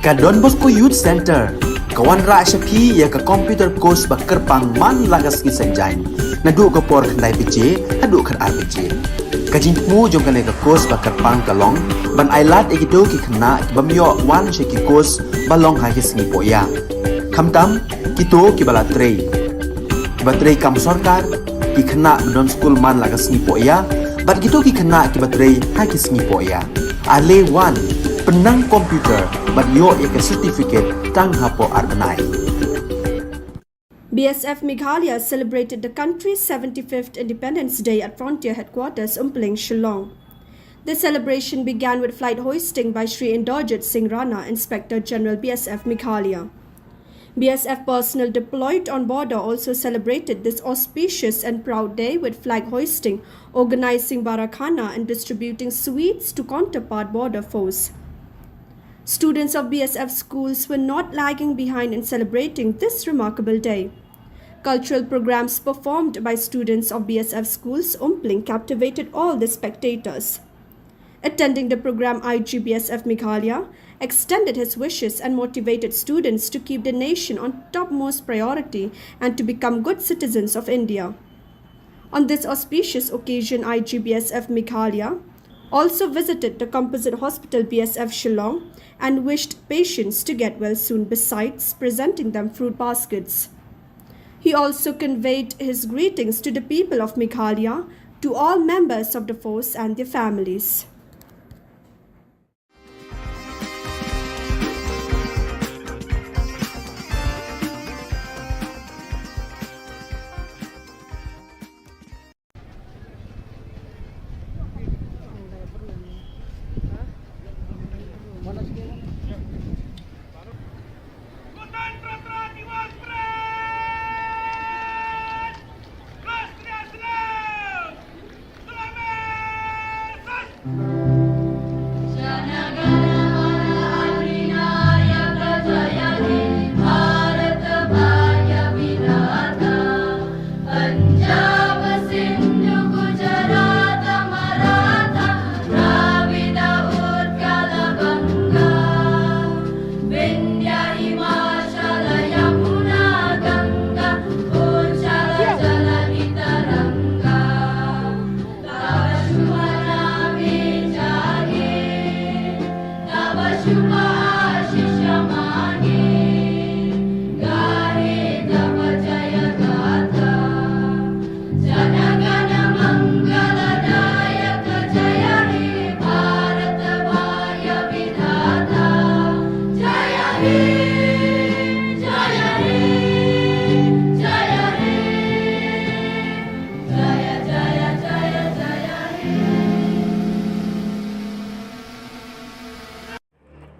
Ka Don Bosco Youth Center, kawan ra syapi ya ka computer course ba kerpang man lagas ki senjain. Nadu ka por kandai PJ, adu kan RPG. Kajin mu jom kan ka course ba kerpang kalong, ban ailat egido ki kena ki bamyo wan syaki course balong ha ki sngi poya. Kamtam kito ki bala trei. Ki batrei kam sarkar ki kena don school man lagas sngi poya, bat gitu ki kena ki batrei ha ki sngi poya. Ale wan penang komputer but yo ek certificate tang hapo arbanai. BSF Meghalaya celebrated the country's 75th Independence Day at Frontier Headquarters Umpling, Shillong. The celebration began with flight hoisting by Shri Indorjit Singh Rana, Inspector General BSF Meghalaya. BSF personnel deployed on border also celebrated this auspicious and proud day with flag hoisting, organizing barakhana and distributing sweets to counterpart border foes. Students of BSF schools were not lagging behind in celebrating this remarkable day. Cultural programs performed by students of BSF schools Umpling captivated all the spectators. Attending the program, IGBSF Meghalaya extended his wishes and motivated students to keep the nation on topmost priority and to become good citizens of India. On this auspicious occasion, IGBSF Meghalaya also visited the composite hospital BSF Shillong and wished patients to get well soon, besides presenting them fruit baskets. He also conveyed his greetings to the people of Meghalaya, to all members of the force and their families.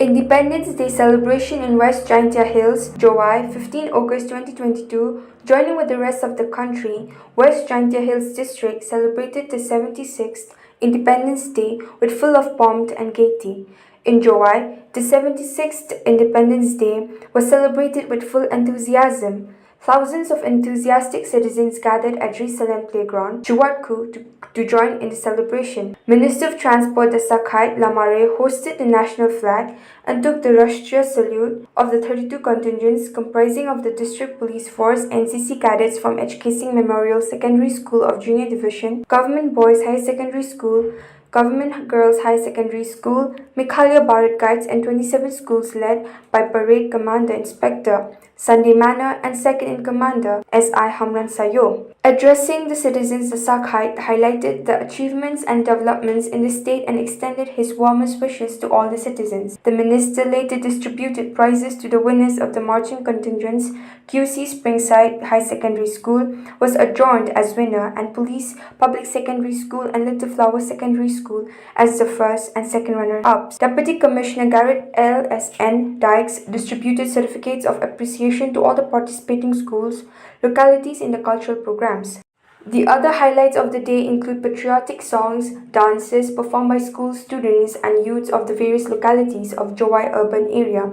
Independence Day celebration in West Jaintia Hills, Jowai, 15 August 2022. Joining with the rest of the country, West Jaintia Hills District celebrated the 76th Independence Day with full of pomp and gaiety. In Jowai, the 76th Independence Day was celebrated with full enthusiasm. Thousands of enthusiastic citizens gathered at Jerusalem Playground, Chuatku, to join in the celebration. Minister of Transport Dasakhait Lamare hosted the national flag and took the Rashtriya salute of the 32 contingents comprising of the District Police Force, NCC cadets from HK Singh Memorial Secondary School of Junior Division, Government Boys High Secondary School, Government Girls High Secondary School, Meghalaya Bharat Guides, and 27 schools led by Parade Commander Inspector Sunday Manor and Second in Commander S.I. Hamran Sayo. Addressing the citizens, the Sakhait highlighted the achievements and developments in the state and extended his warmest wishes to all the citizens. The minister later distributed prizes to the winners of the marching contingents. QC Springside High Secondary School was adjourned as winner, and Police Public Secondary School and Little Flower Secondary School as the first and second runner-ups. Deputy Commissioner Garrett L.S.N. Dykes distributed certificates of appreciation to all the participating schools, localities in the cultural programs. The other highlights of the day include patriotic songs, dances performed by school students and youths of the various localities of Jowai urban area.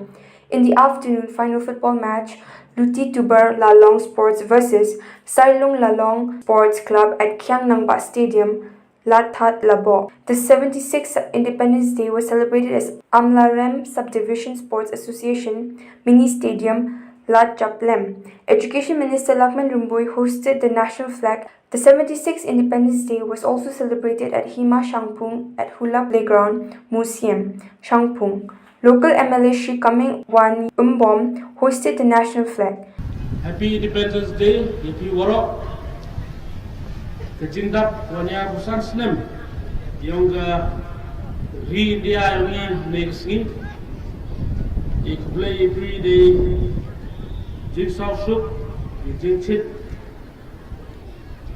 In the afternoon, final football match, Luti Tubar Lalong Sports versus Sailung Lalong Sports Club at Khiang Nangba Stadium. Lathat Labo. The 76th Independence Day was celebrated as Amlarem Subdivision Sports Association Mini Stadium, Lat Japlem. Education Minister Lakman Rumbui hosted the national flag. The 76th Independence Day was also celebrated at Hima Shangpung at Hula Playground Museum, Shangpung. Local MLA Shri Kaming Wan Umbom hosted the national flag. Happy Independence Day, Happy Warok. Kejindap wanya busan senem yang ri dia yang next ni play every day jing sao sup jing chit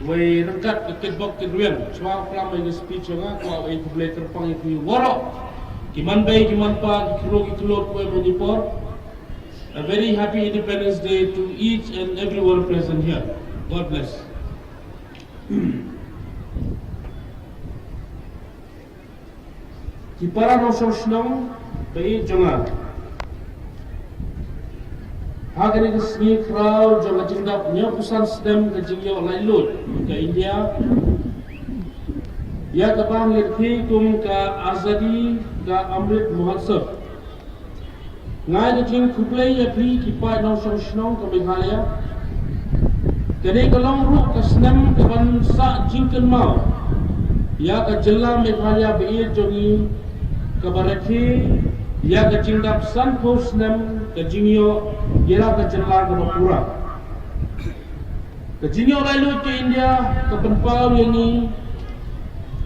way rangkat ke bok ke ruang cuma kelam ini speech nga ko ay play terpang itu warok kiman bay kiman pa kilo ko Manipur. A very happy Independence Day to each and everyone present here. God bless. Kipara no Shillong bai jonga. Hagani kesni crowd jonga jindap nya pusan sedem ke jingyo lailud ke India. Ya kabang lirthi kum ka azadi ka Amrit Mahotsav. Ngai ke jing kuplay ya pri kipai no Shillong ke Meghalaya. Kini kalau ruk ke senam ke bangsa jingkan mau, ya ke Jylla Meghalaya beir jongi ke Barakhi, ya ke jingdap sanpo senam ke jingyo, ya ke Jylla ke Bapura. Ke jingyo lalu ke India ke Benpau yang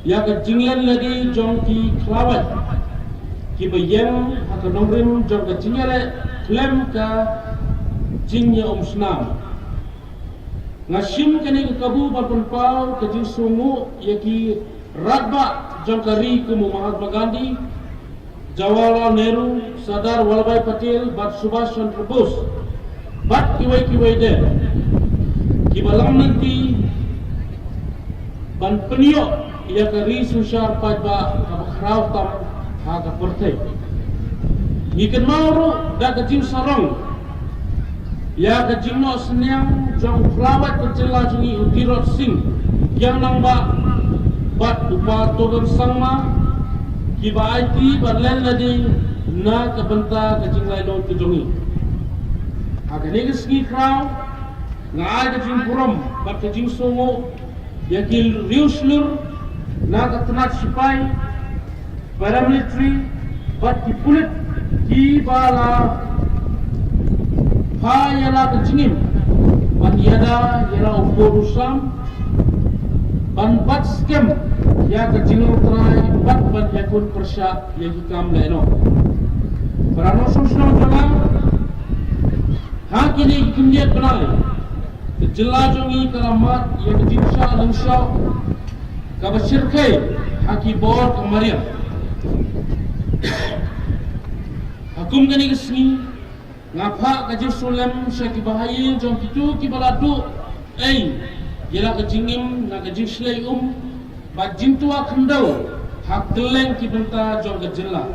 ya ke jinglan lagi jong ki Kelawat, ki bayang ke Nongrim jong ke jingyale klem ke jingyo Senam. Ngashim kini ke Kabu Balpunpau ke jing sungu yaki radba jangkari ke Mahatma Gandhi, Jawaharlal Nehru, Sardar Vallabhbhai Patel, Bat Subhash Chandra Bose, bat kiwai de kibalang nanti ban penio ya ke ri sushar pajba kabakraw tam ha ka pertai niken mauro da ke jing sarong ya ke jingno senyang jong Kelawat ke Jylla jungi Utirot Singh yang nangba bat upa togan sangma kiba IT barlen ladi na ke benta ke jing laino ke jongi agane ke ski kraw ngai ke jing puram bat ke jing songo ya ki riuslur na ke tenat sipai paramilitary bat ki pulit ki bala ha yala kecingim ban yada yala ukurusam ban bat skem ya kecingim trai bat ban yakun persya ya hikam leno berano susno jangan ha kini kimdiat benai ke Jylla jongi karamat ya kecingsa langsau kabashirkai haki bor kamariam hakum kini kesini ngapa kajir sulam syaki bahayin jom kitu ki baladu jela kejingim na kajir slay bajin tua kendau hak teleng ki benta jom ke Jylla.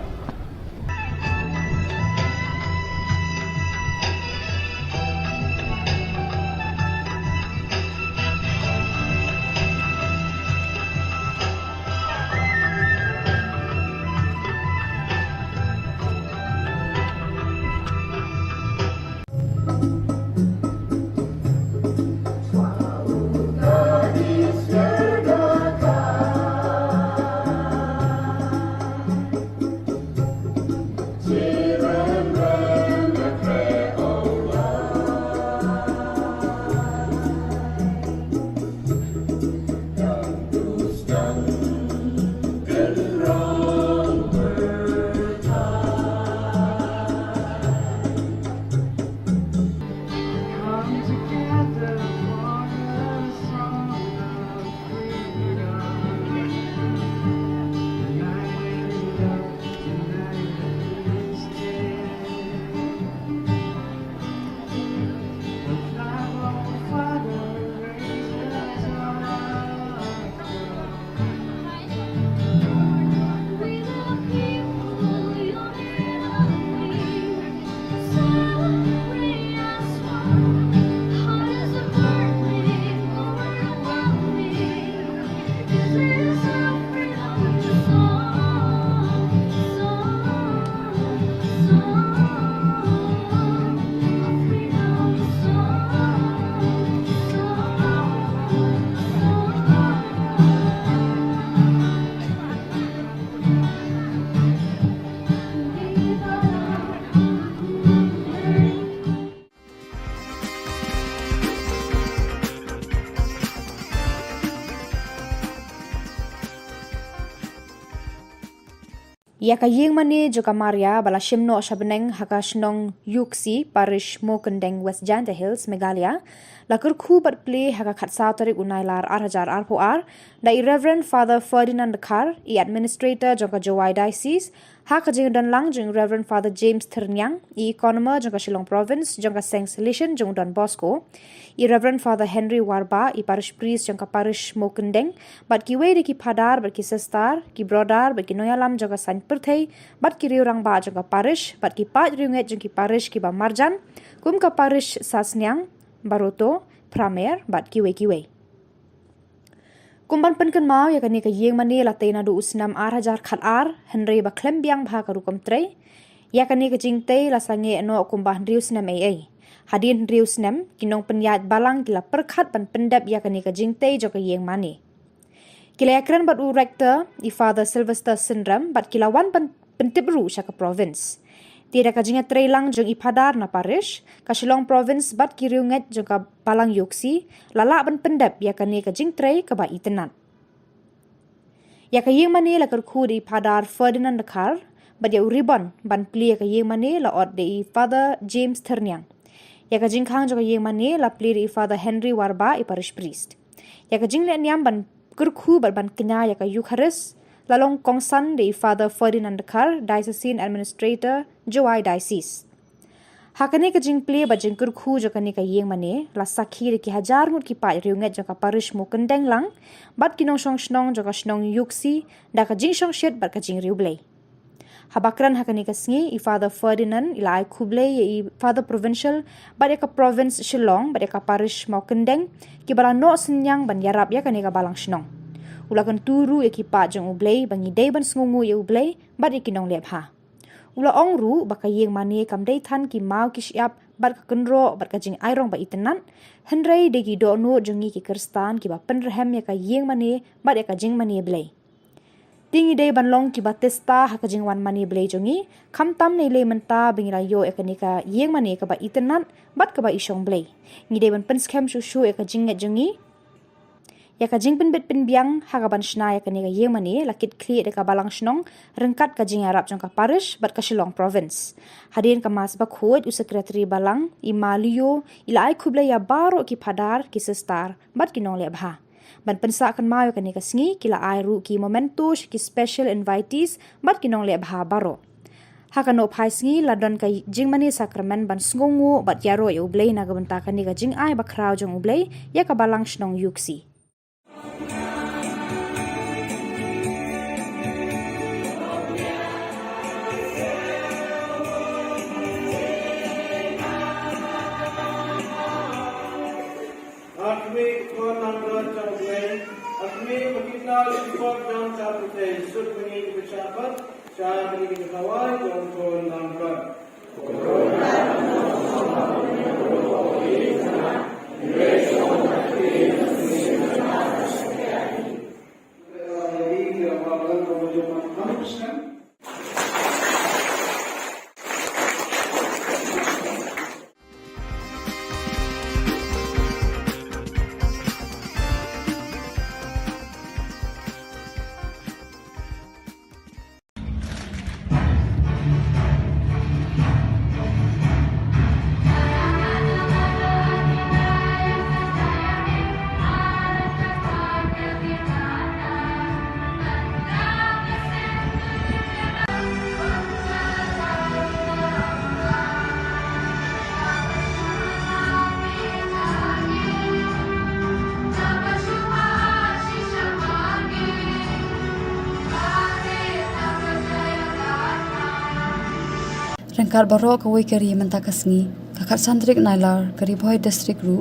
Ya kayeng mani juga Maria bala shimno shabeneng haka shnong yuksi parish mokendeng West Janta Hills Meghalaya lakur Khubor play haka khatsa tarik unailar 8,000 RPR da Reverend Father Ferdinand Kar I administrator jangka Jowai Diocese haka jing dan lang jing Reverend Father James Ternyang I economer jangka Shillong Province jangka Seng Solution jang Don Bosco I Reverend Father Henry Warba I parish priest jangka parish mokendeng bat ki wei ki padar bat ki sestar ki brodar bat ki noyalam jangka San Perthei bat ki riurang ba jangka parish bat ki pat riunget jang ki parish ki ba marjan kum ka parish Sasnyang Baroto Pramer bat ki wei kumban penken mau ya kani ka yeng mani la teina du usnam 8,000 khatar Henry ba klembiang bha ka rukom tre ya kani ka jingte la sange no kumbah rius nam ai hadin rius nam kinong penyat balang kila perkhat ban pendap ya kani ka jingte jo ka yeng mani kila yakran bat u rector I Father Sylvester Syndrome bat kila wan pentibru sya ka province Tidak kajinga trailang jong ipadar na parish, ka Shillong province bat kiriunget jong ka balang yuksi, lala ban pendap ya kani kajing tray ka ba itenat. Ya ka yeng mani la kerku di ipadar Ferdinand Kar, bat ya uribon ban pli ya ka yeng mani la od di Father James Ternyang. Ya kajing khang jong ka yeng mani la pli di Father Henry Warba I parish priest. Ya kajing le niam ban kerku bat ban kenya ya ka Eucharist, lalong kongsan di Father Ferdinand Kar, Diocesan Administrator, Jowai Diocese. Hakane ka jing play ba jing kurkhu jo kani ka yeng mane la sakhi ki hajar ngut ki pa riunget jo ka parish mo kendeng lang bat kinong shong shnong jo ka shnong yuksi da ka jing shong shet bat ka jing riu blay. Habakran hakane ka sngi I Father Ferdinand ila ai khublay I Father Provincial bat ka province Shillong bat ka parish mo kendeng ki bala no senyang ban yarap ya kani ka balang shnong. Ulakan turu ya kipa jang ublay bangi day ban sngungu ya ublay bat ikinong lepha. Ula ongru baka yeng mani kam day than ki mau ki siap bat ka kenro bat ka jing airong ba itenan hendrai de ki do no jungi ki kerstan ki ba penrehem ya ka yeng mani bat ya ka jing mani blay. Tingi day ban long ki ba testa ha ka jing wan mani blay jungi kam tam nei le menta bingira yo ya ka ni ka yeng mani ka ba itenan bat ka ba isong blay. Ngi day ban penskem shushu ya ka jing jungi ya ka jing penbet penbiang hagaban shna ya kani ka yeng mani lakit kli de ka balang shnong rengkat ka jing arab jong ka parish bat ka Shillong province hadin ka mas ba khod u secretary balang I malio ila ai khubla ya baro ki padar ki sestar bat ki nong le bha ban pensa kan mayo kani ka sngi kila ai ru ki momentos ki special invitees bat ki nong le bha baro hakano phai sngi ladon ka jing mani sacrament ban sngongo bat yaro ya ublay na gabanta kani ka jing ai ba kraw jong ublay ya ka balang shnong yuksi Khubor Na Ka Jylla, kita support dan capute sud mengi bersahabat, cara mengi kawai dan Khubor Na Ka. Rengkar barok kawai kari mentakasngi kakak santrik nailar kari boy district ru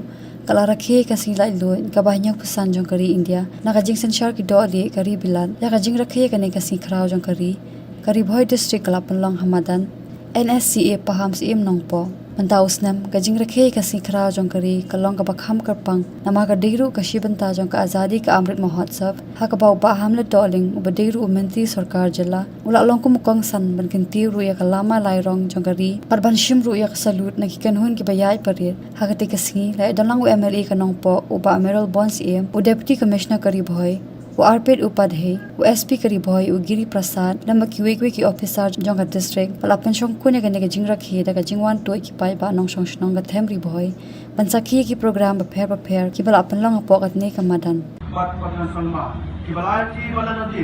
kala rakhe kasing lai loi ka banyak pesan jong kari India na kajing senshar ki dole kari bilan ya kajing rakhe kane kasing khrau jong kari boy district kala penlong hamadan NSCA paham sim nongpo Mentaus nam kajing rakhe kasing khrau jong kari kalong ka bakham karpang nama ka deiru ka shibanta jong ka azadi ka amrit mahotsav ha ka bau ba hamle doling uba deiru umenti sarkar jilla ula long ku mukong san ban kinti ru ya ka lama lairong jong kari parban shim ru ya ka salut na ki kanhun ki bayai parir ha ka te kasingi la dalang u MLA ka nongpo uba Emerald Bonds u deputy commissioner kari boy वो आरपेट उपाध्याय वो एसपी करी भोय वो गिरी प्रसाद लम्बा की वेगवे की ऑफिसर जोंगा डिस्ट्रिक्ट पला पंशों कुने गने के जिंग रखी दा जिंगवान टोय की पाई बा नोंग शोंग का थेमरी भोय पंसाखी की प्रोग्राम बफेर की बला अपन लंग पोकत ने का मदन बात पटना संगमा की बलाची बला नदी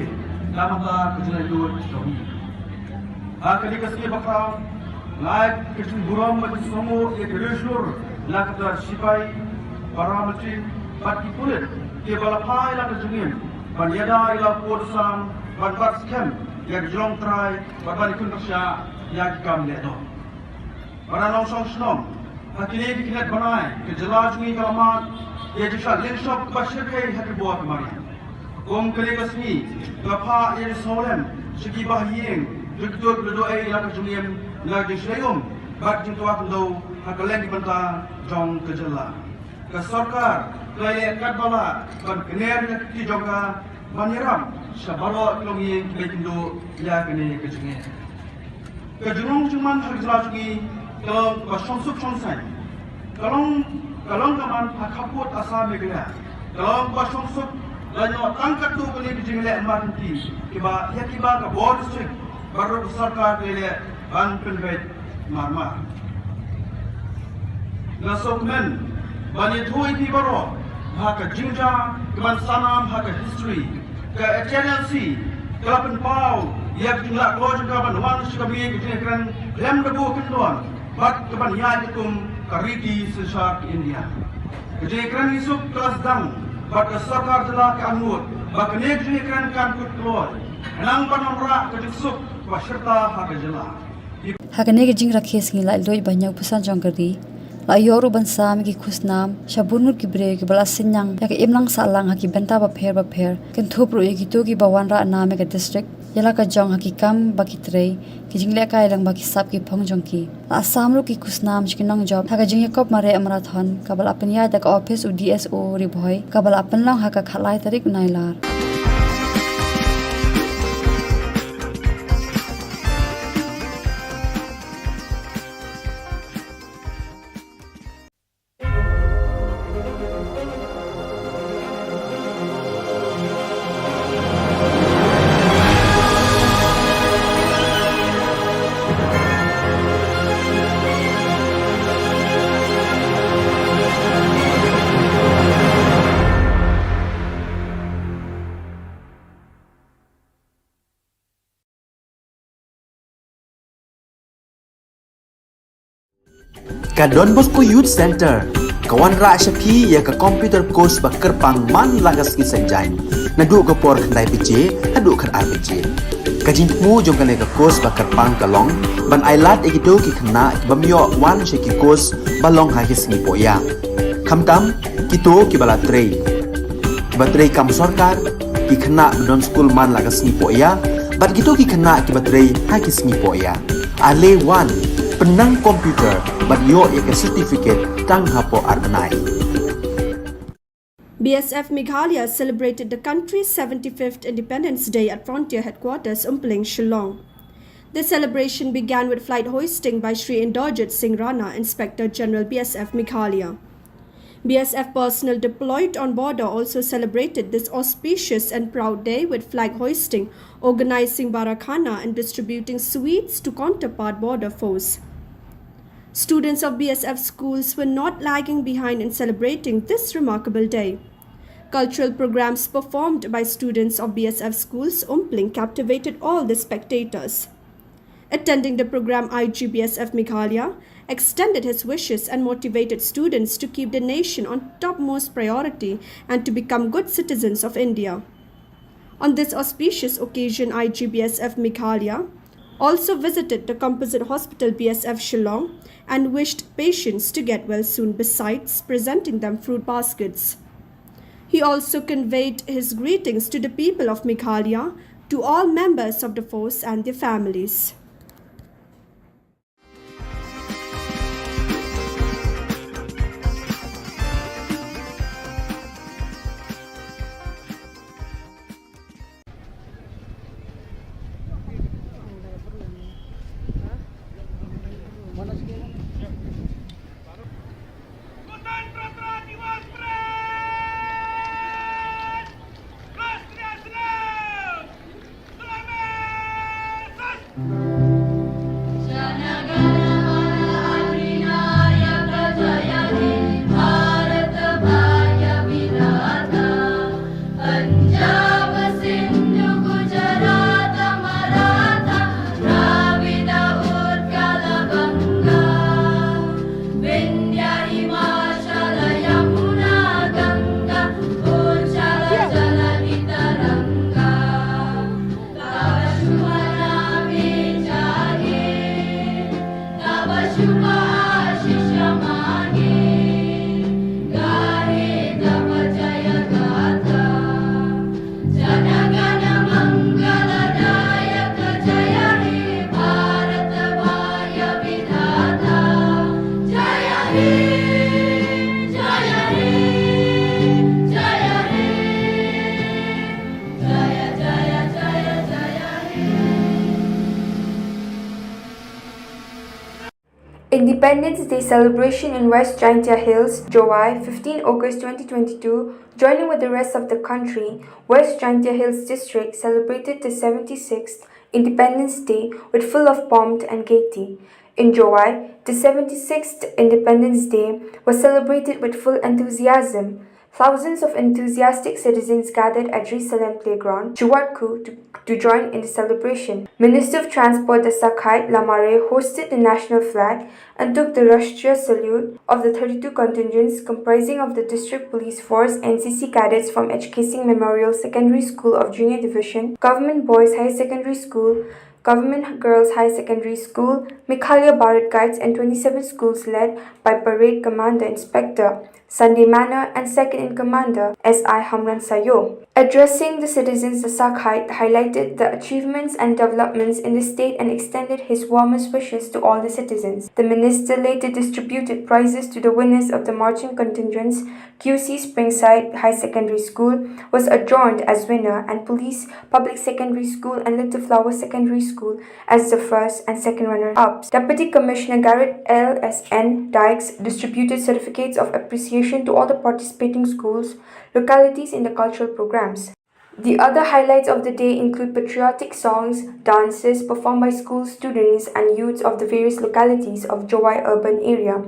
नामता कुछ जो जोही आखिरी कसके बखाव लाइक किसी बुराम में समो एक रेशोर लाकतर सिपाही paramilitary parti kulit ke balapai la kejungin ban yada ila podsam ban bak scam ya jelong try ban ikun kasya ya kam le do bara nong song snom hakile dikhet banai ke jala jungi kalamat ya jisha lin shop bashir kai hak buat mari kom kale kasmi gapa ya solem segi bahyeng jugdot do ai la kejungin la dislayum bat jintwa do hakalen di banta jong ke jala ke sarkar kaya kadbala ban kener ki jonga maniram sabalo klongi bekindo ya kene kejenge kejung cuman harjlajgi kalong basonsuk sonsai kalong kaman hakaput asa megla kalong basonsuk lanyo tangkat tu kene kejenge amarti kiba ka board strict baru sarkar kele ban penvet marmar nasokmen bani thui pi baro haka jinja keman sanam haka history ke HNLC kelapan pau yak jumlah keluar juga ban wan suka mi ke kran lem debu kendon bat keban ya dikum kariti sesar India ke kran isuk kelas dang bat ke sarkar telah ke anut bak ne ke kran kan kut keluar nang panamra ke disuk waserta haka jela hakane ke jing rakhe singi lai loi banyak pesan jongkari la yoru bansa mi ki khusnam shabunur ki bre ki bala sinyang ya ke imlang salang ha ki benta ba pher ken thupro e ki to ki bawan ra na me ka district yala ka jong ha ki kam ba ki trei ki jingle ka ilang ba ki sap ki phong jong ki asam ru ki khusnam chi nong job ha ka jing yakop mare amarathon ka bala apnya da ka office u DSO ri bhoi ka bala apan lang ha ka khalai tarik nailar Ka Don Bosco Youth Center kawan ra shapi ya ka computer course ba kerpang man lagas ki sanjain nadu ka por khandai pije adu khan RPG ka jingmu jong ka ka course ba kerpang kalong ban ailat egido ki khna bamyo wan she ki course balong ha ki singi poya khamtam kito ki bala trei ba trei kam sarkar ki khna don school man lagas ni poya bat kito ki khna ki ba trei ha ki singi poya ale wan penang komputer but yo ek certificate tang hapo arbanai BSF Meghalaya celebrated the country's 75th Independence Day at Frontier Headquarters Umpling, Shillong. The celebration began with flight hoisting by Shri Inderjit Singh Rana, Inspector General BSF Meghalaya. BSF personnel deployed on border also celebrated this auspicious and proud day with flag hoisting, organizing barakhana and distributing sweets to counterpart border foes. Students of BSF schools were not lagging behind in celebrating this remarkable day. Cultural programs performed by students of BSF schools Umpling captivated all the spectators. Attending the program, IGBSF Meghalaya extended his wishes and motivated students to keep the nation on topmost priority and to become good citizens of India. On this auspicious occasion, IGBSF Meghalaya also visited the composite hospital BSF Shillong and wished patients to get well soon, besides presenting them fruit baskets. He also conveyed his greetings to the people of Meghalaya, to all members of the force and their families. Gotantara Diwas Pres! Rastriya Independence Day celebration in West Jaintia Hills, July 15 August 2022, joining with the rest of the country, West Jaintia Hills District celebrated the 76th Independence Day with full of pomp and gaiety. In July, the 76th Independence Day was celebrated with full enthusiasm. Thousands of enthusiastic citizens gathered at Jerusalem Playground, Chuatku, to join in the celebration. Minister of Transport Dasakhait Lamare hosted the national flag and took the Rashtriya salute of the 32 contingents comprising of the District Police Force, NCC cadets from HK Singh Memorial Secondary School of Junior Division, Government Boys High Secondary School, Government Girls High Secondary School, Meghalaya Bharat Guides and 27 schools led by Parade Commander Inspector Sunday Manor and Second in Commander S.I. Hamran Sayo. Addressing the citizens, the Sakhait highlighted the achievements and developments in the state and extended his warmest wishes to all the citizens. The minister later distributed prizes to the winners of the marching contingents. QC Springside High Secondary School was adjourned as winner and Police Public Secondary School and Little Flower Secondary School as the first and second runner-ups. Deputy Commissioner Garrett L.S.N. Dykes distributed certificates of appreciation to all the participating schools, localities in the cultural programs. The other highlights of the day include patriotic songs, dances performed by school students and youths of the various localities of Jowai urban area.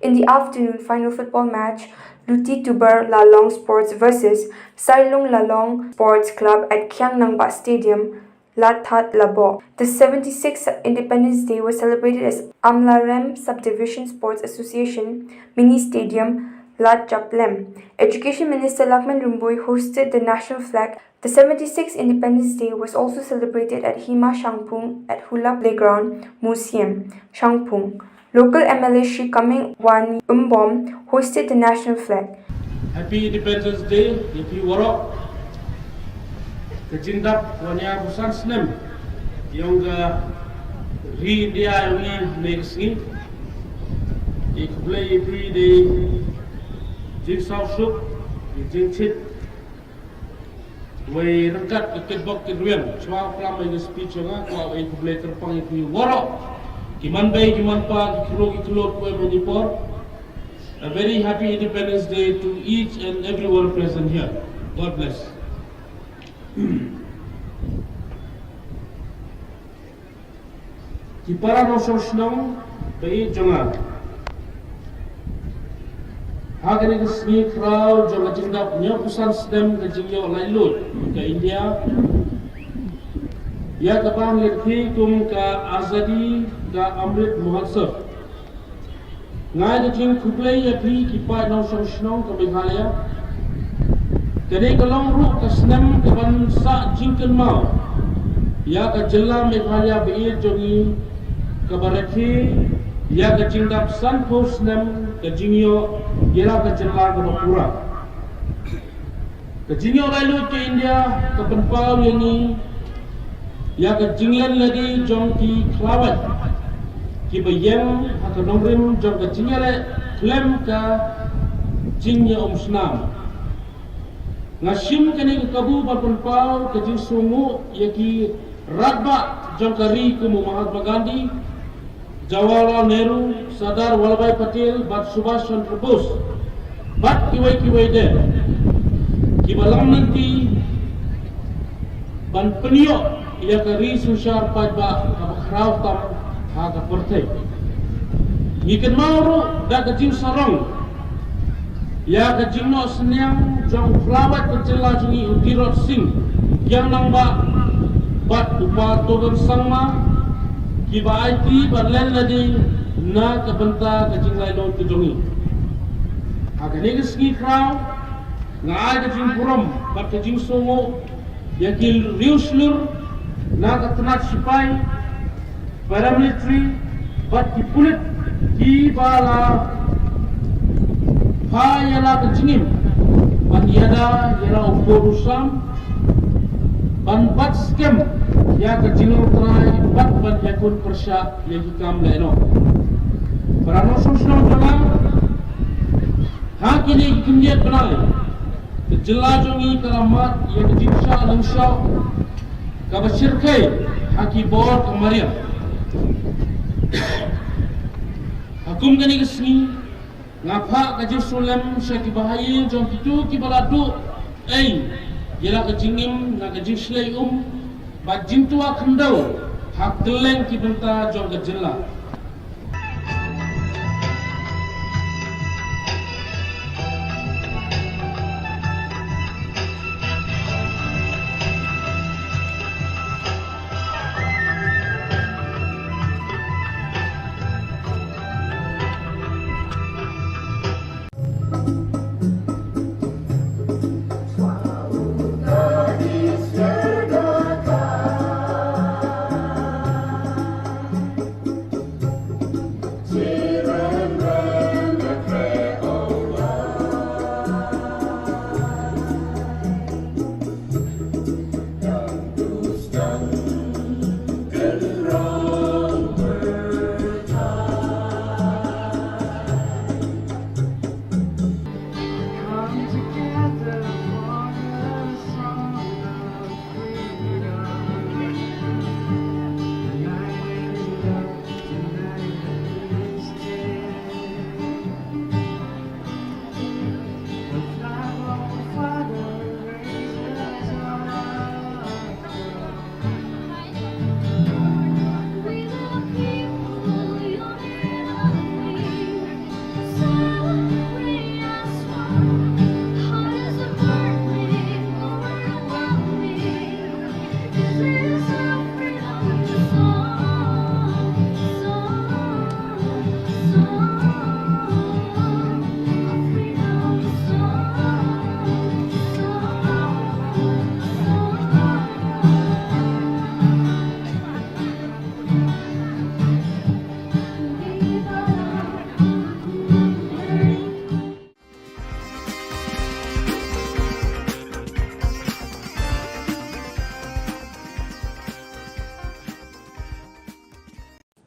In the afternoon, final football match, Luti Tubar Lalong Sports versus Sailong Lalong Sports Club at Khiang Nangba Stadium, Lathat Labo. The 76th Independence Day was celebrated as Amlarem Subdivision Sports Association Mini Stadium, Lat Japlem. Education Minister Lakman Rumbui hosted the national flag. The 76th Independence Day was also celebrated at Hima Shangpung at Hula Playground Museum, Shangpung. Local MLA Shri Kaming Wan Umbom hosted the national flag. Happy Independence Day, Yipi Warok. Kejindap wanya busan senem yang ri India yang negsi. Ikblay yipi de jigsaw shuk, jingchit. Way rangkat ketbok kedruan. Cuma kelam yang speech nga kau ikblay terpang yipi warok. Kiman bay, kiman pa, kilo kue Manipur. A very happy Independence Day to each and everyone present here. God bless. Ki para no Shillong bay jonga. Hagani kesni crowd jonga jingdap nya pusan sedem ke jingyo lailut ke India. Ya kapan lekhi kum ka azadi ka Amrit Mahotsav. Ngai ke jing kublai ya pri ki pa no Shillong ke Meghalaya. Kene kalong ru ka senem ke ban sa jingken mau. Ya ka Jylla Meghalaya be jongi ke barakhi ya ka jingdap san po senem ke jingyo gira ka Jylla ke Bapura. Ke jingyo lalu ke India ke penpau yani ya ke jinglan lagi jong ki klawat ki bayang haka nomrim jong ke jingyale klem ka jingya snam ngasim kene ke kabu penpau ke jing sungu ya ki radba jong kari ke Mahatma Gandhi, Jawaharlal Nehru, Sardar Vallabhbhai Patel, Bat Subhash Chandra Bose, bat kiwai de ki balam nanti ban penio ia kari sushar pajba kabakraw tam haga pertai. Ikan mauru da kajing sarong. Ya kajing no senyang jong flawat kecela jungi utirot sing yang nangba bat upa togan sangma kiba IT banlen ladi na kabenta kajing lailo tujongi. Haga neges ki kraw ngai kajing purom bat kajing songo yakil riuslur na katanat sipai paramilitary bat ki pulit Kibala Payala kecingin Banyada yala uporusam Ban bat skem Ya kecingin terai Bat ban yakun persyak Yang hikam leno Perano sosno jalan Hakini kimiyat benali Kejelajungi keramat Yang kecingsa langsyaw Kabasirkai Haki bor kemarian Hakum kani kesini ngapa kajil sulam syaki bahaya jom itu kibaladu yela kajingim na kajil slay bajin tua kandau hak teleng kibenta jom kajilla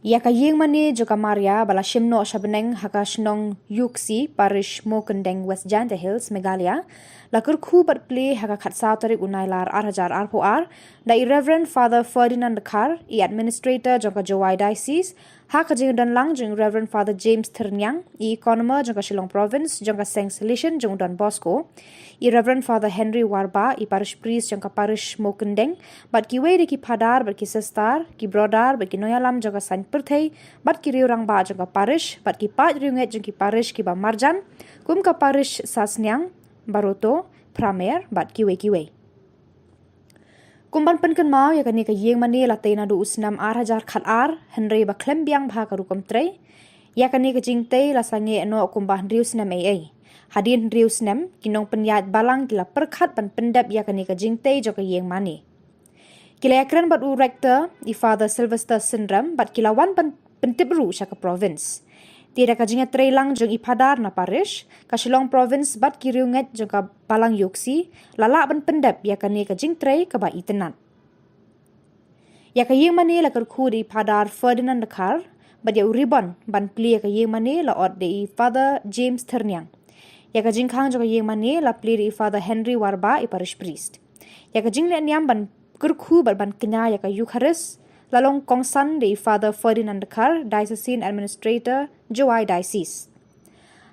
Ya kayeng mani juga Maria bala shimno shabeneng haka shnong yuksi parish mokendeng West Janta Hills Meghalaya lakur Khubor play haka khatsa tarik unailar 8,000 RPR da Reverend Father Ferdinand Kar I administrator jangka Jowai Diocese haka jing dan lang jing Reverend Father James Ternyang I economer jangka Shillong Province jangka Saint Solution jang Don Bosco I Reverend Father Henry Warba I parish priest jangka parish mokendeng bat ki wei ki padar bat ki sister ki brother bat ki noyalam jangka Saint Perthei bat ki riurang ba jangka parish bat ki pat riunget jangki parish ki ba marjan kum ka parish Sasnyang Baroto Pramer bat ki wei kumban penken mau ya kani ka yeng mani la teina du usnam 8,000 khalar henry ba klembiang bha ka rukom tre ya kani ka jingte la sange no kumbah rius nam ai hadin rius nam kinong penyat balang kila perkhat ban pendap ya kani ka jingte jo ka yeng mani kila yakran bat u rector I Father Sylvester Syndrome bat kila wan pentibru sya ka province Tidak kajinga trailang jong ipadar na parish, ka Shillong province bat kiriunget jong ka balang yuksi, lala ban pendap ya kani kajing tray ka ba itenat. Ya ka yeng mani la kerku di ipadar Ferdinand Kar, bat ya uribon ban pli ya ka yeng mani la od di Father James Ternyang. Ya kajing khang jong ka yeng mani la pli di Father Henry Warba I parish priest. Ya kajing le niam ban kerku ban kenya ya ka Eucharist, lalong kongsan di Father Ferdinand Kar, Diocesan Administrator, Jowai Diocese.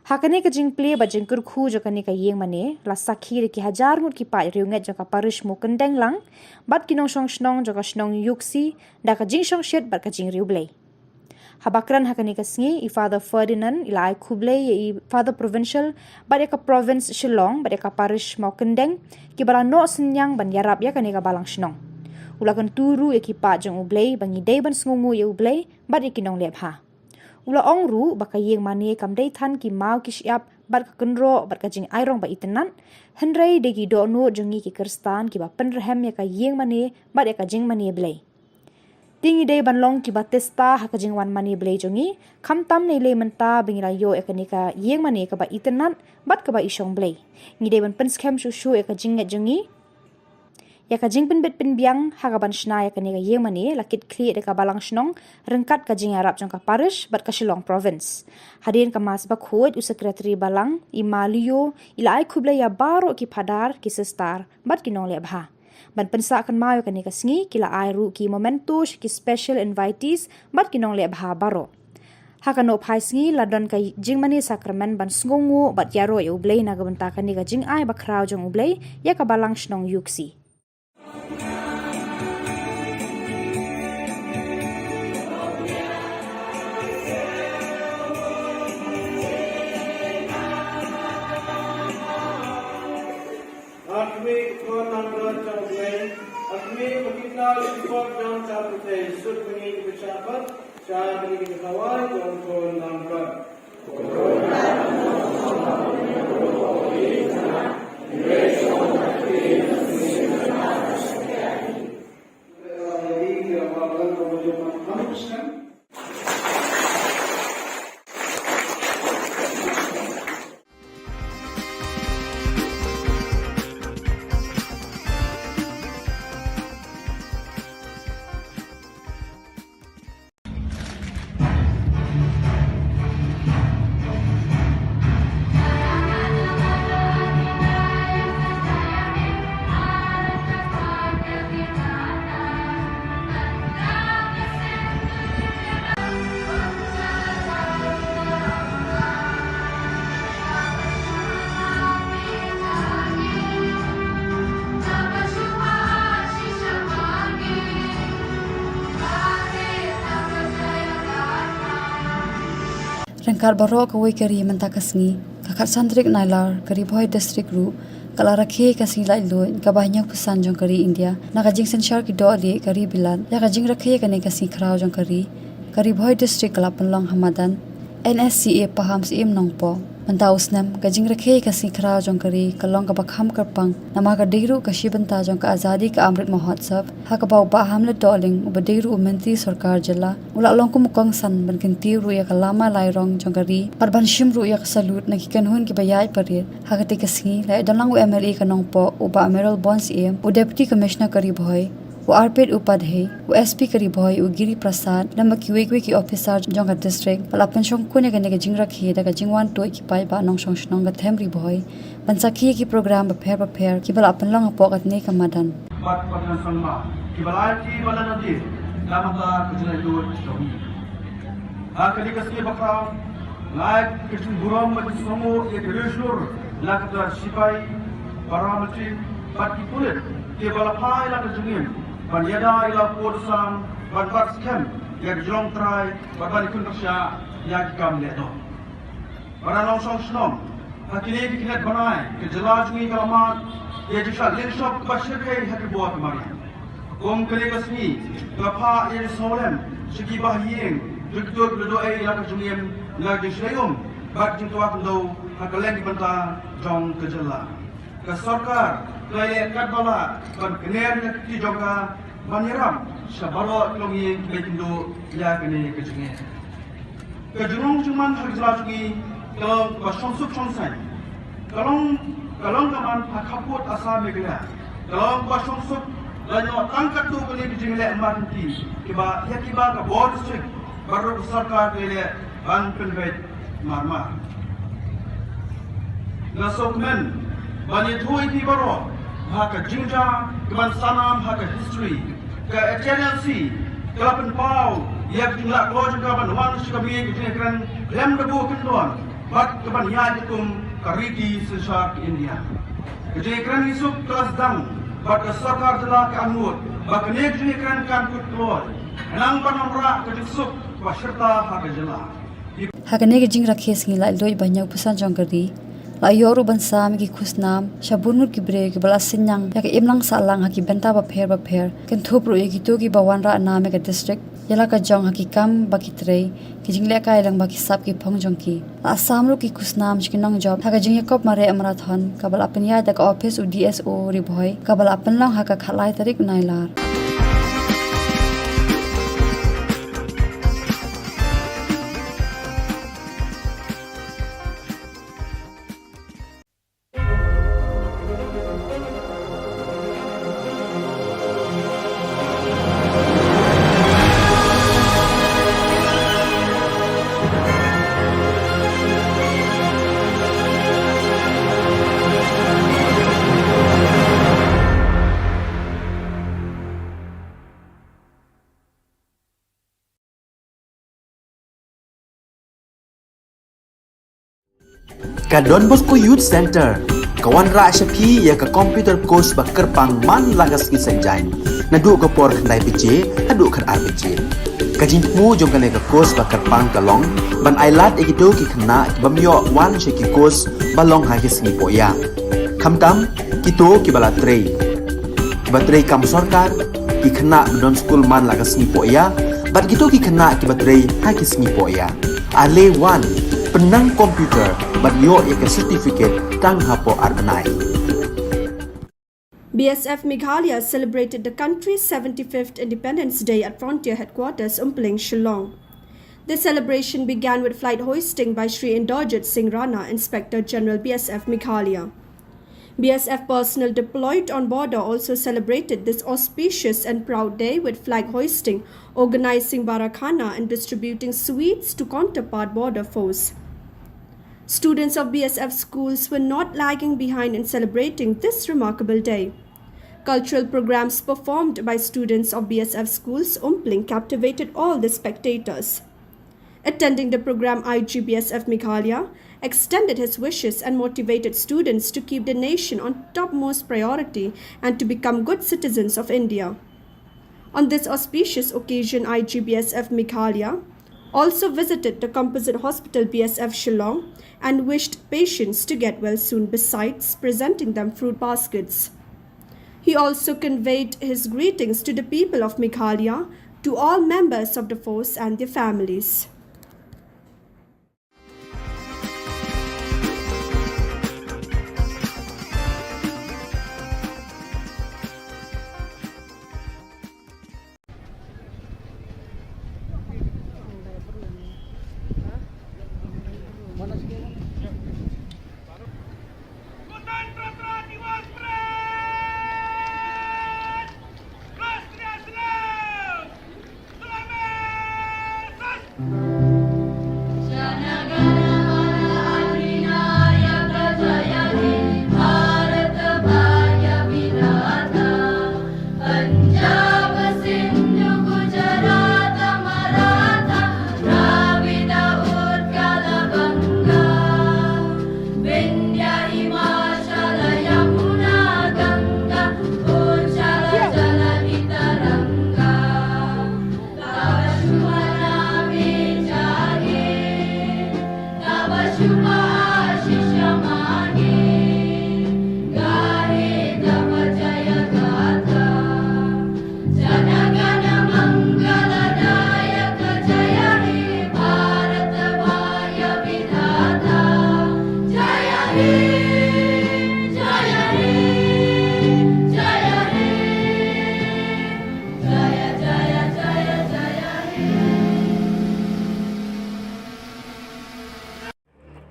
Hakane ka jing play ba jing kurkhu jo kani ka yeng mane la sakhi ki hajar ngut ki pa riunget jo ka parish mo kendeng lang bat kinong snong jo ka snong yuksi da ka jing shong shet bat ka jing riu blay. Habakran hakane ka sngi I Father Ferdinand ilai kublay I Father Provincial bat ka province Shillong bat ka parish mo kendeng ki bala no senyang ban yarap ya kani ka balang snong. Ulakan turu ekipa jeng ublay bangi day ban sengungu ye ublay bat ikinong lepha. Ula ongru baka yeng mani kam day than ki mau ki siap bat ka kenro bat ka jing airong ba itenan hendrai degi do no jengi ki kerstan ki ba penrehem ya ka yeng mani bat ya ka jing mani blay. Tingi day banlong ki batesta hakajing wan mani blay jongi kam tam nei le menta bingila yo ekanika yeng mani ka ba internet bat ka ba isong blay. Ngi day ban penskem shushu ekajing nget jongi yakajing pen bet pen biang hagaban shna yakanika yeng mani lakit kli de ka balang shnong rengkat kajing arab jong ka parish bat ka Shillong province. Hadin ka mas ba khod u sekretari balang imaliyo ila ai khubla ya baro ki padar ki sestar bat kinong le bha. Ban pensa akan mayo kanika sngi kila airu ki momentus ki special invitees bat kinong le bha baro. Hakano phai sngi ladon ka jingmani sakramen ban sngongu bat yaro e ublei na gabanta kanika jing ai ba kraw jong ublei ya ka balang shnong yuksi. Khubor Na Ka Jylla, Makinal Khubor Na Ka Jylla, Sud Mini Bichapat, Shah Mini Bikawai, Khubor Na Ka Rengkar baro kawai kari mentakasngi kakak santrik nailar kari boy district ru kala rakhe kasing lai lo ka banyak pesan jong kari India na kajing senshar ki do ali kari bilan ya kajing rakhe kane kasing khrau jong kari boy district kala penlong hamadan NSCA paham sim nongpo Bantaus nam kajing rakhe kasing khrau jong kari kalong ka bakham karpang nama ka deiru kashi banta jong ka azadi ka amrit mahotsav ha ka bau ba hamle doling uba deiru menti sarkar jilla ula long kum kong san ban kinti ru ya kalama lai rong jong kari parban shim ru ya salut na kikan hun ki bayai parir ha ka te kasing lai dalang u MLA ka nongpo uba Amiral Bonds em u deputy commissioner kari bhoi वो आरपेट उपाध्याय वो एसपी करी भय वो गिरी प्रसाद लम्बा क्यूए की ऑफिसर जोंगा डिस्ट्रिक्ट पलापन शों कोने गने के जिंगरा खिए दगा जिंगवान टोय की पाई बा नों शों शनों ग थेमरी भय पंचाखी की प्रोग्राम बफेर की बलापन लंग पोकत ने का मदन बात पटन सन्मा की बलाची बला नदी लामता कुजने दो चोही आकली कसके बखाव लाइक किशन गुरम मत समो एक रेशुर लाकता सिपाही पारामिलिट्री पार्टी पुलिस के बलाफाई लाक जुनियन Banyada ila podusam banbat skem yang jong trai baban ikun kasya yang kam leto. Baranong song snom hakini kinet banai ke jela jungi kalamat ye jisha lenshop bashir kai hak buat mari. Kom kali kasmi kapa ye solem segi bahyeng jugdor bedo ai ila juniem la dislayum bak jintwa ndo hakalen di banta jong ke jela. Ke sarkar Kaya kadbala ban kener ki joga banyiram sabaro klongi bekindo ya kene kejenge kejurung cuman hajlajgi kalong basonsuk sonsai kalong kaman hakaput asa megla kalong basonsuk lanyo tangkat tu kene kejenge amanti kiba ya kiba ka board strict baru sarkar kele ban penbet marmar nasokmen bani thui ti baro haka jinja keban sanam haka history ke HNLC kelapan pau yak jumlah keluar juga ban wan sikabi ke kran lem debu kendon bak keban ya dikum kariti sesar ke India ke kran isuk kelas dang bak ke sarkar telah ke anut bak ne ke kran kan kut keluar enang panamra ke disuk waserta haka jela hakane ke jing rakhe singi lai loi banyak pesan jong kari la yoru bansam ki khusnam shabunur ki bre ki bala sinyang ya ke imlang salang ha ki benta ba pher ken thupru e ki to ki bawan ra na me ka district yala ka jong ha ki kam ba ki trei ki jingle ka ilang ba ki sap ki phong jong ki asam ru ki khusnam ki nang job ha ka jing yakop mare marathon ka bala apnya da ka office u DSO ri bhoi ka bala apn lang ha ka khalai tarik nailar Ka Don Bosco Youth Center, kawan ra syapi ya ka computer course ba kerpang man lagas ki senjain. Nadu ka por khandai pije, hadu khar RPG. Ka jingmu jong kane ka course ba kerpang kalong, ban ailat ekido ki khna bamyo wan sheki course balong ha ki sngi poya. Khamtam kito ki bala trei. Ki batrei kam sarkar ki khna don school man lagas sngi poya, ban kito ki khna ki batrei ha ki sngi poya. Ale wan penang komputer ban yo ya certificate tang hapo arnai. BSF Meghalaya celebrated the country's 75th Independence Day at Frontier Headquarters, Shillong. The celebration began with flight hoisting by Shri Inderjit Singh Rana, Inspector General BSF Meghalaya. BSF personnel deployed on border also celebrated this auspicious and proud day with flag hoisting, organizing barakhana and distributing sweets to counterpart border foes. Students of BSF schools were not lagging behind in celebrating this remarkable day. Cultural programs performed by students of BSF schools captivated all the spectators. Attending the program, IGBSF Meghalaya extended his wishes and motivated students to keep the nation on topmost priority and to become good citizens of India. On this auspicious occasion, IGBSF Meghalaya also visited the composite hospital BSF Shillong and wished patients to get well soon, besides presenting them fruit baskets. He also conveyed his greetings to the people of Meghalaya, to all members of the force and their families.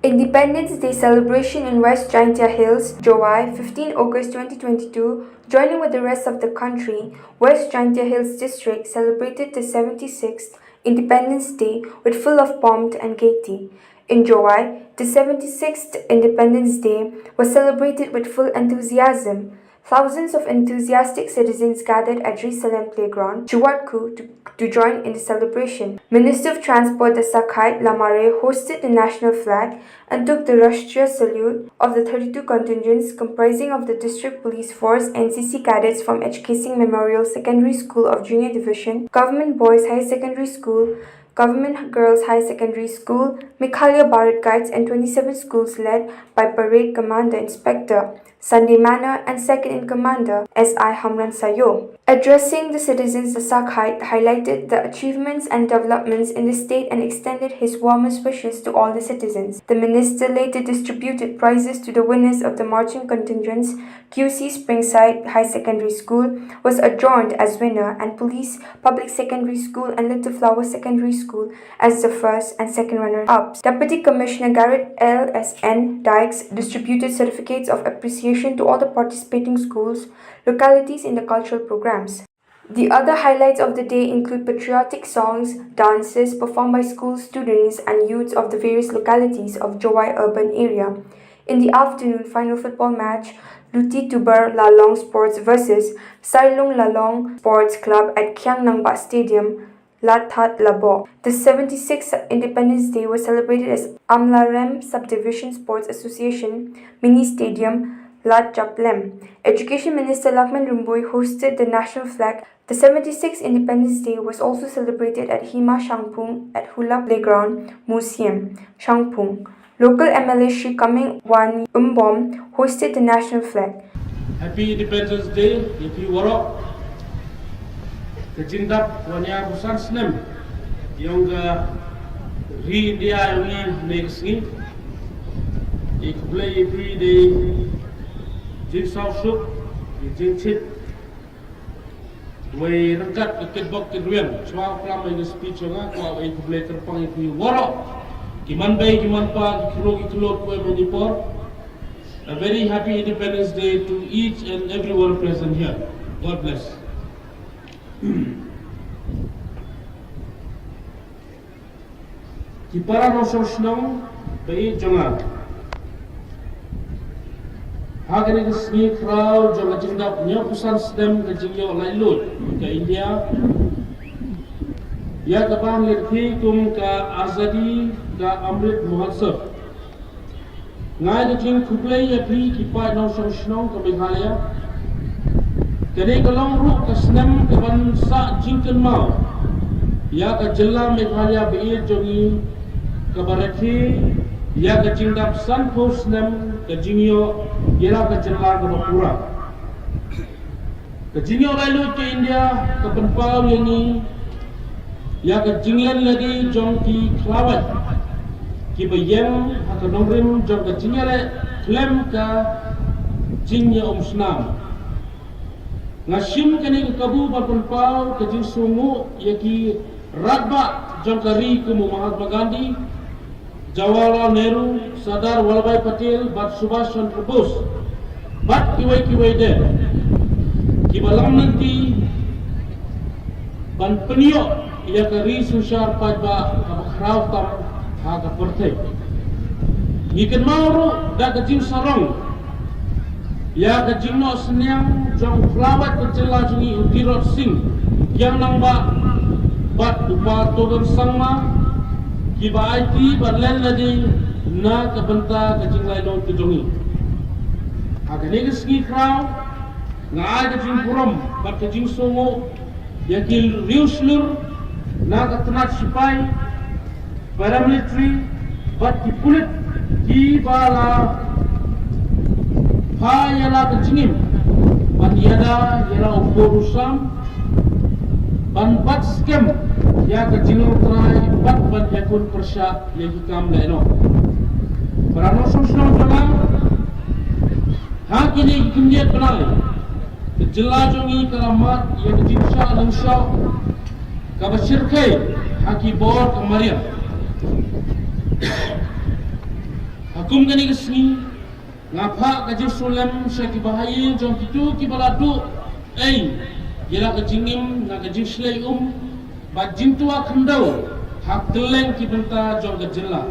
Independence Day celebration in West Jaintia Hills, July 15 August 2022, joining with the rest of the country, West Jaintia Hills District celebrated the 76th Independence Day with full of pomp and gaiety. In July, the 76th Independence Day was celebrated with full enthusiasm. Thousands of enthusiastic citizens gathered at Jerusalem Playground, Chuatku, to join in the celebration. Minister of Transport Dasakhait Lamare hosted the national flag and took the Rashtriya salute of the 32 contingents comprising of the District Police Force, NCC cadets from HK Singh Memorial Secondary School of Junior Division, Government Boys High Secondary School, Government Girls High Secondary School, Meghalaya Bharat Guides and 27 schools led by Parade Commander Inspector Sunday Manor and Second in Commander S.I. Hamran Sayo. Addressing the citizens, the Sakhait highlighted the achievements and developments in the state and extended his warmest wishes to all the citizens. The minister later distributed prizes to the winners of the marching contingents. QC Springside High Secondary School was adjourned as winner, and Police Public Secondary School and Little Flower Secondary School as the first and second runner-ups. Deputy Commissioner Garrett L.S.N. Dykes distributed certificates of appreciation to all the participating schools, localities in the cultural programs. The other highlights of the day include patriotic songs, dances performed by school students and youths of the various localities of Jowai urban area. In the afternoon, final football match, Luti Tubar Lalong Sports versus Sailung Lalong Sports Club at Kiang Nangba Stadium. Lat That Labo. The 76th Independence Day was celebrated as Amlarem Subdivision Sports Association Mini Stadium, Lat Japlem. Education Minister Lakman Rumbui hosted the national flag. The 76th Independence Day was also celebrated at Hima Shangpung at Hula Playground Museum, Shangpung. Local MLA Shri Kaming Wan Umbom hosted the national flag. Happy Independence Day, if you were kejindap wanya busan snem yang ri India yang next ni play every day jin sao sup jin chit way rangkat ke bok ke duan chwa klam in speech nga ko ay play terpang itu woro kiman bay kiman pa kilo ko Manipur. A very happy Independence Day to each and everyone present here. God bless. Kipara no Shillong bai jonga. Hagani kesni crowd jonga jingdap nya pusan stem ke jingyo lailut ke India. Ya kapan lerthi kum ka azadi ka Amrit Mahotsav. Ngai ke jing kuplay ya pri kipai no Shillong ke Meghalaya. Kini kalau ru kesnem keban sa jingken mau, ya ke Jylla Meghalaya beir jongi kebaraki, ya ke jingdap san posnem ke jingyo, ya ke Jylla ke Bapura. Ke jingyo lalu ke India ke penpau yang ya ke jinglen lagi jongki kelawat, ki bayang ke nongrim jong ke jingyale klem ke jingyo Senam. Ngasim kini ke kabu berpenpau ke jing sungu yaki radba jangkari ke Mahatma Gandhi, Jawaharlal Nehru, Sardar Vallabhbhai Patel, Bat Subhash Chandra Bose, bat kiwai de, kibalam nanti ban penio yaka ri sushar pajba kabakraw tam haga pertai. Ikan mauru da ke jing sarong. Ya ke jingno senyang jong kelawat ke Jylla jungi Utirot Singh yang nangba bat upa togan sangma kiba IT ban len ladi na ke benta ke Jylla don ke jongi aga ne ski kraw nga ke jing puram bat ke jing songo ya ki riuslur na ke tenat sipai paramilitary bat ki pulit ki bala ha yala kejingim ban yada yala ukurusam ban bat skem ya kejingim trai bat ban yakun persya yang hikam laino berano sosno jala ha kini kindiat benai Jylla jongi karamat yang kejingsa langsya kabashirkai haki bor kemaria hakum kani kesini ngapa kajir sulam syaki bahayin jom kitu ki baladu yela kejingim na kejing slay bajing tua kendau hak teleng ki benta jom ke Jylla.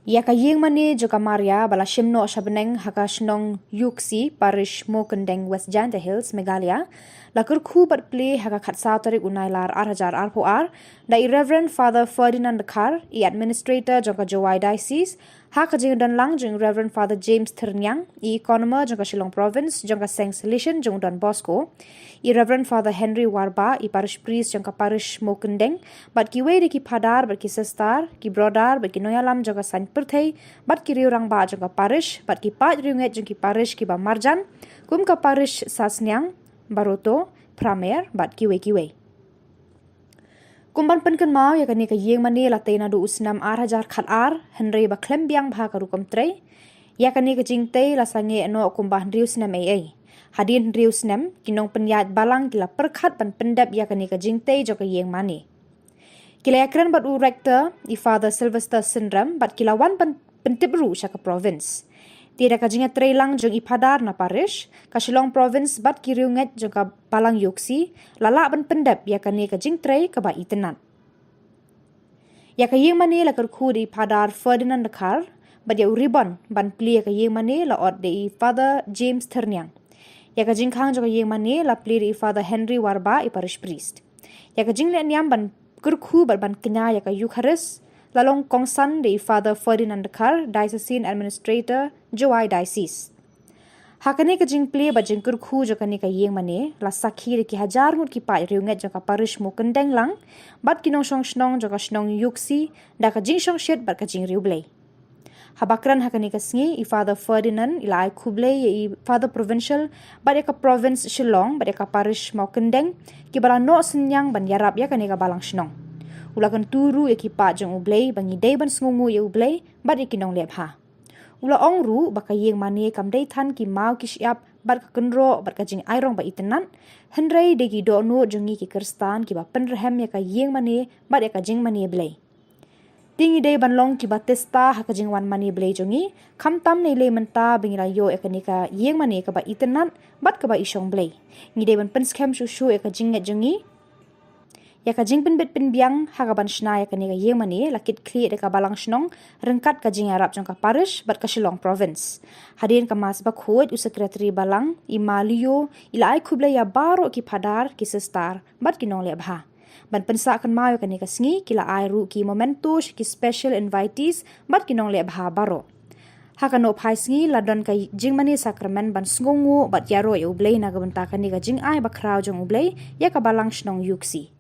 Ya ka yeng mani joka Maria bala shimno shabeneng haka shnong yuksi parish mokendeng West Janta Hills Meghalaya lakur Khubor play haka khatsa tarik unailar 8,000 RPR da Reverend Father Ferdinand Kar I administrator joka Jowai Diocese haka jing dan lang jing Reverend Father James Ternyang I economer joka Shillong province joka Seng Solution jong Don Bosco I Reverend Father Henry Warba I parish priest joka parish mokendeng bat ki wei ki padar bat ki sestar ki brodar bat ki noyalam joka san perthei bat ki riurang ba joka parish bat ki pat riunget jong ki parish ki ba marjan kum ka parish sasnyang baroto pramer bat ki wei kumban penken mau ya kani ka yeng mani la teina du usnam 8,000 khalar henry ba klembiang bha ka rukom trei ya kani ka jingtei la sange no kumbah rius nam ai hadin rius nam kinong penyat balang kila perkhat ban pendap ya kani ka jingtei jo ka yeng mani kila yakran bat u rector I Father Sylvester Syndrome bat kila wan pentibru syaka province Tidak ka jingat trailang jong ipadar na parish, ka Shillong province bat kiriunget jong ka balang yuksi, lala ban pendap ya ka ni ka jing tray ka ba itenat. Ya ka yeng mani la kerku di ipadar Ferdinand Kar, bat ya uribon ban pli ya ka yeng mani la od di Father James Ternyang. Ya ka jing khang jong ka yeng mani la pli di Father Henry Warba I parish priest. Ya ka jing le niam ban kerku ban kenya ya ka Eucharist, lalong kongsan di Father Ferdinand Kar, Diocesan Administrator, Jowai Diocese. Hakane ka jing play ba jing kurkhu jo kani ka yeng mane la sakhi ki hajar ngut ki pa riunget jo ka parish mo kendeng lang bat kinong shong shnong jo ka shnong yuksi da ka jing shong shet bat ka jing riu blay. Habakran hakane ka sngi I Father Ferdinand ilai khublay I Father Provincial bat ka province Shillong bat ka parish mo kendeng ki bala no senyang ban yarap ya kane ka balang shnong. Ulakan turu ekipa jong ublay bangi day ban sngungu ye ublay bat ikinong lepha. Ula ongru baka yeng mani kam day than ki mau ki siap bat ka kenro bat ka jing airong ba itenan hendrai de ki do no jongi ki kerstan ki ba penrehem ya ka yeng mani bat ya ka jing mani blay. Tingi day ban long ki ba testa ha ka jing wan mani blay jongi kam tam nei le menta bingila yo ya ka ni ka yeng mani ka ba itenan bat ka ba isong blay. Ngi day ban penskem shushu ya ka jing jongi ya ka jing penbet penbiang hagaban shna ya ka ni ka yeng mani lakit kli de ka balang shnong rengkat ka jing arab jong ka parish bat ka Shillong province hadin ka mas ba khod u secretary balang I malio ila ai khubla ya baro ki padar ki sestar bat ki nong le bha ban pensa kan mayo ka ni ka sngi kila ai ru ki momentos ki special invitees bat ki nong le bha baro hakano phai sngi ladon ka jing mani sacrament ban sngongu bat yaro e ublei na ga banta ka ni ka jing ai ba kraw jong ublei ya ka balang shnong yuksi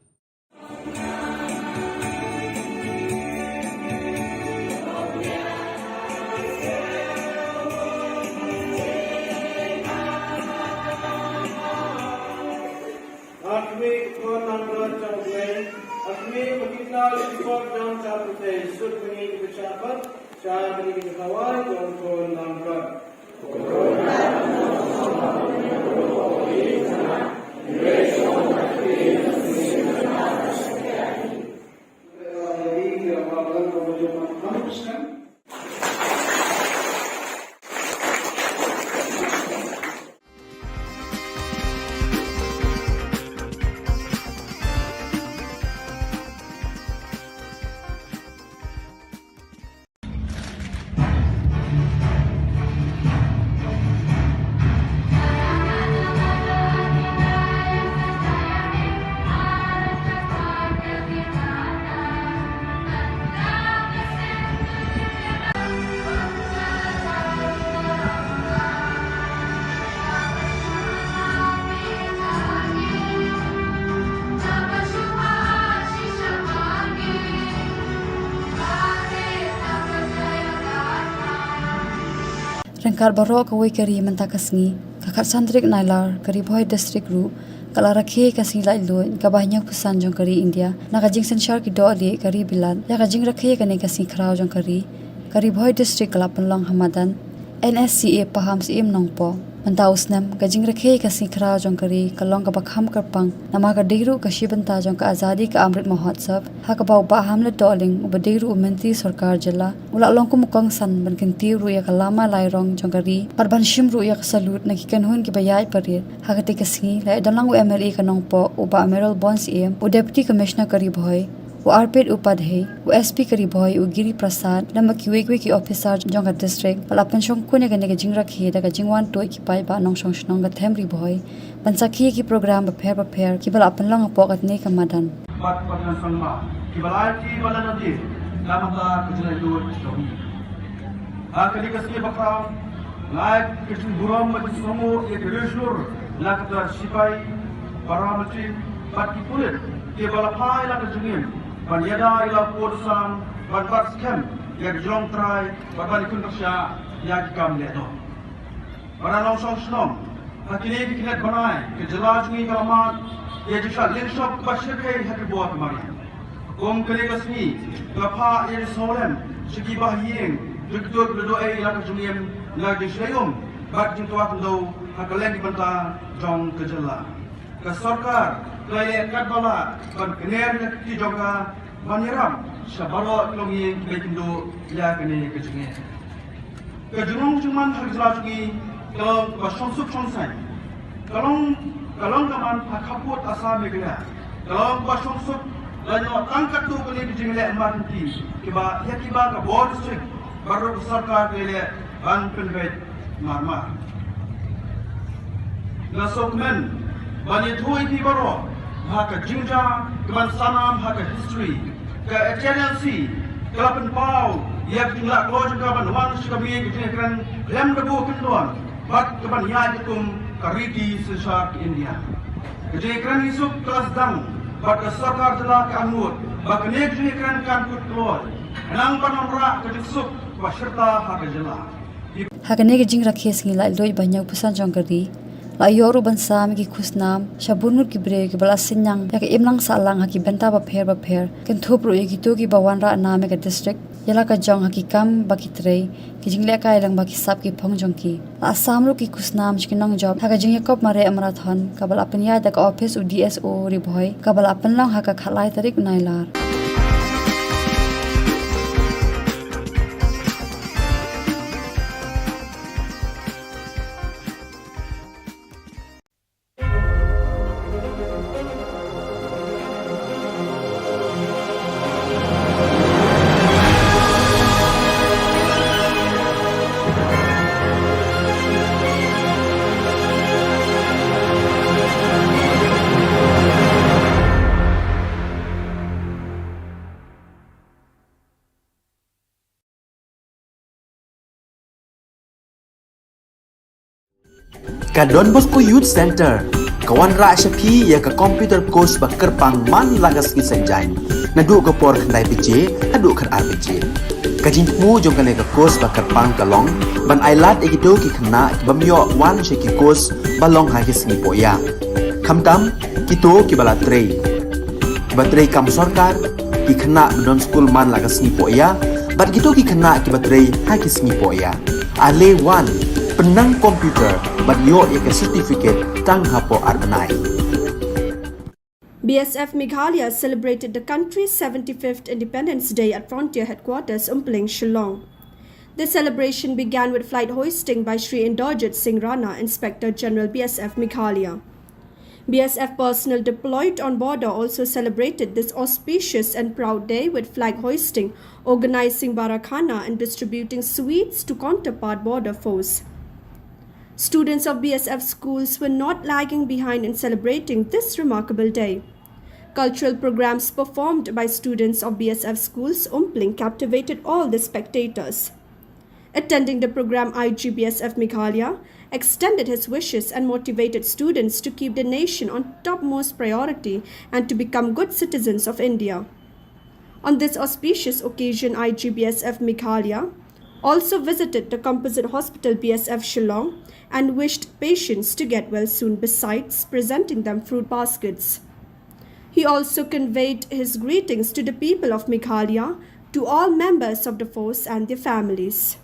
Rengkar barok kawai kari mentakasngi kakak santrik nailar kari boy district ru kala rakhe kasing lai loin ka banyak pesan jong kari India na ka jing senshar ki do ali kari bilan ya ka jing rakhe ka ne kasing khrau jong kari boy district kala penlong hamadan NSCA paham sim nongpo Mantaus nam kajing rakhe kasing khrau jong kari kalong ka bakham karpang nama ka deiru ka shibanta jong ka azadi ka amrit mahotsav ha ka bau ba hamle doling uba deiru umenti sarkar jala ula long ku mukang san ban kinti ru ya kalama lairong jong kari parban shim ru ya salut na ki kanhun ki bayai parir ha ka te kasingi la dalang MLA ka nongpo uba Emerald Bonds u deputy commissioner kari boy वो आरपेट उपाध्याय वो एसपी करी भोय वो गिरी प्रसाद लम की वेगवे की ऑफिसर जोंगा डिस्ट्रिक्ट पल अपन शों कोने गने के जिंग रखी दा जिंगवान टोय की पाई बा नोंग शोंग गा थेमरी भोय पंसाखी की प्रोग्राम बफेर की बल अपन लंग पोकत ने का Madan Pat patan sangma kibalaji balanadi namata kujina do chohi akali kasye bakrao like kishin buram mati somo ek reshur lakta sipai paramati pat kipulit ke balapai la kujungin ban yada ila podsan ban pat skem yak jong trai ban kun tasya yak kam le do bananong song akili kinet banai ke jalajmi kalamat ये जिसा लिंशॉप बशर के हक बुआ कमारी कोम करे कसनी गफा ये सोलम शिकी बाहियें जुगदुग लदो ए लाक जुनियम ला दिशलेयम बात जिंतवा दो हकलें की बंता जोंग कजला का सरकार कले कटबला बन कनेर की जोंगा बनिराम शबरो लोंगी बेकिंदो या कने कजने कजुंग जुमान हकजला जुगी कल बशंसुक शंसाई Kalong kaman hakaput asa megla. Kalong pasong suk lanyo tangkat tu kali jingle emergency. Kiba ka board strict baru sarkar lele ban penvet marmar. Na sokmen bani thui pi baro haka jingja kaman sanam haka history ka HNLC kalapan pau yak jingla kloj ka ban wan shikabi jingkran lem debu kendon bat kaman ya jikum kariti sesar India. Kejadian isuk kelas dang, pada sarkar telah kanut, bakne kejadian kan kutlor. Enang panamra kejisuk waserta hakajela. hakane ke jing rakhe singi lai loi banyak pusan jong kari la yoru bansa mi ki khusnam shabunur ki bre ki bala sinyang ya ke imlang salang ha ki benta ba pher ken thopro ye ki to ki bawan ra na me ka district yala ka jong ha ki kam ba ki trei ki jingle ka ilang ba ki sap ki phong jong ki asam ru ki khusnam chkinong job ha ka jing yakop mare amarathon ka bala apnya da ka office u DSO ri bhoi ka bala apan lang ha ka khalai tarik nailar Ka Don Bosco Youth Center kawan ra shapi ya ka computer course ba kerpang man lagas ki sanjain nadu ka por khnai pije adu khar RPG ka jingmu jong ka course ba kerpang kalong ban ailat egido ki khna bamyo wan sheki course balong ha ki singi poya khamtam kito ki bala trei batrei kam sarkar ki khna don school man lagas ni poya bat kito ki khna ki batrei ha ki singi poya ale wan penang komputer banyo ek certificate tang hapo arnai. BSF Meghalaya celebrated the country's 75th Independence Day at Frontier Headquarters Umpling, Shillong. The celebration began with flight hoisting by Sri Inderjit Singh Rana, Inspector General BSF Meghalaya. BSF personnel deployed on border also celebrated this auspicious and proud day with flag hoisting, organizing barakhana and distributing sweets to counterpart border foes. Students of BSF schools were not lagging behind in celebrating this remarkable day. Cultural programs performed by students of BSF schools Umpling captivated all the spectators. Attending the program, IGBSF Meghalaya extended his wishes and motivated students to keep the nation on topmost priority and to become good citizens of India. On this auspicious occasion, IGBSF Meghalaya also visited the Composite Hospital BSF Shillong and wished patients to get well soon, besides presenting them fruit baskets. He also conveyed his greetings to the people of Meghalaya, to all members of the force and their families.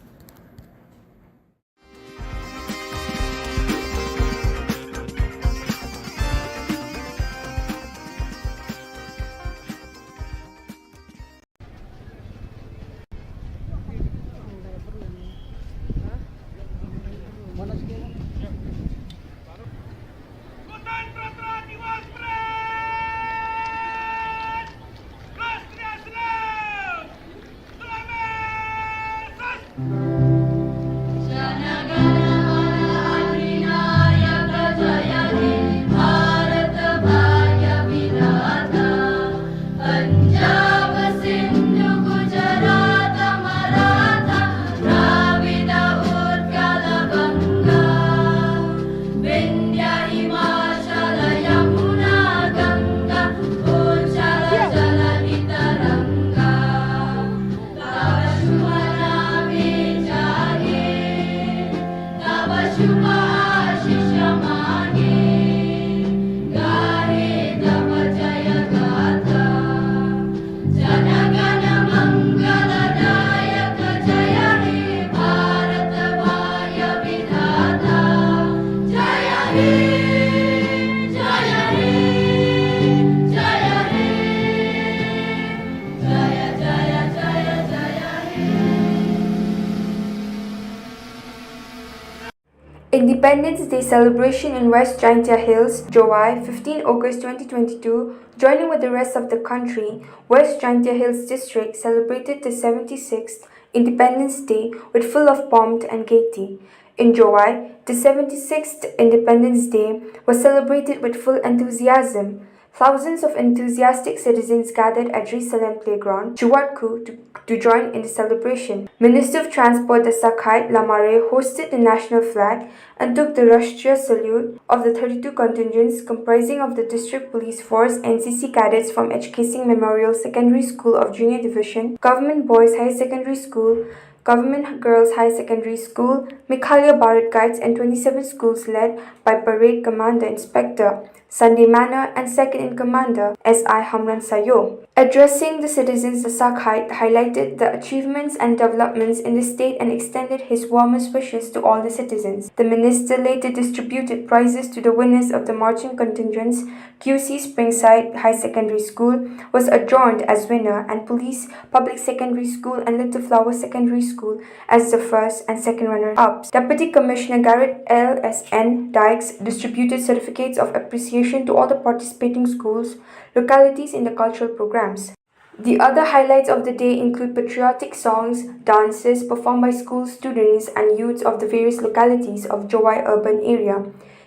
Independence Day celebration in West Jaintia Hills, July 15 August 2022, joining with the rest of the country, West Jaintia Hills District celebrated the 76th Independence Day with full of pomp and gaiety. In July, the 76th Independence Day was celebrated with full enthusiasm. Thousands of enthusiastic citizens gathered at Jerusalem Playground, Chuatku, to join in the celebration. Minister of Transport Dasakhait Lamare hosted the national flag and took the Rashtriya salute of the 32 contingents comprising of the District Police Force, NCC cadets from HK Singh Memorial Secondary School of Junior Division, Government Boys High Secondary School, Government Girls High Secondary School, Meghalaya Bharat Guides and 27 schools led by Parade Commander Inspector Sunday Manor and Second in Commander S.I. Hamran Sayo. Addressing the citizens, the Sakhait highlighted the achievements and developments in the state and extended his warmest wishes to all the citizens. The minister later distributed prizes to the winners of the marching contingents. QC Springside High Secondary School was adjourned as winner and Police Public Secondary School and Little Flower Secondary School as the first and second runner-ups. Deputy Commissioner Garrett L.S.N. Dykes distributed certificates of appreciation to all the participating schools, localities in the cultural programs. The other highlights of the day include patriotic songs, dances performed by school students and youths of the various localities of Jowai urban area.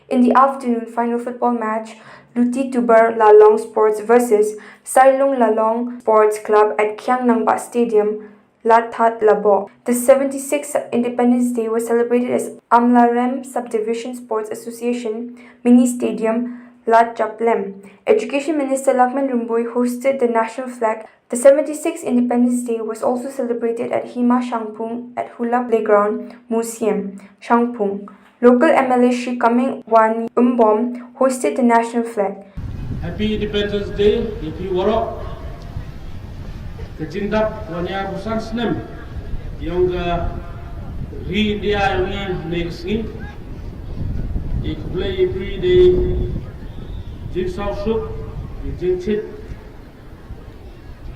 In the afternoon, final football match, Luti Tubar Lalong Sports versus Sailong Lalong Sports Club at Kiang Nangba Stadium, Lathat Labo. The 76th Independence Day was celebrated as Amlarem Subdivision Sports Association Mini Stadium, Lat Japlem. Education Minister Lakman Rumbui hosted the national flag. The 76th Independence Day was also celebrated at Hima Shangpung at Hula Playground Museum, Shangpung. Local MLA Shri Kaming Wan Umbom hosted the national flag. Happy Independence Day, Happy Warok. Kejindap wanya busan senem yang ri dia yang next ni play every day jing sao suk jing chit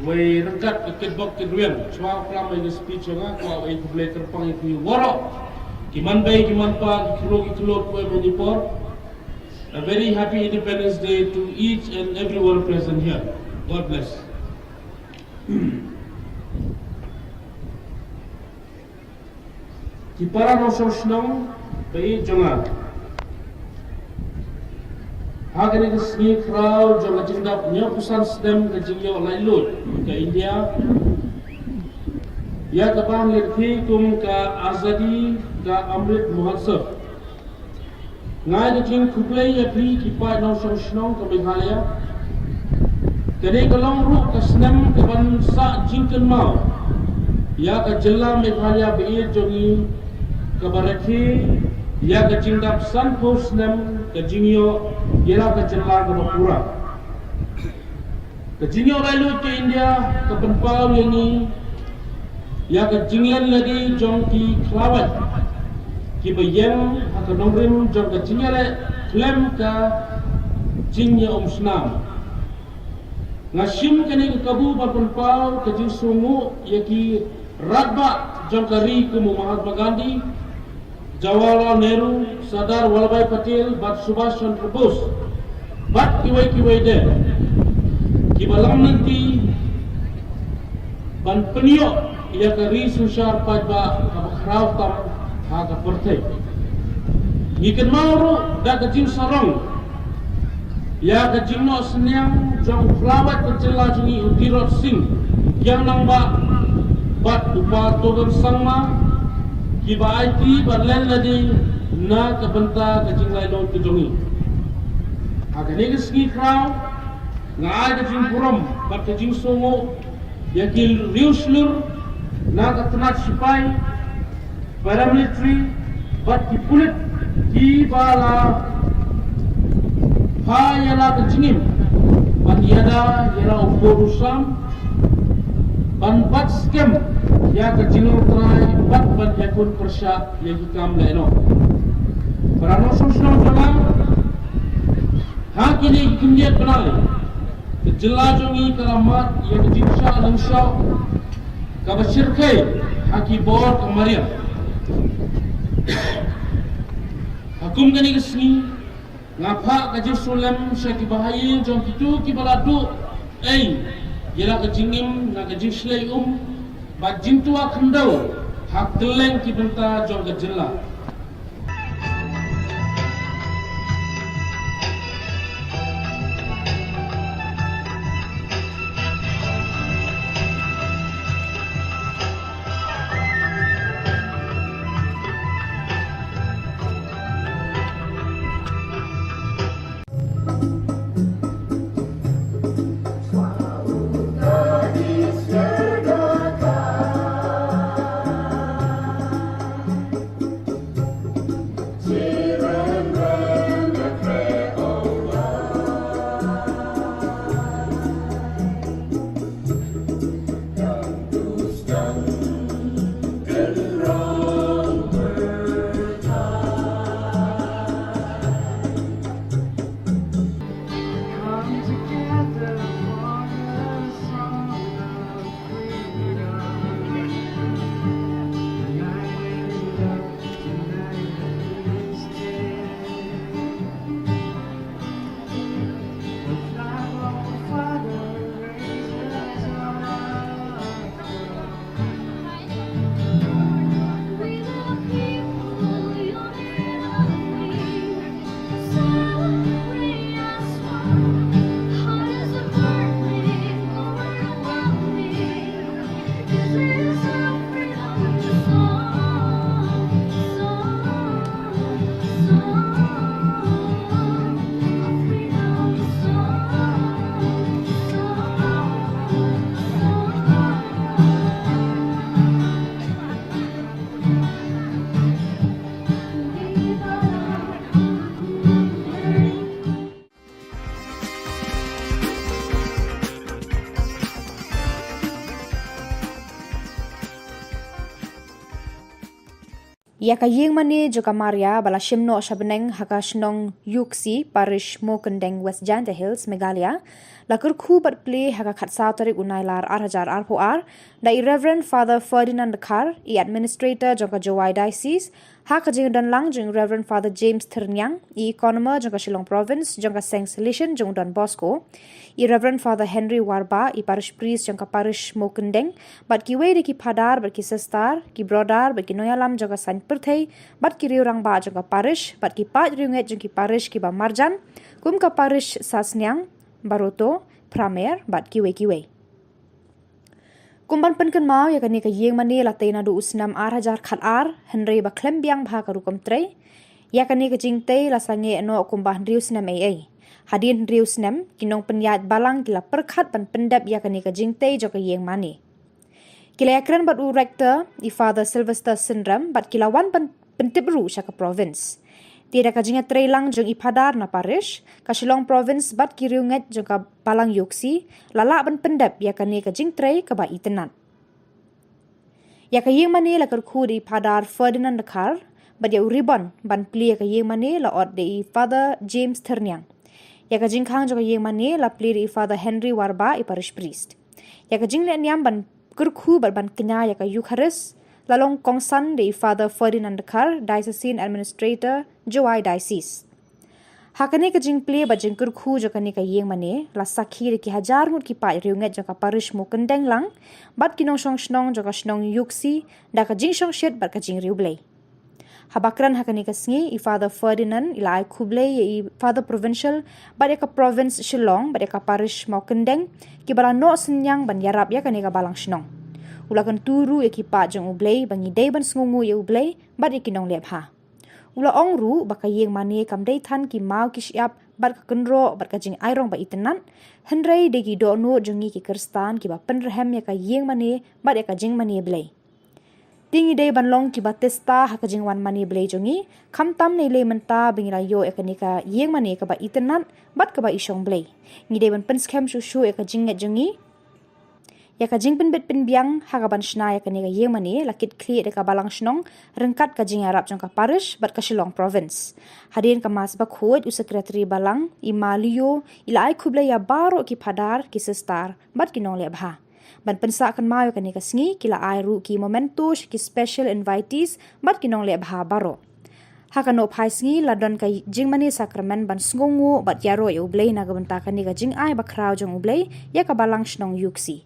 way rangkat ket bok ket ruan chwa klam in speech nga ko ai play terpang itu warok kiman bay kiman pa kilo ko Manipur. A very happy Independence Day to each and everyone present here. God bless. Kipara no Shillong bai jonga hagani kesni crowd jonga jindap nya pusan stem ke jingyo lailut ke India ya kapan lekhi kum ka azadi ka amrit mahotsav ngai de jing kuplei ya pri kipa no Shillong ke Meghalaya. Kini kalau ruk ke senam ke bangsa jingkan mau, ya ke Jylla Meghalaya beir jongi ke Barakhi, ya ke jingdap sanpo senam ke jingyo, ya ke Jylla ke Bapura. Ke jingyo lalu ke India ke Penpau yang ya ke jinglan lagi jong ki Klawat, ki bayang ke nongrim jong ke jingyale klem ke jingyo Senam. Ngashim kini ke kabu berpenpau ke jing sungu yaki radba jangkari ke Mahatma Gandhi, Jawaharlal Nehru, Sardar Vallabhbhai Patel, Bat Subhash Chandra Bose, bat kiwai de, kibalam nanti ban penio yakari susar pajba kabakraw tam haga pertai. Ngikan mauro da ke jing sarong. Ya ke jingno senyang jong pelawat ke Jylla jungi Utirot Singh yang nangba bat upar togan sangma kiba IT berlen ladi na ke benta ke Jylla don ke jongi agak ni keski krau ngai ke jing puram bat ke jing songo ya ki riuslur na ke tenat sipai paramilitary bat ki pulit ki bala ha yala kejingim ban yada yala upurusam ban bat skem ya kejingim trai bat ban yakun persya ya hikam leno parano sosno jama ha kini kimjat benali ke Jylla jongi karamat ya kejingsa langsau ka bashirkai haki bor kamariam kum kani kesni ngapa kaje sulam syaki bahayin jom kitu ki baladu yela kejingim na kejing slay bajing tua kendau hak teleng ki benta jom ka jylla. Ya ka yeng mani joka Maria bala shimno shabeneng haka shnong yuksi parish mokendeng West Janta Hills Meghalaya lakur Khubor play haka khatsaw tarik unailar 8,000 RPR da Reverend Father Ferdinand Kar I administrator joka Jowai Diocese haka jing dan lang jing Reverend Father James Ternyang I economer joka Shillong province joka Seng Salishan jong Don Bosco I Reverend Father Henry Warba I parish priest joka parish mokendeng bat ki wei ki padar bat ki sestar ki brodar bat ki noyalam joka san perthei bat ki riurang ba joka parish bat ki pat riunget jong ki parish ki ba marjan kum ka parish sasnyang baroto pramer bat ki wei kumban penken mau ya kani ka yeng mani la teina du usnam 8,000 khalar henry ba klembiang bha ka rukom tre ya kani ka jingte la sange no kumbah rius nam ai hadin rius nam kinong penyat balang kila perkhat ban pendap ya kani ka jingte jo ka yeng mani kila yakran bat u rector I Father Sylvester Syndrome bat kila wan pentip ru ka province tidak ka jinga trailang jong ipadar na parish ka Shillong province bat kiriunget jong ka balang yuksi lala ban pendap ya kani ka jing tray ka ba itenat ya ka yeng mani la kerku di padar Ferdinand Kar bat ya uribon ban pli ya ka yeng mani la od de Father James Ternyang ya ka jing khang jong ka yeng mani la pli di Father Henry Warba I parish priest ya ka jing le niam ban kerku ban kenya ya ka Eucharist lalong kongsan de Father Ferdinand Kar diocesan administrator Jowai Diocese hakane ka jing play ba jing kurkhu jo kani ka yeng mane la sakhi ki hajar ngut ki pa riunget jo ka parish mokendeng lang bat kinong shong shnong jo ka shnong yuksi da ka jing shong shet bat ka jing riublei habakran hakane ka sngi I Father Ferdinand ilai khublei I Father provincial bat ka province Shillong bat ka parish mokendeng ki bala no senyang ban yarap ya kani ka balang shnong ulakan turu ekipa jong ublei bangi day ban sngungu ye ublei bat ikinong lepha ula ongru baka yeng mani kam day than ki mau ki siap bat ka kenro bat ka jing airong ba itenan hendrai de ki do no jongi ki kerstan ki ba penrehem ya ka yeng mani bat ya ka jing mani blei tingi day ban long ki ba testa ha ka jing wan mani blei jongi kham tam nei le menta bingira yo ya ka ni ka yeng mani ka ba itenan bat ka ba isong blei ngi day ban penskem shu shu ya ka jing jongi ya ka jing pen bet pen biang hagaban shna ya ka ni ga yemani lakit kli de ka balang shnong rengkat ka jing arab jong ka parish bat ka Shillong province hadin ka mas ba khod u secretary balang I malio ilai khubla ya baro ki padar ki sestar bat ki nong le bha ban pensa kan mayo ka ni ka sngi kila ai ru ki momentos ki special invitees bat ki nong le bha baro Hakano phaisngi ladon ka jingmani sakramen ban sngongo bat yaro e ublei na gabanta kani ga jing ai ba khrau jong ublei ya ka balang shnong yuksi.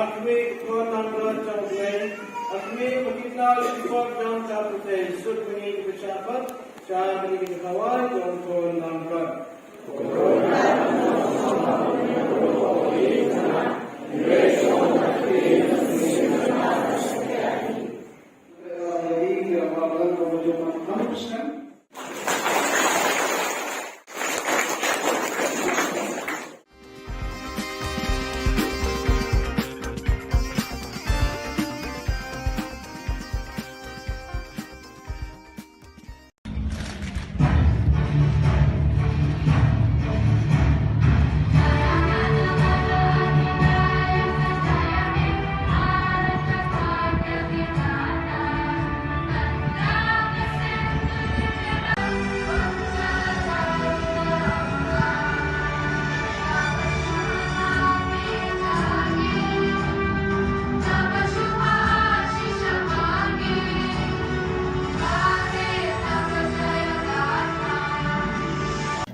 Akmi Khubor Na Ka Jylla, akmi pagkita lingkod ng kapite, sud mini bersyabat, sa mini kawal, Khubor Na Ka.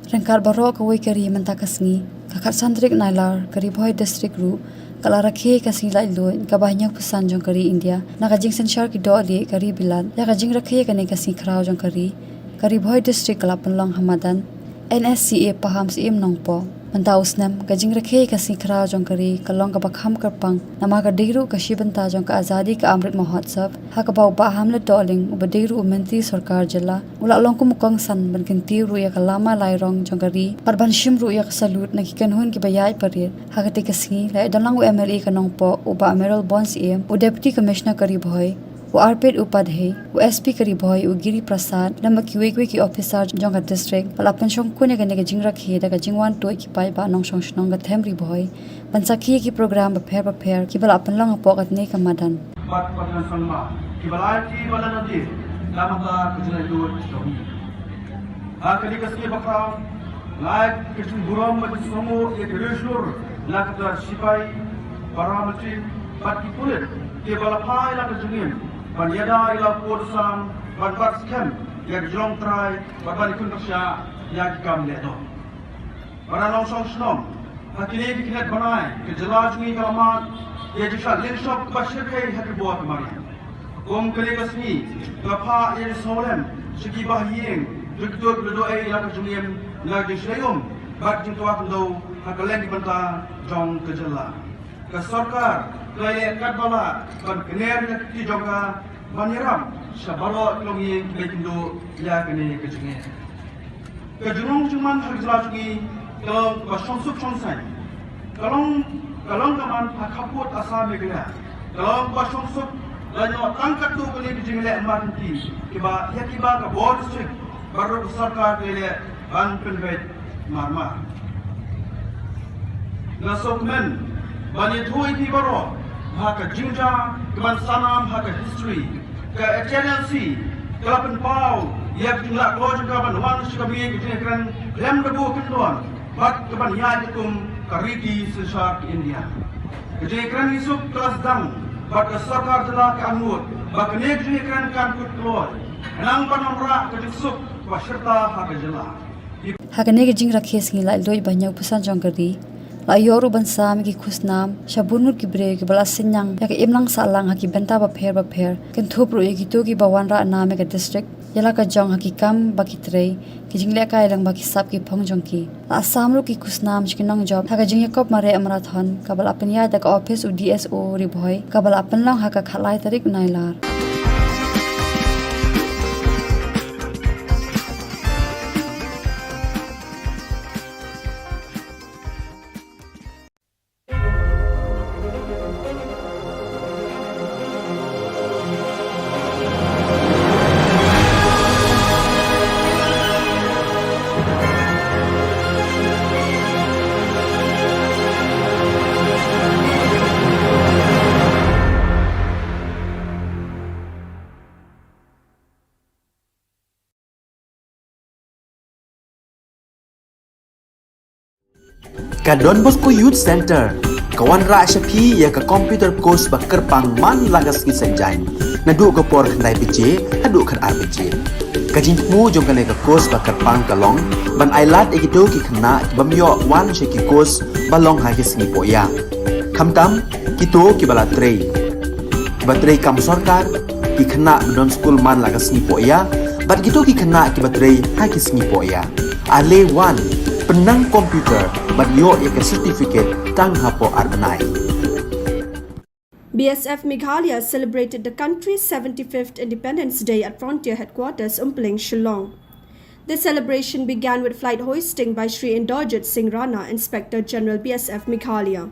Rengkar barok kawai kari mentakasngi kakak santrik nailar kari boy district ru kala rakhe kasing lai loin ka banyak pesan jong kari India na kajing senshar ki doli kari bilan ya kajing rakhe kane kasing khrau jong kari boy district kala penlong hamadan NSCA paham sim nongpo Mantausnam kajing rakhe kasing khrau jong kari kalong ka bakham karpang nama ka deiru ka shibanta jong ka azadi ka amrit mahotsav ha ka bau ba hamle doling uba deiru menti sarkar jilla ula long kum kong san ban kinti ru ya kalama lairong jong kari parban shim ru ya ka salut na kikan hun ki bayai parir ha ka te kasngi lai dalang MLA ka nongpo uba amiral bonds em u deputy commissioner kari bhoi वो आरपेट उपाध्याय वो एसपी करी भय वो गिरी प्रसाद नम क्यूए की ऑफिसर जोंगा डिस्ट्रिक्ट पलापन शंकुने गने के जिंग रखे दगा जिंगवान टोय की पाई बा नong शंग ग थेमरी भय पंचाखी की प्रोग्राम बफेर की बल अपन लंग पोकत ने का मदन बात पटन संमा की बलाची बला नदी लामता कुजला जो चोही आखरी कसके बखाव लाइक कृष्ण गुरम मत समो एक रेशुर लाकता सिपाही परामची बाकी पुलिस के बलफाई ला जुनियन Banyada ila podsan banbat skem yang jong try baban kun kasya yang kam leto. Para nong song snom hakini dikhet banai ke jelaj ni kalaman ye jisha linshop bashir kai hak buat mari. Kom kali kasni kafa ye solem sigi bahyeng jugdog do ai ila juniem la dislayum bak jing tuak do hakalen di banta jong Ka Jylla. Ka sarkar kaya kadbala ban kener ti jonga baniram sabalo longi bekindo ya kene kejenge kejunung cuman harjlajgi kalong basonsuk sonsai kalong kaman hakaput asa megla kalong basonsuk lanyo tangkat tu kali kejenge amanti kiba ka board strict baru sarkar kele ban penvet marmar nasokmen bani thui ti baro haka jingja keman sanam haka history ke HNLC kelapan pau yak jumlah keluar juga ban wan sikabi ke kran lem debu kendon bak keban ya dikum kariti sesar ke India ke kran isuk kelas dang bak sarkar telah ke anut bak ne ke kran kan kut keluar nang panamra ke isuk waserta haka Jylla hakane ke jing rakhe singi lai loi banyak pesan jong kari Layoru bansam ki khusnam shabunur ki bre ki bala sinyang ya ki imlang salang ha ki benta ba pher ken thupru ye ki to ki bawanra name ka district yala ka jong ha ki kam ba ki trei ki jingle ka ilang ba ki sap ki phong jong ki asam ru ki khusnam chkinong job ha ka jing yakop mare amarathon ka bala apnya da ka office u DSO ri bhoi ka bala apan lang ha ka khalai tarik nailar Ka Don Bosco Youth Center, kawan ra Shapi ya ka computer course ba kerpang man lagas ki senjain. Nadu ka por khandai pije, hadu khan RPG. Ka jingmu jong kane ka course ba kerpang kalong, ban ailat ekido ki khna bamyo wan sheki course balong ha ki singi poya. Khamtam kito ki bala trei. Batrei kam sarkar ki khna don school man lagas singi poya, ban kito ki khna ki batrei ha ki singi poya. Ale wan penang komputer ban yo ya certificate tang hapo arbanai. BSF Meghalaya celebrated the country's 75th Independence Day at Frontier Headquarters, Umpling, Shillong. The celebration began with flight hoisting by Shri Inderjit Singh Rana, Inspector General BSF Meghalaya.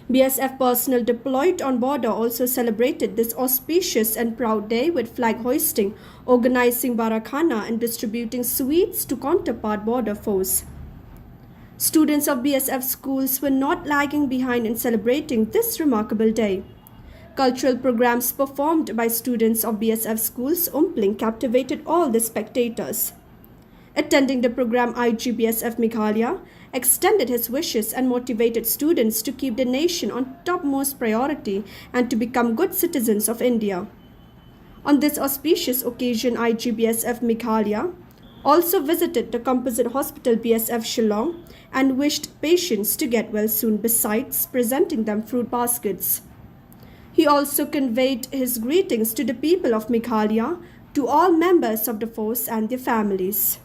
BSF personnel deployed on border also celebrated this auspicious and proud day with flag hoisting, organizing barakhana and distributing sweets to counterpart border foes. Students of BSF schools were not lagging behind in celebrating this remarkable day. Cultural programs performed by students of BSF schools Umpling captivated all the spectators. Attending the program, IGBSF Meghalaya extended his wishes and motivated students to keep the nation on topmost priority and to become good citizens of India. On this auspicious occasion, IGBSF Meghalaya also visited the Composite Hospital BSF Shillong and wished patients to get well soon, besides presenting them fruit baskets. He also conveyed his greetings to the people of Meghalaya, to all members of the force and their families.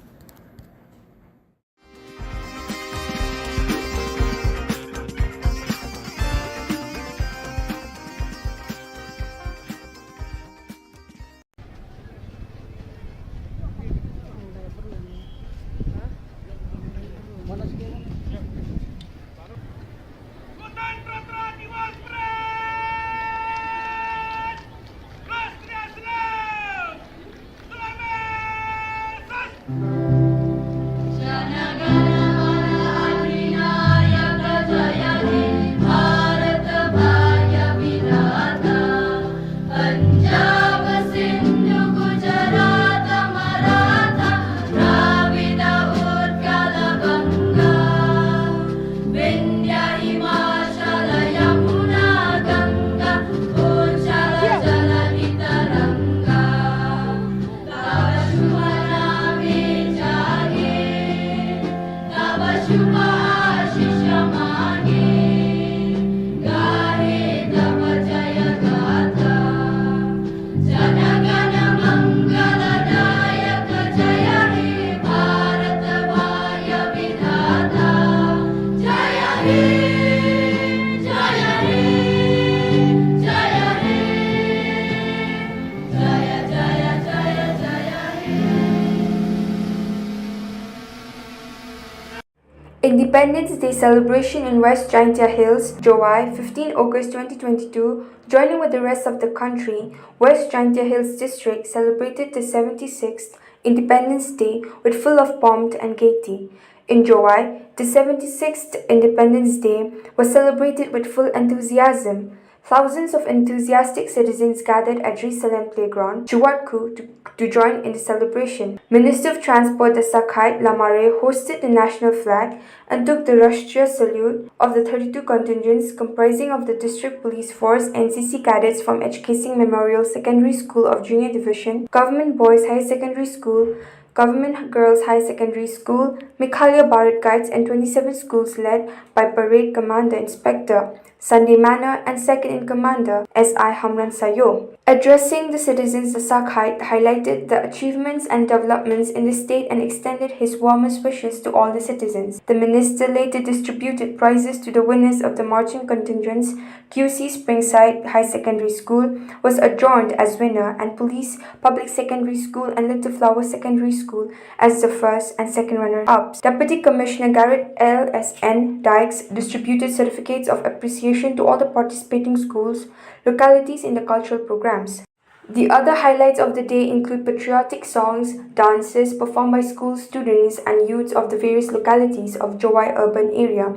Independence Day celebration in West Jaintia Hills, July 15 August 2022, joining with the rest of the country, West Jaintia Hills District celebrated the 76th Independence Day with full of pomp and gaiety. In July, the 76th Independence Day was celebrated with full enthusiasm. Thousands of enthusiastic citizens gathered at Jerusalem Playground, Chuatku, to join in the celebration. Minister of Transport Dasakhait Lamare hosted the national flag and took the Rashtriya salute of the 32 contingents comprising of the District Police Force, NCC cadets from H.K. Singh Memorial Secondary School of Junior Division, Government Boys High Secondary School, Government Girls High Secondary School, Meghalaya Bharat Guides, and 27 schools led by Parade Commander Inspector Sunday Manor and Second-in-Commander S.I. Hamran Sayo. Addressing the citizens, the Sakhait highlighted the achievements and developments in the state and extended his warmest wishes to all the citizens. The minister later distributed prizes to the winners of the marching contingents. QC Springside High Secondary School was adjourned as winner, and Police Public Secondary School and Little Flower Secondary School as the first and second runner-ups. Deputy Commissioner Garrett L.S.N. Dykes distributed certificates of appreciation to all the participating schools, localities in the cultural programs. The other highlights of the day include patriotic songs, dances performed by school students and youths of the various localities of Jowai urban area.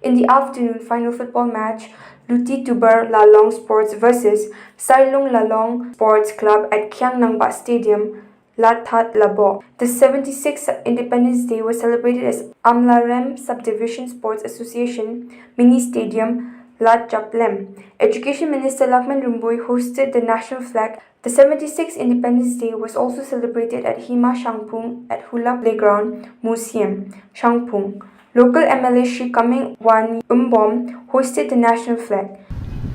In the afternoon, final football match, Luti Tubar Lalong Sports versus Sailung Lalong Sports Club at Kiang Nangba Stadium. Lathat Labo. The 76th Independence Day was celebrated as Amlarem Subdivision Sports Association Mini Stadium, Lat Japlem. Education Minister Lakman Rumbui hosted the national flag. The 76th Independence Day was also celebrated at Hima Shangpung at Hula Playground Museum, Shangpung. Local MLA Shri Kaming Wan Umbom hosted the national flag.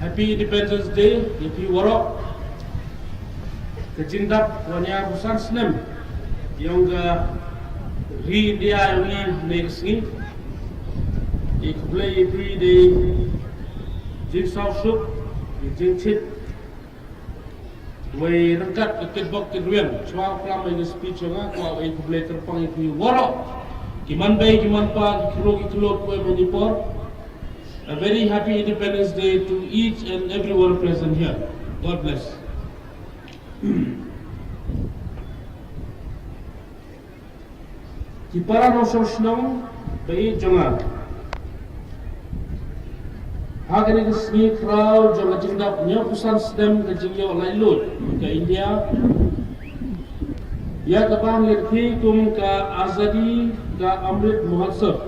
Happy Independence Day, Happy Warok. Kejindap wanya busan senem yang ri dia yang ni next ik play every day jing sao sup jing chit way rangkat ke bok ke ruan chwa klam in speech nga ko ik play terpang ik warok kiman bay kiman pa kilo ko Manipur. A very happy Independence Day to each and everyone present here. God bless. Kipara no Shillong bai jonga. Hagani kesni crowd jonga jingdap nya pusan sedem ke jingyo lailut ke India. Ya kabang lekhi kum ka azadi ka Amrit Mahotsav.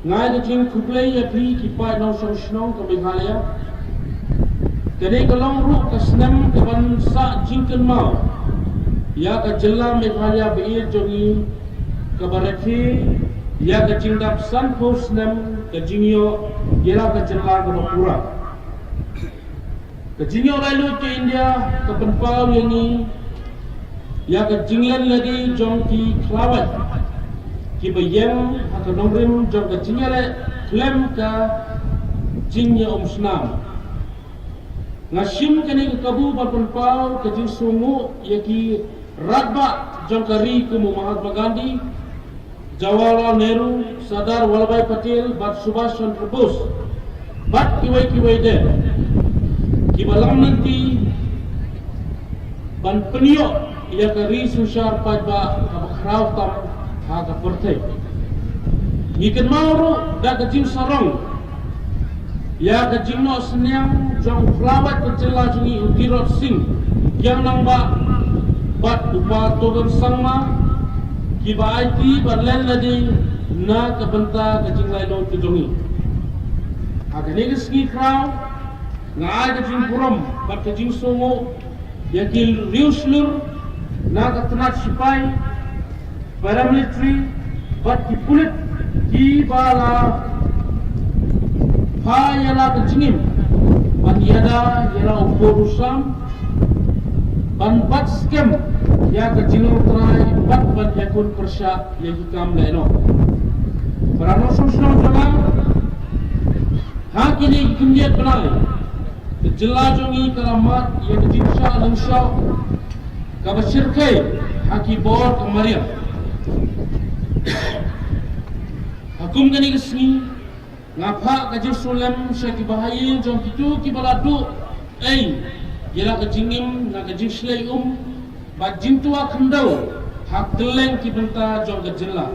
Ngai ke jing kuplay ya pri kipai no Shillong ke Meghalaya. Kini kalau ruk ke senam ke bangsa jingkan mau, ya ke Jylla Meghalaya beir jongi ke Barakhi, ya ke jingdap sanpo senam ke jingyo, ya ke Jylla ke Bapura. Ke jingyo lalu ke India ke Penpau yang ni, ya ke jinglan lagi jong ki Klawat, ki bayang ke Nongrim jong ke jingyale klem ke jingyo Senam. Ngashim kini ke kabu Penpau ke jing sungu yaki radba jangkari ke Mahatma Gandhi, Jawaharlal Nehru, Sardar Vallabhbhai Patel, Bat Subhash Chandra Bose, bat kiwai de, kibalam nanti ban penio yakari sushar pajba kabakraw tam haga pertai. Ikan mauru da ke jing sarong. Ya ke jingno senyang jong Klawat ke Jylla jungi Ukirot Singh yang nangba bat upa togan sangma kiba IT barlen ladi na ke benta ke jing laino ke jongi. Aga ni keski kraw ngai ke jing puram bat ke jing songo ya ki riuslur na ke tenat sipai paramilitary bat ki pulit ki bala ha yala kecingim ban yada yala upurusam ban bat skem ya kecingim trai bat ban yakun persya ya hikam leno parano susno jama ha kini kimdiat benai ke Jylla jongi karamat ya kejingsa langsau ka basirkai haki bor kamaria hakum kani kesni ngapa kajir sulam syaki bahayin jom kitu ki baladu gila kejingim na kejing slay bajing tua kendau hak teleng ki benta jom ke Jylla.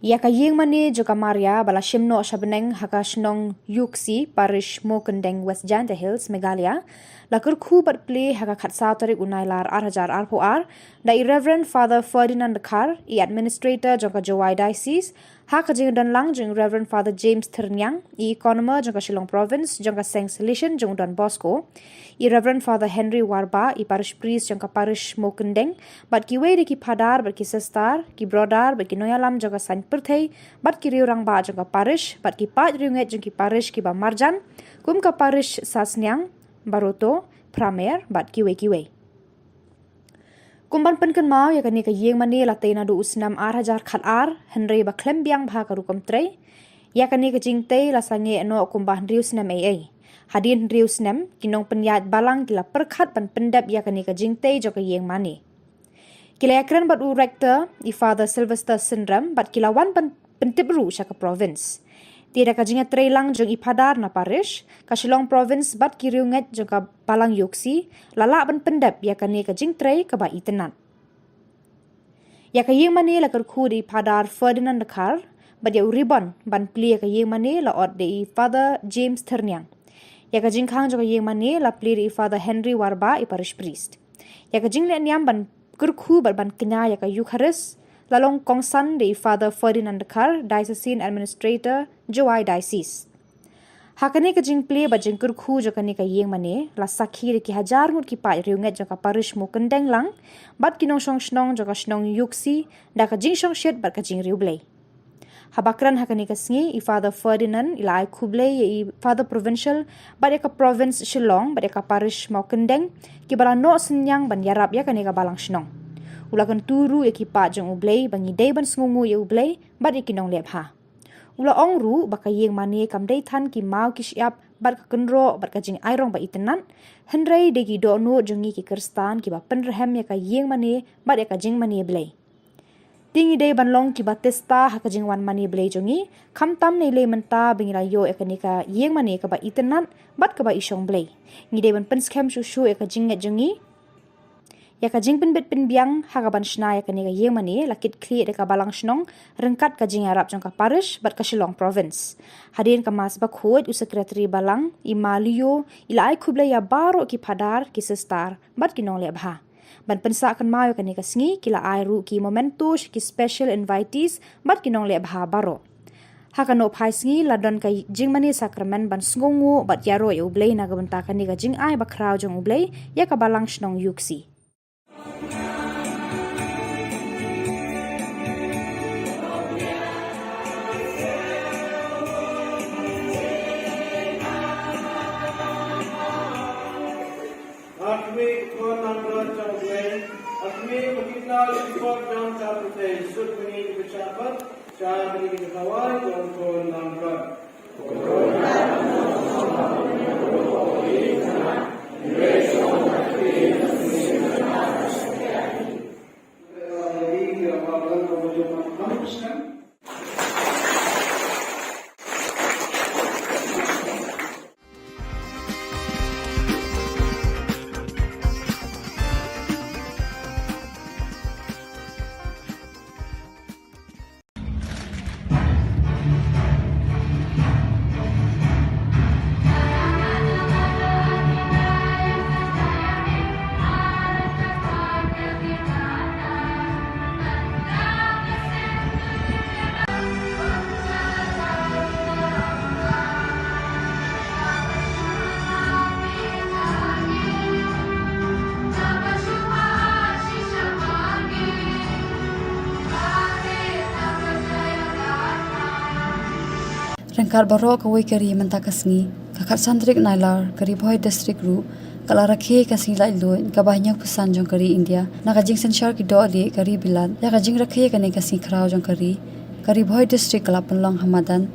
Ia ka yeng mani joka Maria bala shimno shabeneng haka shnong yuksi parish Mokendeng West Janta Hills Meghalaya lakur khubat play haka khatsau tarik unailar 8,000 RPR da Reverend Father Ferdinand Kar I administrator joka Jowai Diocese haka jing dan lang jing Reverend Father James Ternyang I economer joka Shillong province joka Seng Solution jong Don Bosco I Reverend Father Henry Warba I parish priest joka parish Mokendeng bat ki we ki padar bat ki sestar ki brodar bat ki noyalam joka San Perthei bat ki riurang ba joka parish bat ki pat riunget jong ki parish ki ba Marjan kum ka parish Sasnyang Baroto Pramer bat ki we Kumban penken mau ya kani ka yeng mani la teina du usnam 8,000 khalar henry ba klembiang bha ka rukom tre ya kani ka jingte la sange no kumbah rius nam ai hadin rius nam kinong penyat balang kila perkhat ban pendap ya kani ka jingte jo ka yeng mani kila yakran bat u rector I Father Sylvester Syndrome bat kila wan pentibru sya ka province Tiada ka jinga trelang jong ipadar na parish, ka Shillong province bat kiriunget jong ka balang yoksi, lala ban pendap ya ka ne ka jing tre ka ba itenat. Ya ka yeng mani la kerku di padar Ferdinand Kar, bat ya uribon ban pli ka yeng mani la od di Father James Ternyang. Ya ka jing khang jong ka yeng mani la pli di Father Henry Warba I parish priest. Ya ka jing le niam ban kerku bat ban kenya ya ka Eucharist, lalong kongsan di Father Ferdinand Kar, Diocesan Administrator, Jowai Diocese. Hakane ka jing play ba jing kurkhu jo kani ka yeng mane la sakhi ki hajar ngut ki pa riunget jo ka parish Mokendeng lang bat kinong snong jo ka snong yuksi da ka jing shong shet bat ka jing riublei. Habakran hakane ka sngi I Father Ferdinand ilai khublei I Father Provincial bat ka province Shillong bat ka parish Mokendeng ki bala no senyang ban yarap ya kane ka balang snong. Ulakan turu ekipa jeng ublei bangi day ban sngungu ye ublei bat ikinong lepha. Ula ongru baka yeng mani kam day than ki mau ki siap bat ka kenro bat ka jing airong ba itenan hendrai de ki do no jengi ki kerstan ki ba penrehem ya ka yeng mani bat ya ka jing mani blei. Tingi day ban long ki ba testa ha ka jing wan mani blei jengi kam tam nei le menta bingila yo ya ka ni ka yeng mani ka ba itenan bat ka ba isong blei. Ngi day ban penskem shushu ya ka jing jengi ya ka jing penbet penbiang hagaban shna ya kani ka yeng mani lakit kli de ka balang shnong rengkat ka jing arab jong ka parish bat ka Shillong province hadin ka mas ba khod u secretary balang I Malio ila ai khubla ya baro ki padar ki sestar bat ki nong le bha ban pensa kan mayo kani ka sngi kila ai ru ki momentus ki special invitees bat ki nong le bha baro hakano phai sngi ladon ka jing mani sacrament ban sngongu bat yaro ya ublei na ga banta kani ka jing ai ba khrau jong ublei ya ka balang shnong yuksi Akmi konandra chawle, akmi makitla lipot jang chapte, sud mini kecapat, cara mini kawai jang konandra. Rengkar barok kawai kari mentakasngi kakak santrik nailar kari boy district ru kala rakhe kasing lai loin ka banyak pesan jong kari India na ka jing senshar ki do ali kari bilan ya ka jing rakhe kane kasing khrau jong kari boy district kala penlong hamadan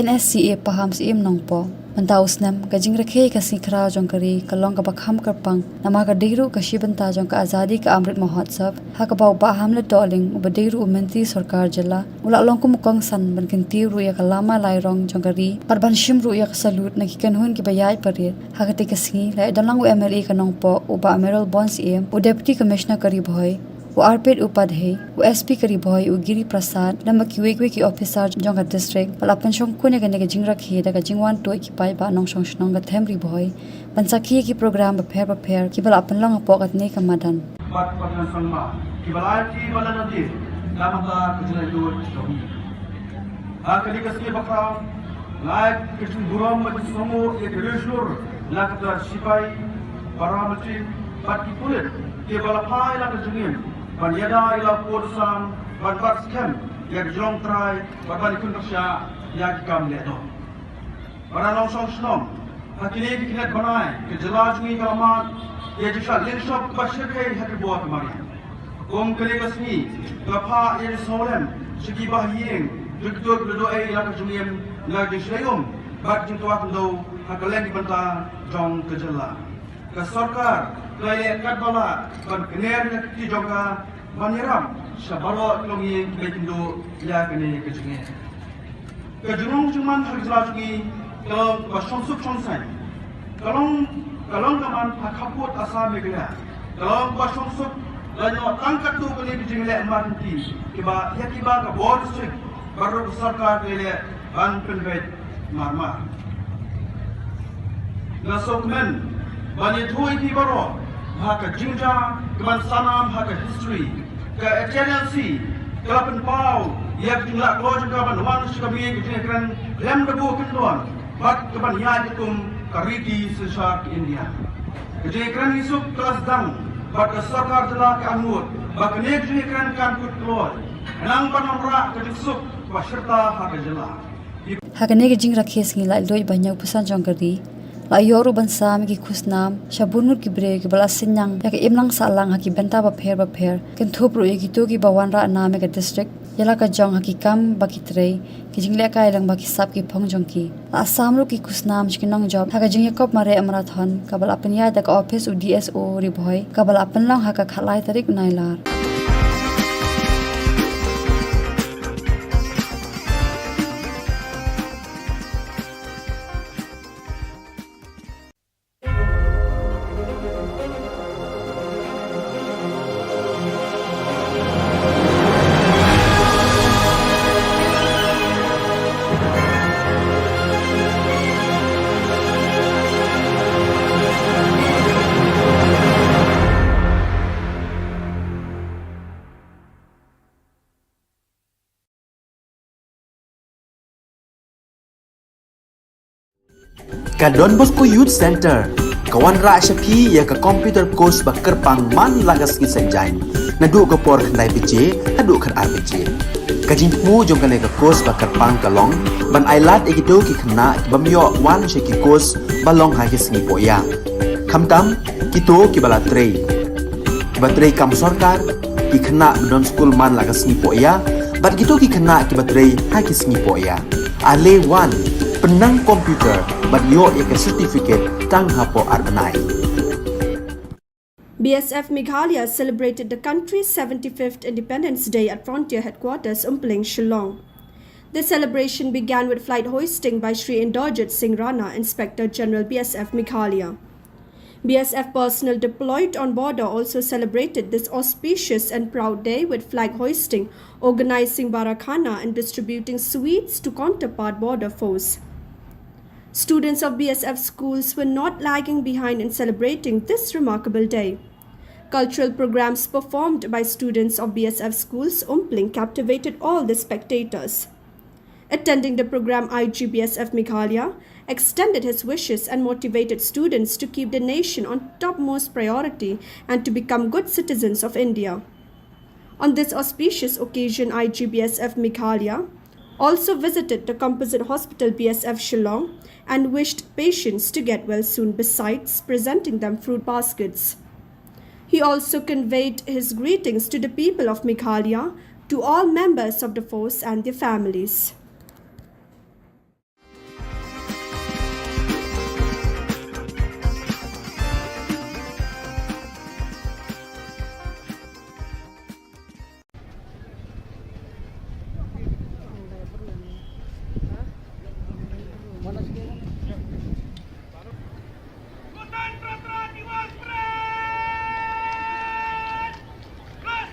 NSCA paham sim nongpo Mantaus nam ka jing rakhe kasing khrau jong kari kalong ka bakham karpang nama ka diru ka shibanta jong ka azadi ka amrit mahotsav ha ka bau ba hamle doling ubadiru umenti sarkar jilla ula long ku mukong san ban kinti ru ya kalama lai rong jong kari parban shim ru ya ka salut na ki kanhun ki bayai parir ha ka te kasingi lai dalang u MLA ka nongpo uba Emerald Bonds u deputy commissioner kari boy वो आरपेट उपाध्याय वो एसपी करी भोय वो गिरी प्रसाद लम्बा की वेगवे की ऑफिसर जोंगा डिस्ट्रिक्ट बल अपन शों कोने गने के जिंग रखी दागा जिंगवान टोय की पाई बा नोंग शों शनों गा थेमरी भोय पंसाखी की प्रोग्राम बफेर की बल अपन लंग पोकत ने का Madan Pat paglan sangma kibalati balanadi lamata kujna do chohi akali kasni bakhaw like kishin buram mati somo ek relation lakta sipai paramati pati pulit ke balapai la kujungin ban yada ila podsam ban pat scam yak jong try ban kun tasha yak kam le do barang song snom hakini kinet banai ke jalaj mi kalamat ये जिसा लिंशॉप बशर के हक बुआ कमारी कोम कले कसमी गफा ये सोलम शिकी बाहियें जुगदुग लदो ए लाक जुनियम ला जिशलेयम बात जिंतो आकंदो हकलें की बंता जोंग कजला का सरकार कले कटबला बन कनेर की जोंगा बनिराम शबरो लोंगी बेकिंदो या कने कजगे कजुंग जुमान हकजला जुगी कलो बशंसुक शंसाई kalong kaman hakaput asa megla kalong pasong suk lanyo tangkat tu kali bijingle amanti kiba yakiba ka board strict baru sarkar lele ban penvet marmar na sokmen bani thui ki baro haka jinja kaman sanam haka history ka HNLC kalapan pau yak jumlah kloj ka ban wan shikabi bijingran lem debu kendon bat kaman ya jitum kariti sesar India. Jadi ekran isuk kelas dang, pada sarkar telah kanut, bakne jadi ekran kan kut keluar. Enang panamra kedisuk waserta hak jela. hakane ke jing rakhe singi lai loi banyak pesan jong kari la yoru bansa mi ki khusnam shabunur ki bre ki bala sinyang ya ke imlang salang ha ki benta ba pher ken thopro ye ki to ki bawan ra na me ka district yala ka jong ha ki kam ba ki trei ki jing le kai lang ba ki sap ki phong jong ki asam ro ki khusnam chi nong job ha ka jing yakop mare amarathon ka bal apan ya da ka office u DSO ri bhoi ka bal apan lang ha ka khalai tarik nailar Ka Don Bosco Youth Center, kawan ra syapi ya ka computer course ba kerpang man lagas ki senjain. Nadu ka por khandai PJ, hadu kan RPG. Ka jingmu jong kan ka course ba kerpang kalong, ban ailat egito ki khna bamyo wan sheki course balong ha ki sngi poya. Khamtam kito ki bala trei. Ki ba trei kam sarkar ki khna don school man lagas sngi poya, bat kito ki khna ki ba trei ha ki sngi poya. Ale wan penang komputer but yo ek certificate tang hapo arbanai. BSF Meghalaya celebrated the country's 75th Independence Day at Frontier Headquarters, Shillong. The celebration began with flight hoisting by Sri Inderjit Singh Rana, Inspector General BSF Meghalaya. BSF personnel deployed on border also celebrated this auspicious and proud day with flag hoisting, organizing barakhana and distributing sweets to counterpart border foes. Students of BSF schools were not lagging behind in celebrating this remarkable day. Cultural programs performed by students of BSF schools captivated all the spectators. Attending the program, IGBSF Meghalaya extended his wishes and motivated students to keep the nation on topmost priority and to become good citizens of India. On this auspicious occasion, IGBSF Meghalaya also visited the composite hospital BSF Shillong and wished patients to get well soon, besides presenting them fruit baskets. He also conveyed his greetings to the people of Meghalaya, to all members of the force and their families. Gotantara Diwas Pres! Kelas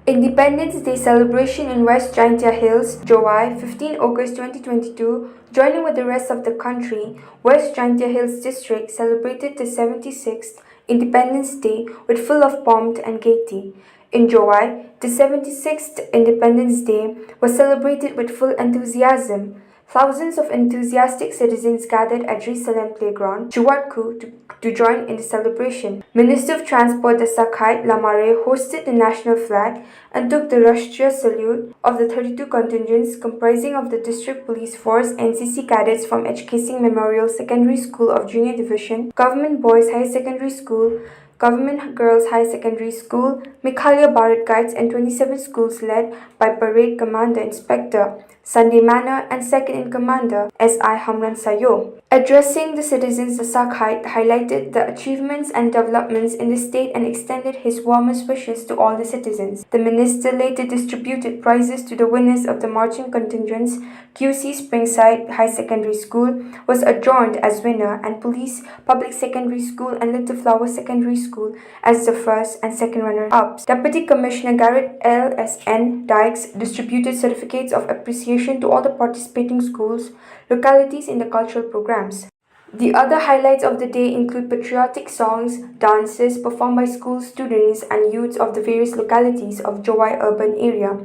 Independence Day celebration in West Jaintia Hills, July 15 August 2022, joining with the rest of the country, West Jaintia Hills District celebrated the 76th Independence Day with full of pomp and gaiety. In July, the 76th Independence Day was celebrated with full enthusiasm. Thousands of enthusiastic citizens gathered at Jerusalem Playground, Juatku, to join in the celebration. Minister of Transport Dasakhait Lamare hosted the national flag and took the Rashtriya salute of the 32 contingents comprising of the District Police Force, NCC cadets from HK Singh Memorial Secondary School of Junior Division, Government Boys High Secondary School, Government Girls High Secondary School, Mikhalia Bharat Guides and 27 schools led by Parade Commander Inspector Sunday Manor and Second in Commander S.I. Hamran Sayo. Addressing the citizens, the Dasakhait highlighted the achievements and developments in the state and extended his warmest wishes to all the citizens. The minister later distributed prizes to the winners of the marching contingents. QC Springside High Secondary School was adjourned as winner and Police Public Secondary School and Little Flower Secondary School as the first and second runner-ups. Deputy Commissioner Garrett L.S.N. Dykes distributed certificates of appreciation to all the participating schools, localities in the cultural programs. The other highlights of the day include patriotic songs, dances performed by school students and youths of the various localities of Jowai urban area.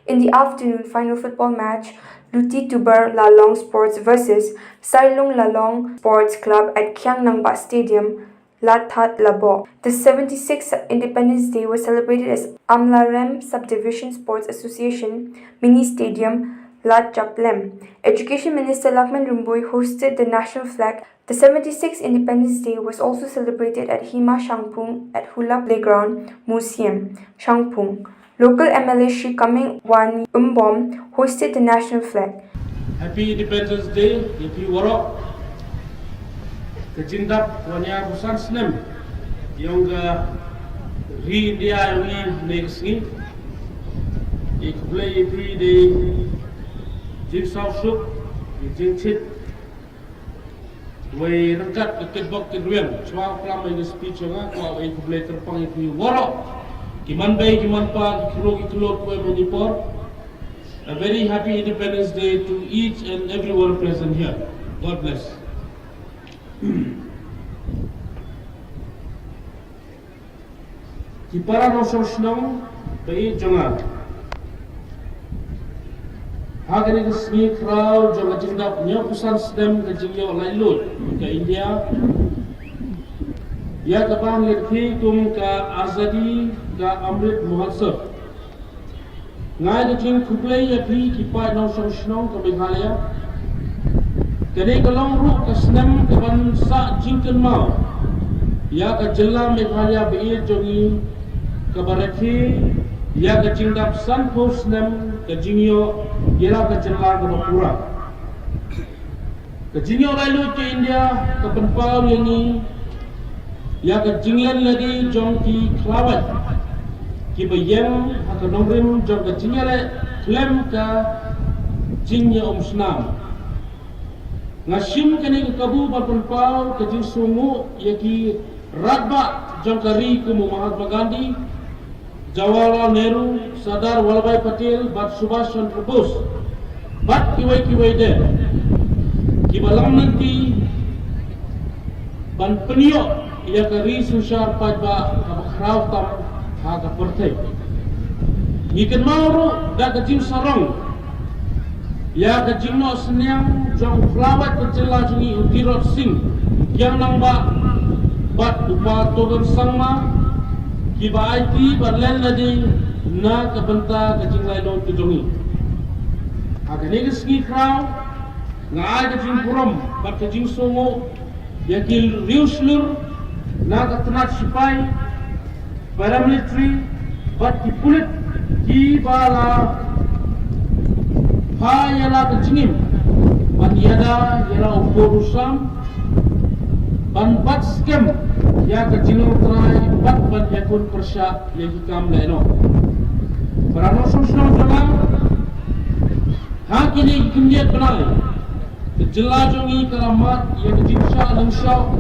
In the afternoon, final football match, Luti Tubar Lalong Sports versus Sailong Lalong Sports Club at Kiang Nangba Stadium, Lathat Labo. The 76th Independence Day was celebrated as Amlarem Subdivision Sports Association Mini Stadium, Lat Chaplem. Education Minister Lakman Rumbui hosted the national flag. The 76th Independence Day was also celebrated at Hima Shangpung at Hula Playground Museum, Shangpung. Local MLA Shri Kaming Wan Umbom hosted the national flag. Happy Independence Day, Happy Warok. Kejindap wanya busan senem yang ri India yang next ni. Ikblay every day. Jin South Shuk, Jin Chit, way rangkat ke bok ke duyan, cuma kelam ini speech nga, kau ay kubli terpang itu warok, kiman bay kiman pa kilo kue menipor. A very happy Independence Day to each and everyone present here. God bless. Kipara nosong Shillong, bay jangan. Hagani kesni crowd jo ngajindap nya pusan stem kajingyo lailut ke India ya kabang lekhi tum ka azadi ka amrit mahotsav ngai de jing kuplei ya phi kipai no song Shillong ka Meghalaya kene kalong ru ka stem ka ban sa jingkan mau ya ka Jylla Meghalaya be jongi ka barakhi ya ka jingdap san posnem ka jingyo Kira ke Jylla ke Bapura ke jingyo lalu ke India ke penpau yang ni ya ke jinglan lagi jong ki klawat ki bayang ke nongrim jong ke jingle klem ke jingyo Snam ngasim ke ni ke kabu penpau ke jing sungu ya ki radba jong ke ri ke Mahatma Gandhi Jawaharlal Nehru, Sardar Vallabhbhai Patel, Bat Subhash Chandra Bose, Bat kiwai de, kibalam nanti ban penio ia kari susar pajba kabakraw tam haga pertai. Ikan mauru da kajing sarong, ia kajing no senyang jong flawat kecela jungi utirot sing, yang nangba bat upa togan sangma. Kiba IT berlen lagi na kabenta kajing lain tu jongi. Agar ni keski crowd ngai kajing puram, bat kajing songo, yakil riuslur na katanat sipai, paramilitary, bat kipulit kibala, ha yala kajingim, ban yada yala uporusam, ban bat scam. Ya kejinur terai bat ban yakun persya yang hikam laino. Para nosong jalan hakini kindiat benai. Jylla jongi keramat yang kejimsa langsau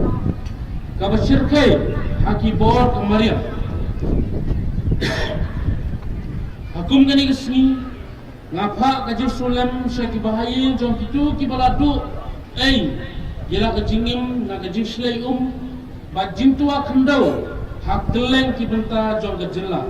kabashirkai haki bor kemaria. kum gani kesni ngapa ka Jerusalem syaki bahayin jong kitu ki baladu yela ka jingim na ka jislei ba jintua khandau hak teleng ki benta jong ka Jylla.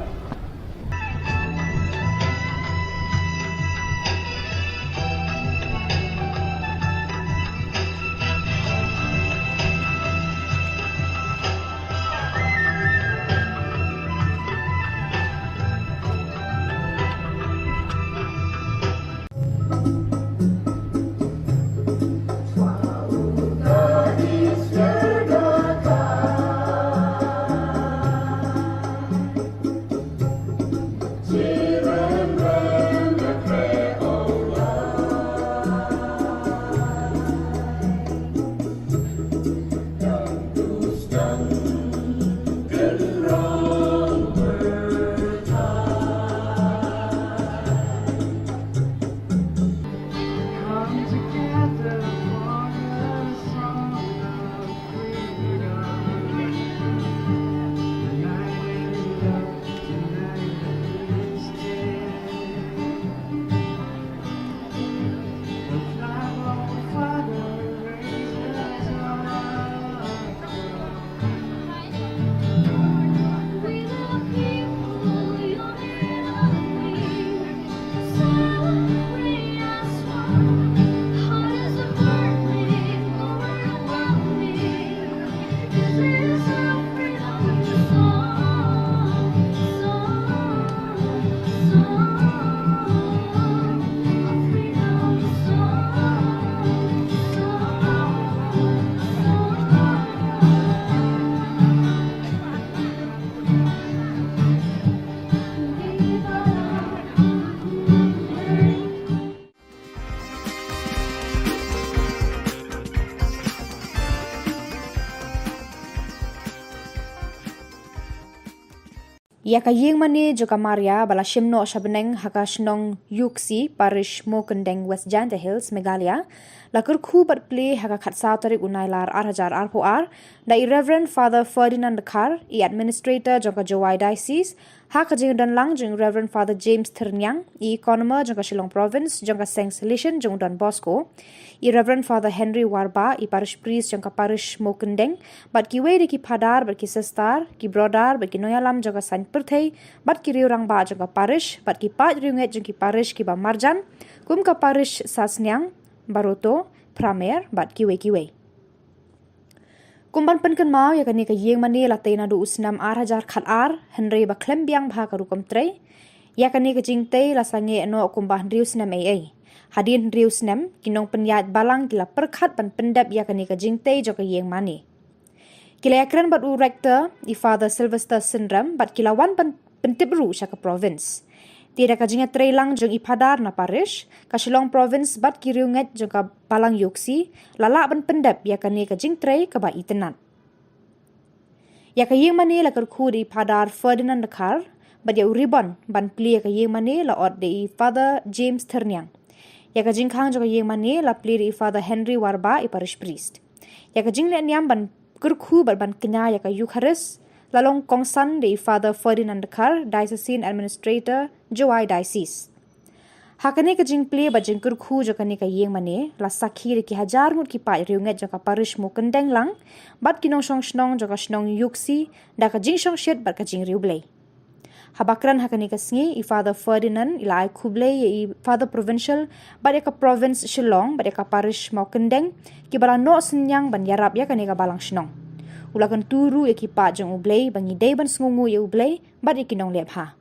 Ya ka yeng mani joka Maria bala shimno shabneng haka shnong yuksi parish mokendeng West Janta Hills Meghalaya lakur khubat play haka khatsau tarik unailar 8,000 RPR da Reverend Father Ferdinand Kar I administrator joka Jowai Diocese haka jing dan lang jing Reverend Father James Ternyang I economer joka Shillong province joka Seng Solution jong Don Bosco I Reverend Father Henry Warba I parish priest joka parish mokendeng bat ki we ki padar bat ki sestar ki brodar bat ki noyalam joka Saint Perthei bat ki riurang ba joka parish bat ki pat riunget jong ki parish ki ba marjan kum ka parish sasnyang baroto pramer bat ki we kumban penken mau ya kani ka yeng mani latena du usnam 8,000 khalar henry ba klembiang bha ka rukom tre ya kani ka jingte la sange no kumbah riusnam ai hadin riusnam kinong penyat balang kila perkhat ban pendap ya kani ka jingte jo ka yeng mani kila yakran bat u rector I Father Sylvester Syndrome bat kila wan pentibru sya ka province tidak ka jinga trelang jong ipadar na parish ka Shillong province bat kiriunget jong ka balang yoksi lala ban pendap ya kani ka jing tre ka ba itenat ya ka yeng mani la kerku di padar Ferdinand Kar bat ya uribon ban pli ka yeng mani la od di Father James Ternyang ya ka jing khang jong ka yeng mani la pli di Father Henry Warba I parish priest ya ka jing le niam ban kerku bat ban kenya ya ka Eucharist lalong kongsan di Father Ferdinand Kar diocesan administrator Jowai Diocese hakane ka jing play ba jing kurkhu jo kani ka yeng mane la sakhi ki hajar ngut ki pa riunget jo ka parish mokendeng lang bat kinong song snong jo ka snong yuksi da ka jing song shet bat ka jing riublei habakran hakane ka sngi I Father Ferdinand ilai khublei I Father provincial bat ka province Shillong bat ka parish mokendeng ki bala no senyang ban yarap ya kani ka balang snong ulakan turu ekipa jong ublei bangi day ban sngungu ye ublei bat ikinong lepha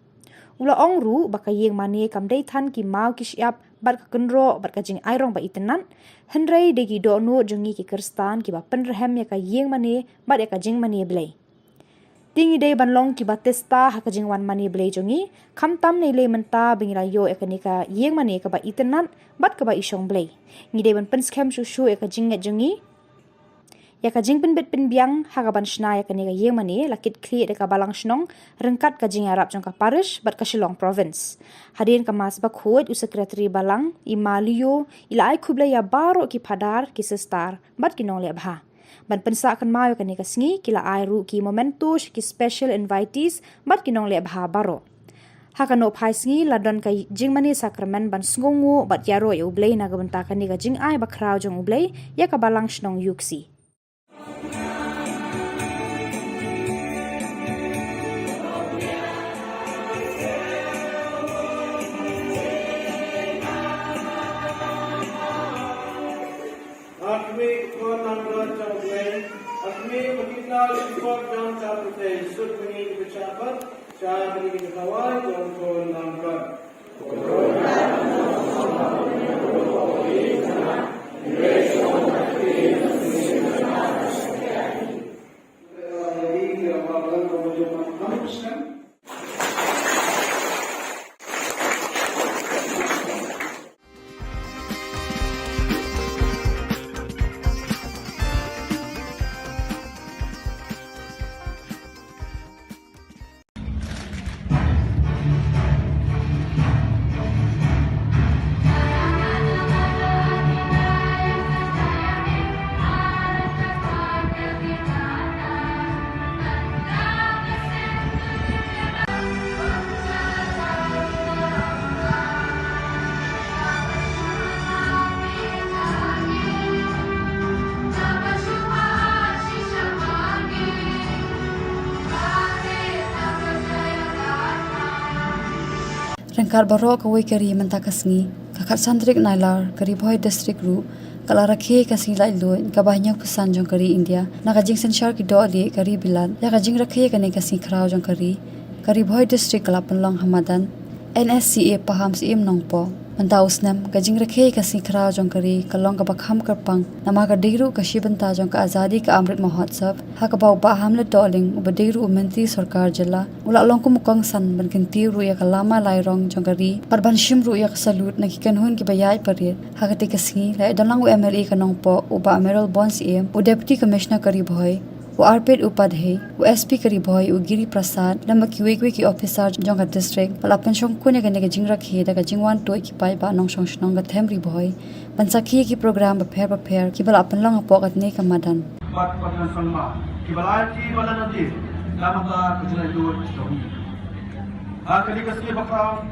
ula ongru baka yeng mani kam day than ki mau ki siap bat ka kenro bat ka jing airong ba itenan henrei de ki do no jongi ki kristan ki ba penrehem ya ka yeng mani bat ya ka jing mani blei tingi day ban long ki ba testa ha ka jing wan mani blei jongi kam tam nei le menta bingira yo e ka ni ka yeng mani ka ba itenan bat ka ba isong blei ngi day ban penskem shu e ka jing jongi ya ka jing penbet penbiang hagaban shna ya kani ka yeng mani lakit kli de ka balang shnong rengkat ka jing arab jong ka parish bat ka Shillong province hadin ka mas ba khod u secretary balang I malio ila ai khubla ya baro ki padar ki sestar bat ki nong le bha ban pensa kan mayo kani ka sngi kila ai ru ki momentus ki special invitees bat ki nong le bha baro Hakano paisngi ladon ka jingmani sakramen ban sngongu bat yaro ya ublei na gabenta kani ka jing ai bakrao jong ublei ya ka balang shnong yuksi. Akmi Khubor Na Ka Jylla, Akmi Makitna Khubor Na Ka Jylla, Sud Mini Kecapat, Syah Mini Kekawai, Jom Khubor Na Ka. Rengkar barok kawai kari mentakasngi kakak santrik nailar kari boy district ru kala rakhe kasing lai loin ka banyak pesan jong kari India na kajing senshar ki doli kari bilan ya kajing rakhe kane kasing krau jong kari boy district kala penlong hamadan NSCA paham sim nongpo Mentaus nam kajing rakhe kasing krau jong kari kalong ka bakham karpang nama ka diru ka shibanta jong ka azadi ka amrit mahotsav ha ka bau ba hamle doling ubadiru umenti sarkar jilla ula long ku mukang san ban kinti ru ya kalama lairong jong kari parban shim ru ya salut na ki kanhun ki bayai parit ha ka tikasngi lai dolang u MLA kanongpo uba Amiral Bonds em u deputy commissioner kari boy वो आरपेट उपाध्याय वो एसपी करी भय वो गिरी प्रसाद लम्बा की वेगवे की ऑफिसर जोंगा डिस्ट्रिक्ट पल अपन शंकुने गने के जिंग रखे दगा जिंगवान टोय की पाई बा नोंग शंग ग थेमरी भय पंसाखी की प्रोग्राम बफेर की बल अपन लंग पोकत ने का Madan Pat patan sangma kibalati balanati lamata kujna dur stohi akali kasye bakrao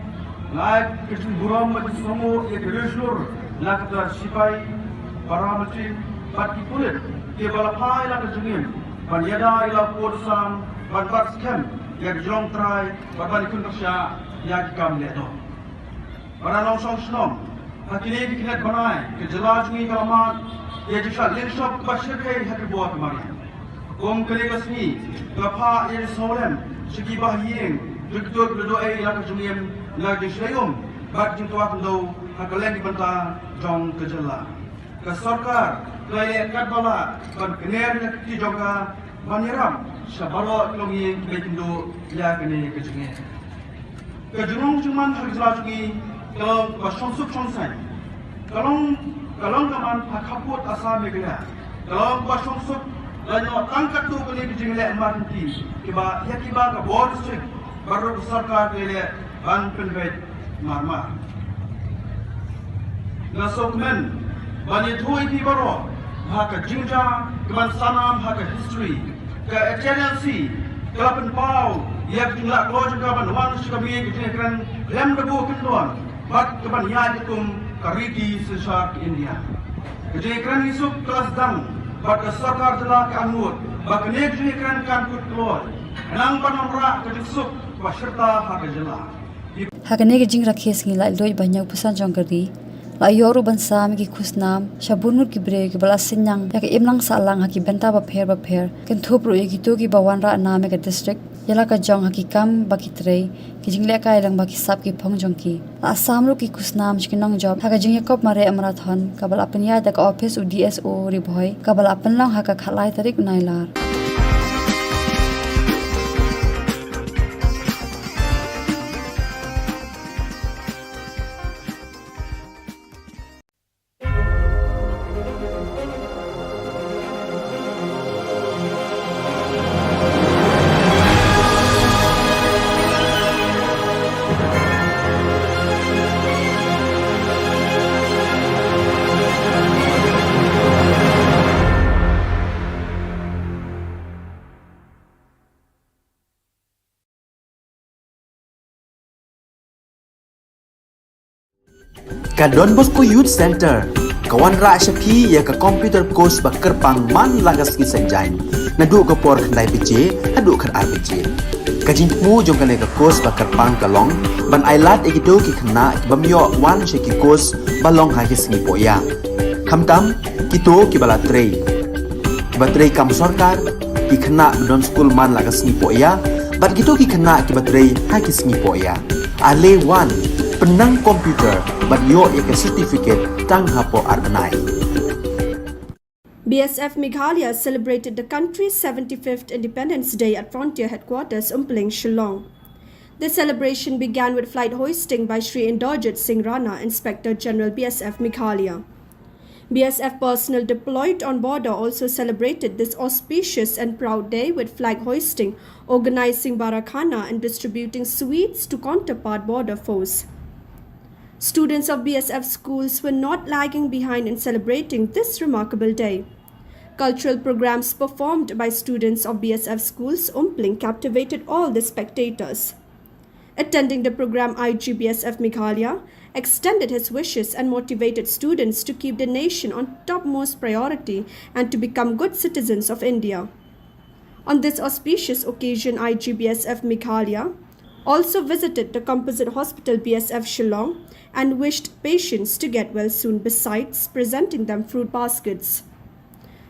like kishin buram ma somo ye reslur lakta sipai paramati pati pulit ke balapai la kujungin ban yada ila podsam ban bakskem ye jong trai ban kun tasya ya kam le do bananong song snom hakile ki knet banai ke jala jungi kalamat ye jisha lenshop bashir kai happy boy kamari kom kale kasni gapha ye solem shiki bahiyeng dukduk do ai la kujungin la dislayum bat jintwa kundo hakalen di banta jong ke jala ke sarkar kaya katbala ban kener ki jonga baniram sabaro longi bekindo ya kene kejenge kejunung cuman harjala jungi kalau basonsuk sonsai kalau kaman hakaput asa megala kalau basonsuk lanyo tangkat tu kene kejenge emergency kiba ya kiba ka board strict baru sarkar kele ban penvet marmar nasokmen bani thui pi baro haka jinja keman sanam haka history ke HNLC kelapan pau yak jumlah keluar juga ban wan suka bi ke kran lem debu kendon bat keban ya dikum kariti sesar India ke kran isuk kelas dang bat ke sarkar telah kanut bak ne ke kran kan kut keluar nang panamra ke disuk paserta haka jela hakane ke jing rakhe singi lai loi banyak pesan jong kari la yoru bansa mi ki khusnam shabunur ki bre ki bala sinyang ya ke imlang salang ha ki benta ba pher ken thupru ye ki to ki bawan ra na me ka district yala ka jong ha ki kam ba ki trei ki jingle ka ilang ba ki sap ki phong jong ki asam ru ki khusnam chkinong job ha ka jing yakop mare amarathon ka bala apnya da ka office u DSO ri bhoi ka bala apan lang ha ka khalai tarik nailar Ka Don Bosco Youth Center, kawan ra Shapi ya ka computer course ba kerpang man lagas ki senjain. Nadu ka por khandai PJ, hadu khan RPG. Ka jingmu jong kane ka course ba kerpang kalong, ban ailat egido ki khna bamyo wan she ki course balong ha ki sngi poya. Khamtam kito ki bala trei. Ki batrei kam sarkar ki khna don school man lagas sngi poya, bat kito ki khna ki batrei ha ki sngi poya. Ale wan penang komputer but yo ek certificate tang hapo arnai. BSF Meghalaya celebrated the country's 75th Independence Day at Frontier Headquarters, Shillong. The celebration began with flight hoisting by Shri Inderjit Singh Rana, Inspector General BSF Meghalaya. BSF personnel deployed on border also celebrated this auspicious and proud day with flag hoisting, organizing barakhana and distributing sweets to counterpart border foes. Students of BSF schools were not lagging behind in celebrating this remarkable day. Cultural programs performed by students of BSF schools captivated all the spectators. Attending the program, IGBSF Meghalaya extended his wishes and motivated students to keep the nation on topmost priority and to become good citizens of India. On this auspicious occasion, IGBSF Meghalaya also visited the Composite Hospital BSF Shillong and wished patients to get well soon, besides presenting them fruit baskets.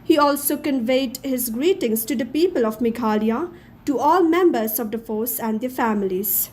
He also conveyed his greetings to the people of Meghalaya, to all members of the force and their families.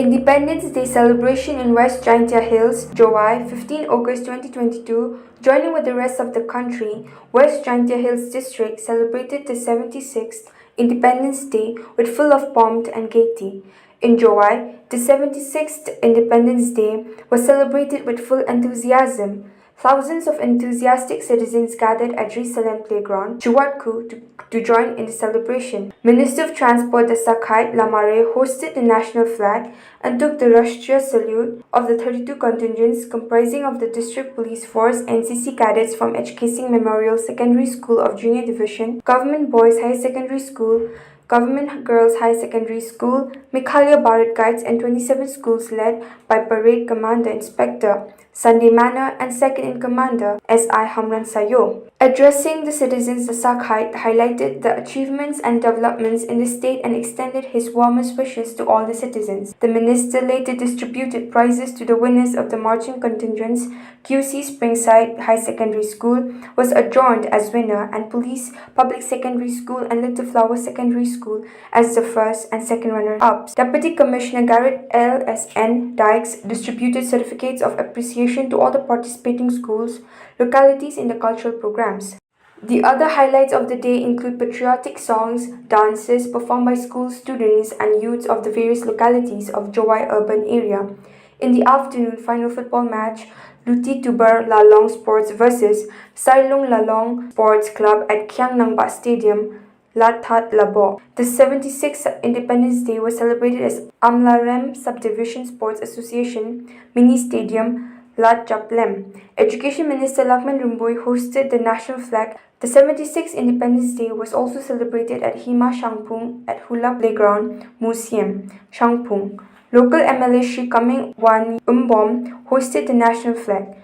Independence Day celebration in West Jaintia Hills, July 15 August 2022, joining with the rest of the country, West Jaintia Hills District celebrated the 76th Independence Day with full of pomp and gaiety. In July, the 76th Independence Day was celebrated with full enthusiasm. Thousands of enthusiastic citizens gathered at Jerusalem Playground, Chuatku, to join in the celebration. Minister of Transport Dasakhait Lamare hosted the national flag and took the Rashtriya salute of the 32 contingents comprising of the District Police Force, NCC cadets from H.K. Singh Memorial Secondary School of Junior Division, Government Boys High Secondary School, Government Girls High Secondary School, Meghalaya Bharat Guides, and 27 schools led by Parade Commander Inspector Sunday Manor and Second in Commander S.I. Hamran Sayo. Addressing the citizens, the Sakhait highlighted the achievements and developments in the state and extended his warmest wishes to all the citizens. The minister later distributed prizes to the winners of the marching contingents. QC Springside High Secondary School was adjourned as winner, and Police Public Secondary School and Little Flower Secondary School as the first and second runner-ups. Deputy Commissioner Garrett L.S.N. Dykes distributed certificates of appreciation to all the participating schools, localities in the cultural programs. The other highlights of the day include patriotic songs, dances performed by school students and youths of the various localities of Jowai urban area. In the afternoon, final football match, Luti Tuber Lalong Sports versus Sailung Lalong Sports Club at Khiang Nangba Stadium, Lathat Labo. The 76th Independence Day was celebrated as Amlarem Subdivision Sports Association Mini Stadium, Lat Japlem. Education Minister Lakman Rumbui hosted the national flag. The 76th Independence Day was also celebrated at Hima Shangpung at Hula Playground Museum, Shangpung. Local MLA Shri Kaming Wan Umbom hosted the national flag.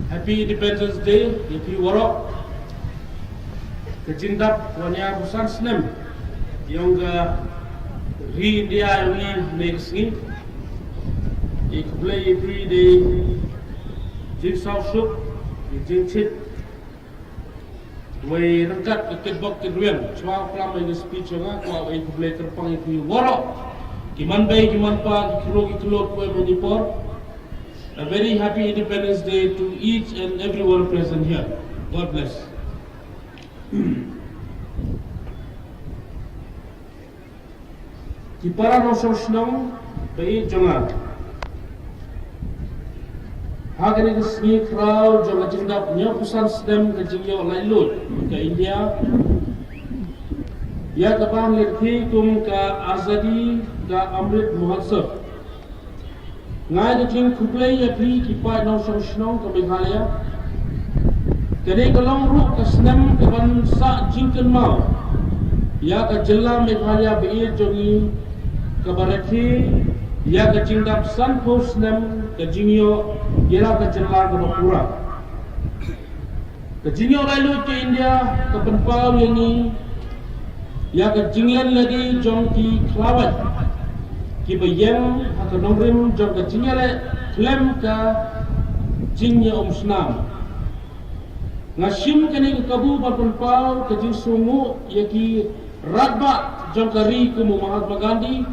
Happy Independence Day, Happy Warok. Kejindap wanya busan senem yang ri India yang next ni play every day jing south sup jing chit way rangkat iket bok keduen cuma pelam ini speech nga ko play terpang itu warok giman bay giman pa kilo ko Manipur. A very happy Independence Day to each and everyone present here. God bless. Ki para nosong Shillong bai jonga hagani ke sni crowd jonga jindap nya pusan stem ke jingyo lailut ke India ya kapan lekhi kum ka azadi ka amrit mahotsav ngai ke jing kuplay ya pri ki pa nosong Shillong ke Meghalaya kene kalong ru ke snem ke ban sa jingken mau ya ke Jylla Meghalaya bai jongi kabaraki ya ke jingdap san post nem ke jingyo yela ke Jylla ke Bapura ke jingyo lalu ke India ke penpau yang ya ke jinglan lagi jong ki klawat ki bayang ke nomrim jong ke jingyale klem ke jingyo snam ngasim kene ke kabu penpau ke jing sungu ya ki radba jong kari ke Mahatma Gandhi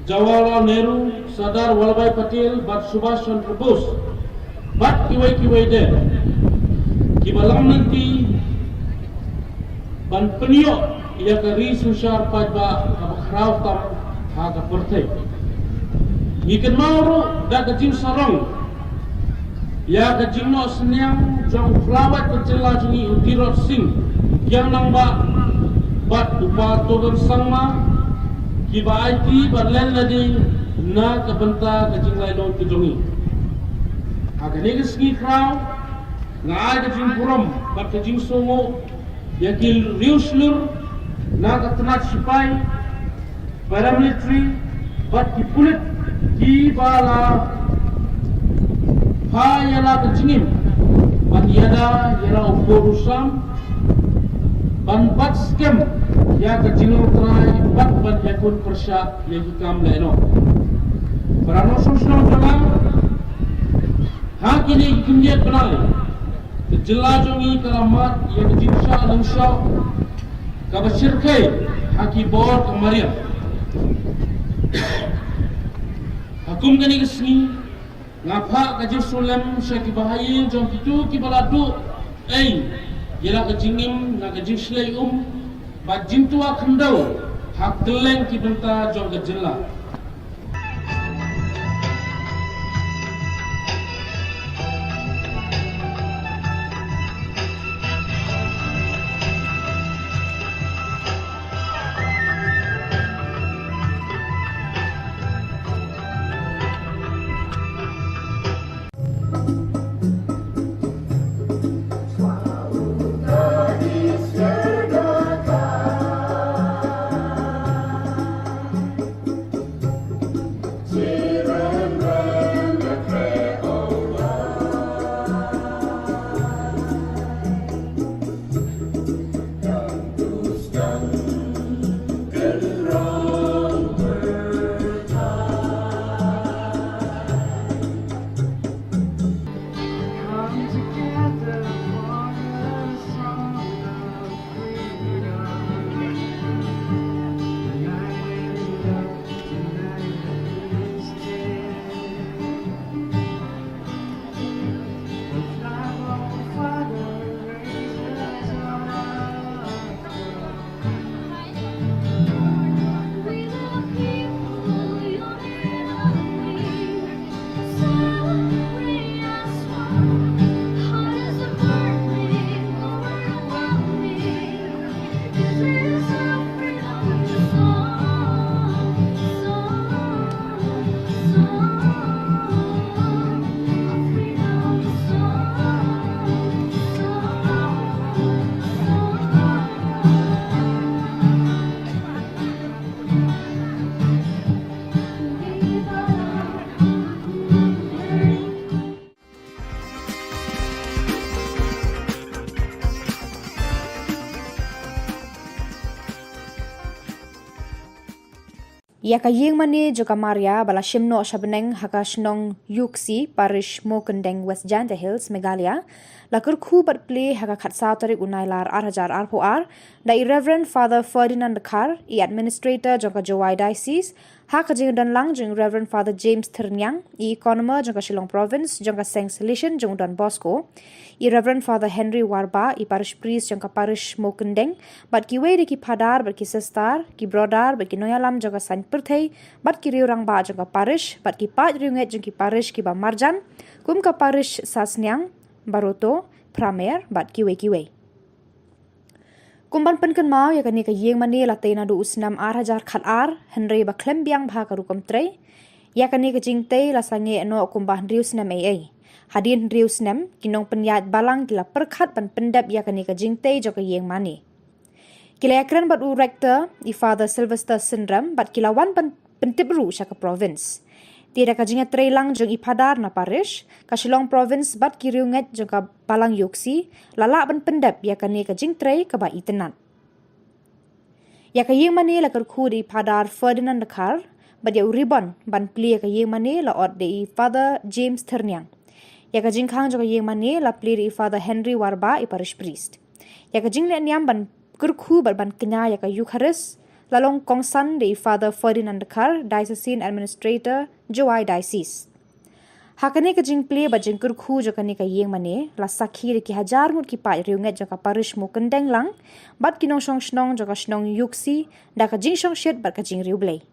Jawaharlal Nehru, Sardar Vallabhbhai Patel, Bat Subhash Chandra Bose, Bat kiwai de, kibalam nanti ban penio ia kari susar pajba abakraw tam haga pertai. Ikan mauru da kajing sarong, ia kajing no senyang jong flawat kecela jungi utirot sing yang nang bat upa togan sangma. Kiba IT berlen lagi na kebenta kecing lain ke jongi. Agar ni kesengi krau, ngai kecing kuram, bat kecing songo, yakil riuslur, na ketenat sipai, paramilitary, bat kipulit, kibala, ha yala kecingim, bat yada yala ukurusam, ban bat scam. Ya kecilong try bat ban yakun persya yang hikam laino. Para nosong Shillong jalan, hak ini kimjat benai. Jylla jongi kalamat yang kecinsya langsau kabasirkai haki bor kemarian. Hakum kini kesini ngapa kajing sulam syaki bahaya jong itu kibaladu yela kejingim na kejing slay Bajin tua kendau hak teleng ki benta jong ke Jylla. Ya ka yeng mani joka Maria bala shimno shabeneng haka shnong yuksi parish Mokendeng West Janta Hills Meghalaya lakur khubat play haka khatsau tarik unailar 8,000 RPR da Reverend Father Ferdinand Kar I administrator joka Jowai Diocese haka jing dan lang jing Reverend Father James Ternyang I economer joka Shillong province joka Seng Solution jong Don Bosco I Reverend Father Henry Warba I parish priest joka parish Mokendeng bat ki we ki padar bat ki sestar ki brodar bat ki noyalam joka San Perthei bat ki riurang ba joka parish bat ki pat riunget jong ki parish ki ba Marjan kum ka parish Sasnyang Baroto Pramer bat ki we kumban penken mau ya kani ka yeng mani la teina du usnam 8,000 khalar henry ba klembiang bha ka rukom tre ya kani ka jingte la sange no kumbah rius nam ai hadin rius nam kinong penyat balang kila perkhat ban pendap ya kani ka jingte jo ka yeng mani kila yakran bat u rector I Father Sylvester Syndrome bat kila wan pentibru sya ka province Tiada kajinga trelang jong ipadar na parish, ka Shillong province bat kiriunget jong ka balang yoksi, lala ban pendap ya kani kajing tre ka ba itenat. Ya ka yeng mani la kerku di ipadar Ferdinand Kar, bat ya uribon ban pli ka yeng mani la od di Father James Ternyang. Ya ka jing khang jong ka yeng mani la pli di Father Henry Warba I parish priest. Ya ka jing le niam ban kerku bat ban kenya ya ka Eucharist, lalong kongsan di Father Ferdinand Kar, Diocesan Administrator, Jowai Diocese. Hakane ka jing play ba jing kurkhu jo kani ka yeng mane la sakhi ki hajar ngut ki pa riunget jo ka parish Mokendeng lang bat kinong snong jo ka snong yuksi da ka jing shong shet bat ka jing riublei.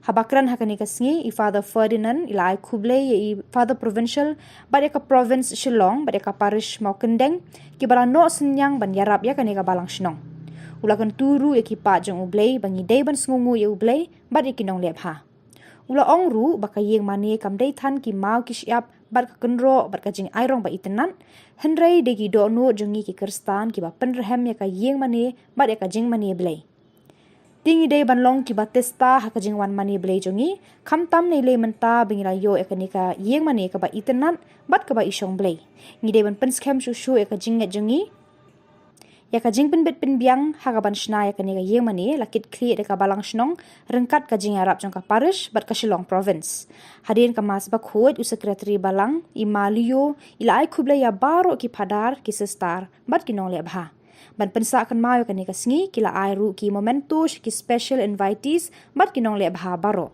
Habakran hakane ka sngi I Father Ferdinand ilai khublei I Father Provincial bat ka province Shillong bat ka parish Mokendeng ki bala no senyang ban yarap ya kani ka balang snong. Ulakan turu ekipa jong ublei bangi day ban sngungu ye ublei bat ikinong lepha. Ula ongru baka yeng mane kam day than ki mau ki siap bat ka kenro bat ka jing airong ba itenan henrei de ki do no jongi ki kerstan ki ba penrehem ya ka yeng mane bat ya ka jing mane blei. Tingi day ban long ki ba testa ha ka jing wan mane blei jongi kam tam nei le menta bingila yo ya ka ni ka yeng mane ka ba itenan bat ka ba isong blei. Ngi day ban penskem shushu ya ka jing nget jongi ya ka jing pen bet pen biang hagaban shna ya kani ka yeng mani lakit kli de ka balang shnong rengkat ka jing arab jong ka parish bat ka Shillong province hadin ka mas ba khod u secretary balang I malio ila ai khuble ya baro ki padar ki sestar bat ki nong le bha ban pensa kan mayo kani ka sngi kila ai ru ki momentus ki special invitees bat ki nong le bha baro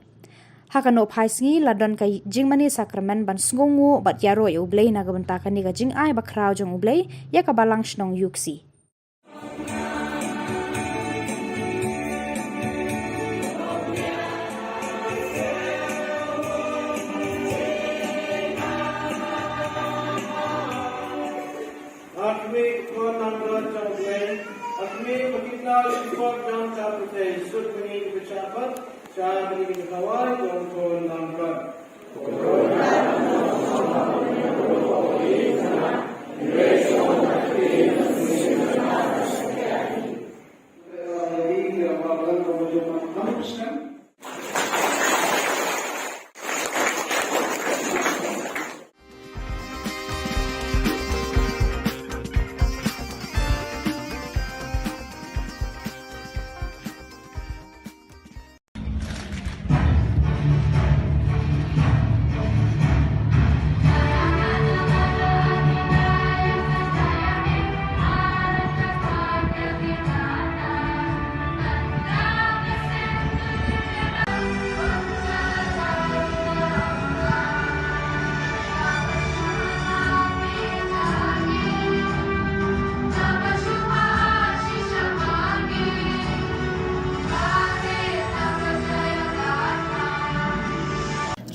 hakano phai sngi ladon ka jing mani sacrament ban sngongu bat yaro ya ublei na ga banta kani ka jing ai ba khrau jong ublei ya ka balang shnong yuksi Akmi Khubor Na Ka Jylla, Akmi Makitna Khubor Na Ka Jylla, Sud Mani Bichapat, Shah Mani Kawai, Khubor Na Ka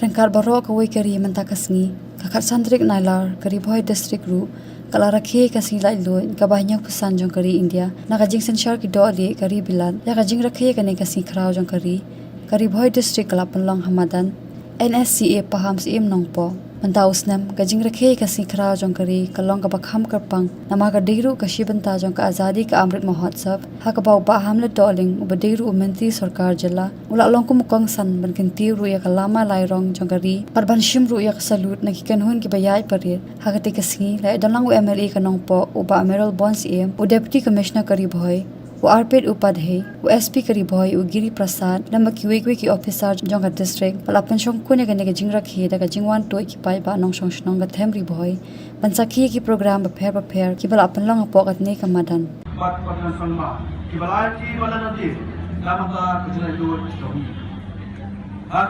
Rengkar baro ka wei kari menta kasngi kakat santrik nailar kari boy district ru kala rakhe kasngi lai lo ka banyak pesan jong kari India na ka jing senshar ki do ali kari bilan ya ka jing rakhe ka ne kasngi khrau jong kari boy district kala penlong hamadan NSCA paham sim nongpo menta usnam ka jing rakhe kasngi khrau jong kari kalong ka bakham karpang nama ka diru ka shibanta jong ka azadi ka amrit mahotsav ha ka bau ba hamle doling ubadiru umenti sarkar jilla ula long ku mukong san ban kinti ru ya kalama lairong jong kari parban shim ru ya salut na ki kanhun ki bayai parir ha ka te kasngi la dalang u MLA ka nongpo uba amiral bonds em u deputy commissioner kari boy वो आरपेट उपाध्याय वो एसपी करी भोई वो गिरी प्रसाद नंबर की वेक की ऑफिसर जोंगा डिस्ट्रिक्ट पलापन शोंग ने गने के जिंग रखी दगा जिंगवान टोय की पाई बा नोंग शोंग शनोंग थेमरी भोई पंसाखी की प्रोग्राम बफेर की बलापन लोंग पोकत ने कमादन बात पटना संगमा की बलाची वाला नदी दामता कजला दो चोमी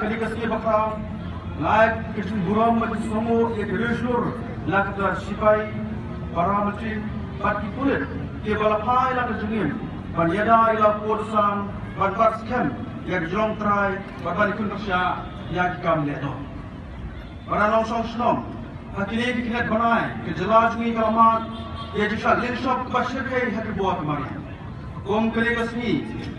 कली कसके बखाव लाइक किचन बुरम मत समो एक रेशोर लाकता सिपाही paramilitary but pulit ke balapai la kejungin ban yada ila podsam ban bats kem yak jong trai ban balikun bersya yak kam le do bara nong song snom hakile ki kinet banai ke jela jungi kalamat ye jisha lin shop bashir kai hak buat mari kom kali kasmi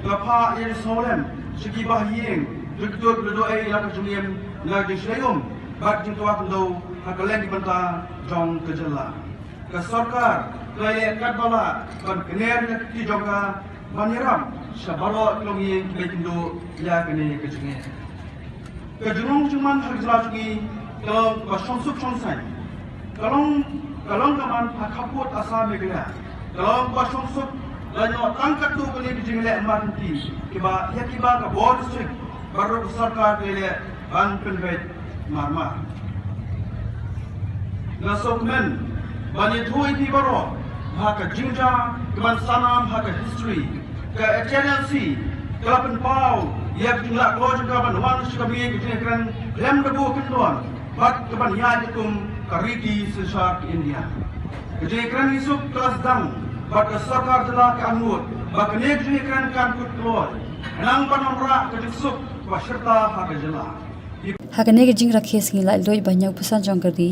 bapa ye solem sigi bahiyeng duduk do ai la kejungin la disayum bat jintuak do hakalen di banta jong kejela ke sarkar kaya katbala kan kener ki joga maniram sabalo longi bekindo ya kene kejunge kejunong cuman harjlajugi kalong basonsuk sonsai kalong kaman hakaput asa megla kalong basonsuk lanyo tangkat tu kene kejungle amanti kiba yakiba ka board district baru sarkar kele ban penbet marmar nasokmen bani thui ti baro haka jinja keman sanam haka history ke HNLC kelapan pau yak jumlah klo juga ban wan sikabi ke kran lem debu kendon bat keban ya jikum kariki sesar India ke kran isuk kelas dang bat ke sarkar jela ke anut bak ne ke kran kan kut klo nang panomra ke isuk waserta haka jela hakane ke jing rakhe singi la loi banyak pusan jongkari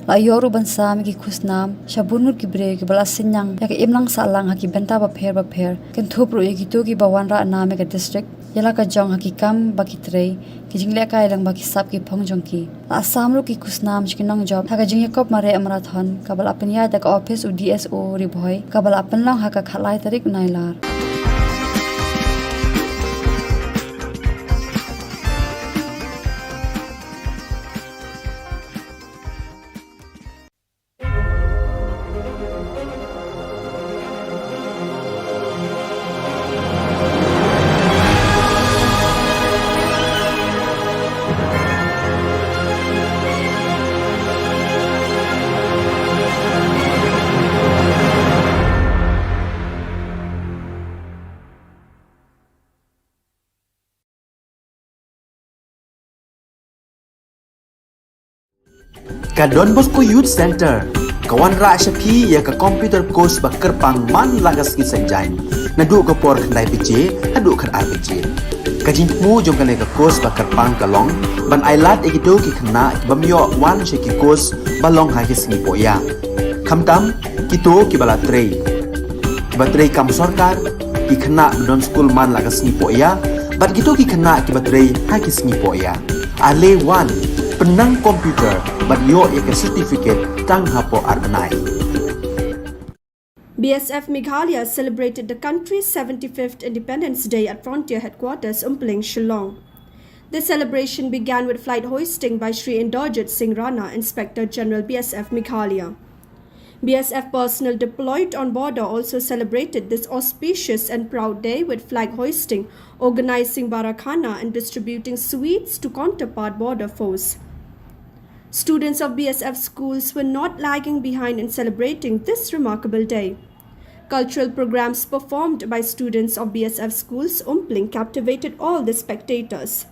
la yoru bansam ki khusnam shabunur ki bre ki bala sinyang ya ke imlang salang ha ki benta ba pher ken thopro ye ki to ki bawan ra na me ka district yala ka jong ha ki kam ba ki trei ki jingle ka ilang ba ki sap ki phong jong ki asam ru ki khusnam chi nong job ha ka jing yakop mare amarathon ka bala apnya da ka office u DSO ri bhoi ka bala apan lang ha ka khalai tarik nailar Ka Don Bosco Youth Center kawan ra syapi ya ka computer course ba kerpang man lagas ki sanjain nadu ka por khandai pije adu khan RPG ka jingmu jom ka ne ka course ba kerpang ka long ban ailat egido ki khna bamyo wan she ki course ba long ha ki singi poya khamtam kito ki bala trei ba trei kam sarkar ki khna don school man lagas ni poya bat kito ki khna ki ba trei ha ki singi poya ale wan penang komputer but yo ek certificate tang hapo arbanai. BSF Meghalaya celebrated the country's 75th Independence Day at Frontier Headquarters Umpling, Shillong. The celebration began with flight hoisting by Sri Inderjit Singh Rana, Inspector General BSF Meghalaya. BSF personnel deployed on border also celebrated this auspicious and proud day with flag hoisting, organizing barakhana and distributing sweets to counterpart border foes. Students of BSF schools were not lagging behind in celebrating this remarkable day. Cultural programs performed by students of BSF schools Umpling captivated all the spectators.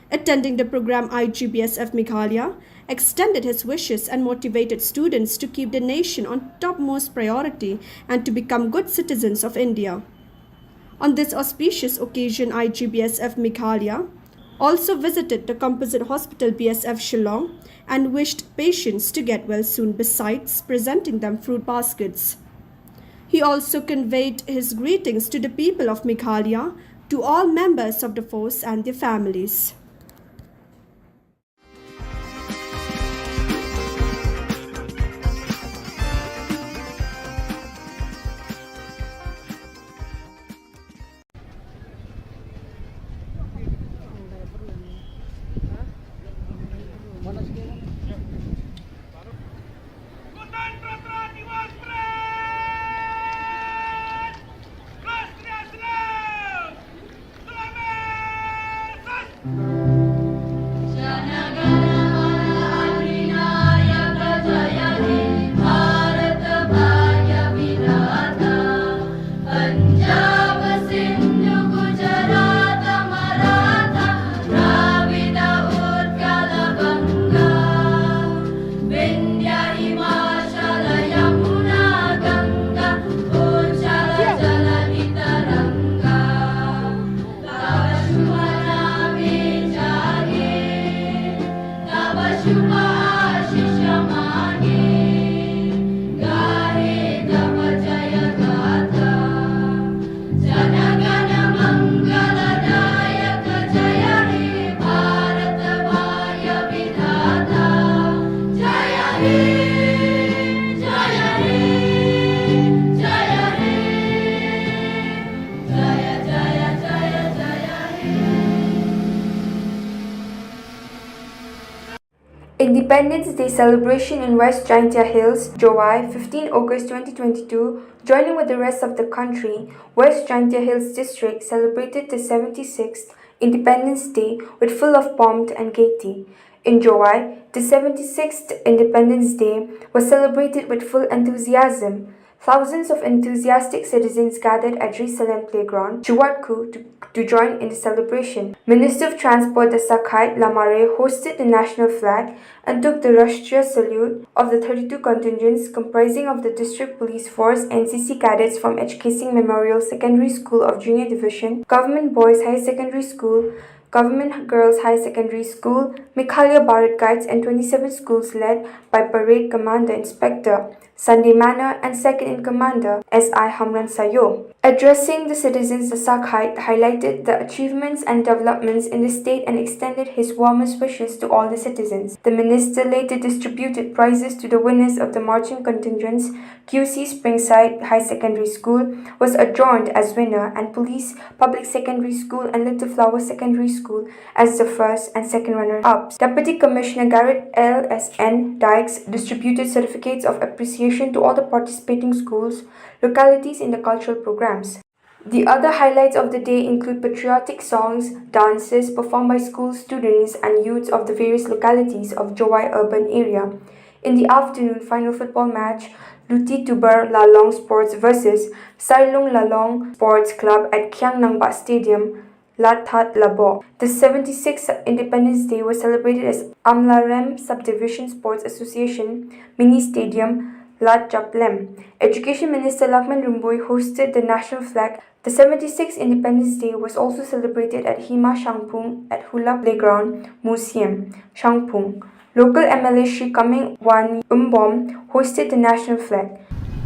Attending the program, IGBSF Meghalaya extended his wishes and motivated students to keep the nation on topmost priority and to become good citizens of India. On this auspicious occasion, IGBSF Meghalaya also visited the Composite Hospital BSF Shillong and wished patients to get well soon, besides presenting them fruit baskets. He also conveyed his greetings to the people of Meghalaya, to all members of the force and their families. Independence Day celebration in West Jaintia Hills, July 15 August 2022, joining with the rest of the country, West Jaintia Hills District celebrated the 76th Independence Day with full of pomp and gaiety. In July, the 76th Independence Day was celebrated with full enthusiasm. Thousands of enthusiastic citizens gathered at Jerusalem Playground, Chuatku, to join in the celebration. Minister of Transport Dasakhait Lamare hosted the national flag and took the Rashtriya salute of the 32 contingents comprising of the District Police Force, NCC cadets from HK Singh Memorial Secondary School of Junior Division, Government Boys High Secondary School, Government Girls High Secondary School, Meghalaya Bharat Guides and 27 schools led by Parade Commander Inspector Sunday Manor and Second in Commander S.I. Hamran Sayo. Addressing the citizens, the Sakhait highlighted the achievements and developments in the state and extended his warmest wishes to all the citizens. The minister later distributed prizes to the winners of the marching contingents. QC Springside High Secondary School was adjourned as winner and Police Public Secondary School and Little Flower Secondary School as the first and second runner-ups. Deputy Commissioner Garrett L.S.N. Dykes distributed certificates of appreciation to all the participating schools, localities in the cultural programs. The other highlights of the day include patriotic songs, dances performed by school students and youths of the various localities of Jowai urban area. In the afternoon, final football match, Luti Tubar Lalong Sports vs. Sailong Lalong Sports Club at Khiang Nangba Stadium, Lathat Labo. The 76th Independence Day was celebrated as Amlarem Subdivision Sports Association Mini Stadium, Lat Japlem. Education Minister Lakman Rumbui hosted the national flag. The 76th Independence Day was also celebrated at Hima Shangpung at Hula Playground Museum, Shangpung. Local MLA Shri Kaming Wan Umbom hosted the national flag.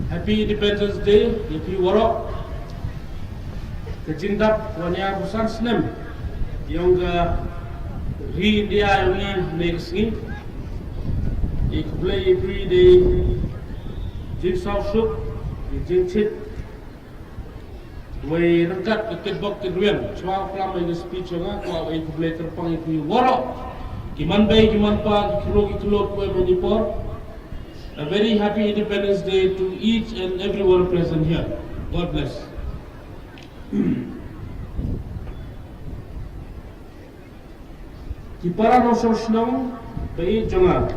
Happy Independence Day, Yipi Warok. Kejindap wanya busan senem yang ri India yang negsni. Ikblay every day jin sausuk jin chit way rangkat ketbok keduen chwa plam in speech nga ko ikblay terpang ipi Warok. Giman bay, giman pa, gikilo po Manipur. A very happy Independence Day to each and everyone present here. God bless. Kipara no Shillong, bay jonga.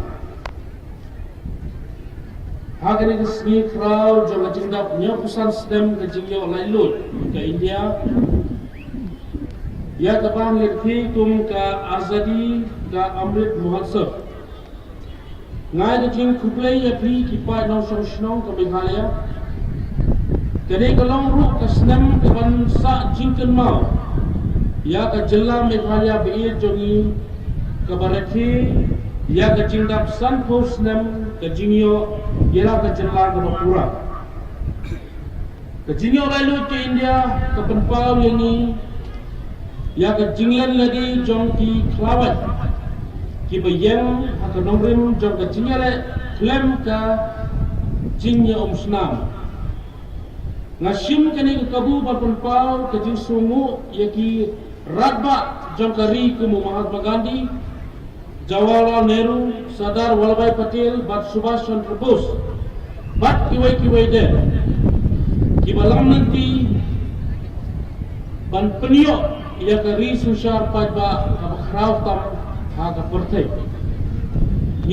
Hagani kesni crowd jonga jindap nyapusan sedem kejingyo lailut ke India. Ya kapan lekhi tum ka azadi ka Amrit Mahotsav. Ngai jing Khubor ya pri kipai no Shillong ka Meghalaya. Kene kalong ru ka snem ka ban sa jingkan mau. Ya ka Jylla Meghalaya be jongi ka barakhi ya ka jingdap san po snem ka jingyo yela ka Jylla ka Bapura. Ka jingyo lalu ke India ka penpau yani ya ka jinglan lagi jong ki klawat ki bayang ka nomrim jong ka jingyale klem ka jingya snam ngasim kani ka kabu papunpau ka jing sungu yaki radba jong ka ri ku Mahatma Gandhi, Jawaharlal Nehru, Sardar Vallabhbhai Patel, Bat Subhash Chandra Bose bat kiwai de ki balam nanti ban penio ia ka ri sushar pajba ka bakraw tam ha ka perthe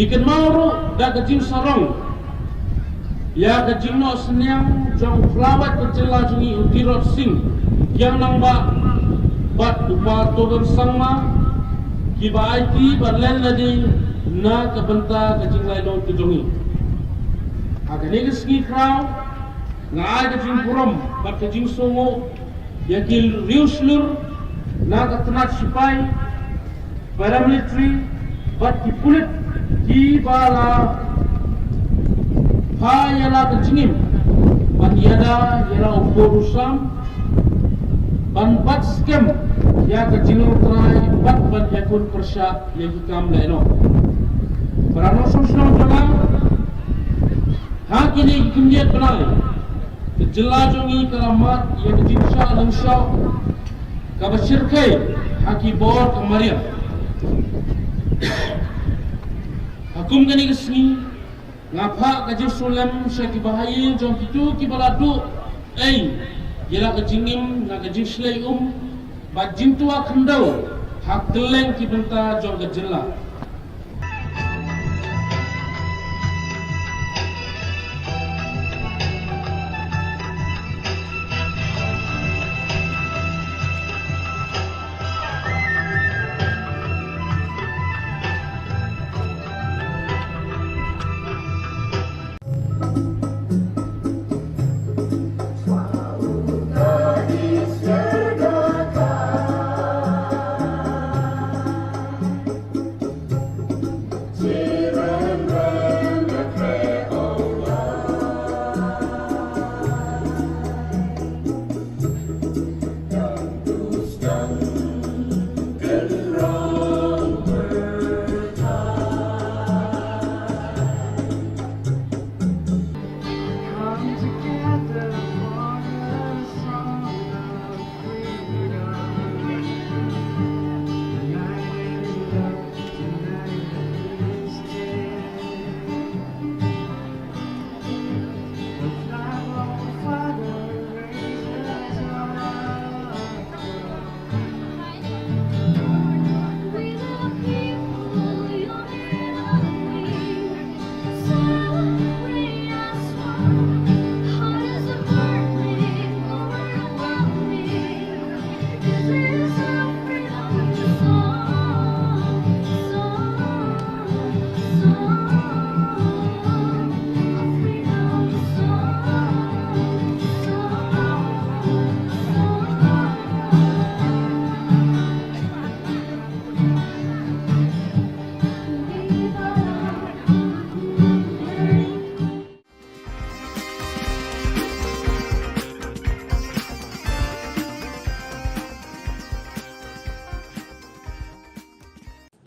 ikan mauru da ka jing sarong ia ka jing no senyang jong flawat ka jela jungi utirot sing yang nang bat upa togan sangma ki ba IT ba len ladi na ka benta ka jing lai dong tujongi ha ka ni ski kraw nga ka jing purom bat ka jing songo ya ki riuslur na ka tanat sipai paramilitary bat ki pulit ki bala pa yala ka jingim ban yada yala upurusam ban bat scam ya ka jingim try bat ban yakun persya ya ki kam leno parano sosno jala ha kini kimjet banai jela jongi kalamat ya ka jinsha langsha ka bashirkai haki bor kamariam hukum kani kesni ngapa ka jesulam syaki bahaye jong kitu ki baladu yela ka jingim na ka jislai ba jintua khandau hak teleng ki benta jong ka jela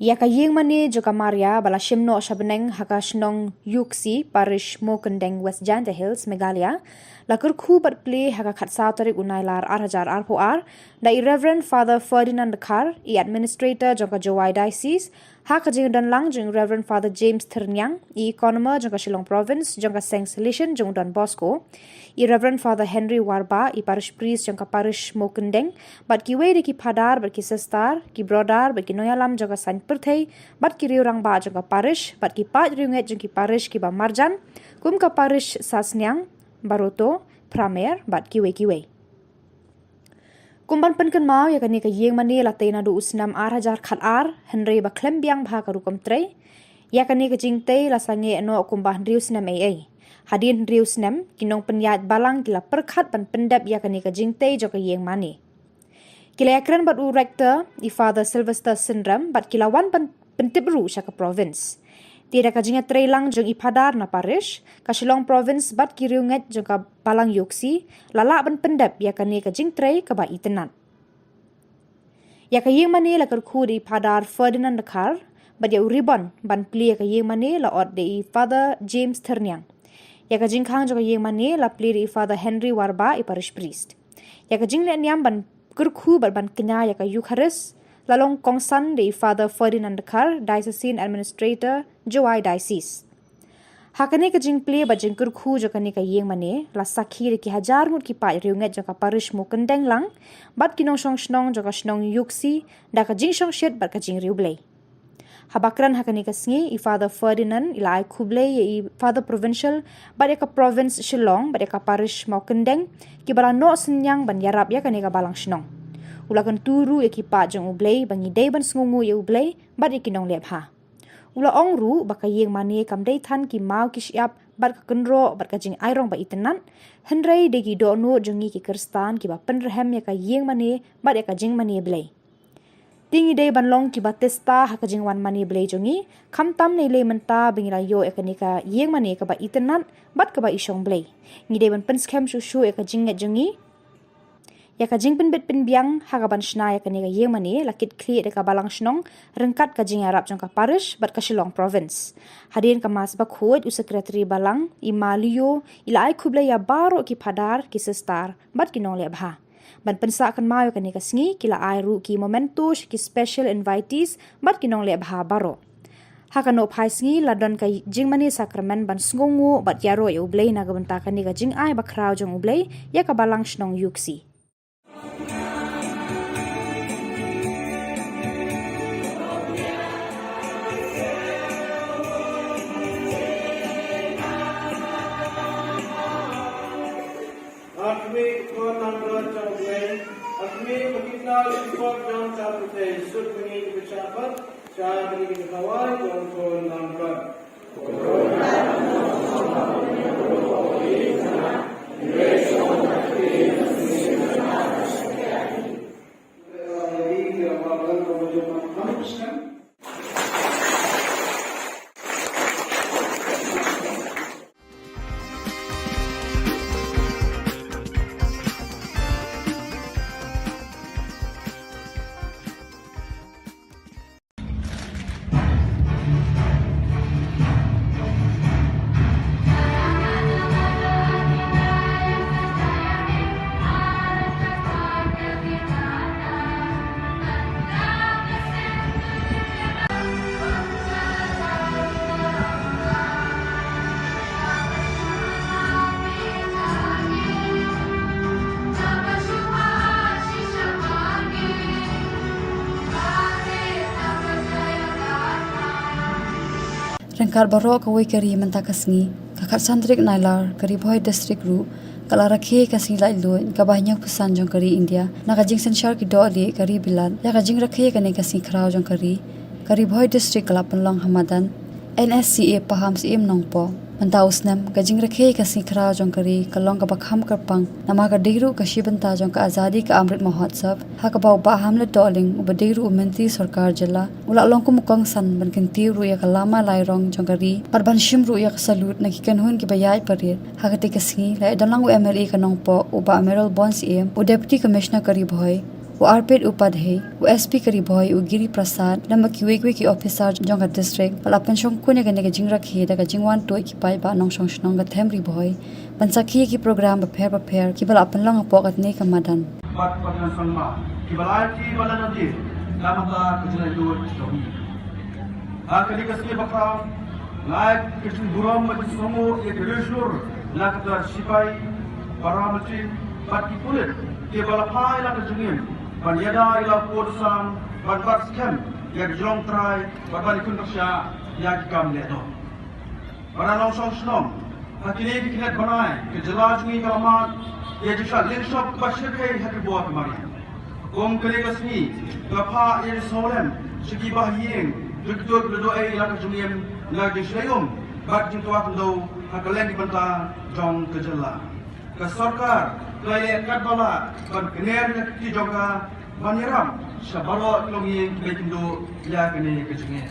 Ya ka yeng mani joka Maria bala shimno shabeneng haka shnong yuksi parish mokendeng West Janta Hills Meghalaya lakur Khubor play haka khatsa tarik unailar 8,000 RPR da Reverend Father Ferdinand Kar I administrator joka Jowai Diocese haka jing dan lang jing Reverend Father James Ternyang I economer joka Shillong province joka Seng Solution jong Don Bosco I Reverend Father Henry Warba I parish priest joka parish mokendeng bat ki wedi ki padar bat ki sestar ki brodar bat ki noyalam joka san perthei bat ki riurang ba joka parish bat ki pat riunget jong ki parish ki ba marjan kum ka parish sasnyang baroto pramer bat ki we kumban penken mau ya kani ka yeng mani la teina du usnam 8,000 khalar henry ba klembiang bha ka rukom trei ya kani ka jingte la sange no kumbah rius nam ai hadin rius nam kinong penyat balang kila perkhat ban pendap ya kani ka jingte joka yeng mani kila yakran bat u rector I Father Sylvester Syndrome bat kila wan pentibru syaka province Tidak kajinga trailang jong ipadar na parish, ka Shillong province bat kiriunget jong ka balang yoksi, lala ban pendap ya kani kajing tray ka ba itenat. Ya ka yeng mani la kerku di padar Ferdinand Kar, bat ya uribon ban pli ya ka yeng mani la od di Father James Ternyang. Ya kajing khang jong ka yeng mani la pli di Father Henry Warba I parish priest. Ya kajing le niam ban kerku ban kenya ya ka Eucharist, lalong kongsan di Father Ferdinand Kar, Diocesan Administrator, Jowai Diocese. Hakane ka jing play ba jing kurkhu jo kane ka yeng mane la sakhi ki hajar ngut ki pa riunget jo ka parish mu kendeng lang bat kinong shong shnong jo ka shnong yuksi da ka jing shong shet bat ka jing riu blay. Habakran hakane ka sngi I Father Ferdinand ila Khuble I Father Provincial bat ka province Shillong bat ka parish mau kendeng ki bala no senyang ban yarap ya kane ka balang shnong. Ulakan turu ya ki pa jong ublay bangi day ban sngungu ya ublay bat ikinong lep ha. Ula ongru baka yeng mane kam day than ki mau ki siap bat ka kenro bat ka jing airong ba itenan hendrai de gi do no jongi ki kirstan ki ba penrehem ya ka yeng mane bat ya ka jing mane blay. Tingi day ban long ki ba testa ha ka jing wan mane blay jongi kam tam nei le menta bingila yo ya ka ni ka yeng mane ka ba itenan bat ka ba isong blay. Ngi day ban penskem shu ya ka jing nget jongi ya ka jing penbet penbiang ha ka ban shna ya ka ni ka yeng mane lakit kli de ka balang shnong rengkat ka jing arab jong ka parish bat ka Shillong province. Hadin ka mas ba khod u secretary balang I Malio ila ai khubla ya baro ki phadar ki sestar bat ki nong le bha. Ban pensa kan mayo ka ni ka sngi kila ai ru ki momentos ki special invitees bat ki nong le bha baro. Haka no phai sngi ladon ka jing mane sacrament ban sngongu bat yaro ya ublay na ga banta ka ni ka jing ai ba kraw jong ublay ya ka balang shnong yuksi. Khubor Na Ka Jylla, Khubor Na Ka Jylla, Sud Mini Bichapat, Shah Mini Kawai, Khubor Na Ka Rengkar barok kawai kari menta kasngi kakat santrik nailar kari boy district ru kala rakhe kasngi lai loin ka banyak pesan jong kari India na ka jing senshar ki do ali kari bilan ya ka jing rakhe kane kasngi khrao jong kari boy district kala penlong hamadan NSCA paham sim nongpo menta usnam ka jing rakhe kasngi khrao jong kari kalong ka bakham karpang nama ka diru ka shibanta jong ka azadi ka amrit mahotsav ha ka bau ba hamle doling ubadiru umenti sarkar jilla ula long ku mukong san ban kinti ru ya kalama lairong jong kari parban shim ru ya salut na ki kanhun ki bayai parir ha ka te kasngi lai dalang u MLA ka nongpo uba amiral bonds em u deputy commissioner kari boy u arpit upadhe u SP kari boy u giri prasad lamba ki wekwe ki officer jong ka district pala penshong kune ka ne ka jing rakhe da ka jingwan toi ki pai ba nong shong shnong ka themri boy pansakhi ki program ba pher ki bala penlong apokat ne ka madan Bat pagyan sangma kibalati balanadi lamata kujna do chohi akali kasne bakha like kishin buram ma somo ek reshur lakta sipai paramati pati pulit ke bala phai la jungin ban yada ila podsan ban bat scam ya jong trai ban kun taksha ya kam le do bananong song snom hakine ki kinet banai ke jala jungi kalamat ye jisha lingshop bashir kai happy boy mari kom kare kasni gapha ye solem shiki bahyeng duduk do ai la jungiem la jishayum bat jing tuak do hakalen di banta jong ke jala ka sarkar kaya kat bala ban kner ki jonga baniram shabaro longi bekindo ya kene ke jinge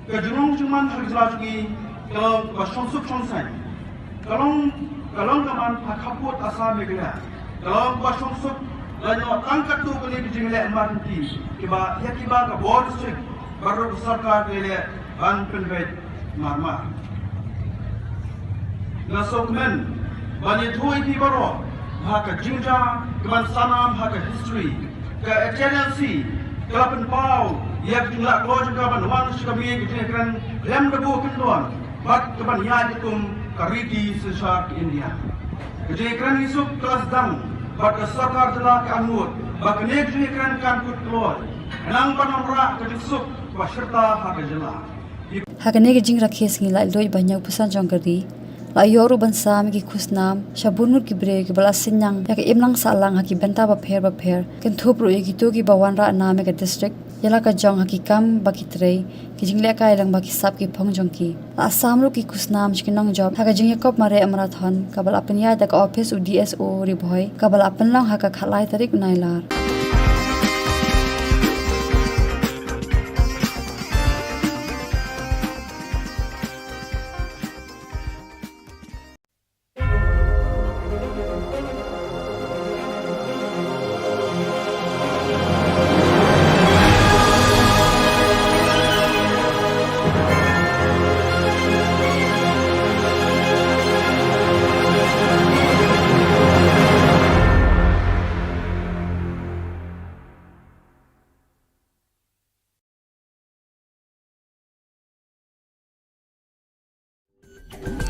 ke junong cuman harjala jungi kalau basong sup songsai kalong kaman hakaput asa megla kalau basong sup lanyo angkat tu kene ke jingle amarti kiba ya kiba ka board strict baru sarkar kele ban penvet marmar na sokmen bani thui ki baro haka jinja keman sanam haka history ka HNLC kelapan pau yak jumlah klo juga ban wan suka mi ke kran lem debu kendon Bat kebanyakan itu kariti sesar ke India. Kejadian isuk kelas dang, bat kesakar telah kanut, bat kejadian kan kut keluar. Enang panamra kejisuk waserta haka jela. Hakane ke jing rakhe singi lai loi banyak pesan jong kari. La yoru bansa mi ki khusnam shabunur ki bre ki bala sinyang ya ke imlang salang ha ki benta ba pher ken thopro ye ki to ki bawan ra na me ka district yala ka jong ha ki kam ba ki trei ki jing le kai lang ba ki sap ki phong jong ki la asam ru ki khusnam chikinong job ha ka jing yakop mare amarathon ka bala apnya da ka office u DSO ri bhoi ka bala apan lang ha ka khalai tarik nailar.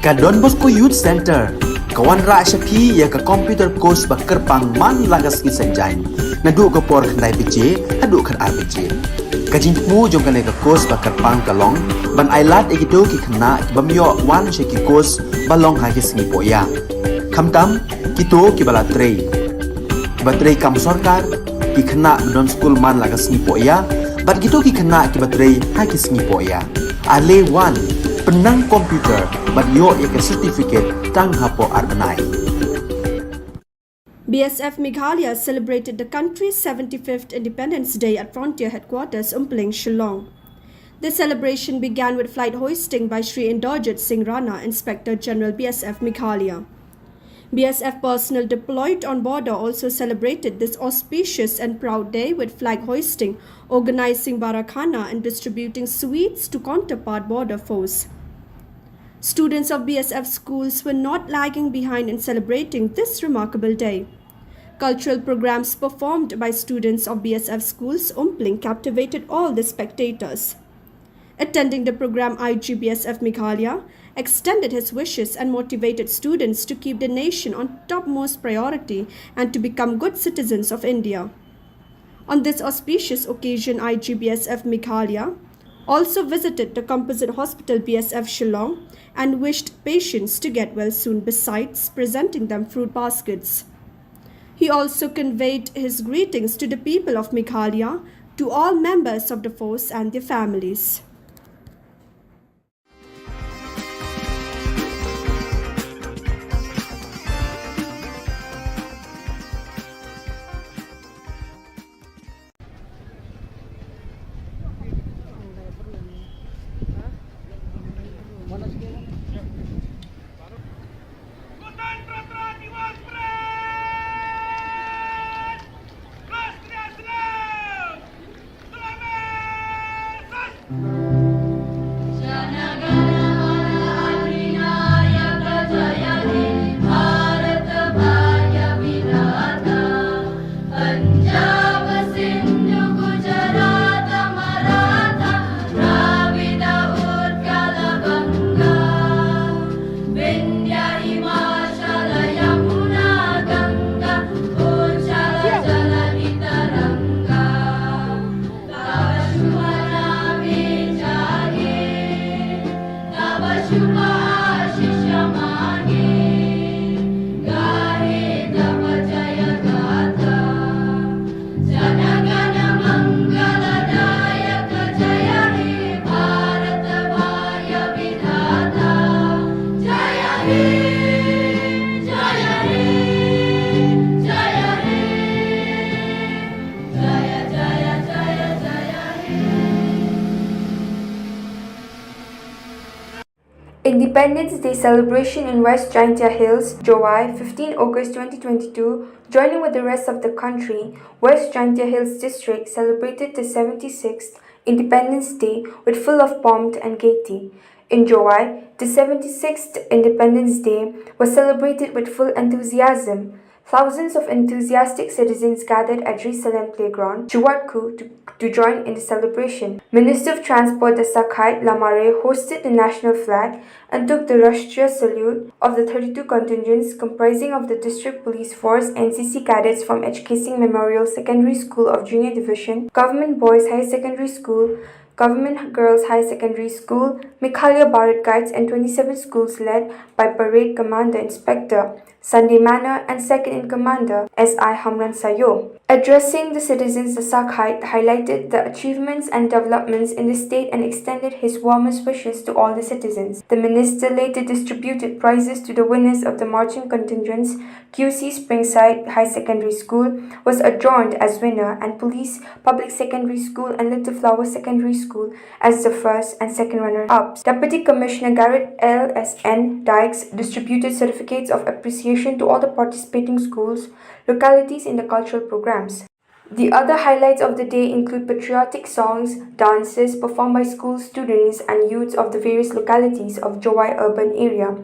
Ka Don Bosco Youth Center, kawan ra shapi ya ka computer course ba kerpang man lagas ki sanjain. Nadu ka por khnai piche, adu khan ar piche. Ka jingmu jong ka ne ka course ba kerpang kalong, ban ailat ekito ki khna ki bamyo wan she ki course balong ha ki sngi poya. Khamtam kito ki bala trei. Ba trei kam sarkar ki khna don school man lagas sngi poya, bat kito ki khna ki ba trei ha ki sngi poya. Ale wan penang komputer but yo ek certificate tang hapo arbanai. BSF Meghalaya celebrated the country's 75th Independence Day at Frontier Headquarters Umpling, Shillong. The celebration began with flight hoisting by Sri Inderjit Singh Rana, Inspector General BSF Meghalaya. BSF personnel deployed on border also celebrated this auspicious and proud day with flag hoisting, organizing barakhana and distributing sweets to counterpart border foes. Students of BSF schools were not lagging behind in celebrating this remarkable day. Cultural programs performed by students of BSF schools Umpling captivated all the spectators. Attending the program, IGBSF Meghalaya extended his wishes and motivated students to keep the nation on topmost priority and to become good citizens of India. On this auspicious occasion, IGBSF Meghalaya also visited the Composite Hospital BSF Shillong and wished patients to get well soon, besides presenting them fruit baskets. He also conveyed his greetings to the people of Meghalaya, to all members of the force and their families. Independence Day celebration in West Jaintia Hills, July 15 August 2022, joining with the rest of the country, West Jaintia Hills District celebrated the 76th Independence Day with full of pomp and gaiety. In July, the 76th Independence Day was celebrated with full enthusiasm. Thousands of enthusiastic citizens gathered at Jerusalem Playground, Juwatku, to join in the celebration. Minister of Transport Dasakhait Lamare hosted the national flag and took the Rashtriya salute of the 32 contingents comprising of the District Police Force, NCC cadets from HK Singh Memorial Secondary School of Junior Division, Government Boys High Secondary School, Government Girls High Secondary School, Mikhalia Bharat Guides and 27 schools led by Parade Commander Inspector Sunday Manor and Second in Commander S.I. Hamran Sayo. Addressing the citizens, the Sakhait highlighted the achievements and developments in the state and extended his warmest wishes to all the citizens. The minister later distributed prizes to the winners of the marching contingents. QC Springside High Secondary School was adjourned as winner and Police Public Secondary School and Little Flower Secondary School as the first and second runner-ups. Deputy Commissioner Garrett L.S.N. Dykes distributed certificates of appreciation to all the participating schools, localities in the cultural programs. The other highlights of the day include patriotic songs, dances performed by school students and youths of the various localities of Jowai urban area.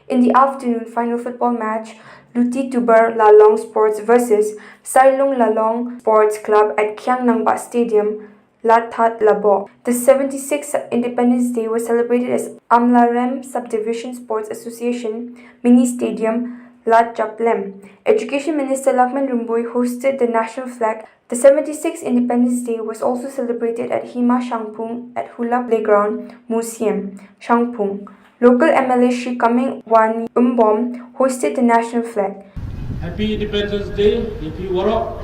In the afternoon final football match, Luti Tubar Lalong Sports vs Sailung Lalong Sports Club at Kiang Nangba Stadium, Lathat Labok. The 76th Independence Day was celebrated as Amlarem Subdivision Sports Association Mini Stadium, Lat Japlem. Education Minister Lakman Rumbui hosted the national flag. The 76th Independence Day was also celebrated at Hima Shangpung at Hula Playground Museum, Shangpung. Local MLA Shri Kaming Wan Umbom hosted the national flag. Happy Independence Day, Happy Warok.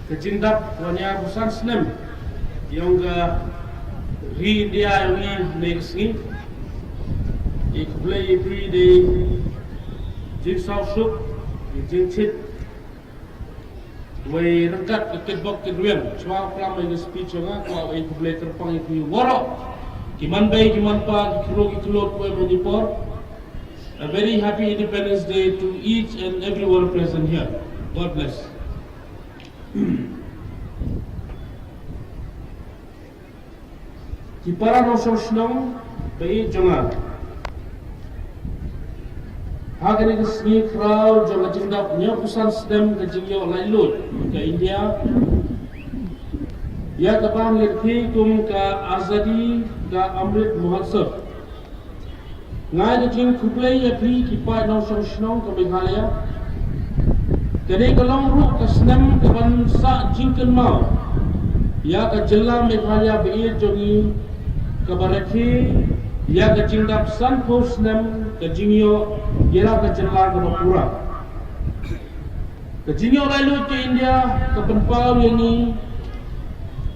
Kejindap wanya busan senem yang ri dia yang next ni. Ikblay every day. Jing sao suk, jing chit. Way rangkat ketbok keduen. Cuma pelam ini speech nga ko ikblay terpang itu warok. Kiman bay, kiman pa, kilo po Manipur. A very happy Independence Day to each and everyone present here. God bless. Kipara no Shillong bay jonga. Hagani kesni crowd jonga jindap nya pusan stem ke jingyo lailut ke India. Ya kapan lekhi kum ka azadi ka Amrit Mahotsav. Ngai ke jing kuplay ya pri kipai no Shillong ke Meghalaya. Kene kalong ru ke snem ke bansa jingken mau. Ya ke Jylla Meghalaya be jongi ke Barakhi ya ke jingdap san post snem ke jingyo yela ke Jylla ke Bapura. Ke jingyo lalu ke India ke Penpau yani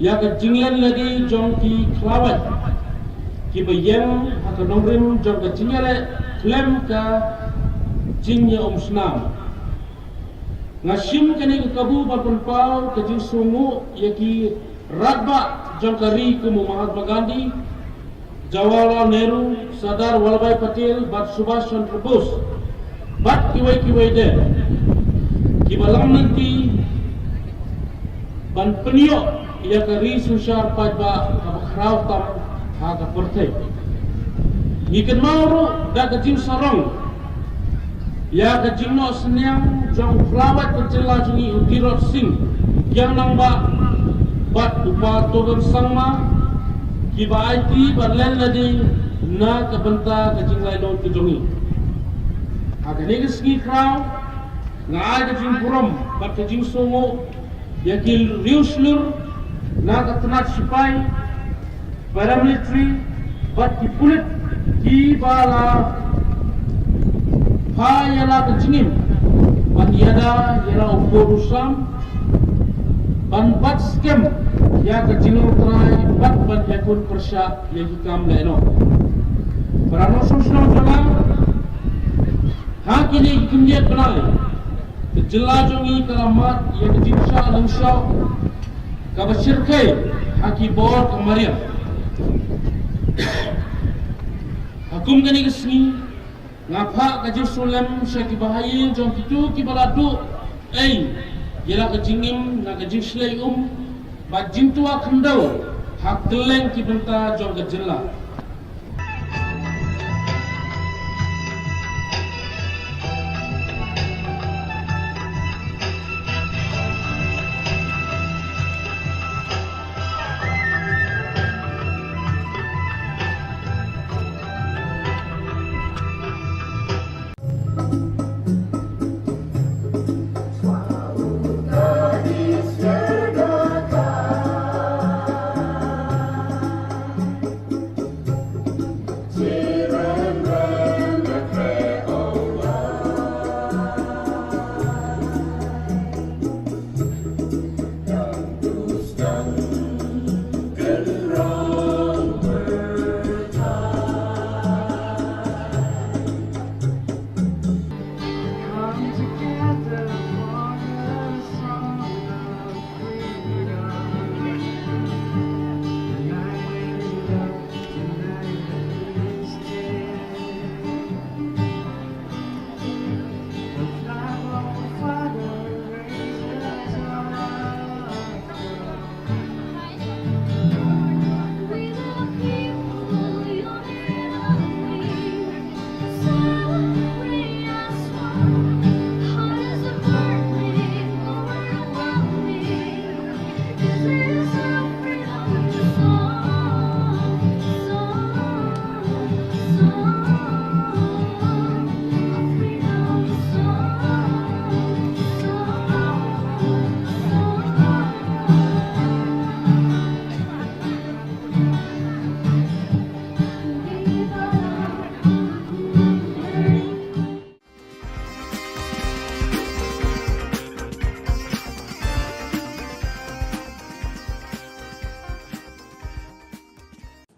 ya ke jinglen lagi jong ki klawat ki bayang ha ke nongrim jong ke jingle klem ka jingnya snam ngasim kene ke kabu Penpau ke jing sungu ya ki radba jong ke ri ke Mahatma Gandhi, Jawaharlal Nehru, Sardar Vallabhbhai Patel, Bat Subhash Chandra Bose, bat kiwai de ki balam nanti ban penio ia kari susar pajba kabakraw tam ha ka pertai ikan mauru da ka jing sarong ia ka jing no senyang jong flawat ke Jylla jungi Utirot Singh yang nangba bat upa togan sangma ki ba IT ban len ladi na ka banta ka jing lai don ke jongi ha ka ni ski kraw nga ka jing puram bat ka jing songo ya ki riuslur na katanat sipai paramilitary bat ki pulit ki bala ha yala kejingim ban yada yala upurusam ban bat skem ya kejingim trai bat ban yakun persya ya hikam leno parano sosno jala ha kini kimyat benai Jylla jongi kalamat ya kejingsa langsau kabashir kai haki bor kamaria hakum kani kesni ngapa kajir sulam syaki bahayin jong kitu ki baladu yela kejingim na kajing slay bajing tua khandau hak teleng ki benta jong ke Jylla.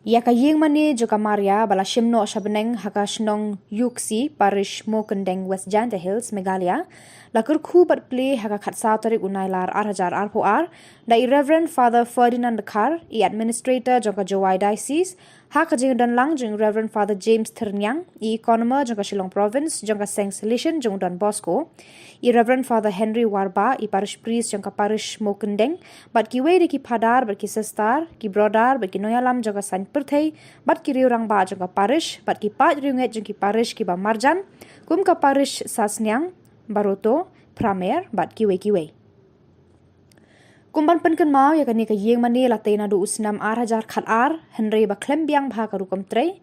Ya ka yeng mani joka Maria bala shimno shabeneng haka shnong yuksi parish mokendeng West Janta Hills Meghalaya lakur Khubor play haka khatsa tarik unailar 8,000 RPR da Reverend Father Ferdinand Kar I administrator joka Jowai Diocese haka jing dan lang jing Reverend Father James Ternyang I economer joka Shillong province joka Seng Solution jing Don Bosco I Reverend Father Henry Warba I parish priest joka parish mokendeng bat ki wei ki padar bat ki sestar ki brodar bat ki noyalam joka san perthei bat ki riurang ba joka parish bat ki pat riunget jong ki parish ki ba marjan kum ka parish sasnyang baroto pramer bat ki wei kumban penken mau ya kani ka yeng mani latena du usnam 8,000 khalar henry ba klembiang bha ka rukom tre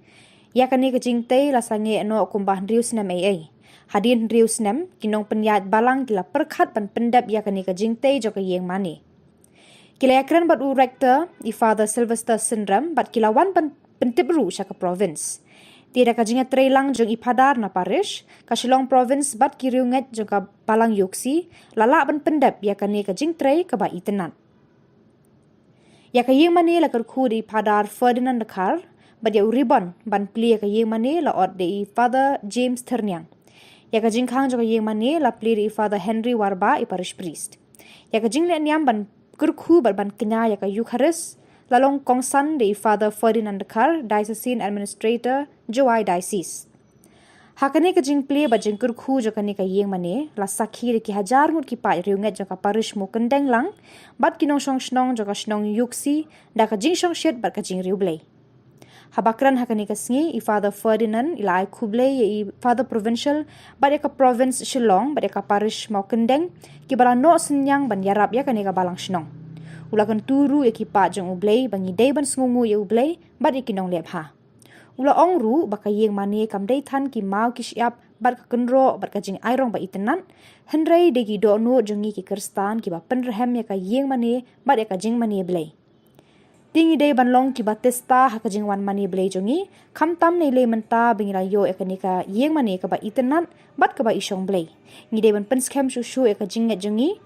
ya kani ka jingte la sange no kumbah riusnam ai hadin riusnam kinong penyat balang kila perkhat ban pendap ya kani ka jingte joka yeng mani kila yakran bat u rector I Father Sylvester Syndrome bat kilawan pentibru syaka province. Tiada kajinga trelang jong I padar na parish, ka Shillong province bat kiriunget jong ka balang yuksi, lala ban pendap ya kani kajing tre ka ba itenat. Ya ka yeng mani la kerku di padar Ferdinand Kar, bat ya uribon ban pli ya ka yeng mani la ot di Father James Ternyang. Ya ka jing khang jong ka yeng mani la pli di Father Henry Warba I parish priest. Ya ka jing le niam ban kerku ban kenya ya ka Eucharist lalong kongsan di Father Ferdinand Kar diocesan administrator Jowai Diocese. Hakane ka jing play ba jing kerku jo kani ka yeng mane la sakhi ki hajar ngut ki pa riunget jo ka parish mo kendeng lang bat kinong song snong jo ka snong yuksi da ka jing song shet bat ka jing riublei. Habakran hakane ka sngi I Father Ferdinand ila ai kublei I Father Provincial bat ya ka province Shillong bat ya ka parish mo kendeng ki bala no senyang ban yarap ya kani ka balang snong. Ulakan turu ya ki pa jong ublei bangi dei ban sngungu ya ublei bat ikinong lep ha. Ula ongru baka yeng mani kam dei than ki mau ki siap bat ka kenro bat ka jing airong ba itenan henrei de gi do no jongi ki kerstan ki ba penrehem ya ka yeng mani bat ya ka jing mani blei. Tingi dei ban long ki ba testa ha ka jing wan mani blei jongi kam tam nei le menta bingila yo ya ka ni ka yeng mani ka ba itenan bat ka ba isong blei. Ngi dei ban penskem shu ya ka jing nget jongi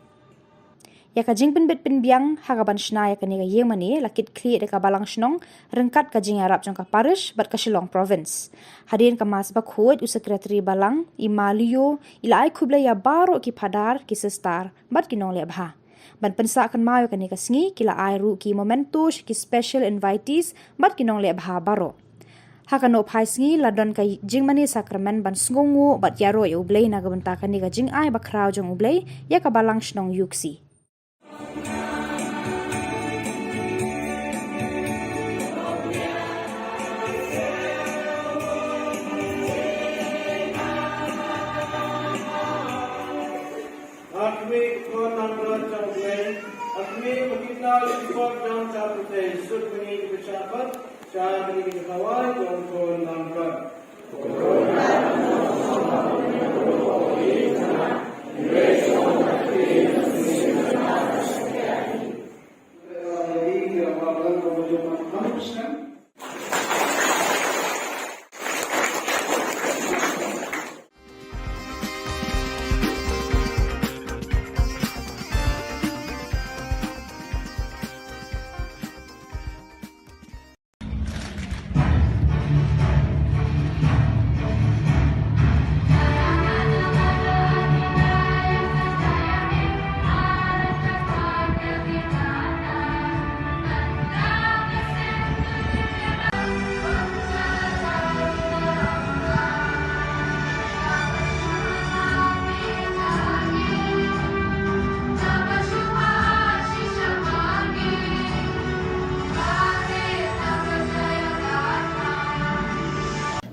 ya ka jing penbet penbiang haga ban shna ya kani ka yeng mani lakit kli de ka balang shnong rengkat ka jing arab jong ka parish bat ka Shillong province hadin ka mas ba khod u secretary balang I malio ila ai khuble ya baro ki padar ki sestar bat ki nong le bha ban pensa kan mau kani ka sngi kila ai ru ki momentos ki special invitees bat ki nong le bha baro hakano phai sngi ladon ka jing mani sacrament ban sngongu bat yaro ya ublei na ga banta kani ka jing ai ba khrau jong ublei ya ka balang shnong yuksi. Khubor Na Ka Jylla, Akmi Makitna Khubor Na Ka Jylla, Sud Mani Bichapat, Shah Mani Kawai, Khubor Na Ka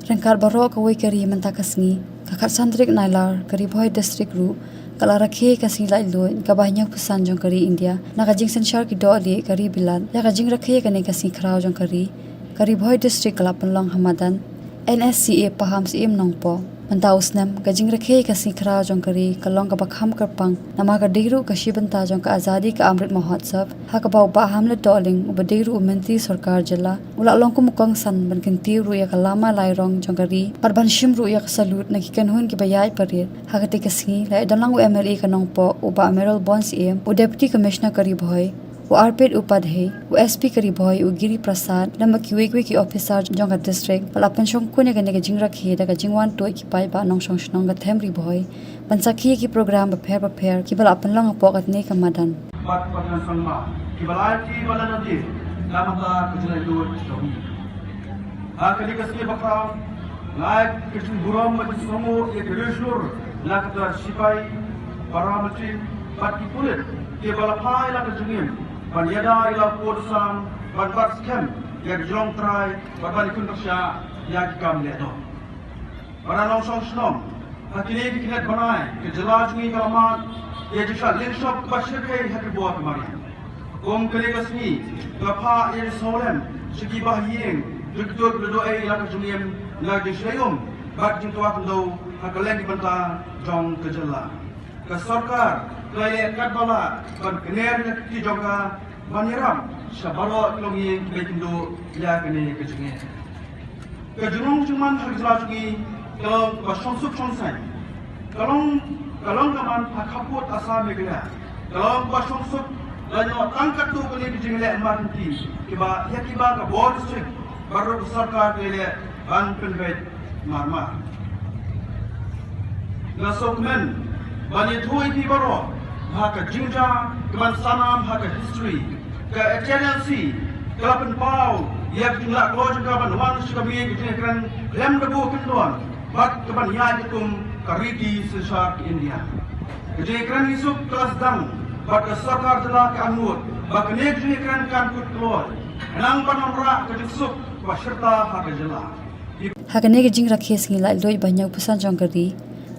Rengkar baro ka wei kari menta kasngi kakat santrik nailar kari boy district ru kala rakhe kasngi lai lo ka banyak pesan jong kari India na ka jing senshar ki do ali kari bilan ya ka jing rakhe ka ne kasngi khrau jong kari boy district kala penlong hamadan NSCA paham sim nongpo menta usnam ka jing rakhe kasngi khrau jong kari kalong ka bakham karpang nama ka deiru ka shibanta jong ka azadi ka amrit mahotsav ha ka bau ba hamle doling ubadeiru umenti sarkar jilla ula long ko mukong san ban kinti ru ya ka lama lairong jong kari parban shim ru ya ka salut na ki kanhun ki bayai parir ha ka te kasngi lai dalang u MLA ka nongpo uba amiral bonds em u deputy commissioner kari boy वो आरपेट उपाध्याय वो एसपी करी भोय वो गिरी प्रसाद नम की वेक की ऑफिसर जोंगा डिस्ट्रिक्ट पला पंचों कोने गने के जिंग रखे दगा जिंगवान टोय की पाई बा नोंग सोंग थेमरी भोय पंसाखी की प्रोग्राम बफेर की बला अपन लंग पोकत ने कमादन बात पकन संगमा की बलाची बला नदी नामता कजला दो चोमी कली कसके बखाव लायक किचन बुरम मत समो एक रेशोर लाकता सिपाही paramilitary parti pulit ke balapai la kejungin ban yada ila podsam ban bat scam ya jong try ban ban kun bersya ya kam le do bara long song snom hakini ki kinet banai ke jela jungi kalamat ye jisa linshop bashir ke hak buat mari kom kali kasmi lapa ye solem segi bahiyeng duduk duduk ai la kejungin la disayum bat jing tuak do hakalen di banta jong kejela ke sarkar kelaya kat bala ban kener ki jongka baniram sabalo longi bekindo ya kene kejunge kejunong cuman harjala jungi kalau basonsuk sonsai kalau kaman hakaput asa megla kalau basonsuk lanyo tangkat tu kene kejunge emarti kiba ya kiba ka board strict baru sarkar kelaya ban penbet marma nasokmen bani thui di baro haka jinja keman sanam haka history ke HNLC kelapan pau ia jumlah keluar juga ban wan kami kejengkan lem debu kenduan bat keban ya jikum kariki sesar ke India kejengkan isuk kelas dang bat ke sarkar jela ke anut bat kene kejengkan kan kut keluar enang panamra kejusuk waserta haka jela hakane ke jing rakhe singi lai loi banyak pusan jongkari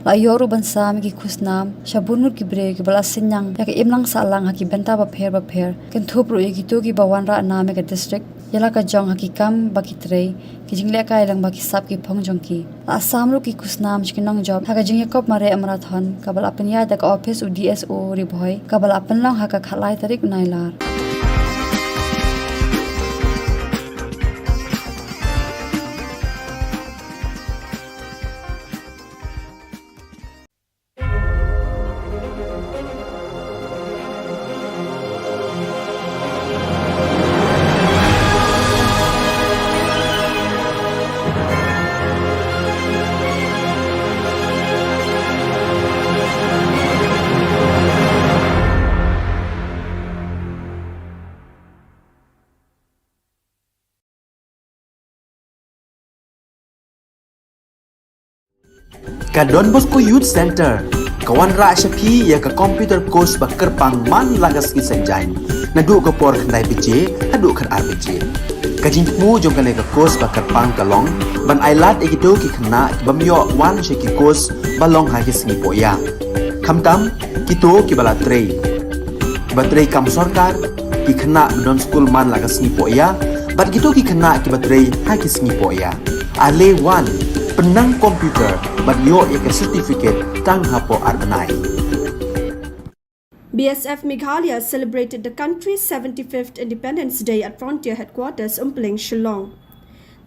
la yoru bansam ki khusnam shabunur ki bre ki bala sinyang ya ke imlang salang ha ki benta ba pher ken thopro ye ki to ki bawan ra na me ka district yala ka jong ha ki kam ba ki trei ki jingle ka ilang ba ki sap ki phong jong ki asam ru ki khusnam chi nang job ha ka jing yakop mare amrathon ka bala apn ya da ka office u DSO ri bhoi ka bala apn lang ha ka khalai tarik nailar Ka Don Bosco Youth Center kawan ra syapi ya ka computer course bakar pang man lagas ki senjain nadu ka por khandai bije hadu khan arbije ka jingmu jong ka ka course bakar pang kalong ban ailat ekito ki khna bamyo wan she ki course balong ha ki singi poya khamtam kito ki bala trei batrei kam sarkar ki khna don school man lagas ni poya bat kito ki khna ki batrei ha ki singi poya ale wan penang komputer ban yo ek certificate tang hapo arnai BSF Meghalaya celebrated the country's 75th Independence Day at Frontier Headquarters Umpling, Shillong.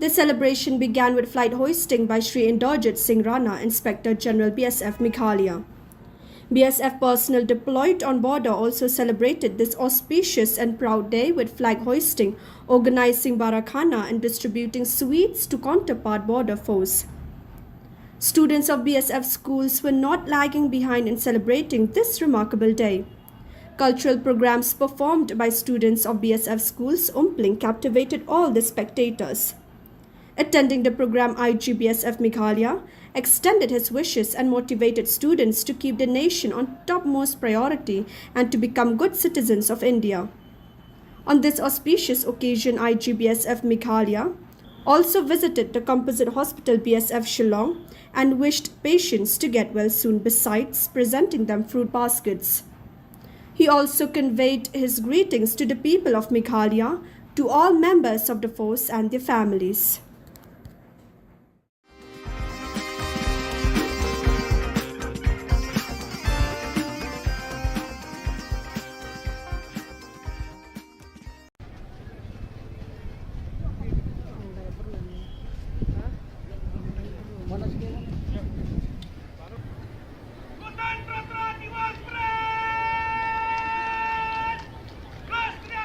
The celebration began with flight hoisting by Sri Inderjit Singh Rana, Inspector General BSF Meghalaya. BSF personnel deployed on border also celebrated this auspicious and proud day with flag hoisting, organizing barakhana and distributing sweets to counterpart border foes. Students of BSF schools were not lagging behind in celebrating this remarkable day. Cultural programs performed by students of BSF schools Umpling captivated all the spectators. Attending the program, IGBSF Meghalaya extended his wishes and motivated students to keep the nation on topmost priority and to become good citizens of India. On this auspicious occasion, IGBSF Meghalaya also visited the Composite Hospital BSF Shillong and wished patients to get well soon, besides presenting them fruit baskets. He also conveyed his greetings to the people of Meghalaya, to all members of the force and their families. Gotantara Divas Parade! Rashtriya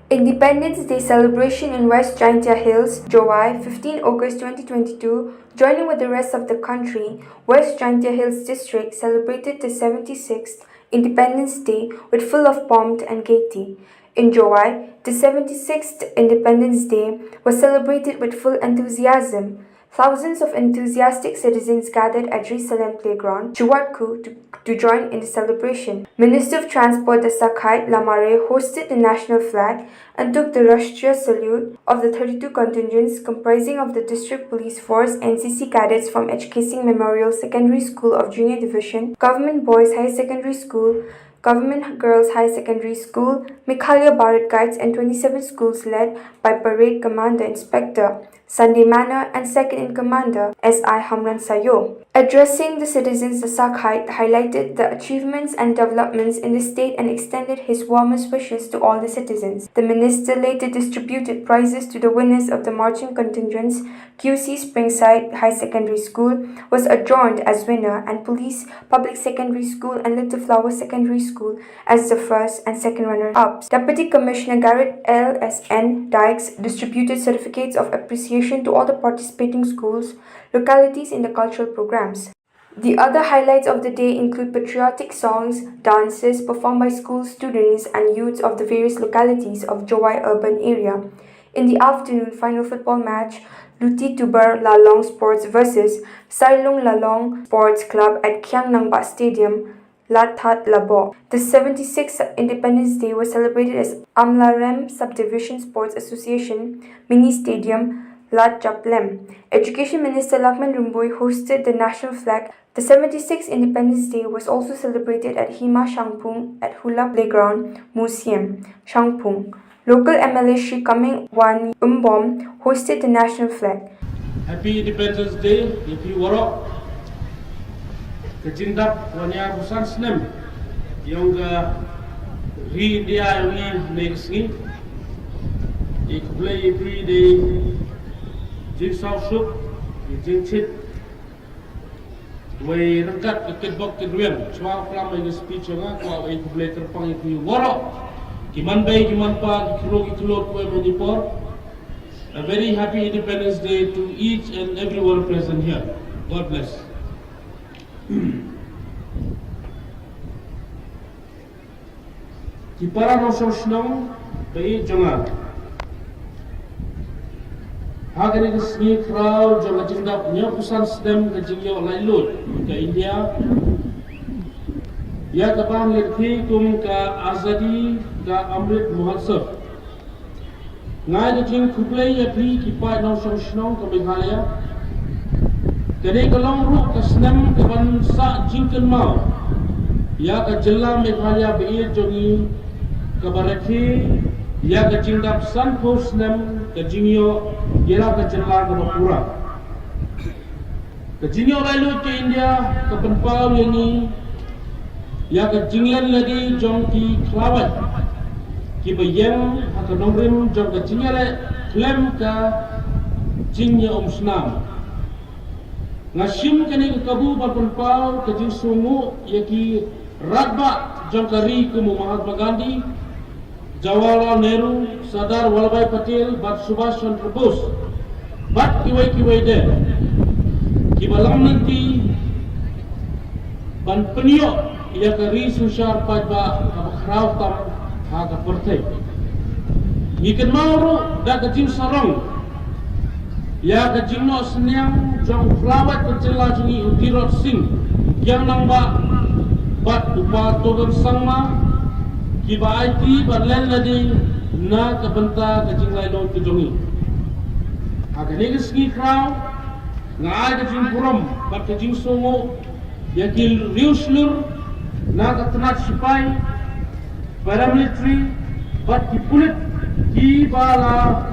Independence Day celebration in West Jaintia Hills, July 15 August 2022, joining with the rest of the country, West Jaintia Hills District celebrated the 76th Independence Day with full of pomp and gaiety. In July, the 76th Independence Day was celebrated with full enthusiasm. Thousands of enthusiastic citizens gathered at Jerusalem Playground, Juwatku, to join in the celebration. Minister of Transport Dasakhait Lamare hosted the national flag and took the Rashtriya salute of the 32 contingents comprising of the District Police Force, NCC cadets from H.K. Singh Memorial Secondary School of Junior Division, Government Boys High Secondary School, Government Girls High Secondary School, Mikhalia Bharat Guides and 27 schools led by Parade Commander Inspector Sunday Manor and Second in Commander S.I. Hamran Sayo. Addressing the citizens, the Sakhait highlighted the achievements and developments in the state and extended his warmest wishes to all the citizens. The minister later distributed prizes to the winners of the marching contingents. QC Springside High Secondary School was adjourned as winner and Police Public Secondary School and Little Flower Secondary School as the first and second runner-ups. Deputy Commissioner Garrett L.S.N. Dykes distributed certificates of appreciation to all the participating schools, localities in the cultural programs. The other highlights of the day include patriotic songs, dances performed by school students and youths of the various localities of Jowai urban area. In the afternoon final football match, Luti Tubar Lalong Sports vs Sailung Lalong Sports Club at Kiang Nangba Stadium, Lat That Labo. The 76th Independence Day was celebrated as Amlarem Subdivision Sports Association Mini Stadium, Lat Japlem. Education Minister Lakman Rumbui hosted the national flag. The 76th Independence Day was also celebrated at Hima Shangpung at Hula Playground Museum, Shangpung. Local MLA Shri Kaming Wan Umbom hosted the national flag. Happy Independence Day, Happy Warok. Kejindap wanya busan senem yang ri India yang ni neksni. Ikblay ipi de jing sausuk, jing chit. Way rengkat ketbok keduen. Cuma kelam ini speech yang aku ikblay terpang ipi warok. Kiman bay, kiman pa, kilo kue menipor. A very happy Independence Day to each and everyone present here. God bless. Kipara nosong Shillong bay jonga. Hagani kesni crowd jonga jindap nyapusan stem kejingyo lailut ke India. Ya kapan lekhi kum ka azadi ka Amrit Mahotsav. Ngai jing Khubor ya phi kipai nosong Shillong ke Meghalaya. Kene kalong ru ka snem ke ban sa jingken mau. Ya ka Jylla Meghalaya be jongi ka barakhi ya ka jingdap san po snem ka jingyo yela ka Jylla ka Bapura. Ka jingyo lalu ke India ka penpau yani ya ka jinglan lagi jong ki klawat ki bayang ka nongrim jong ka jingyale klem ka jingya snam. Ngasim kini ke kabu berpenpau ke jing sungu yaki radba jangkari ke Mahatma Gandhi, Jawaharlal Nehru, Sardar Vallabhbhai Patel, Bat Subhash Chandra Bose, bat kiwai de, ki balam nanti ban penio ia ka ri sushar pajba ka khrau tam ha ka perthai ikan mauru da ka jing sarong ia ka jing no senyang jong flawat ka jela jungi utirot sing yang nang ba bat upa togan sangma ki ba IT ba len ladi na ka banta ka jing lai lo tu jongi ha ka ni ka ski krau ngai ka jing puram ba ka jing songo yakil riuslur na ka tanat sipai paramilitary bat ki pulit ki bala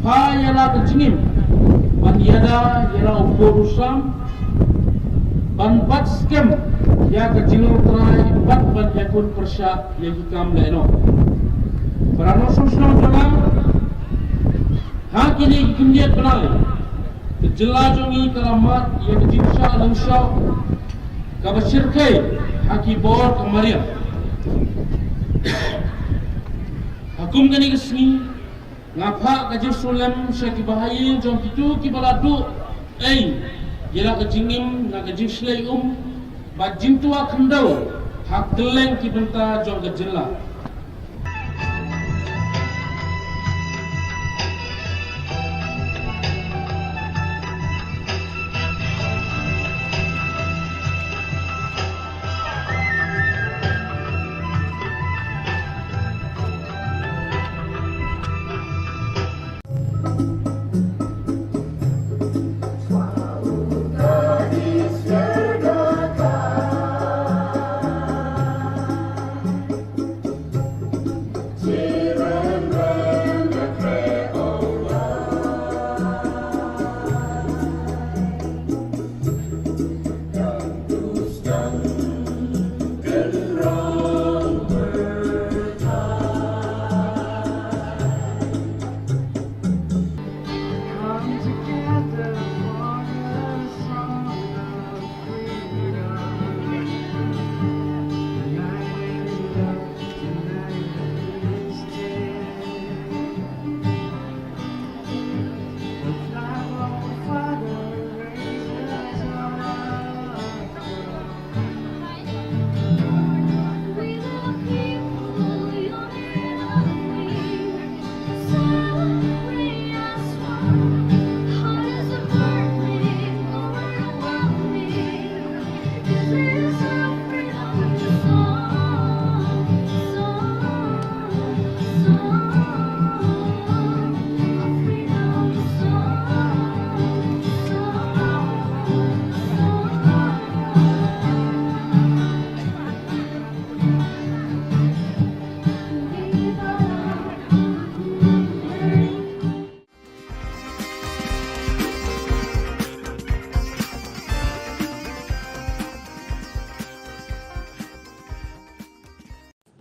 ha yala ka jingim ban yada yala uporusam ban bat scam ya ka jingol trai bat ban yakun persya yaki kam leno parano sosno jala ha kini kimiyat banai jela jongi kalamat ya ka jinsha langsha ka bashirkai haki bor kamaria Hakum kani kesini ngapa kaji sulam syaki bahayin jom itu ki baladu yela kajingim na kajing slay bajing tua kendau hak teleng ki benta jom kajela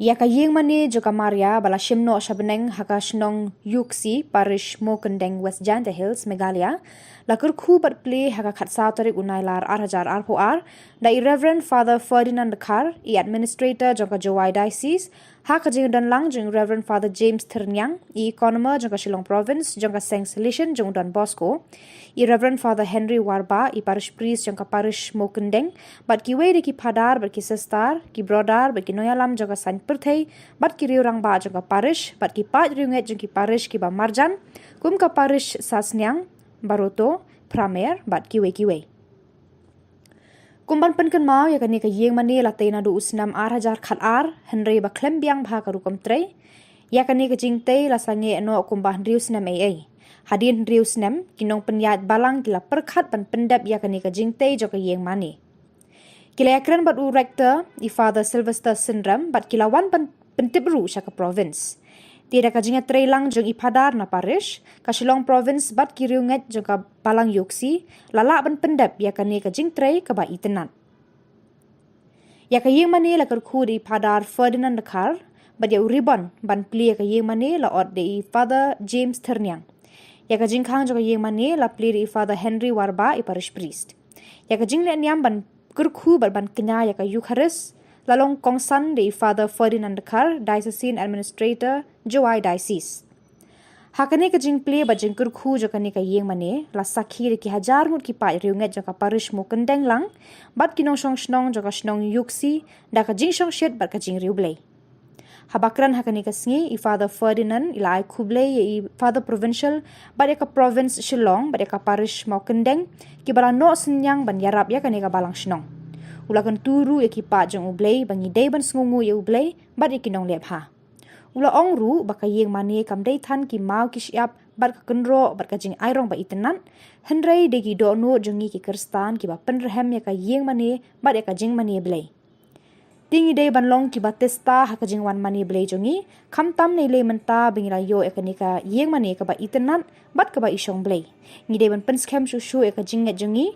Ya ka yeng mani joka Maria bala shimno shabneng haka shnong yuksi parish mokendeng West Janta Hills Meghalaya lakur Khubor play haka khatsa tarik unailar 8,000 RPR da Reverend Father Ferdinand Kar I administrator joka Jowai Diocese haka jing dan lang jing Reverend Father James Ternyang I economer joka Shillong province joka Seng Solution jing Don Bosco I Reverend Father Henry Warba I parish priest joka parish mokendeng bat ki wei ki padar bat ki sestar ki brodar bat ki noyalam joka san perthei bat ki riurang ba joka parish bat ki pat riunget jong ki parish ki ba marjan kum ka parish sasnyang baroto pramer bat ki wei kumban penken mau ya kani ka yeng mani la teina du usnam 8,000 khalar henry ba klembiang bha ka rukom tre ya kani ka jingte la sange no kumbah rius nam ai hadin rius nam kinong penyat balang kila perkhat pan pendap ya kani ka jingte joka yeng mani kila yakran bat u rector I Father Sylvester Syndrome bat kilawan pan pentibru syaka province Tiada kajinga trailang jong ipadar na parish, ka Shillong province bat kiriunget jong ka balang yuksi, lala ban pendap ya kani kajing tray ka ba itenat. Ya ka yeng mani la kerku di padar Ferdinand Kar, bat ya uribon ban pli ya ka yeng mani la od di Father James Ternyang. Ya kajing khang jong ka yeng mani la pli di Father Henry Warba I parish priest. Ya kajing le niam ban kerku bat ban kenya ya ka Eucharist, lalong kongsan di Father Ferdinand Kar, Diocesan Administrator, Jowai Diocese. Hakane ka jing play ba jing kurkhu jo kane ka yeng mane la sakhi re ki hajar ngut ki pai riunget jo ka parish mo kendeng lang bat kinong shong shnong jo ka shnong yuksi da ka jing shong shet bat ka jing riu blay. Habakran hakane ka sngi I Father Ferdinand ila ai Khublay I Father Provincial bat ka province Shillong bat ka parish mo kendeng ki bala no senyang ban yarap ya kane ka balang shnong. Ulakan turu ya ki pa jong ublay bangi day ban sngungu ya ublay bat ikinong lep ha. Ula ongru baka yeng mane kam day than ki mau ki siap bat ka kenro bat ka jing airong ba itenan henrei de ki do no jongi ki kerstan ki ba penrehem ya ka yeng mane bat ya ka jing mane blay. Tingi day ban long ki ba testa ha ka jing wan mane blay jongi kam tam nei le menta bingila yo ya ka ni ka yeng mane ka ba itenan bat ka ba isong blay. Ngi day ban penskem shu ya ka jing nget jongi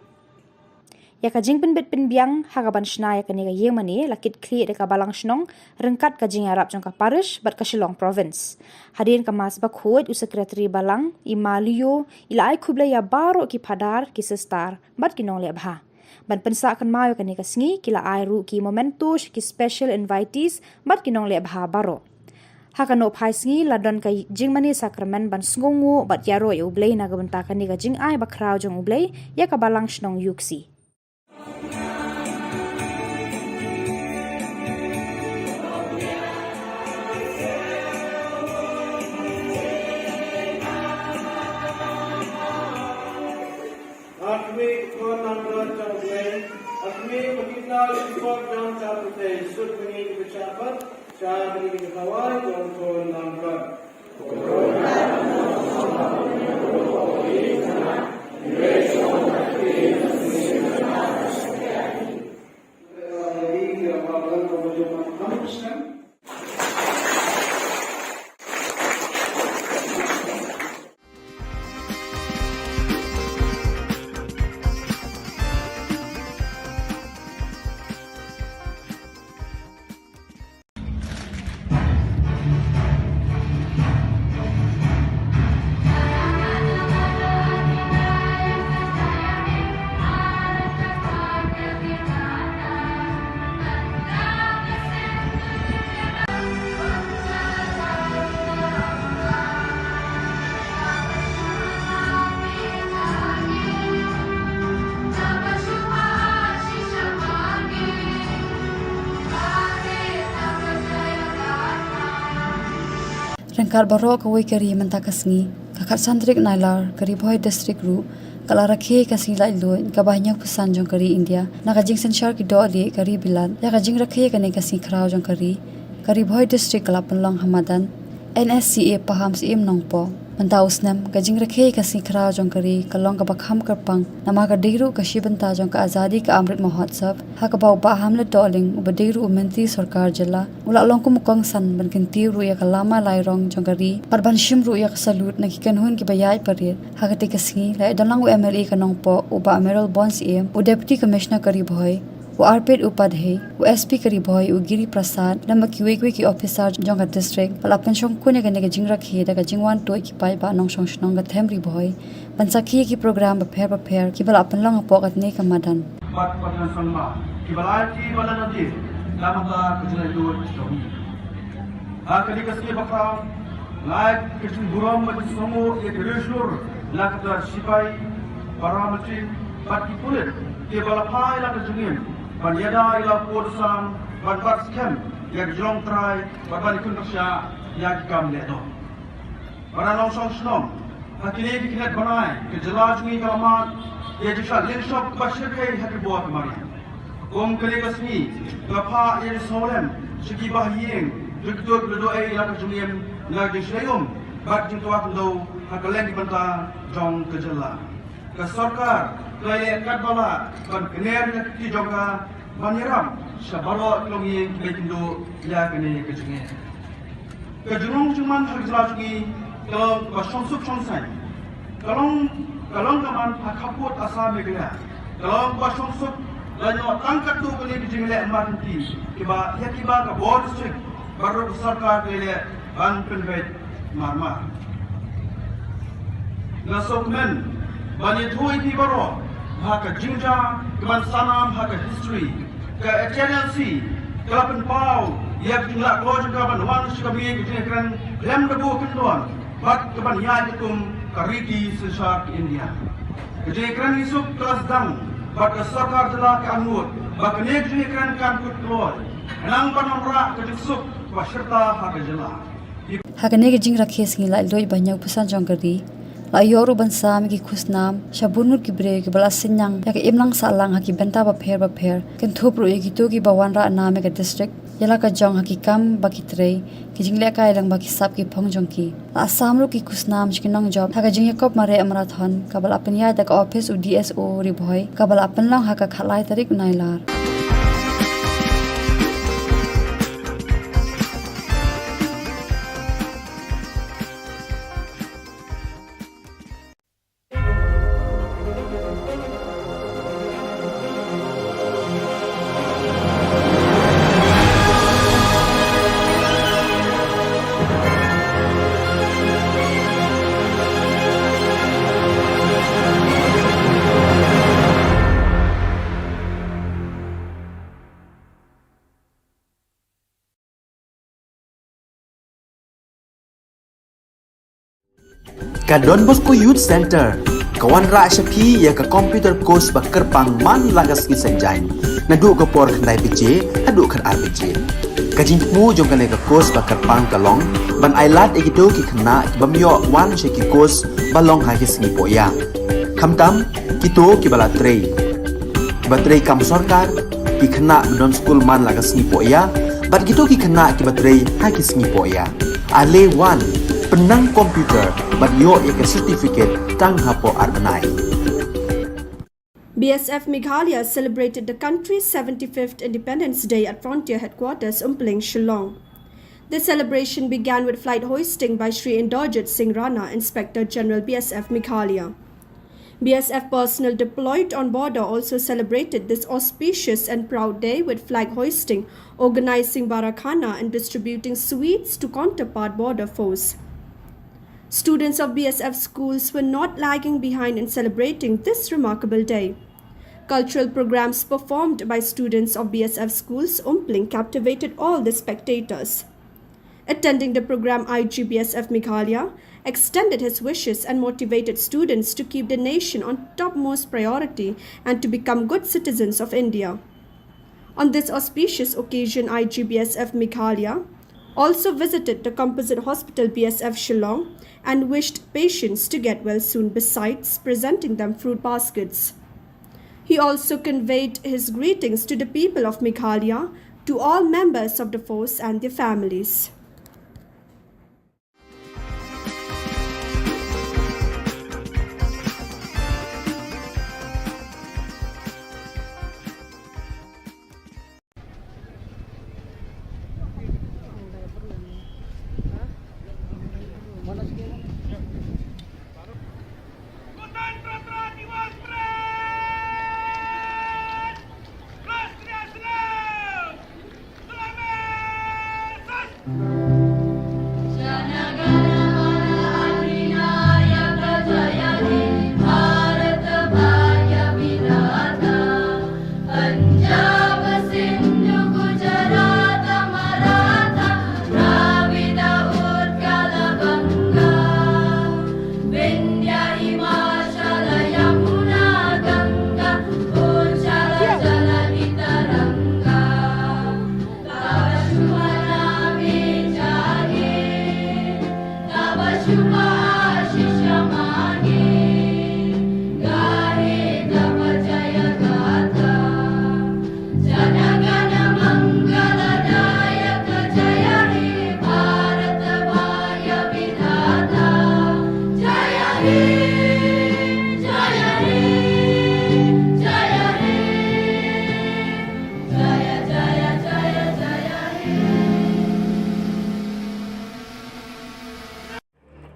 ya ka jing penbet penbiang hagaban shna ya ka ni ka yeng mane lakit kli de ka balang shnong rengkat ka jing arab jong ka parish bat ka Shillong province hadin ka mas ba khod u secretary balang I Malio ila ai Khublay ya baro ki phadar ki sestar bat ki nong le bha ban pensa kan mayo ka ni ka sngi kila ai ru ki momentos ki special invitees bat ki nong le bha baro hakano phai sngi ladon ka jing mane sacrament ban sngongu bat yaro ya ublay na ga banta ka ni ka jing ai ba khrau jong ublay ya ka balang shnong yuksi. Khubor Na Ka Jylla, Akmi Makita Khubor Na Ka Jylla, Sud Mani Bichapat, Shah Mani Kawai, Khubor Na Ka Rengkar baro ka wei kari menta kasngi kakat santrik nailar kari boy district ru kala rakhe kasngi lai lo ka banyak pesan jong kari India na ka jing senshar ki do ali kari bilan ya ka jing rakhe ka ne kasngi khrau jong kari boy district kala penlong hamadan NSCA paham sim nongpo menta usnam ka jing rakhe kasngi khrau jong kari kalong ka bakham karpang nama ka deiru ka shibanta jong ka azadi ka amrit mahotsav ha ka bau ba hamle doling ubadeiru umenti sarkar jilla ula long ku mukong san ban kinti ru ya ka lama lairong jong kari parban shim ru ya ka salut na ki kan hun ki bayai parit ha ka te kasngi lai dalang u MLA ka nongpo uba amiral bonds em u deputy commissioner kari boy वो आरपेट उपाध्याय वो एसपी करी भोई वो गिरी प्रसाद नम किवे की officer Jong district पला पंचों कोने कने के जिंग रखी द जिंगवान टोय की पाई बा नोंग सोंग नोंग थेमरी भोई पंसाखी की प्रोग्राम बफेर की बला अपन लंग पोकत ने कमदन बात पटन संगमा की बलाची वाला नदी नामता कुजले दो चोमी आ कली कसके बखाव लाइक किचन गुरम मत समो एक रेशोर लाकता सिपाही पारामिलिट्री पार्टी पुलिस के बला फाई ला जुंगिम ban yada ila podsam ban bat skem yak jong trai ban kun ksha yak kam le do bara long song snom hakile ki kinet banai ke jala jungi kalamat ye jisha lin shop bashir ke hak buat mari om kale kasmi kafa ye solem shiki bahiyeng dukdok do ai ila jungiem la dishayum bat jing tuak do hakalen ki banta jong ke jala ka sarkar kaya kat bala ban kner ki joga baniram shabalo longi bekindo ya kene kejunge kejurung cuman harjla jugi kalau basong sup songsai kalau kaman hakaput asa megla kalau basong sup lanyo tangkat tu kene kejunge amanti kiba ya kiba ka board strict baru sarkar kele ban penbet marma nasokmen bani thui di baro haka jinja keman sanam haka history ke HNLC kelapan pau ia jumlah keluar juga ban wan suka mi ke kran lem debu kendon Bat kebanyakan itum kariki sesar ke India. Kejadian isuk kelas dang, bat kesarkar jelah ke angut, bat kejadian kan kut keluar. Enang panamra kejusuk waserta hak jelah. Hakane ke jing rakhe singi lai loi banyak pesan jong kari. La yoru bansa mi ki khusnam shabunur ki bre ki bala sinyang ya ke imlang salang haki benta ba pher ken thopro ye ki to ki bawan ra na me ka district yala ka jong haki kam ba ki trei ki jing le kai lang ba ki sap ki phong jong ki asam ru ki khusnam chkinang job haka jing yakop mare amrathon kabal apnya da ka office u DSO ri bhoi kabal apan lang haka khalai tarik nailar. Ka Don Bosco Youth Center, kawan ra shapi ya ka computer course ba kerpang man lagas ki senjain. Nadu ka por khnai pije, adu khan ar pije. Ka jingmu jong ka ka course ba kerpang kalong, ban ailat egito ki khna bamyo wan she ki course balong ha ki sngi poya. Khamtam kito ki bala trei. Ba trei kam sarkar ki khna don school man lagas sngi poya, bat kito ki khna ki ba trei ha ki sngi poya. Ale wan penang komputer but yo ek certificate tang hapo arbanai. BSF Meghalaya celebrated the country's 75th Independence Day at Frontier Headquarters Umpling, Shillong. The celebration began with flight hoisting by Sri Inderjit Singh Rana, Inspector General BSF Meghalaya. BSF personnel deployed on border also celebrated this auspicious and proud day with flag hoisting, organizing barakhana and distributing sweets to counterpart border foes. Students of BSF schools were not lagging behind in celebrating this remarkable day. Cultural programs performed by students of BSF schools Umpling captivated all the spectators. Attending the program, IGBSF Meghalaya extended his wishes and motivated students to keep the nation on topmost priority and to become good citizens of India. On this auspicious occasion, IGBSF Meghalaya also visited the Composite Hospital BSF Shillong and wished patients to get well soon, besides presenting them fruit baskets. He also conveyed his greetings to the people of Meghalaya, to all members of the force and their families.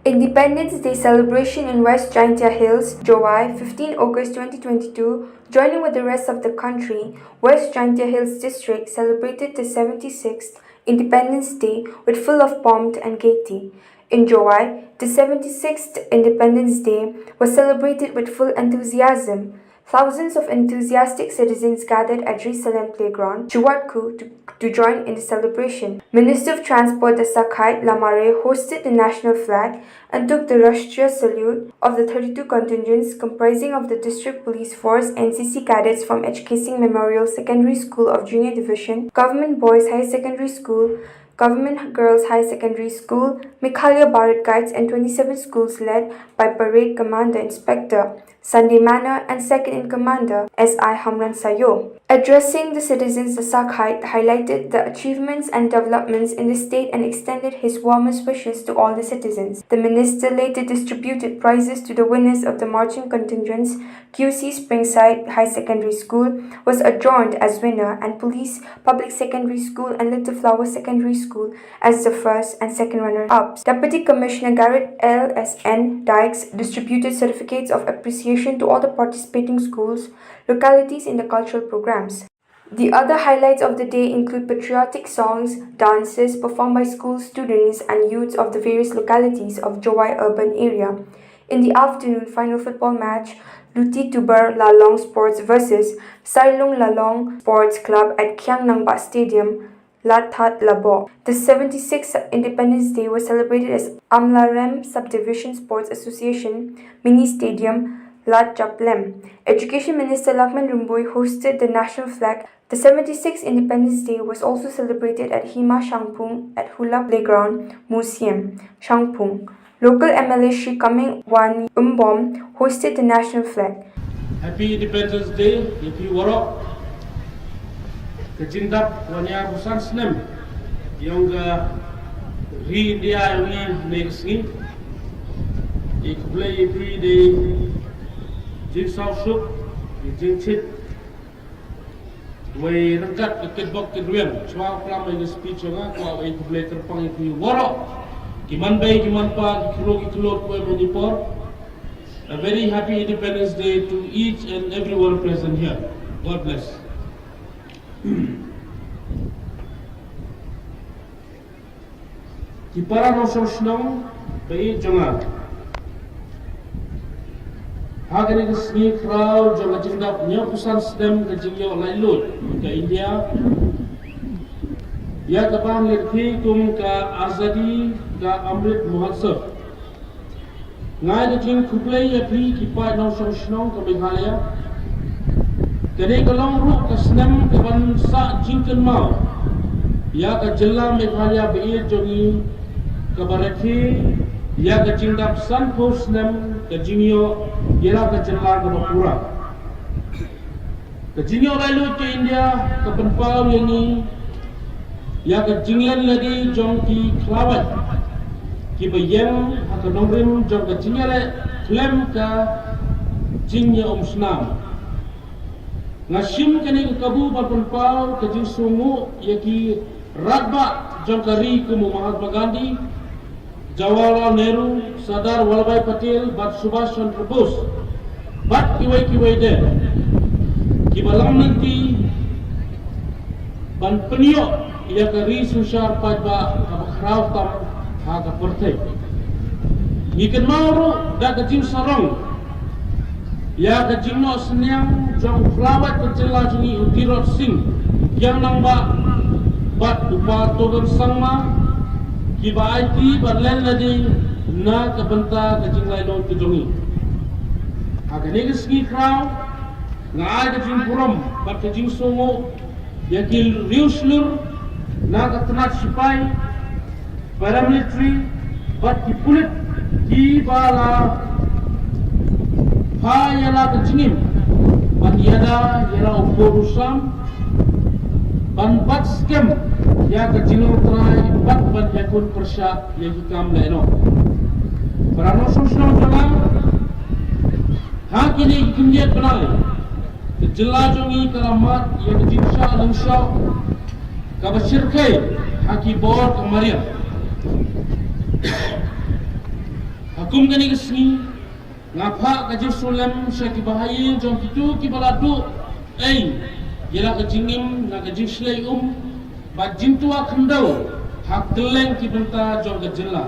Independence Day celebration in West Jaintia Hills, July 15 August 2022, joining with the rest of the country, West Jaintia Hills District celebrated the 76th Independence Day with full of pomp and gaiety. In July, the 76th Independence Day was celebrated with full enthusiasm. Thousands of enthusiastic citizens gathered at Jerusalem Playground, Chuatku, to join in the celebration. Minister of Transport Dasakhait Lamare hosted the national flag and took the Rashtriya salute of the 32 contingents comprising of the District Police Force, NCC cadets from H.K. Singh Memorial Secondary School of Junior Division, Government Boys High Secondary School, Government Girls High Secondary School, Meghalaya Bharat Guides and 27 schools led by Parade Commander Inspector Sunday Manor and Second in Commander S.I. Hamran Sayo. Addressing the citizens, the Sakhait highlighted the achievements and developments in the state and extended his warmest wishes to all the citizens. The minister later distributed prizes to the winners of the marching contingents. QC Springside High Secondary School was adjourned as winner and Police Public Secondary School and Little Flower Secondary School as the first and second runner-ups. Deputy Commissioner Garrett L.S.N. Dykes distributed certificates of appreciation to all the participating schools, localities in the cultural programs. The other highlights of the day include patriotic songs, dances performed by school students and youths of the various localities of Jowai urban area. In the afternoon, final football match, Luti Tuber Lalong Sports versus Sailong Lalong Sports Club at Kiang Nangba Stadium, Lathat Labo. The 76th Independence Day was celebrated as Amlarem Subdivision Sports Association Mini Stadium, Lat Japlem. Education Minister Lakman Rumbui hosted the national flag. The 76th Independence Day was also celebrated at Hima Shangpung at Hula Playground Museum, Shangpung. Local MLA Shri Kaming Wan Umbom hosted the national flag. Happy Independence Day, Happy Warok. Kejindap wanya busan senem yang ri India ini negsni. Ikblay every day. Jin South Jin Chit. Way rangkat ketbok kedruan. Cuma pelam ini speech nga kau ikblay terpang itu warok. Giman bay, giman pa, kilo kue Manipur. A very happy Independence Day to each and everyone present here. God bless. Kipara nosor Shillong bay jonga. Hagani kesni crowd jonga jindap nyapusan sedem kejingyo lailut ke India. Ya kapan lekhi kum ka azadi ka Amrit Mahotsav. Ngai jing Khubor ya pri kipai nosor Shillong ke Meghalaya. Kene kalong ru kasnem ke bansa jingkan mau. Ya ka Jylla Meghalaya beir jongi ke Barakhi ya ka jingdap san posnem ke jingyo yela ka Jylla ke Bapura. Ke jingyo lalu ke India ke penpau yang ya ke jinglan lagi jong ki klawat ki bayang hak nomrim jong ke jingle klem ka jingnya snam ngasim kene ke kabu berpenpau ke jing sungu ya ki radba jong kari ke Mahatma Gandhi, Jawaharlal Nehru, Sardar Vallabhbhai Patel, Bat Subhash Chandra Bose, bat kiwai de ki balam nanti ban penio ia kari susar pajba kabakraw tam haga pertai. Ikan mauru da kajim sarong. Ya kajim no senyang jong flawat kecela jungi utirot sing yang nangba bat upa togan sangma kiba IT barlen ladi na kabenta kajing laidon tujongi. Haga negeski kraw nga kajim puram bat kajim songo yakil riuslur na katanat sipai paramilitary bat kipulit ki bala ha yala kajingim ban yada yala upurusam ban bat scam ya kajingim trai bat ban yakun persya yang hikam laino parano sosno jala ha kini kimjat banai Jylla jongi kalamat ya kajingsa langsau kabashir kai haki bor kemarin hakum kani kesni ngapa kajir sulam syaki bahayin jong kitu ki baladu yela kajingim na kajing slay bajin tua khandau hak teleng ki benta jong ke Jylla.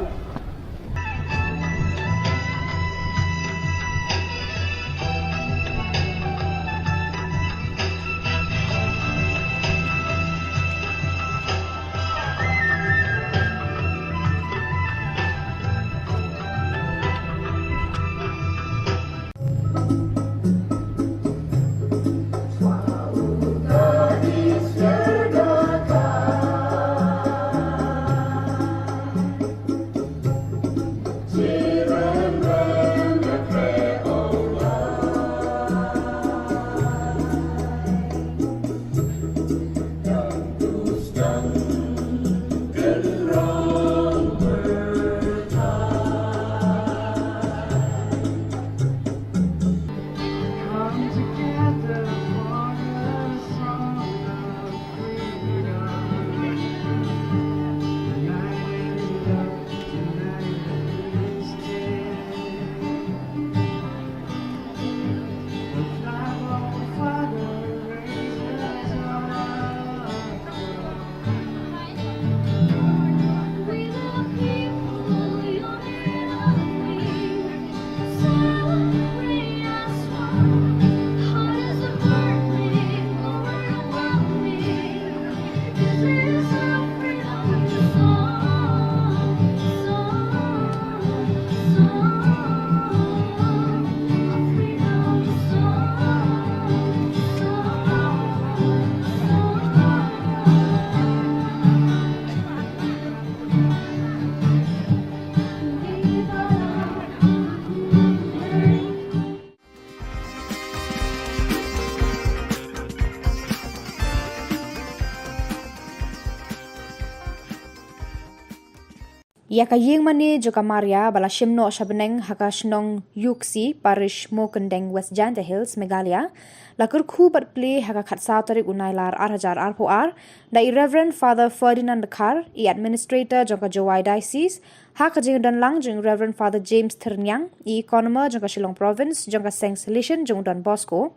Ya ka yeng mani joka Maria bala shimno shabeneng haka shnong yuksi parish Mokendeng West Janta Hills Meghalaya lakur Khubor play haka khatsa tarik unailar 8,000 RPR da Reverend Father Ferdinand Kar I administrator joka Jowai Diocese haka jing dan lang jing Reverend Father James Ternyang I economer joka Shillong province joka Seng Solution jing Don Bosco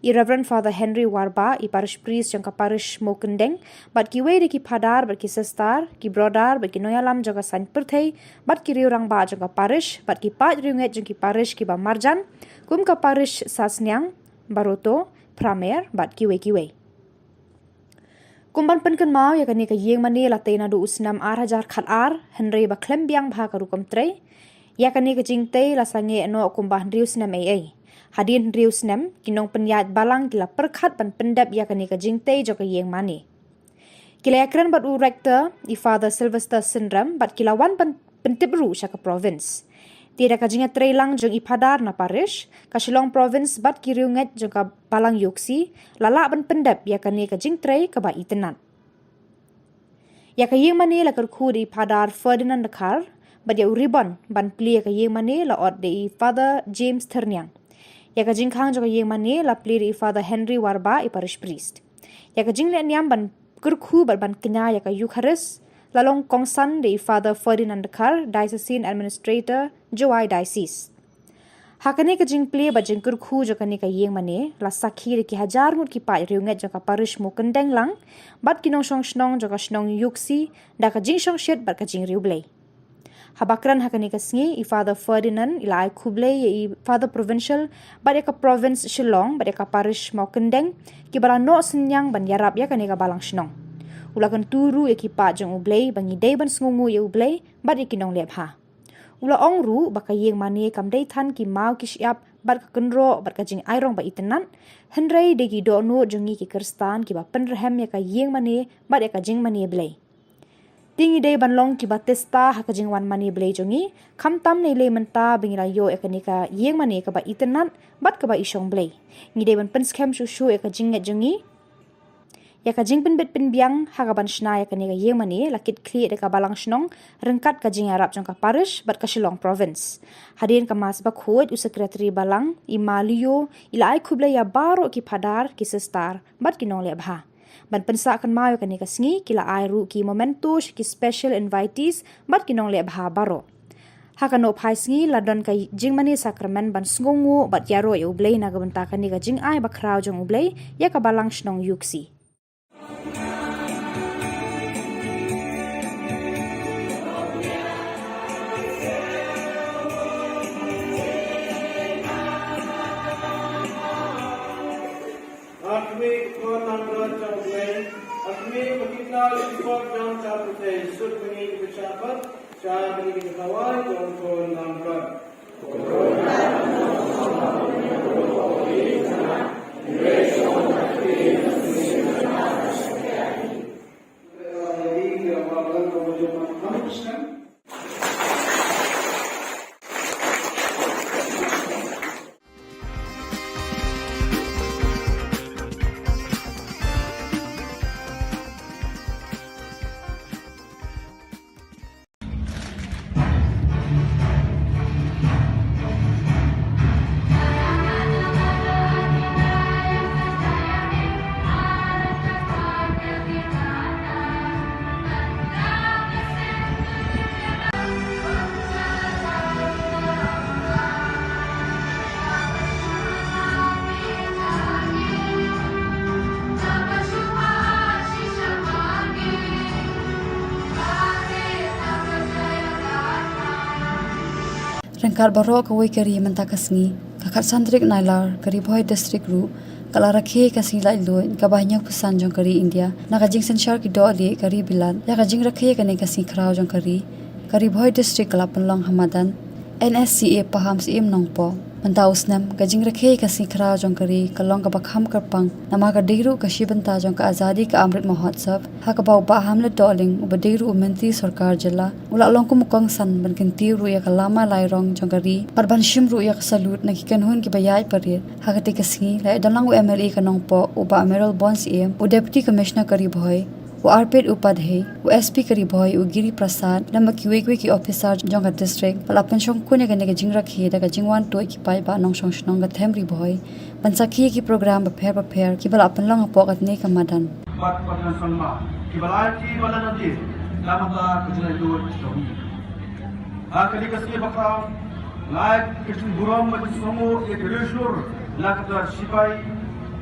I Reverend Father Henry Warba I parish priest joka parish Mokendeng bat ki wei ki padar bat ki sestar ki brodar bat ki noyalam joka san perthei bat ki riurang ba joka parish bat ki pat riunget jong ki parish ki ba marjan kum ka parish Sasnyang Baroto Pramer bat ki wei kumban penken mau ya kani ka yeng mani la teina du usnam 8,000 khalar henry ba klembiang bha ka rukom trei ya kani ka jingte la sange no kumbah rius nam ai hadin rius nam kinong penyat balang kila perkhat ban pendap ya kani ka jingte jo ka yeng mani kila yakran bat u rector I Father Sylvester Syndrome bat kila wan pentibru sya ka province Tiada ka jinga trailang jong ipadar na parish, ka Shillong province bat kiriunget jong ka balang yuksi, lala ban pendap ya ka ni ka jing tray ka ba itenat. Ya ka yeng mani la kerku di padar Ferdinand Kar, bat ya uribon ban pli ya ka yeng mani la od di Father James Ternyang. Ya ka jing khang jong ka yeng mani la pli di Father Henry Warba I parish priest. Ya ka jing le niam ban kerku bat ban kenya ya ka Eucharist, lalong kongsan di Father Ferdinand Kar, Diocesan Administrator, Jowai Diocese. Hakane ka jing play ba jing kurku jo kani ka yeng mane la sakhi ki hajar ngut ki pa riunget jo ka parish Mokendeng lang bat kinong snong jo ka snong yuksi da ka jing shong shet bat ka jing riu blay. Habakran hakane ka sngi I Father Ferdinand ila ai kublay I Father Provincial bat ka province Shillong bat ka parish Mokendeng ki bala no senyang ban yarap ya kani ka balang snong. Ulakan turu ekipa jong ublay bangi day ban sngungu ye ublay bat ikinong lebha. Ula ongru baka yeng mani kam day than ki mau ki siap bat ka kenro bat ka jing airong ba itenan henrei degi do no jongi ki kerstan ki ba penrehem ya ka yeng mani bat ya ka jing mani blay. Tingi day ban long ki ba testa ha ka jing wan mani blay jongi kam tam nei le menta bingila yo ya ka ni ka yeng mani ka ba itenan bat ka ba isong blay. Ngi day ban penskem shushu ya ka jing nget jongi ya ka jing penbet penbiang hagaban shna ya ka ni ka yeng mani lakit kli de ka balang shnong rengkat ka jing arab jong ka parish bat ka Shillong province hadin ka mas ba khod u secretary balang I malio ila ai khubla ya baro ki padar ki sestar bat ki nong le bha ban pensa kan mau ka ni ka sngi kila ai ru ki momentus ki special invitees bat ki nong le bha baro hakano phai sngi ladon ka jing mani sacrament ban sngongu bat yaro e ublei na ga banta ka ni ka jing ai ba khrau jong ublei ya ka balang shnong yuksi Khubor Na Ka Jylla, Akmi Makitna Khubor Na Ka Jylla, Sud Mini Bichapat, Shah Mini Kawai, Khubor Na Ka Rengkar baro ka wei kari menta kasngi kakat sandrik nailar kari boy district ru kala rakhe kasngi lai lo ka banyak pesan jong kari India na ka jing senshar ki do ali kari bilan ya ka jing rakhe ka ne kasngi khrau jong kari boy district kala penlong hamadan NSCA paham si im nongpo menta usnam ka jing rakhe kasngi khrau jong kari kalong ka bakham karpang nama ka deiru ka shibanta jong ka azadi ka amrit mahotsav ha ka bau ba hamle doling uba deiru umenti sarkar jilla ula long kum kong san ban kinti ru ya ka lama lai rong jong kari parban shim ru ya ka salut na ki kan hun ki bayai parir ha ka te kasngi lai dalang u MLA ka nongpo uba Amiral Bonds em u deputy commissioner kari boy वो आरपेट उपाध्याय वो एसपी करी भोय वो गिरी प्रसाद लम्बा क्यूए की ऑफिसर जोंगा डिस्ट्रिक्ट पलापन शों कुने गने के जिंग रखी दा जिंगवान टोय की पाई बा नों शों शनों गा थेमरी भोय पंचाखी की प्रोग्राम बफेर की बलापन लोंग पोकत ने कमादन बात पटन सन्मा की बलाची बला नदी लामता कुजले दो चोही आखरी कसके बखाव लाइक किशन बुरम मत समो एक रेशुर लाकता सिपाई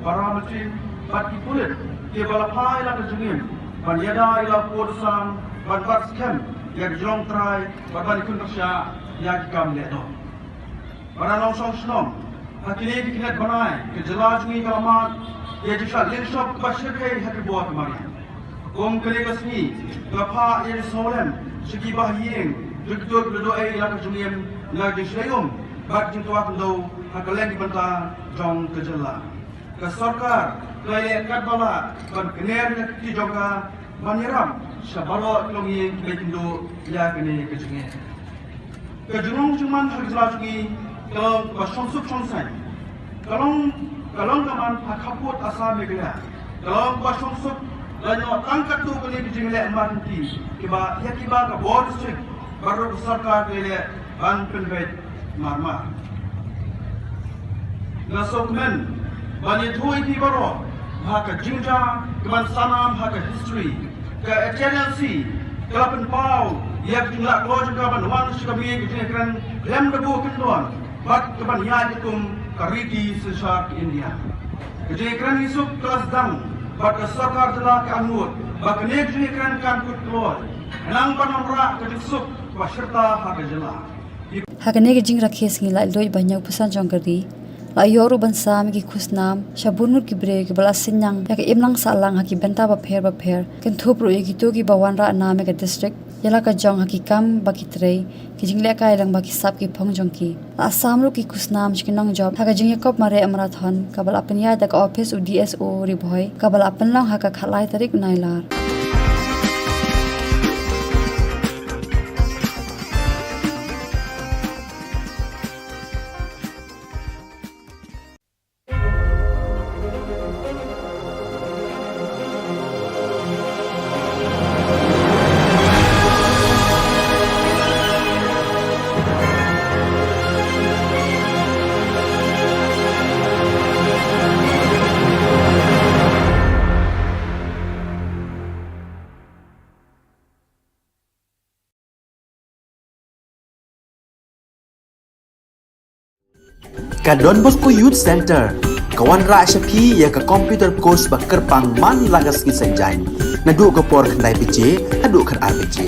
paramilitary parti pulit ke balapai la kejungin ban yada ila podsan ban bats kem ya jong trai ban kun kasya ya kam le do bara nong song snom hakini ki kinet banai ke jala jungi kalamat ya jisha lin shop bashir kai hak buat mari kom kele kasni lapa ya solem segi bahyeng jugdor do ai la kejungin la dislayum bat jintwa do hakalen di banta jong ke jala ke sarkar kaya kadbala ban kener ti joga maniram sabaro klongi bekindo ya kene kejenge kejunung cuman hajlajgi kalau basonsuk sonsai kalau kaman hakaput asa megla kalau basonsuk lanyo tangkat tu kene kejenge amanti kiba ya kiba ka board strict baru sarkar kele ban penbet marmar nasokmen bani thui ti baro haka jingja keman sanam haka history ke excellency kelapan pau yak jumlah keluar juga ban wan suka mi ke kran lem debu kendon bat keban ya dikum kariti sesar India ke kran isuk kelas dang bat ke sarkar telah ke anut bak ne ke kran kan kut keluar nang panamra ke disuk waserta haka jela hakane ke jing rakhe singi lai loi banyak pusan jongkari la yoru bansam ki khusnam shabunur ki bre ki bala sinyang ya ke imlang salang ha ki benta ba pher ken thupro e ki to ki bawan ra na me ka district yala ka jong ha ki kam ba ki trei ki jingle ka ilang ba ki sap ki phong jong ki asam ru ki khusnam chkinong job ha ka jing yakop mare marathon ka bala apnya da ka office u dso ri bhoi ka bala apan lang ha ka khalai tarik nailar Ka Don Bosco Youth Center kawan ra shapi ya ka computer course ba kerpang man lagas ki senjain nadu ka por khandai pije adu khar RPG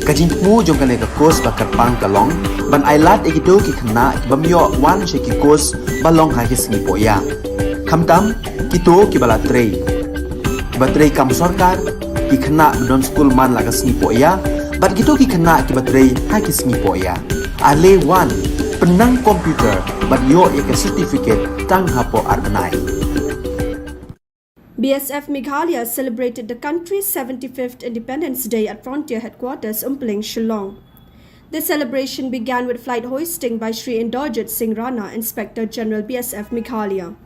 ka jingmu jong kane ka course ba kerpang kalong ban ailat ekido ki khna bamyo wan she ki course balong ha ki singi poya khamtam kito ki bala trei batrei kam sarkar ki khna don school man lagas ni poya bat kito ki khna ki batrei ha ki singi poya ale wan penang komputer bat yo ek certificate tang hapo arnai BSF Meghalaya celebrated the country's 75th Independence Day at Frontier Headquarters Umpling, Shillong. The celebration began with flight hoisting by Sri Inderjit Singh Rana, Inspector General BSF Meghalaya.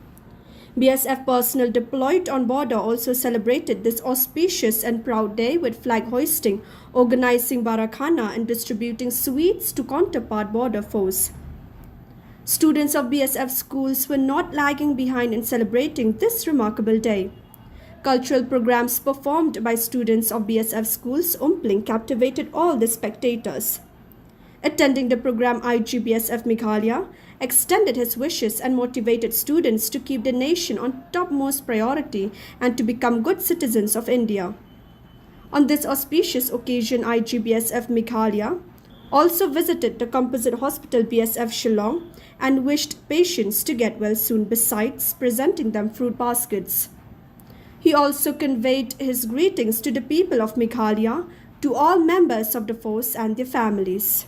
BSF personnel deployed on border also celebrated this auspicious and proud day with flag hoisting, organizing barakhana and distributing sweets to counterpart border foes. Students of BSF schools were not lagging behind in celebrating this remarkable day. Cultural programs performed by students of BSF schools Umpling captivated all the spectators. Attending the program, IGBSF Meghalaya extended his wishes and motivated students to keep the nation on topmost priority and to become good citizens of India. On this auspicious occasion, IGBSF Meghalaya also visited the Composite Hospital BSF Shillong and wished patients to get well soon, besides presenting them fruit baskets. He also conveyed his greetings to the people of Meghalaya, to all members of the force and their families.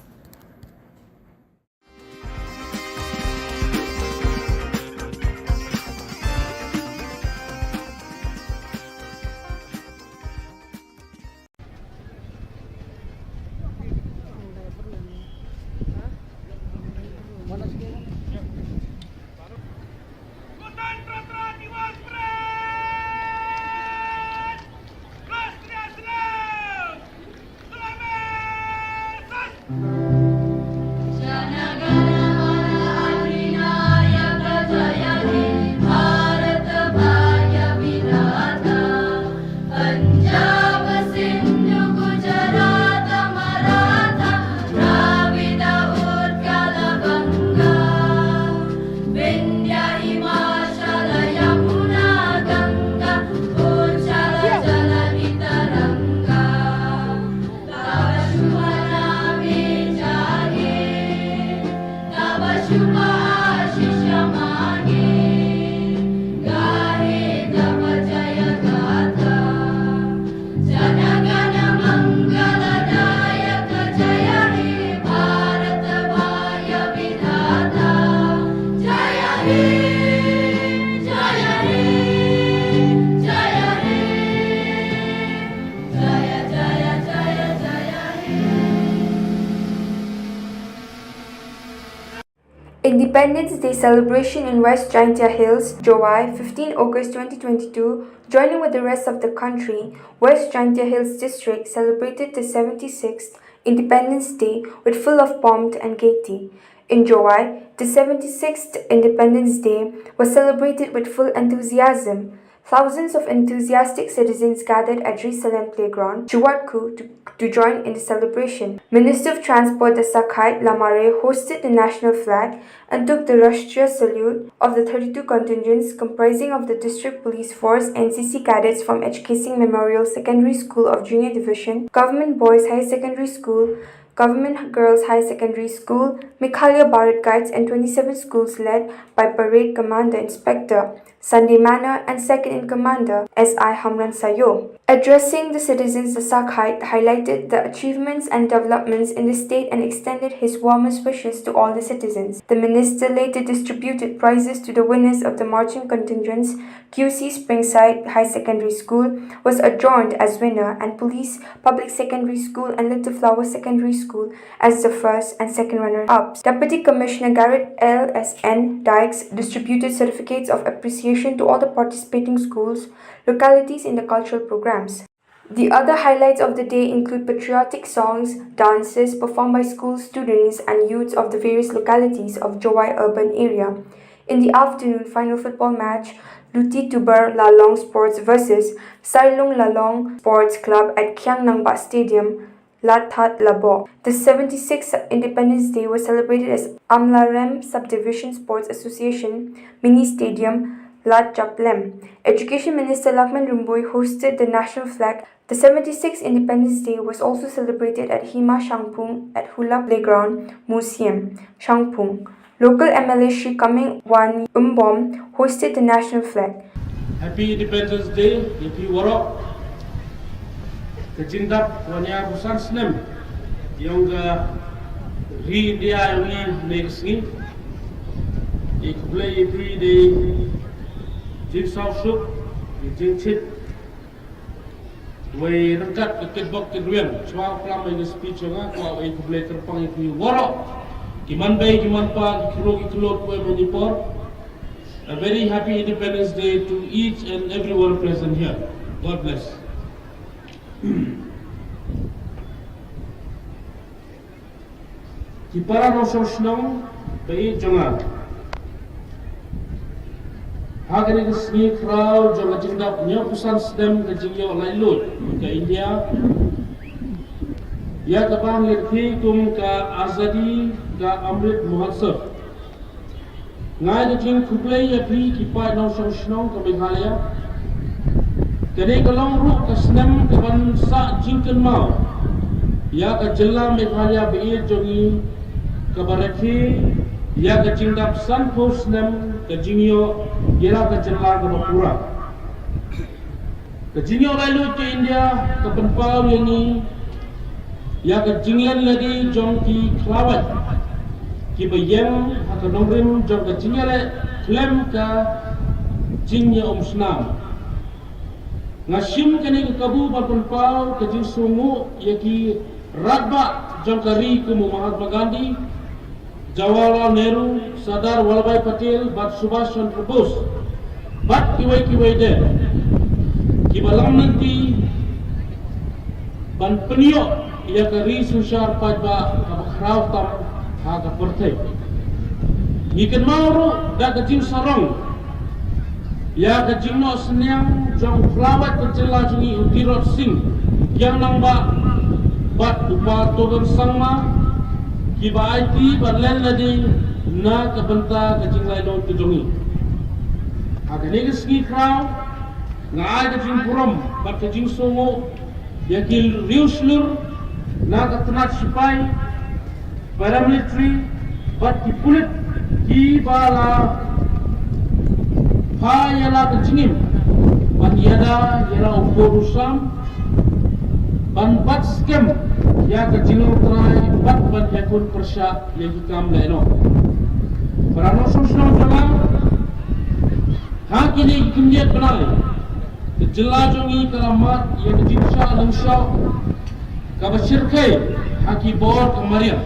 Gotantara Diwas Pres! Rastriya Independence Day celebration in West Jaintia Hills, July 15 August 2022, joining with the rest of the country, West Jaintia Hills District celebrated the 76th Independence Day with full of pomp and gaiety. In July, the 76th Independence Day was celebrated with full enthusiasm. Thousands of enthusiastic citizens gathered at Jerusalem Playground, Chuatku, to join in the celebration. Minister of Transport Dasakhait Lamare hosted the national flag and took the Rashtriya salute of the 32 contingents comprising of the District Police Force, NCC cadets from HK Singh Memorial Secondary School of Junior Division, Government Boys High Secondary School, Government Girls High Secondary School, Meghalaya Bharat Guides and 27 schools led by Parade Commander Inspector Sunday Manor and Second in Commander S.I. Hamran Sayo. Addressing the citizens, the Sakhait highlighted the achievements and developments in the state and extended his warmest wishes to all the citizens. The minister later distributed prizes to the winners of the marching contingents. QC Springside High Secondary School was adjourned as winner and Police Public Secondary School and Little Flower Secondary School as the first and second runner-ups. Deputy Commissioner Garrett L.S.N. Dykes distributed certificates of appreciation to all the participating schools, localities in the cultural programs. The other highlights of the day include patriotic songs, dances performed by school students and youths of the various localities of Jowai urban area. In the afternoon, final football match, Luti Tubar Lalong Sports versus Sailung Lalong Sports Club at Khiang Nangba Stadium, Lathat Labo. The 76th Independence Day was celebrated as Amlarem Subdivision Sports Association Mini Stadium, Lat Chaplem. Education Minister Lakman Rumbui hosted the national flag. The 76th Independence Day was also celebrated at Hima Shangpung at Hula Playground Museum, Shangpung. Local MLA Shri Kaming Wan Umbom hosted the national flag. Happy Independence Day, Happy Warok. Kejindap wanya busan snem yang ri dia yang next ni play every day jing sao shuk jing chit way rangkat ke bok ke ruang chwa plam in speech nga ko ay play terpang itu warok kiman bay kiman pa kilo ko Manipur. A very happy Independence Day to each and everyone present here. God bless. Kipara no Shillong bay jonga hagani kesni crowd jonga jindap nya pusan sedem ke jingyo lailut ke India ya kabang lirthi kum ka azadi ka amrit mahotsav ngai de jing khuplei ya pri kipai no Shillong ke Meghalaya kene kalong ru kasnem ke ban sa jingken mau ya ka Jylla Meghalaya be jongi ka barakhi ya ka jingdap san posnem ka jingyo gira ka Jylla ka Bapura ka jingyo lailu ke India ka penpau yani ya ka jinglen lagi jong ki klawat ki bayem ha ka nongrim jong ka jingyale klem ka jingya snam ngashim kene ka kabu penpau ka jing sungu yaki radba jong ka ri ku Mahatma Gandhi, Jawaharlal Nehru, Sardar Vallabhbhai Patel, Bat Subhash Chandra Bose, Bat kiwai de, ki balam nanti ban penio ia ka ri sushar pajba ka bakraw tam ha ka pertai ikan mauro da ka jing sarong ia ka jing no senyang jong flawat ka jela jungi utirot sing yang nang bat upa togan sangma ki ba IT barlen ladi na ka banta ka jing lai don tujongi ha ka ne ski kraw ngai ka jing puram bat ka jing songo ya ki riuslur na ka tenat sipai paramilitary bat ki pulit ki bala pa yala ka jingim bat yada yala upurusam ban bat scam ya ka jingong try bat ban yakun persya ya hikam leno para no sosno jama ha kini kimdiat banale ke jela jongi karamat ya ka jinsha langsha ka bashirkai ha ki bor kamaria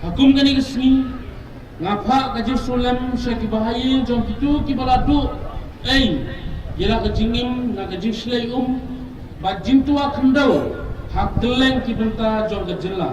hukum kani kesni ngapa ka jisulam syaki bahayin jong kitu ki baladu Yela kejingim na kejing slay ba jintua kendau hak teleng ki benta jong Ka Jylla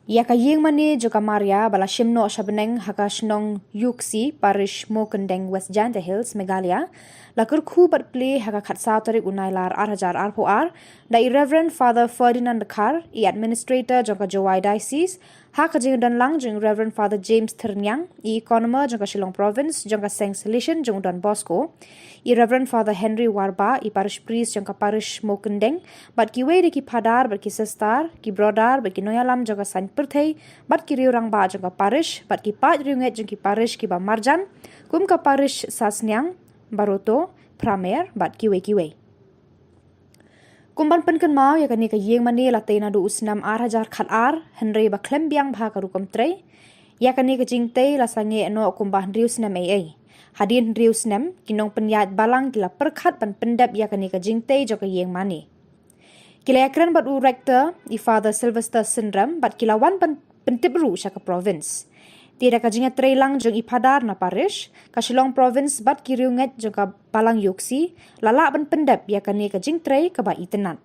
Ya ka yeng mani juga Maria bala shimno shabeneng haka shnong yuksi parish mokendeng West Janta Hills Meghalaya lakur Khubor play haka khatsa tarik unailar 8,000 RPR da Reverend Father Ferdinand Kar I administrator jongka Jowai Diocese haka jing dan lang jong Reverend Father James Ternyang I economer jongka Shillong province jongka Seng Solution jong Don Bosco I Reverend Father Henry Warba I parish priest jongka parish mokendeng bat ki wei ki padar bat ki sestar ki brodar bat ki noyalam jongka san perthei bat ki riurang ba jongka parish bat ki pat riunget jongki parish ki ba marjan kum ka parish sasnyang baroto pramer bat ki wei kumban penken mau ya kani ka yeng mani la teina du usnam 8,000 khalar henry ba klembiang bha ka rukom tre ya kani ka jingte la sange no kumbah rius nam ai hadin rius nam kinong penyat balang kila perkhat pan pendap ya kani ka jingte jo ka yeng mani kila yakran bat u rector I Father Sylvester Syndrome bat kila wan pentipru sya ka province Tidak kajinga trailang jong ipadar na parish, ka Shillong province bat kiriunget jong ka balang yuksi, lala ban pendap ya kani kajing tray ka ba itenat.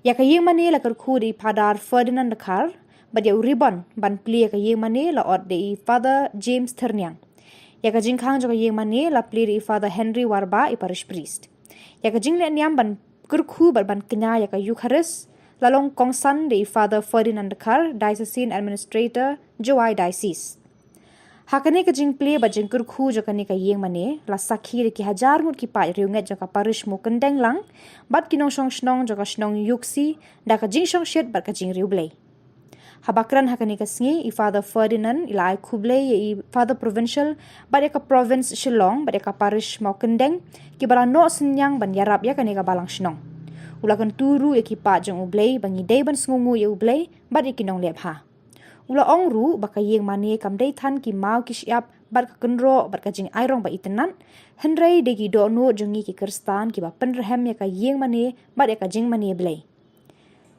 Ya ka yeng mani la kerku di ipadar Ferdinand Kar, bat ya uribon ban pli ya ka yeng mani la od di Father James Ternyang. Ya kajing khang jong ka yeng mani la pli di Father Henry Warba I parish priest. Ya kajing le niam ban kerku ban kenya ya ka Eucharist, lalong kongsan di Father Ferdinand Kar, Diocesan Administrator, Jowai Diocese. Hakane ka jing play ba jing kurkhu jo kane ka yeng mane la sakhi ki hajar ngut ki pa riunget jo ka parish mo kendeng lang bat kinong shong snong jo ka snong yuksi da ka jing shong shet bat ka jing riu blay. Habakran hakane ka sngi I Father Ferdinand ila ai khublay I Father Provincial bat ka province Shillong bat ka parish mo kendeng ki bala no senyang ban yarap ya kane ka balang snong. Ulakan turu ya ki pa jong ublay bangi day ban sngungu ya ublay bat ikinong lepha. Ula ongru baka yeng mane kam day than ki mau ki siap bat ka kenro bat ka jing airong ba itenan henrei de ki do no jongi ki kerstan ki ba penrehem ya ka yeng mane bat ya ka jing mane blay.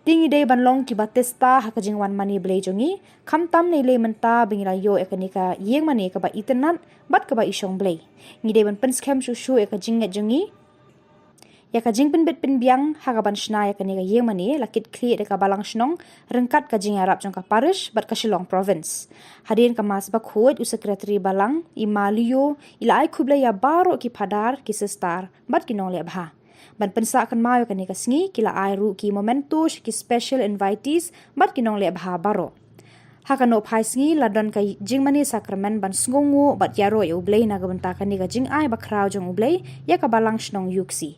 Tingi day ban long ki ba testa ha ka jing wan mane blay jongi kam tam nei le menta bingila yo ya ka ni ka yeng mane ka ba itenan bat ka ba isong blay. Ngi day ban penskem shu ya ka jing jongi ya ka jing pen bet pen biang ha ka ban shna ya ka ni ka yeng mane lakit kli de ka balang shnong rengkat ka jing arab jong ka parish bat ka Shillong province hadin ka mas ba khod u secretary balang I malio ila ai khubla ya baro ki phadar ki sistar bat ki nong le bha ban pensa kan mayo ka ni ka sngi kila ai ru ki momentos ki special invitees bat ki nong le bha baro ha ka no phai sngi ladon ka jing mane sacrament ban sngongo bat yaro ya ublay na ga banta ka ni ka jing ai ba khrau jong ublay ya ka balang shnong yuksi.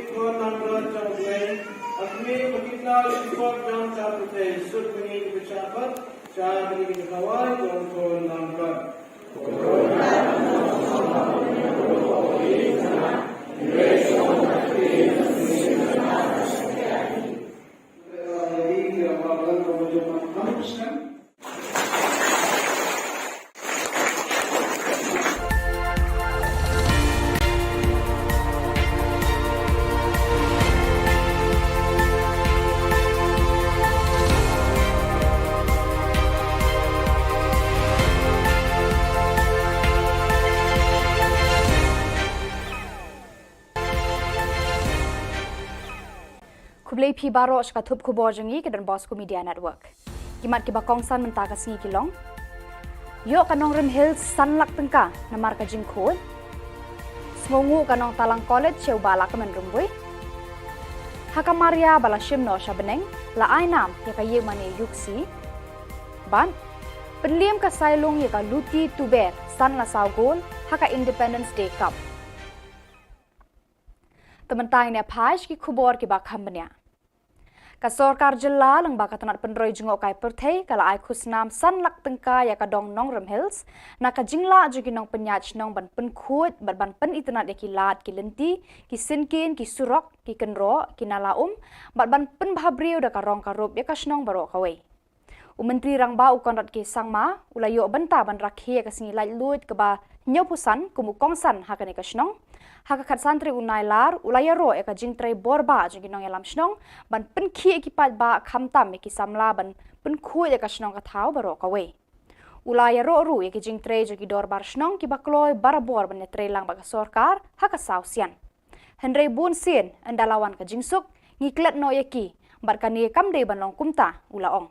Khubor Na Ka Jylla, Khubor Na Ka Jylla, Sud Mini Bichapat, Shah Mini Kawai, Khubor Na Ka Kublay pi baro shka thup khubor jongi ke dan Bosco Media Network. Kimat ki bakong san mentaka sngi kilong. Yo kanong Rim Hills sanlak tengka namar ka jing khod. Smongu kanong Talang College cheu bala ka men rumbui. Haka Maria bala shim no shabeneng la ainam ya ka yeg mane yuksi. Ban penliam ka sailong ya ka luti tuber san la saugol haka Independence Day Cup. Tementang ne phaj ki khubor ki bakham banya. Ka Sorkar Jilla lang baka tanat penroi jengok kai perthei kala ai khusnam san lak tengka ya ka dong nong Rim Hills na ka jingla jogi nong penyach nong ban pen khut ban pen itanat ya ki lat ki lenti ki sinkin ki surok ki kenro ki nalaum ban pen bhabriu da ka rong ka rup ya ka snong baro kawai. Menteri rang ba ukon rat ki sangma ulayo banta ban rakhi ka singi lai lut ka ba nyopusan kumu kongsan ha ka ne ka snong ha ka khat santri unai lar ulaya ro e ka jingtrai borba jogi nong elam snong ban pen khi ki pat ba khamtam ki samla ban pen khu e ka snong ka thau baro ka we ulaya ro ru e ki jingtrai jogi dor bar snong ki bakloi barabor ban ne tre lang ba ka Sorkar ha ka sausian henrei bun sin andalawan ka jingsuk ngiklet no yaki barkani kam dei ban long kumta ulaong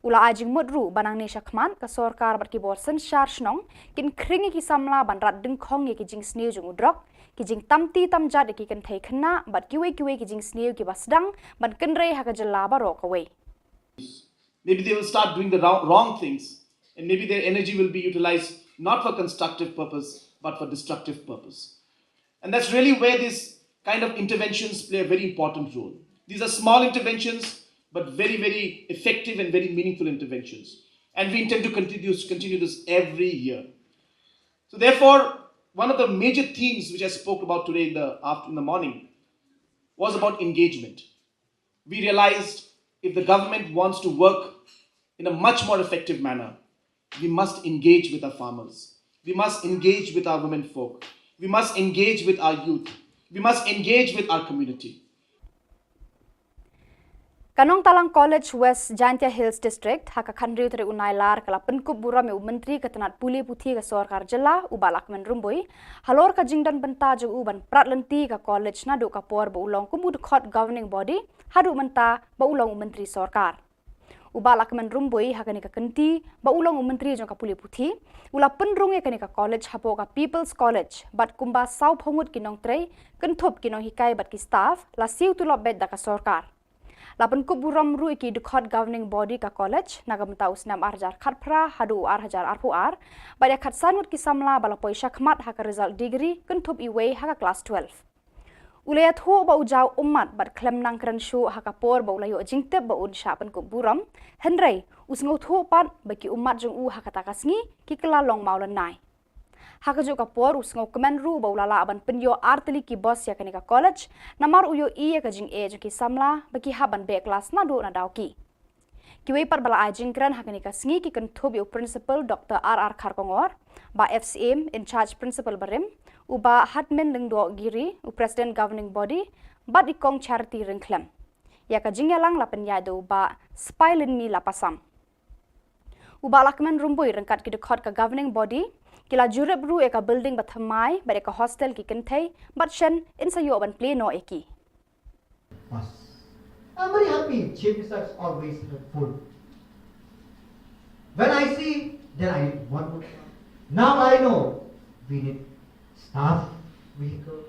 ula ajing mudru banang ne shakman ka Sorkar bat ki bor sen shar snong kin kringi ki samla ban rat ding khong ye ki jing sneu jung udrok ki jing tamti tamjat ki kan thai khna bat ki we ki jing sneu ki basdang ban kenre ha ka jalla ba ro ka we. Maybe they will start doing the wrong things and maybe their energy will be utilized not for constructive purpose but for destructive purpose. And that's really where these kind of interventions play a very important role. These are small interventions but very, very effective and very meaningful interventions. And we intend to continue this every year. So therefore, one of the major themes which I spoke about today in the morning was about engagement. We realized if the government wants to work in a much more effective manner, we must engage with our farmers. We must engage with our women folk. We must engage with our youth. We must engage with our community. Kanong Talang College West Jaintia Hills District haka khandriu tere unai lar kala penkup bura me menteri ketanat puli puthi ka Sorkar Jilla ubalak men rumbui halor ka jingdan benta jo uban pratlenti ka college na do ka por ba ulong kumud khot governing body hadu menta ba ulong menteri Sorkar Uba lakman rumbui hakani ka kenti ba ulang menteri jong ka puli puthi ula penrung yakani ka college hapo ka People's College bat kumba sau phongut kinong trei kenthop kinong hikai bat ki staff la siu tu lobet da ka sarkar. Lapan kuburam ru iki dukhat governing body ka college nagam taus nam arjar khatpra hadu arhajar arpuar ba ya khat sanut ki samla bala poisa khmat haka result degree kenthop iwe haka class 12. Ulayat ho ba ujau umat bat klem nang kran shu hakapor ba ulayo jingtep ba un syapan ko buram henrei usngo tho pat baki umat jong u hakatakas ngi ki kelalong maulan nai hakajo kapor usngo kemen ru ba ulala aban penyo arteli ki boss ya kanika college namar uyo i ka jing e ki samla baki haban be kelas na do na dawki kiwe par bala ajing kran hakanika sngi ki kan thobi principal Dr. R.R. Kharkongor ba FCM in charge principal barim uba hatmen lengdo giri u president governing body bat ikong charity ringklem ya ka jingyalang lapen yado ba spilin mi lapasam uba lakmen rumboi rengkat ki dekhot ka governing body kila jurep ru eka building bathamai ba eka hostel ki kenthei bat shen insayo ban pleno eki. I'm very happy. Chief Minister is always helpful. When I see, then I want more. Now I know we need staff, vehicle.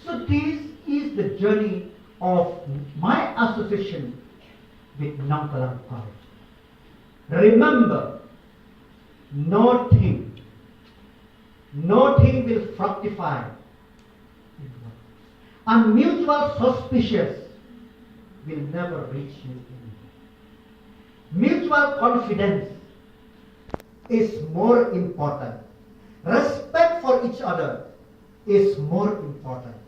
So this is the journey of my association with Nangkalang College. Remember, nothing will fructify. And mutual suspicious will never reach you. Mutual confidence is more important. Respect for each other is more important.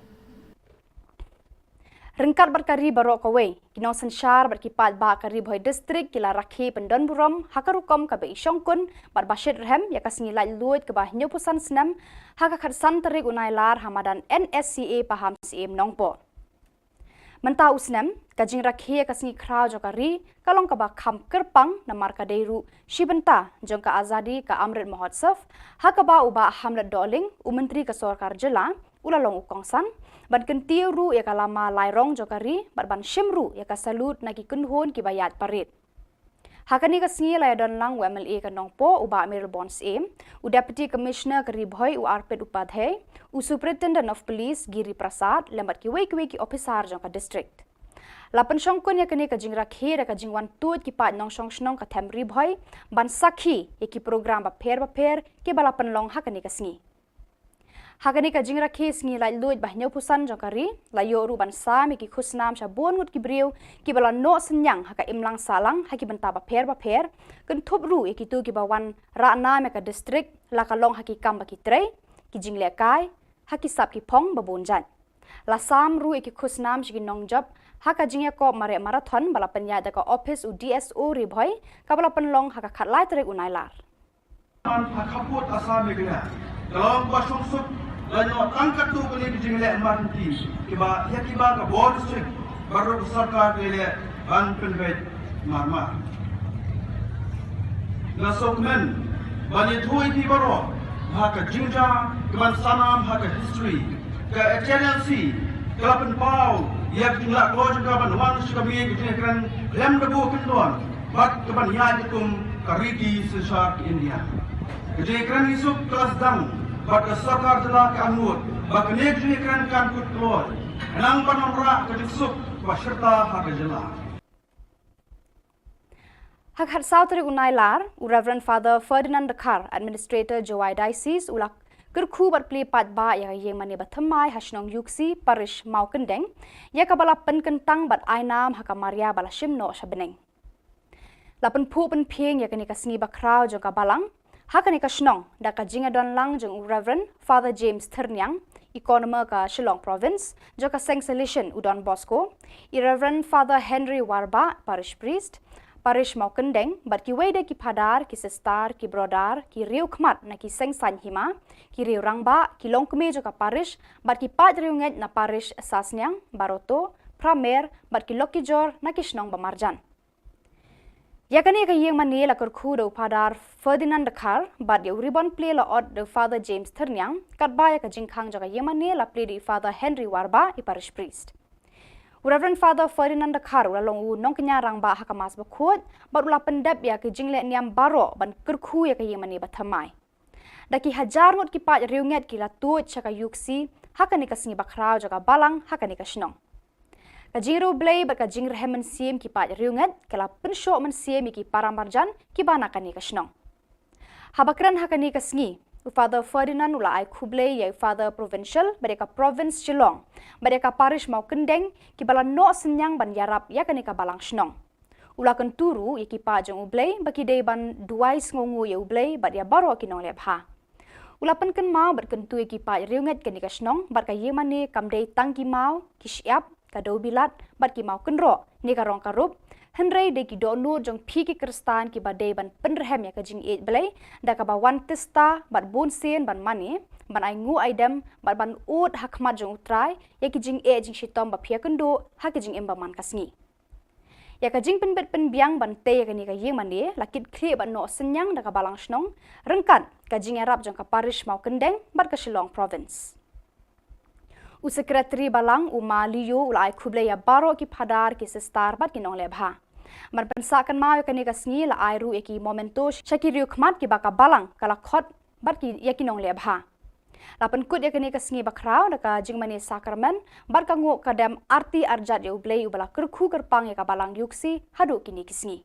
Rengkat berkari barok away, kinong sensyar berkipat ba kari boy distrik kila rakhi pendon buram hakarukom kabe isyongkun bar bashir rem yakas ngilai luit ke bah nyopusan senam haka khatsan terik unailar hamadan NSCA paham CM nongpo. Menta usnam kajing rakhi yakas ngi krau jokari kalong kaba kham kerpang namar kadeiru shibenta jongka azadi ka amrit mahotsav hakaba uba hamlet doling umentri ka sarkar jela ulalong ukongsan ban kentiu ru ya kalama lairong jokari ban shimru ya kasalut naki kunhon ki bayat parit hakani ka sngi la don lang MLA ka nongpo uba Amirul Bonds aim u deputy commissioner kari bhoi u arpet upadhyay u superintendent of police Giri Prasad lembat ki wei ki officer jongka district lapan shongkun ya kani ka jingra khe ka jingwan tut ki pat nong shong shnong ka thamri bhoi ban sakhi ki program ba pher ki balapan long hakani ka sngi hakani ka jingra kes ngi lai luit bah nyau pusan jokari la yo ru ban sa mi ki khusnam sha bon ngut ki briu ki bala no senyang haka imlang salang haki benta ba pher kan thop ru ki tu ki bawan ra na me ka district la ka long haki kam ba ki trei ki jingle kai haki sap ki phong ba bonjan la sam ru ki khusnam shi ki nong job haka jingya ko mare marathon bala panya da ka office u DSO ri bhoi ka bala penlong haka khatlai trek unailar an hakaput asam megna dalam pasung sub lanyo tangkat tu kali dijingle amanti kiba ya kiba ka board strict baru sarkar le ban penvet marma na sokmen bani thui ti baro haka jinja kiban sanam haka history ka HNLC kalapan pau yak jingla kloj ka ban wan shikami kijekran lem debu kendon bat kiban ya dikum kariki sesar India kijekran isuk kelas dang bat sarkar jela ke anut bat nek kijekran kan kut kloj nang panamra kijisuk baserta haka jela hak hat sautri unailar u Reverend Father Ferdinand Dakar Administrator Jowai Diocese ulak kerkhu bat pli pat ba ya yeng mani bathamai hasnong yuksi parish maukendeng ya kabala penkentang bat ainam haka Maria bala shimno shabeneng lapen pu pen phieng ya kani kasngi bakrau jo kabalang hakani kasnong da ka jinga don lang jong Reverend Father James Ternyang economer ka Shillong province jo ka Seng Solution Udon Bosco Reverend Father Henry Warba parish priest parish maukendeng bat ki wede ki padar ki sestar ki brodar ki riu khmat na ki seng san hima ki riu rangba ki longkme jo ka parish bat ki pat riu nget na parish sasnyang baroto pramer bat ki lokijor na ki shnong bamarjan yakani ka yeng mani la kerkhu do padar Ferdinand Dakar bat ye ribbon play la od the Father James Ternyang kat ba ya ka jingkhang jo ka yeng mani la play di Father Henry Warba i parish priest Reverend Father Ferdinand Dakar ulalong u nong kenyarang ba hakamas bakut bat ula pendap ya ke jingle niam baro ban kerku ya ke yemani bathamai. Daki hajar ngot kipat riunget kila tuut chaka yuksi hakani kasngi bakrau jaga balang hakani kasnong. Kajingru blay bat kajingr hemen sim kipat riunget kala pensho men sim ki paramarjan ki banakani kasnong. Habakran hakani kasngi Father Ferdinand ula ai Khublei yai Father Provincial mereka province Shillong mereka parish mau kendeng ki bala no senyang ban yarap ya kanika balang shnong ula kan turu ki pa jong ublei baki dei ban duai ngongu ya ublei bat ya baro kinong lebha ula pen kan mau bat kan tu ki pa riunget kanika shnong bat ka yemane kam dei tangki mau ki siap ka do bilat bat ki mau kenro ni ka rong karup Henry de ki do nur jong pi ki kristan ki badai ban penrehem ya ka jing e blai da ka ba wan testa bat bon sen ban mani ban ai ngu aidam bat ban ut hakmat jong utrai ya ki jing e jing shitom ba phia kendo ha ki jing emba man kasngi ya ka jing pen bet pen biang ban te ya ka ni ka yeng mani lakit khle ban no senyang da ka balang snong rengkan ka jing arab jong ka parish mau kendeng bat ka Shillong province u sekretari balang uma liyo ulai Khublei ya baro ki phadar ki sestar bat ki nong lebha man pensakan mau ka ni ka sngi la airu eki momento shakiriu khmat ki baka balang kala khot bat ki yakinong lebha la pen kut yakani ka sngi bakrau da ka jingmani sakramen bar ka ngo kadam arti arjat ye ublei ubala kerkhu kerpang ya ka balang yuksi hadu kini kisngi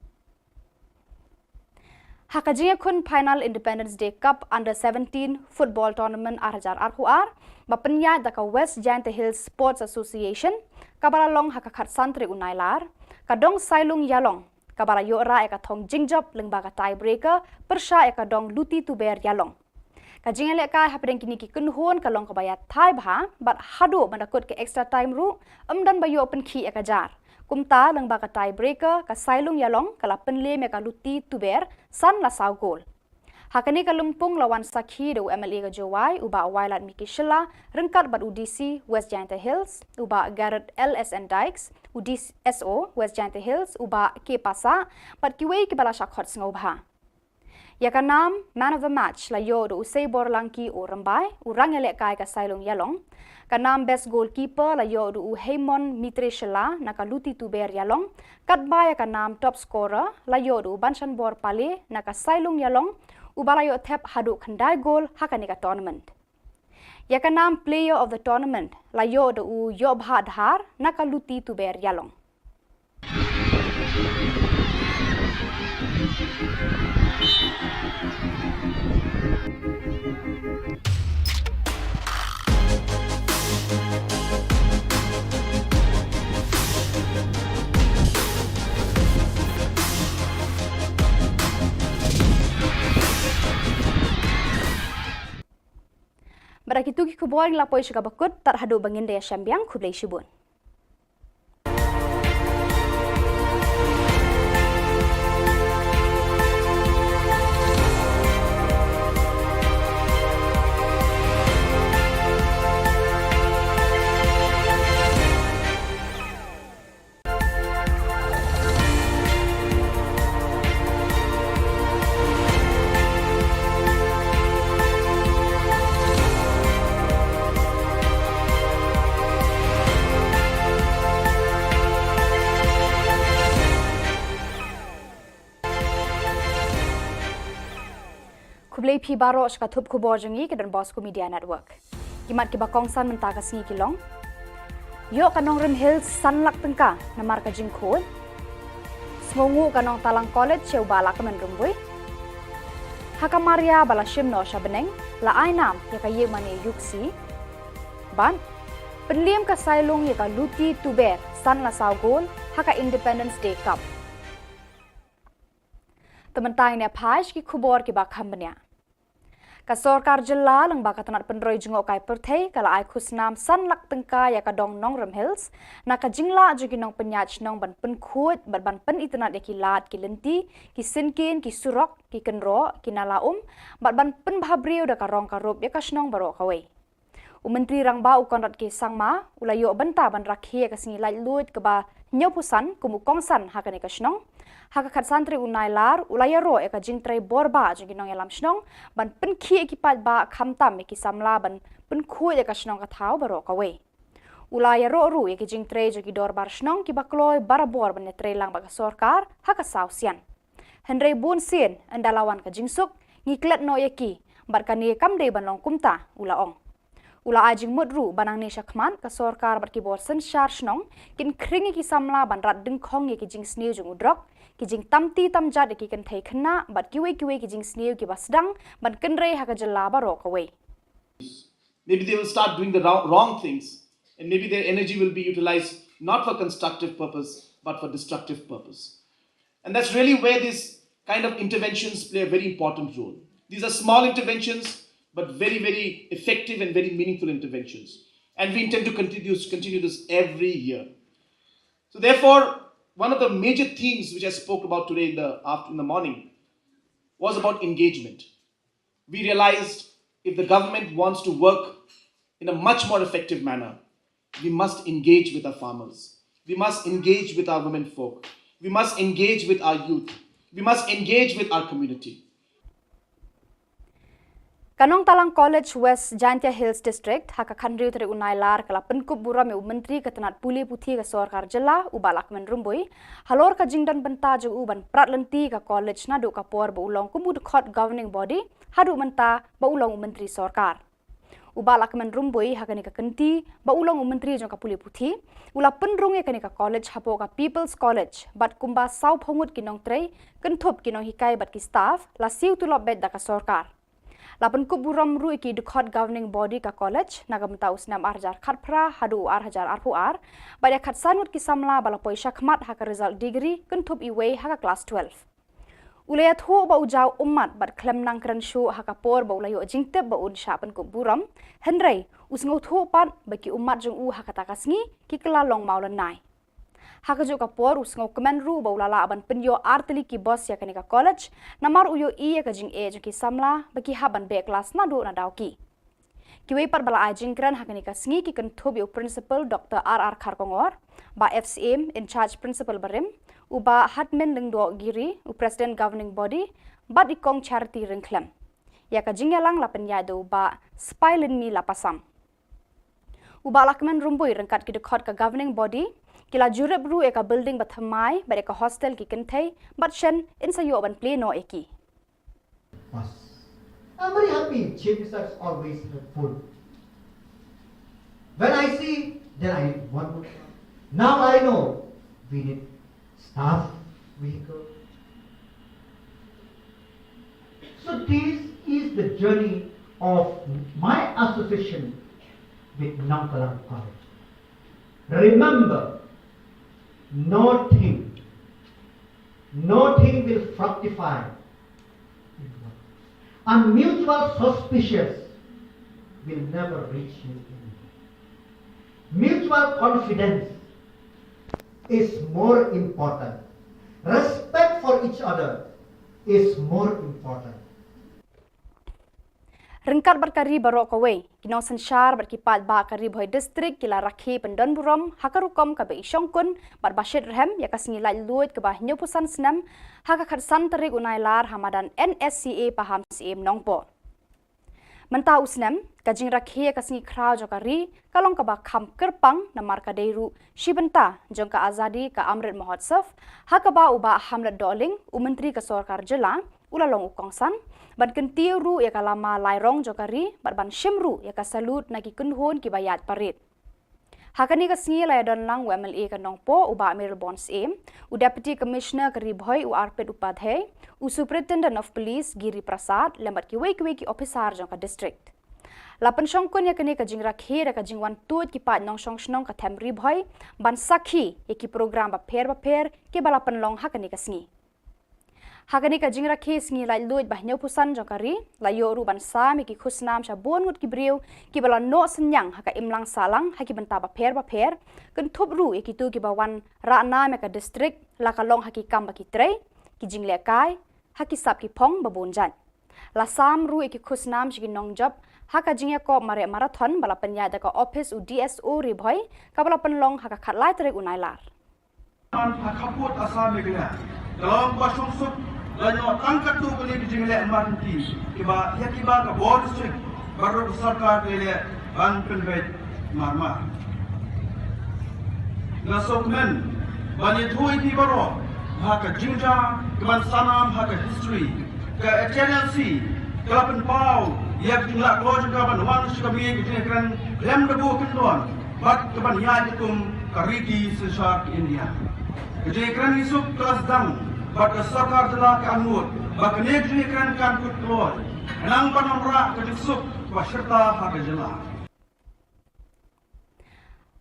Hakajinga kun final Independence Day Cup Under 17 football tournament arjar arhuar bapenya da ka West Giant Hills Sports Association kabara long hakakhat santri unailar kadong sailung yalong kabara yora eka thong jingjop lengba ka tiebreaker persha eka dong luti tuber yalong kajinga leka hapren kini ki kunhon kalong kabaya thai bha bat hado bandakut ke extra time ru amdan bayo open khi eka jar kumta lengba ka tiebreaker ka sailung yalong kala penle me ka luti tuber san la saw goal hakani ka lumpung lawan sakhi do MLA ka jowai uba wailat miki shilla rengkat bat UDC West Giant Hills uba Garrett LSN Dykes UDSO West Giant Hills uba ke pasa bat kiwei ki bala shakhot ngobha ya ka nam man of the match la yo do usai borlangki o rambai urang ele kai ka sailung yalong ka nam best goalkeeper la yo do Heimon Mitre Shilla na ka luti tuber yalong katba ya ka nam top scorer la yo do banshan bor pale na ka sailung yalong ubalayo thep hadu khandai goal hakani ka tournament ya ka nam player of the tournament la yo do yo bha dhar na ka luti tuber yalong Barakitu ki Khubor la poi suka bakut tar hadu bangin daya syambiang Khublei shibun. Khublei phi baro ska thup Khubor jangi ke dan Bosco Media Network. Kimat ki bakong san menta ka sngi kilong. Yo kanong Rim Hills sanlak tengka namar ka jingkhod. Smongu kanong Talang College cheu bala ka menrumbui. Hakamaria bala shim no shabeneng la ainam ya ka ye mane yuksi. Ban penliam ka sailung ya ka luti tuber san la saugol haka Independence Day Cup. Tementai ne phaish ki Khubor ki bakham banya ka sarkar jilla lang ba katanat penroi jungok kai perthei kala ai khusnam san lak tengka ya ka dong nong Rim Hills na ka jingla jugi nong penyach nong ban pen khut ban pen itnat ya ki lat ki lenti ki sinkin ki surok ki kenro ki nalaum ban pen bhabriu da ka rong ka rup ya ka snong baro kawai Menteri rang ba ukonrat ke sangma ulayo benta ban rakhi ka singi lai lut ka ba nyopusan kumukongsan hakane ka snong hakakat santri unailar ulayaro eka jingtrai borba jinginong elam snong ban penkhi ekipat ba khamtam eki samla ban penkhu eka snong ka thau baro kawe Ulaya ro ya ki jing tre jo ki dor bar shnong ki bakloi barabor ban tre lang ba sarkar ha ka sausian. Henry bun sien andalawan ka jingsuk ngiklet no yaki bar ka ni kam de ban long kumta ula ong. Ula ajing mudru banang ni syakman ka sarkar bar ki bor sen shar shnong kin kringi ki samla ban rat ding khong ya ki jing sniu jung udrok ki jing tamti tamjat ya ki kan thai khna bat ki we ki jing sniu ki basdang ban kenre ha ka jalla baro ka we. Maybe they will start doing the wrong things, and maybe their energy will be utilized not for constructive purpose, but for destructive purpose. And that's really where these kind of interventions play a very important role. These are small interventions, but very, very effective and very meaningful interventions. And we intend to continue this every year. So therefore, one of the major themes which I spoke about today in the morning was about engagement. We realized if the government wants to work in a much more effective manner, we must engage with our farmers. We must engage with our women folk. We must engage with our youth. We must engage with our community. Kanong Talang College West Jaintia Hills District haka khandriu tere unai lar kala penkub bura me menteri ketenat puli puthi ka sarkar jilla ubalak men rumbui halor ka jingdan benta jo uban pratlenti ka college na du ka por bo ulong kumud khot governing body hadu menta ba ulong menteri sarkar ubalak men rumbui haka ni ka kenti ba ulong menteri jo ka puli puthi ula penrung e ka college hapo ka people's college bat kumba sau phongut kinong trei kenthop kinong hikai bat ki staff la siu tu lob bet da ka sarkar Lapan kuburam ru iki dukhat governing body ka college nagamta usnam arjar khatpra hadu arhajar arpuar baya khatsanut ki samla bala poisa khmat haka result degree kentup iwe haka class 12 ulaya thu ba ujau ummat bat klem nang kran shu haka por ba ulayo jingtep ba un sha pan kuburam henrei usngo thu pat baki ummat jung u haka takasngi ki kala long maulan nai haka jo ka por usngo kemen ru ba ulala ban penyo arteli ki boss ya kanika college namar uyo i ya ka jing e jo ki samla baki haban be class na do na dauki kiwe par bala ajing kran haka nika sngi ki kan thobi principal Dr. R.R. Kharkongor ba FCM in charge principal barim uba hatmen lengdo giri u president governing body ba ikong charity ringklem ya ka jingyalang lapen ya do ba spilin mi lapasam uba lakmen rumboi rengkat ki dekhot ka governing body kila jurep ru eka building bathamai ba eka hostel ki kenthai but shen in sayo ban play no eki I'm very happy. Chief Minister is always helpful. When I see, then I want. Now I know we need staff, vehicle. So this is the journey of my association with Nangkalang College. Remember, nothing will fructify. And mutual suspicious will never reach you. Mutual confidence is more important. Respect for each other is more important. Rengkat berkari barok kawai, kinong sensyar berkipat ba kari boy distrik kila rakhi pendon buram hakarukom kabe isyongkun bar basyid rehem ya kasngilai luit ke bah nyopusan senam haka khatsan terik unailar hamadan NSCA paham CM nongpo. Mentau senam kajing rakhi ya kasngi krau jokari kalong ka ba kham kerpang namar ka deiru shibenta jongka azadi ka amrit mahotsav haka ba uba hamlet doling umentri ka sarkar jilla ulalong ukongsan ban kentiu ru ya kalama lairong jokari ban shimru ya ka salut nagi kunhon ki bayat parit hakani ka singi la don lang MLA ka nongpo uba Amir Bonds aim u deputy commissioner kari bhoi u arpet upadhyay u superintendent of police Giri Prasad lembat ki weki officer jongka district lapan shongkon ya kani ka jingra khe ka jingwan tut ki pa nong shong ka thamri bhoi ban sakhi ya ki program ba pher ke balapan long hakani ka singi Hakani ka jingra kes ngi lai luit bah nyau pusan jokari la yo ru ban sa mi ki khusnam sha bon ngut ki briu ki bala no senyang haka imlang salang haki benta ba pher kan thup ru e ki tu ki bawan ra na me ka district la ka long haki kam ba ki trei ki jingle kai haki sap ki phong ba bon jan la sam ru e ki khusnam shi ki nong job haka jingya ko mare marathon bala penya da ka office u DSO ri bhoi ka bala penlong haka khatlai tere unailar Khaput asam megna dalam basung sup lanyo tangkat tu kali dijingle amanti kiba ya kiba ka board strict baru sarkar le ban penbet marma na sokmen bani thui ti baro ha ka jingja keban sanam ha ka history ka channel kelapan pau yak jumlah keluar juga ban wan sukabi ke kran lem debu kendon bat keban ya dikum kariti sesar India ke kran isuk kelas dang bat ke sarkar telah ke anut bat ke kran kan kut keluar enang panamra ke disuk wasyarta ha ka jela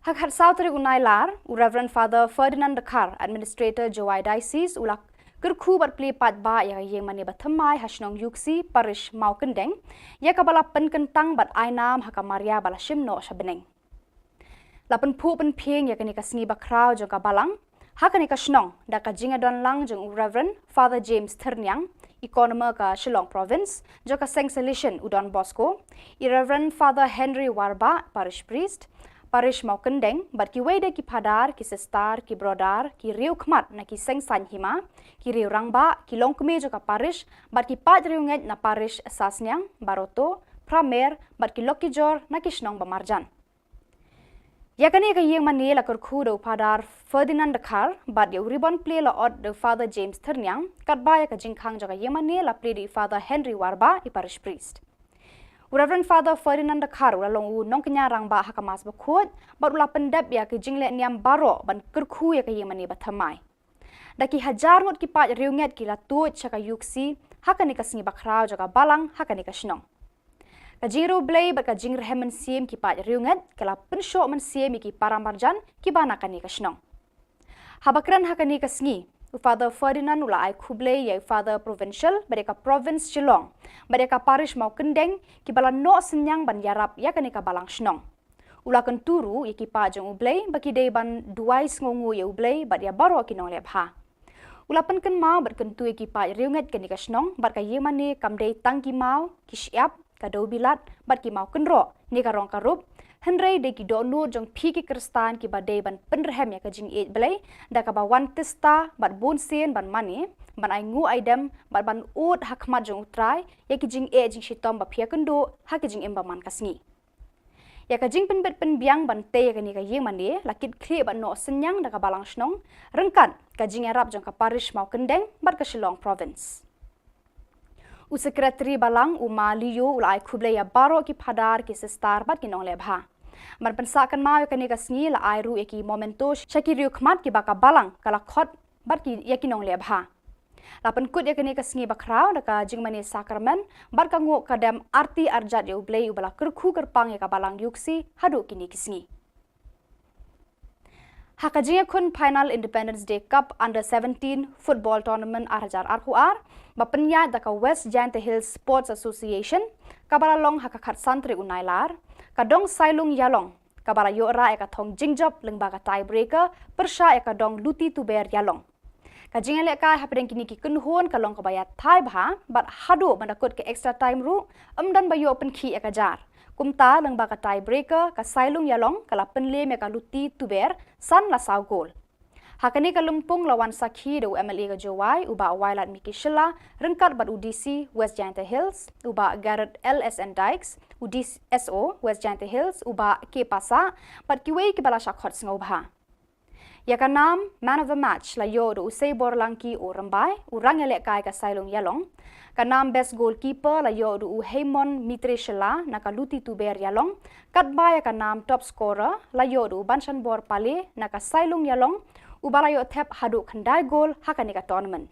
Hak hat Sautri unai lar, Reverend Father Ferdinand Dekar, Administrator Jowai Diocese, ulak kerku berpli pat ba yang mani batamai hasnong yuksi parish mau kendeng, ya kabala penkentang bat ainam haka Maria bala shimno shabeneng. Lapen pu pen pieng ya kani kasni bakrau jo kabalang, haka ni kasnong da ka jingadon lang jong Reverend Father James Ternyang, Economer ka Shillong Province, jo ka Seng Salishan Udon Bosco, Reverend Father Henry Warba, Parish Priest, Parish mau kendeng, bat ki wede ki padar, ki sestar, ki brodar, ki riu khmat na ki seng san hima, ki riu rangba, ki longkme jo ka parish, bat ki pat riu nget na parish sasnyang, baroto, pramer, bat ki lokijor na ki shnong bamarjan. Yakani ka yeng mani la kurku do padar Ferdinand Dekar, bat yu ribbon play la od do Father James Ternyang, kat ba ya ka jingkhang jo ka yeng mani la play di Father Henry Warba, i parish priest. Reverend Father Ferdinand Dekar ulalong nong kenya rangba hakamas bakut, bat ula pendap ya ke jingle niam baro ban kerku ya ke yemani bathamai. Daki hajar ngot ki pat riunget ki la tuot chaka yuksi, hakani ka singi bakrau jaga balang, hakani ka shnong. Ka jingro blay bat ka jingre hemen siem ki pat riunget, kala pensho men siem ki paramarjan ki banakani ka shnong. Habakran hakani ka singi, Father Ferdinand ula ai Khuble ya Father Provincial mereka Province Shillong mereka Parish mau kendeng ki bala no senyang ban yarap ya kanika balang shnong ula kan turu ya ki pa jong ublei baki dei ban duai ngongu ya ublei bat ya baro ki nong lebha ula pen kan mau bat kan tu ya ki pa riunget kanika shnong bat ka yemani kam dei tangki mau ki siap ka do bilat bat ki mau kenro ni ka rong karup Henry de ki donu jong piki kristan ki badai ban penrehem ya ka jing eight belai da ka ba wan testa bat bon sen ban mani ban ai ngu aidam bat ban ut hakmat jong utrai ya ki jing eight jing shitom ba phia kendo ha ki jing emba man kasngi ya ka jing pen bet pen biang ban te ya ka ni ka yeng mani lakit khle ban no senyang da ka balang snong rengkan ka jing arab jong ka parish mau kendeng bat ka Shillong Province Sekretari balang uma liyo ulai Khuble ya baro ki padar ki sestar bat ki nong lebha mar pensakan mau ka ni ka sngi la airu eki momento shakiriu khmat ki baka balang kala khot bat ki ya ki nong lebha la pen kut ya ka ni ka sngi bakrau da ka jingmani sakramen bar ka ngo kadam arti arjat ya ublei ubala kerkhu kerpang ya ka balang yuksi hadu ki ni ki sngi Hakajinga kun final Independence Day Cup Under 17 Football Tournament Arhajar Arhuar bapenya da ka West Giant Hills Sports Association kabara long hakakat santri unailar kadong sailung yalong kabara yora eka thong jingjop lengba ka tiebreaker persha eka dong luti tuber yalong kajinga leka hapedeng kini ki kunhon kalong kabaya thai bha bat hadu bandakut ke extra time ru amdan bayo open ki eka jar kumta lengba ka tiebreaker ka sailung yalong kala penle me ka luti tuber san la saw goal hakani ka lumpung lawan sakhi do MLA ka Jowai uba wailat Miki Shilla rengkat bat UDC West Giant Hills uba Garrett LSN Dykes UDC SO West Giant Hills uba K Pasa bat kiwei ki bala shakhot ngobha ya ka nam man of the match la yo do usai borlangki o rambai urang ele kai ka sailung yalong ka nam best goalkeeper la yo do Heimon Mitre Shilla na ka luti tuber yalong kat ba ya ka nam top scorer la yo do Banshan Bor Pale na ka sailung yalong ubala yo thep hadu khandai goal hakani ka tournament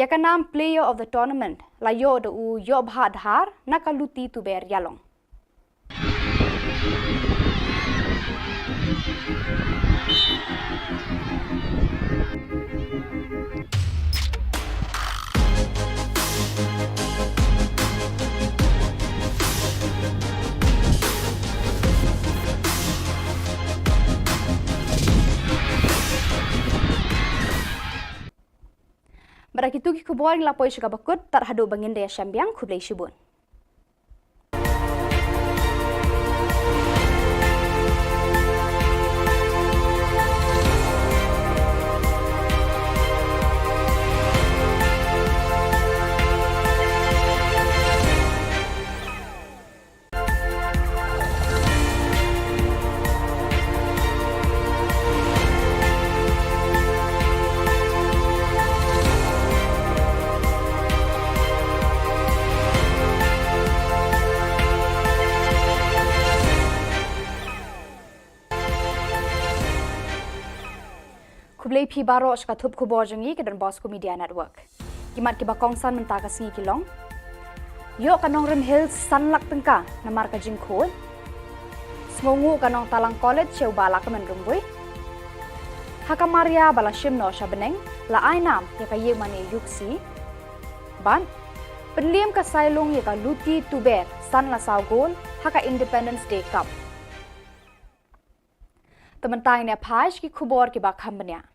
ya ka nam player of the tournament la yo do yo bha dhar na ka luti tuber yalong Barakitu ki Khubor ngla poi shuka bakut tar hadu bangin daya syambiang Khublei shubun. Kublai pi baro ska thup khubor jengi ke dan Bosco Media Network. Kimat ki bakongsan menta ka singi kilong. Yo kanong Rim Hills sanlak tengka namar ka jingkhol. Smongu kanong Talang College cheu bala ka men rumbui. Hakamaria bala shimno sha beneng la ainam ya ka yeg mani yuksi. Ban penliam ka Sailong ya ka luti tuber san la saugol haka Independence Day Cup. Tementang ne phaj ki khubor ki bakhambnya.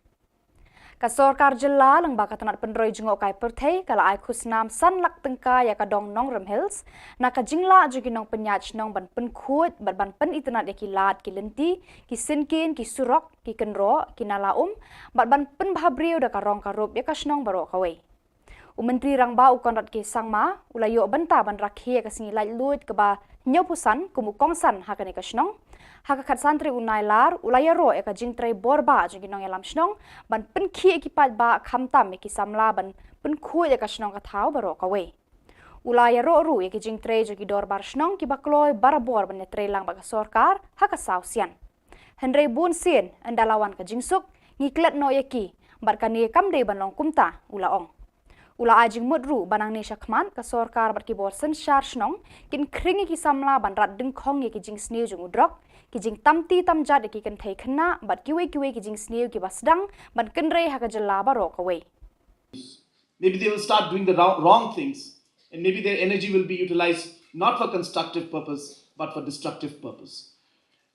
Ka Sorkar Jylla lang baka tanat penroi jengok kai perthei kala ai khusnam sanlak tengka ya ka dong nong Rim Hills na ka jingla jugi nong penyach nong ban penkhut ban pen itnat ya ki lat ki lenti ki sinkin ki surok ki kenro ki nalaum ban pen bhabriu da ka rong ka rup ya ka snong baro kawe. Menteri rang ba ukon rat ke sangma ulayo banta ban rakhi ka singi lai lut ka ba nyopusan kumu kongsan hakane ka snong haka khat santri unai lar ulaya ro eka jingtrai borba jugi nong elam snong ban penkhi ekipat ba khamtam eki samla ban penkhu eka snong ka thau baro kawe ulaya ro ru eki jingtrai jugi dorbar snong ki bakloi barabor ban netre lang ba Sorkar haka sausian henry bun sin andalawan ka jingsuk ngiklet no eki barkani kamde ban long kumta ulaong ula ajing mudru banang ni shakman ka Sorkar bat ki bor sen shar snong kin kringi ki samla ban rat ding khong ye ki jing sneu jung udrok ki jing tamti tamjat ki kan thai khna bat kiwe ki jing sneu ki basdang ban kenre ha ka Jylla baro kawe. Maybe they will start doing the wrong things, and maybe their energy will be utilized not for constructive purpose but for destructive purpose.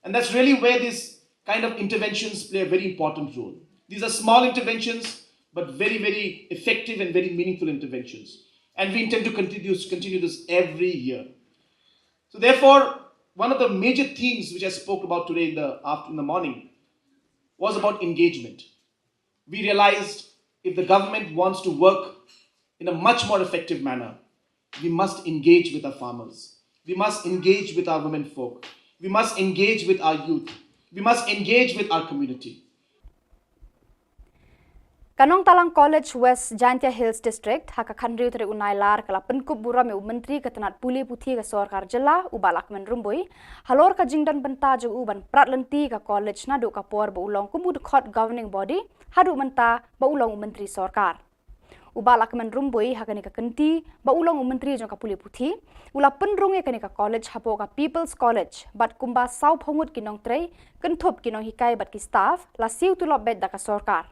And that's really where these kind of interventions play a very important role. These are small interventions but very, very effective and very meaningful interventions. And we intend to continue this every year. So therefore, one of the major themes which I spoke about today in the morning was about engagement. We realized if the government wants to work in a much more effective manner, we must engage with our farmers. We must engage with our women folk. We must engage with our youth. We must engage with our community. Kanong Talang College West Jaintia Hills District haka khandriu tere unai lar kala penkup bura me menteri ketanat puli puthi ka Sorkar Jylla ubalak men rumbui halor ka jingdan benta ju uban pratlenti ka college na du ka por ba ulong kumud khot governing body hadu menta ba ulong menteri Sorkar ubalak men rumbui haka ni ka kenti ba ulong menteri jong ka puli puthi ula penrung ka ni ka college hapo ka People's College bat kumba sau phongut kinong trei kenthop kinong hikai bat ki staff la siu tu lobet da ka Sorkar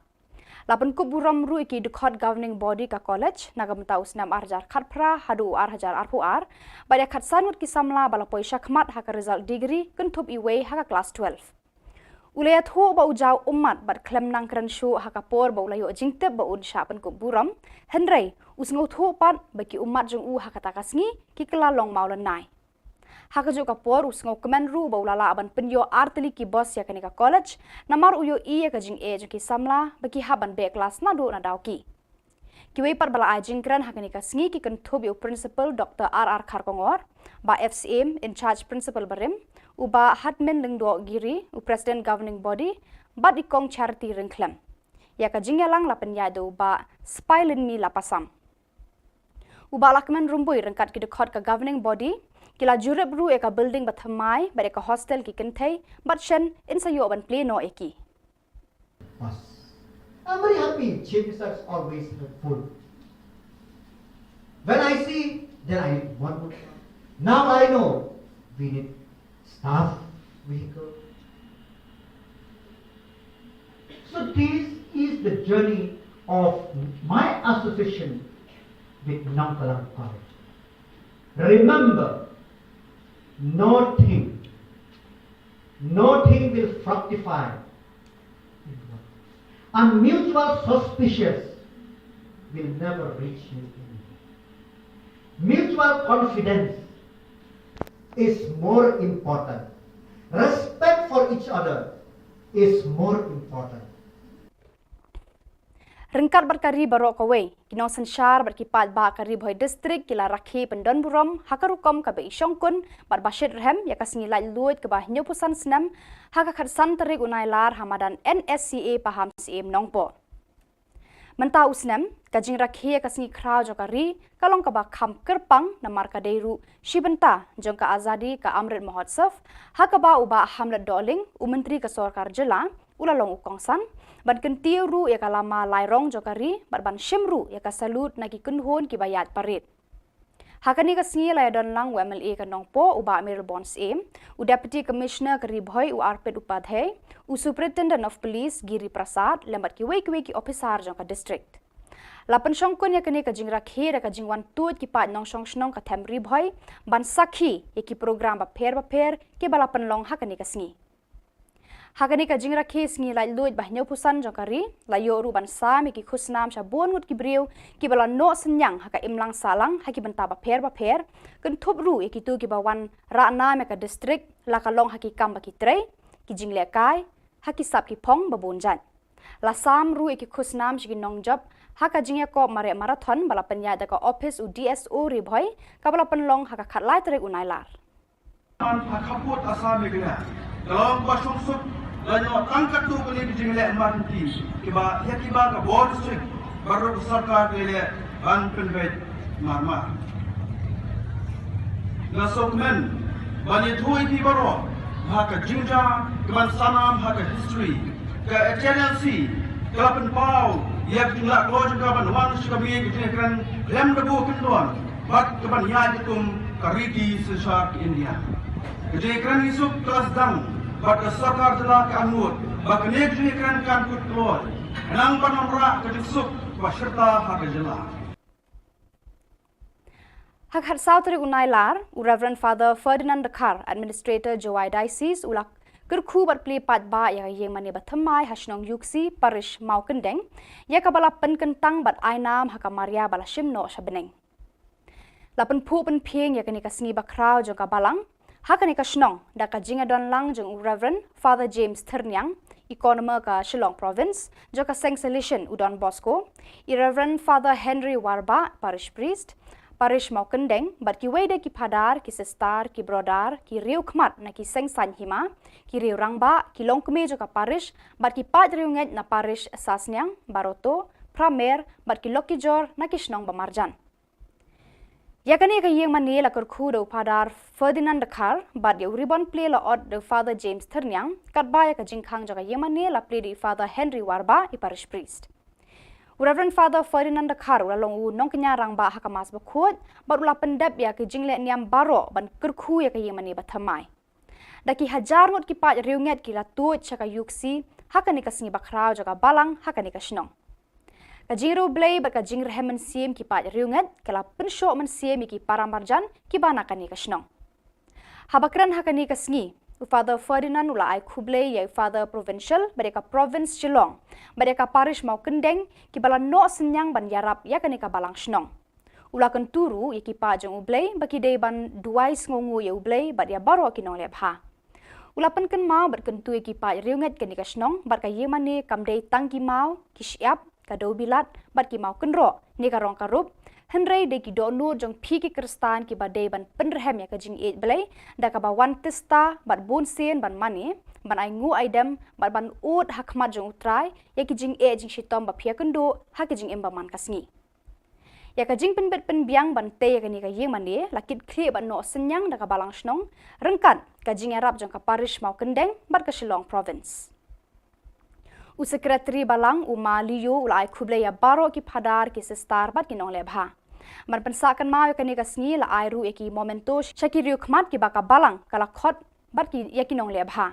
Lapan kuburam ru iki dukhat governing body ka college nagamta usnam arjar khatpra hadu arhajar arpuar baya khat sanut ki samla bala poisa khmat haka result degree kentup iwe haka class 12 ulaya thu ba ujau ummat bat klem nang kran shu haka por ba ulayo jingte ba un sha pan kuburam henrei usngo thu pat baki ummat jung u haka takasngi ki kala long maulan nai haka juga por usngo kemen ru ba ulala aban penyo arteli ki boss ya kanika college namar uyo i ka jing e ki samla baki haban be class na do na dawki kiwe par bala ajing kran haka nika sngi ki kan thobi principal Dr. R.R. Kharkongor ba FCM in charge principal barim uba hatmen lengdo giri u president governing body ba dikong charity ringklem ya ka jingyalang lapen yado ba spilin mi lapasam uba lakmen rumbui rengkat ki dekhot ka governing body kila jurep ru eka building bathamai ba eka hostel ki kenthei but shen insayo ban play no eki I'm very happy. Chief Minister is always helpful. When I see, then I want more. Now I know we need staff, vehicle. So this is the journey of my association with Talang College. Remember, nothing will fructify. And mutual suspicious will never reach you. Mutual confidence is more important. Respect for each other is more important. Rengkat berkari barok kawe, kinong sensyar berkipat ba kari boy distrik kila rakhi pendon buram hakarukom kabe isyongkun bar bashir rehem ya kasngilai luit ke bah nyopusan senam haka khatsan terik unai lar hamadan NSCA paham CM nongpo. Menta usnam kajing rakhi ya kasngi krau jokari kalong kaba kham kerpang namar kadeiru shibenta jongka azadi ka amrit mahotsav haka ba uba hamlet doling umentri ka Sorkar Jylla ula long ukong san ban kentiu ru ya kalama lai rong jokari ban shimru ya ka salut na ki kunhon ki bayat parit hakani ka sngi la don lang MLA ka nongpo uba Meryl Bonds aim u Deputy Commissioner ka ribhoi u Arpit Upadhyay u Superintendent of Police Giri Prasad lembat ki wei ki officer jong ka district lapan shongkon ya kani ka jingra khe ka jingwan tut ki pat nong shong shnong ka them ribhoi ban sakhi ya ki program ba pher ke balapan long hakani ka sngi hakani ka jingra khe sngi lai luit ba nyau pusan jokari la yo ru ban sa mi ki khusnam sha bon ngut ki briu ki bala no senyang haka imlang salang haki banta ba pher kun thup ru ki tu ki ba wan ra na me ka district la ka long haki kam ba ki tre ki jingle kai haki sap ki phong ba bon jan la sam ru ki khusnam shi ki nong job haka jingya ko mare marathon bala panya da ka office u DSO ri bhoi ka bala pen long haka khat lai tre unai lar an khaput asam megna dalam pasung suk lanyo tangkat tu kali jingle amanti kiba ya kiba ka board strict baru sarkar le ban penvet marma na sokmen bani thui ti baro haka jinja keman sanam haka history ka HNLC kalapan pau ya jingla ko juga ban wan shikami jingan lem debu kendon bat keban ya jikum kariki sesar India jingan isuk kelas dang bat sarkar telah kanut bakne jingan kan kut keluar nang panamra kedisuk waserta haka jela hak hat sautri unai lar u Reverend Father Ferdinand Dakar Administrator Joai Diocese ulak kerku bat pli pat ba ya yeng mani bathamai hasnong yuksi parish maukendeng ya kabala pen kentang bat ainam haka Maria bala shimno shabeneng lapen pu pen pieng ya kani kasngi bakrau jo kabalang hakani ka shnong da ka jinga don lang jong Reverend Father James Ternyang economer ka Shillong province jo ka Seng Solution udon Bosco Reverend Father Henry Warba parish priest parish maukendeng bat ki wede ki padar ki sestar ki brodar ki riu khmat na ki Seng San Hima ki riu rangba ki longkme jo ka parish bat ki pat riu nget na parish Sasnyang Baroto Pramer bat ki Lokijor na ki shnong bamarjan yakani ka yeng mani la kurkhu do padar Ferdinand Dakar bat ye ribbon play la od the Father James Ternyang kat ba ya ka jingkhang jo ka yeng mani la play di Father Henry Warba I parish priest Reverend Father Ferdinand Dakar ula long u nong kenya rangba hakamas bakhut bat ula pendap ya ke jingle niam baro ban kurkhu ya ka yeng mani bathamai daki hajar ngot ki pat riunget ki la tu chaka yuksi hakani ka singi bakrau jo ka balang hakani ka shnong ka jingro blay ba ka jingr hemen sim ki pat riunget kala pensho man sim ki paramarjan ki bana kani ka shnong habakran hakani ka singi Father Ferdinand ula ai khublei ya Father Provincial mereka province Shillong mereka parish mau kendeng ki bala no senyang ban yarap ya kani ka balang shnong ula kan turu ya ki pa jong ublei baki dei ban duais ngongu ya ublei ba dia baro ki nong lep ha ula pen kan mau bat kan tu ki pa riunget kani ka shnong bat ka yemane kam dei tangki mau ki siap ka do bilat bat ki mau kenro ni ka rong karup Henry de ki do nur jong phi ki kristan ki badai ban penrehem ya ka jing e blai da ka ba wan testa bat bon sen ban mani ban ai ngu aidam ban ut hakmat jong utrai ya ki jing e jing shitom ba phia kendo ha ki jing emba man kasngi ya ka jing pen bet pen biang ban te ya ka ni ka yeng mani lakit khre ban no senyang da ka balang snong rengkan ka jing arab jong ka parish mau kendeng bat ka Shillong province u secretary balang u maliyo ulai khuble ya baro ki phadar ki sestar bat ki nong lebha man pensakan mau ya kani ka sngi la airu eki momento shakiriu khmat ki baka balang kala khot bat ki yakinong lebha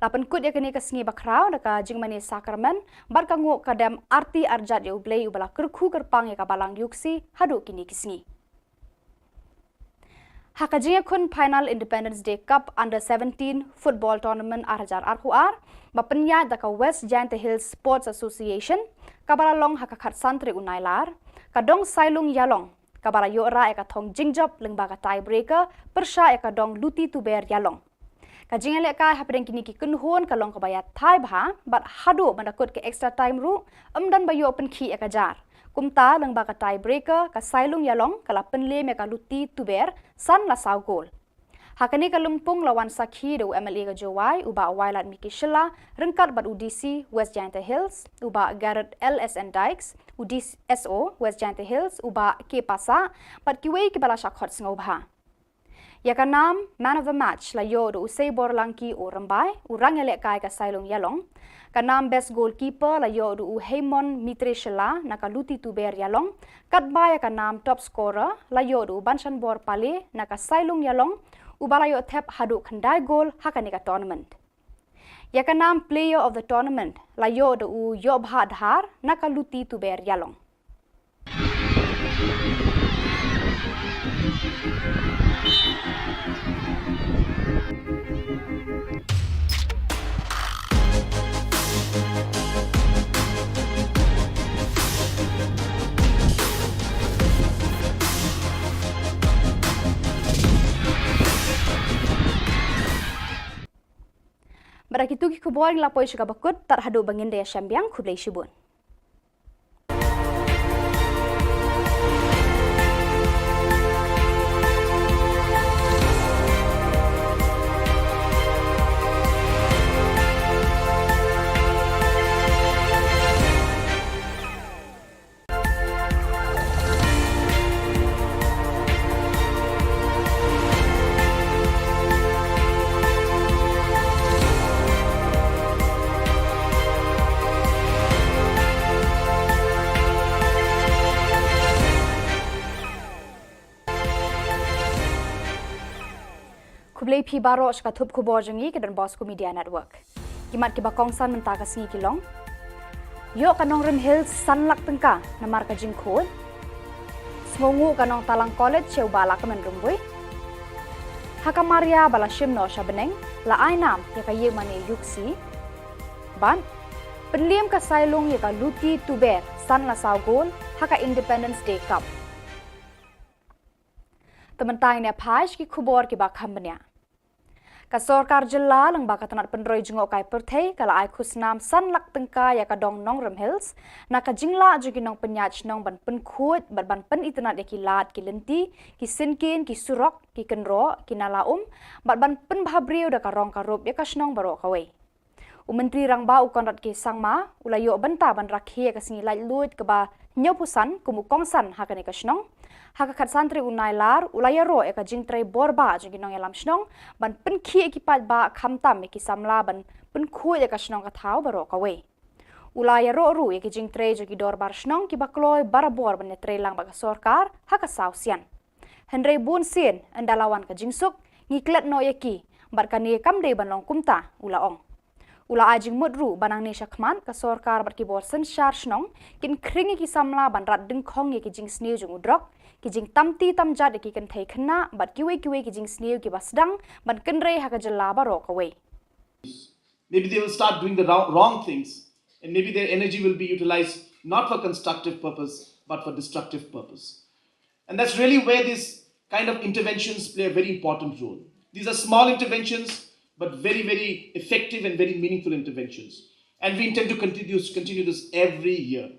lapan kut ya kani ka sngi bakrau da ka jingmani sakramen bat ka ngo kadam arti arjat ya ublei ubala kerkhu kerpang ya ka balang yuksi hadu kini kisngi Hakajinga kun final Independence Day Cup Under 17 football tournament arjar arhuar bapenya da ka West Giant Hills Sports Association kabara long hakakhat santri unailar kadong sailung yalong kabara yora eka thong jingjob lengba ka tiebreaker persha eka dong luti tuber yalong kajinga le ka hapren kini ki kunhon kalong kabaya thai bha bat hadu bandakut ke extra time ru amdan bayo open khi eka jar kumta lengba ka tiebreaker ka sailung yalong kala penle me ka luti tuber san la saw goal hakani ka lumpung lawan sakhi do MLA ka Jowai uba wailat miki shilla rengkat bat UDC West Giant Hills uba Garrett LSN Dykes UDSO West Giant Hills uba ke pasa bat kiwei ki bala shakhot ngobha Ya kanam man of the match la yo do usay borlangki o rambai urang elek kai ka Shillong Yalong. Kanam best goalkeeper la yo do Heimon Mitre Shilla nakaluti tuber Yalong. Katba ya kanam top scorer la yo do Banshan Bor Pale naka Shillong Yalong ubalayo thep hadu khandai goal hakanika tournament. Ya kanam player of the tournament la yo do Yob Hadhar nakaluti tuber Yalong. Barakitu ki Khubor la poi suka bakut tarhadu bangin daya syambiang kublai shibun. Kublai pi baro ska thup Khubor jangi ke dan Bosco Media Network. Kimat ki bakong san mentaka singi kilong. Yo kanong Rim Hills sanlak tengka namar ka jingkhod. Smongu kanong Talang College cheu bala ka menrumbui. Haka Maria bala shim no shabeneng la ainam ya ka yemane yuksi. Ban penliam ka Shillong ya ka luti tuber san la saugol haka Independence Day Cup. Tementang ne phaj ki Khubor ki bakham banya. Ka Sorkar Jilla lang baka tanat penroi jengok kai perthei kala ai khusnam sanlak tengka ya ka dong nong Rim Hills na ka jingla jugi nong penyach nong ban penkhut ban pen itnat ya ki lat ki lenti ki sinkin ki surok ki kenro ki nalaum ban pen bhabriu da ka rong ka rup ya ka snong baro kawai. Menteri rangba ukon rat ki sangma ulayo benta ban rakhi ka singi lai lut ka ba nyopusan kumukongsan hakane ka snong haka khat santri unai lar ulaya ro eka jingtrai borba jugi nong yalam snong ban penkhi ekipat ba khamtam eki samla ban penkhu eka snong ka thau baro ka we ulaya ro ru eki jingtrai jugi dor bar snong ki bakloi barabor ban netre lang ba Sorkar haka sausian henrei bun sin andalawan ka jingsuk ngiklet no eki barkani kamde ban long kumta ulaong ula ajing mudru banang ne shakman ka Sorkar bat ki bor sen shar snong kin kringi ki samla ban rat ding khong ye ki jing sneu jung udrok ki jing tamti tamjat ki kan thei khna bat ki we ki jing sneu ki basdang ban kenrei haka jalla ba rok away. Maybe they will start doing the wrong things, and maybe their energy will be utilized not for constructive purpose but for destructive purpose. And that's really where these kind of interventions play a very important role. These are small interventions but very, very effective and very meaningful interventions. And we intend to continue this every year.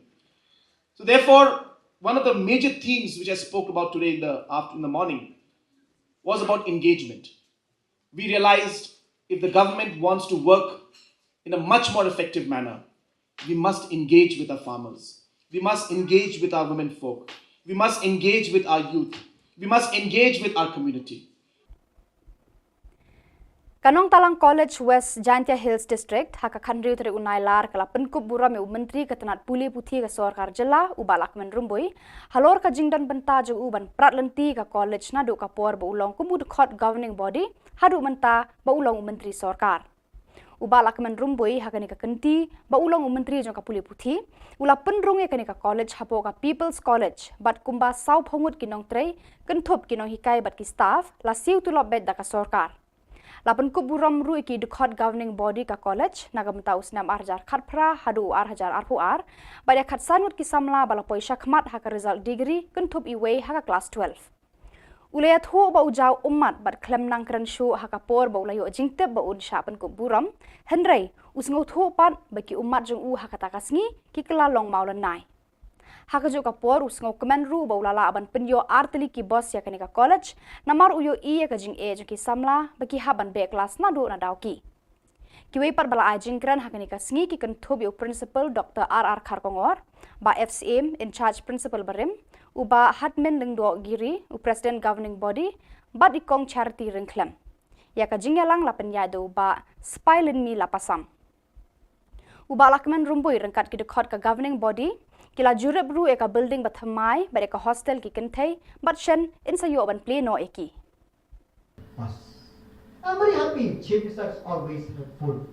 So therefore, one of the major themes which I spoke about today in the morning was about engagement. We realized if the government wants to work in a much more effective manner, we must engage with our farmers. We must engage with our women folk. We must engage with our youth. We must engage with our community. Kanong Talang College West Jaintia Hills District haka khandriu tere unai lar kala penkup bura me menteri ketanat puli puthi ka Sorkar Jilla ubalak men rumbui halor ka jingdan benta ju uban prat lenti ka college na du ka por ba ulong kumud khot governing body hadu menta ba ulong menteri Sorkar ubalak men rumbui haka ni ka kenti ba ulong menteri jong ka puli puthi ula penrunge ka ni ka college hapo ka People's College bat kumba sau phongut kinong trei kenthop kinong hikai bat ki staff la siu tu lobet da ka Sorkar Lapan kuburam ru iki dekhot governing body ka college nagamta usnam arjar khatpra hadu arhajar arpuar baya khat sanut ki samla bala poisa khmat haka result degree kentup iwe haka class 12 ulayat ho ba ujau ummat bat klem nang kran shu haka por ba ulayo jingtep ba un shapan kuburam henrei usngo tho pat baki ummat jung u haka takasngi ki kala long maulan nai haka jo ka por usngo kemen ru ba ulala aban penyo artili ki boss ya kanika college namar uyo iya ka jing e ki samla baki haban be class na do na dawki kiwe par bala ajing kran hakanika sngi ki kan thob yo principal Dr. R.R. Kharkongor ba FCM in charge principal barim uba hatmen lingdo giri u president governing body bat ikong charity ringklem. Ya ka jingyalang la penyado ba spylin mi la pasam. Uba lakman rumbui rengkat ki dekat ka governing body, kila jurep ru eka building bathamai, ba eka hostel ki kentai, bat shen insayo ban pleno eki. I'm very happy. Chief Minister is always helpful.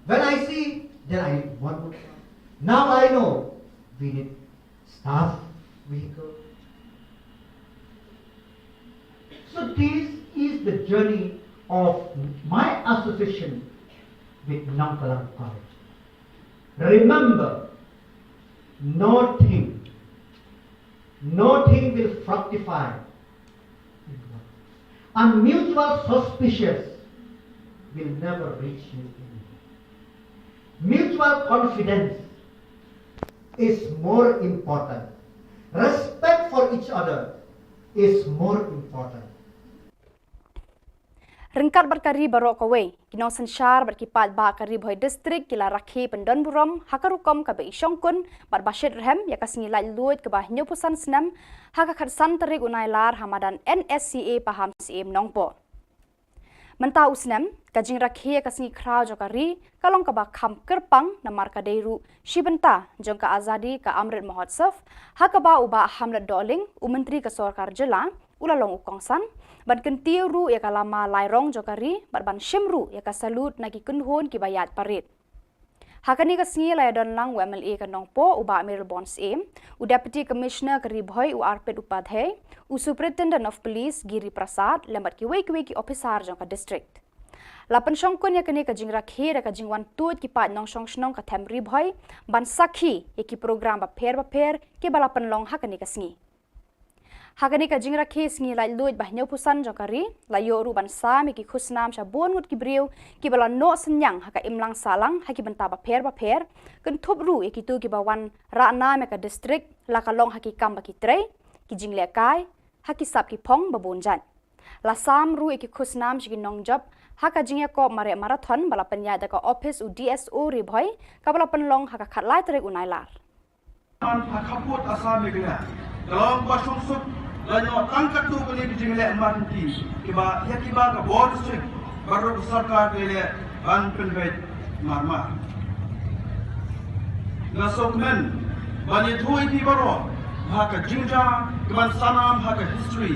When I see, then I need one more. Now I know we need staff vehicle. So this is the journey of my association with Nangkalang College. Remember, nothing will fructify. And mutual suspicious will never reach you. Mutual confidence is more important. Respect for each other is more important. Rengkat berkari barok kawai, kinong sensyar berkipat ba kari boy distrik kila rakhi pendon burom hakarukom ka bei syongkun bar bashir rehem ya kasingilai luit ke bah nyopusan senam haka khatsan terik unai lar hamadan NSCA paham CM nongpo. Mentau senam kajing rakhi ya kasingi krau jokari kalong ka ba kham kerpang namar ka deiru shibenta jong ka azadi ka amrit mahotsav haka ba uba hamlet doling umentri ka sorkar jela ulalong ukongsan ban kentiu ru ya kalama lairong jokari ban shimru ya kasalut nagi kunhon ki bayat parit hakani ka singi la don lang MLA ka nongpo uba Amir Bons aim u deputy commissioner ka ribhoi u Arpit Upadhyay u superintendent of police Giri Prasad lembat ki weki officer jong ka district lapan syongkun ya kani ka jing rakhi ra ka jing wan tut ki pat nong shnong ka them ribhoi ban sakhi ya ki program ba pher ki balapan long hakani ka singi Hakani ka jingra kes ngi lai luit bah nyopusan jokari la yoru ban sa mi ki khusnam sha bon ngut ki briu ki bala no senyang haka imlang salang haki benta ba pher kun thup ru e ki tu ki ba wan ra na me ka district la ka long haki kam ba ki tre ki jingle kai haki sap ki phong ba bon jan la sam ru e ki khusnam shi ki nong job haka jingya ko mare marathon bala penya da ka office u DSO ri bhoi ka bala pan long haka khat lai tre unai lar Khaput asam megla dalam pasung suk lanyo tangkat tu beli jingle emergency kiba ya kiba ka board strict baru sarkar le ban penvet marmar na sokmen bani thui ti baro haka jinja kiban sanam haka history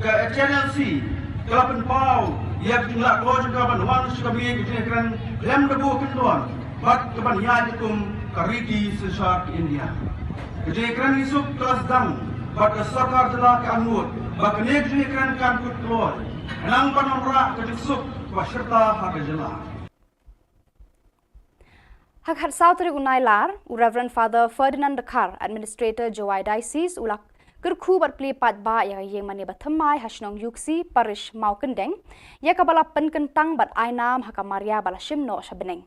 ka HNLC kalapan pau ya jingla ko juga ban wan suka mi kran lem debu kendon bat kiban ya dikum kariti sesar India kran isuk kelas dang Bat sarkar telah keanut, bak negeri kan kut keluar. Enang panamra kedisuk wasyarta haka jela. Hak hat sautri unai lar, Reverend Father Ferdinand Dekar, Administrator Jowai Diocese ulak kerku bat pli pat ba ya yang mani bathamai hasnong yuksi parish mau kendeng, ya kabala pen kentang bat ainam haka Maria bala shimno shabeneng.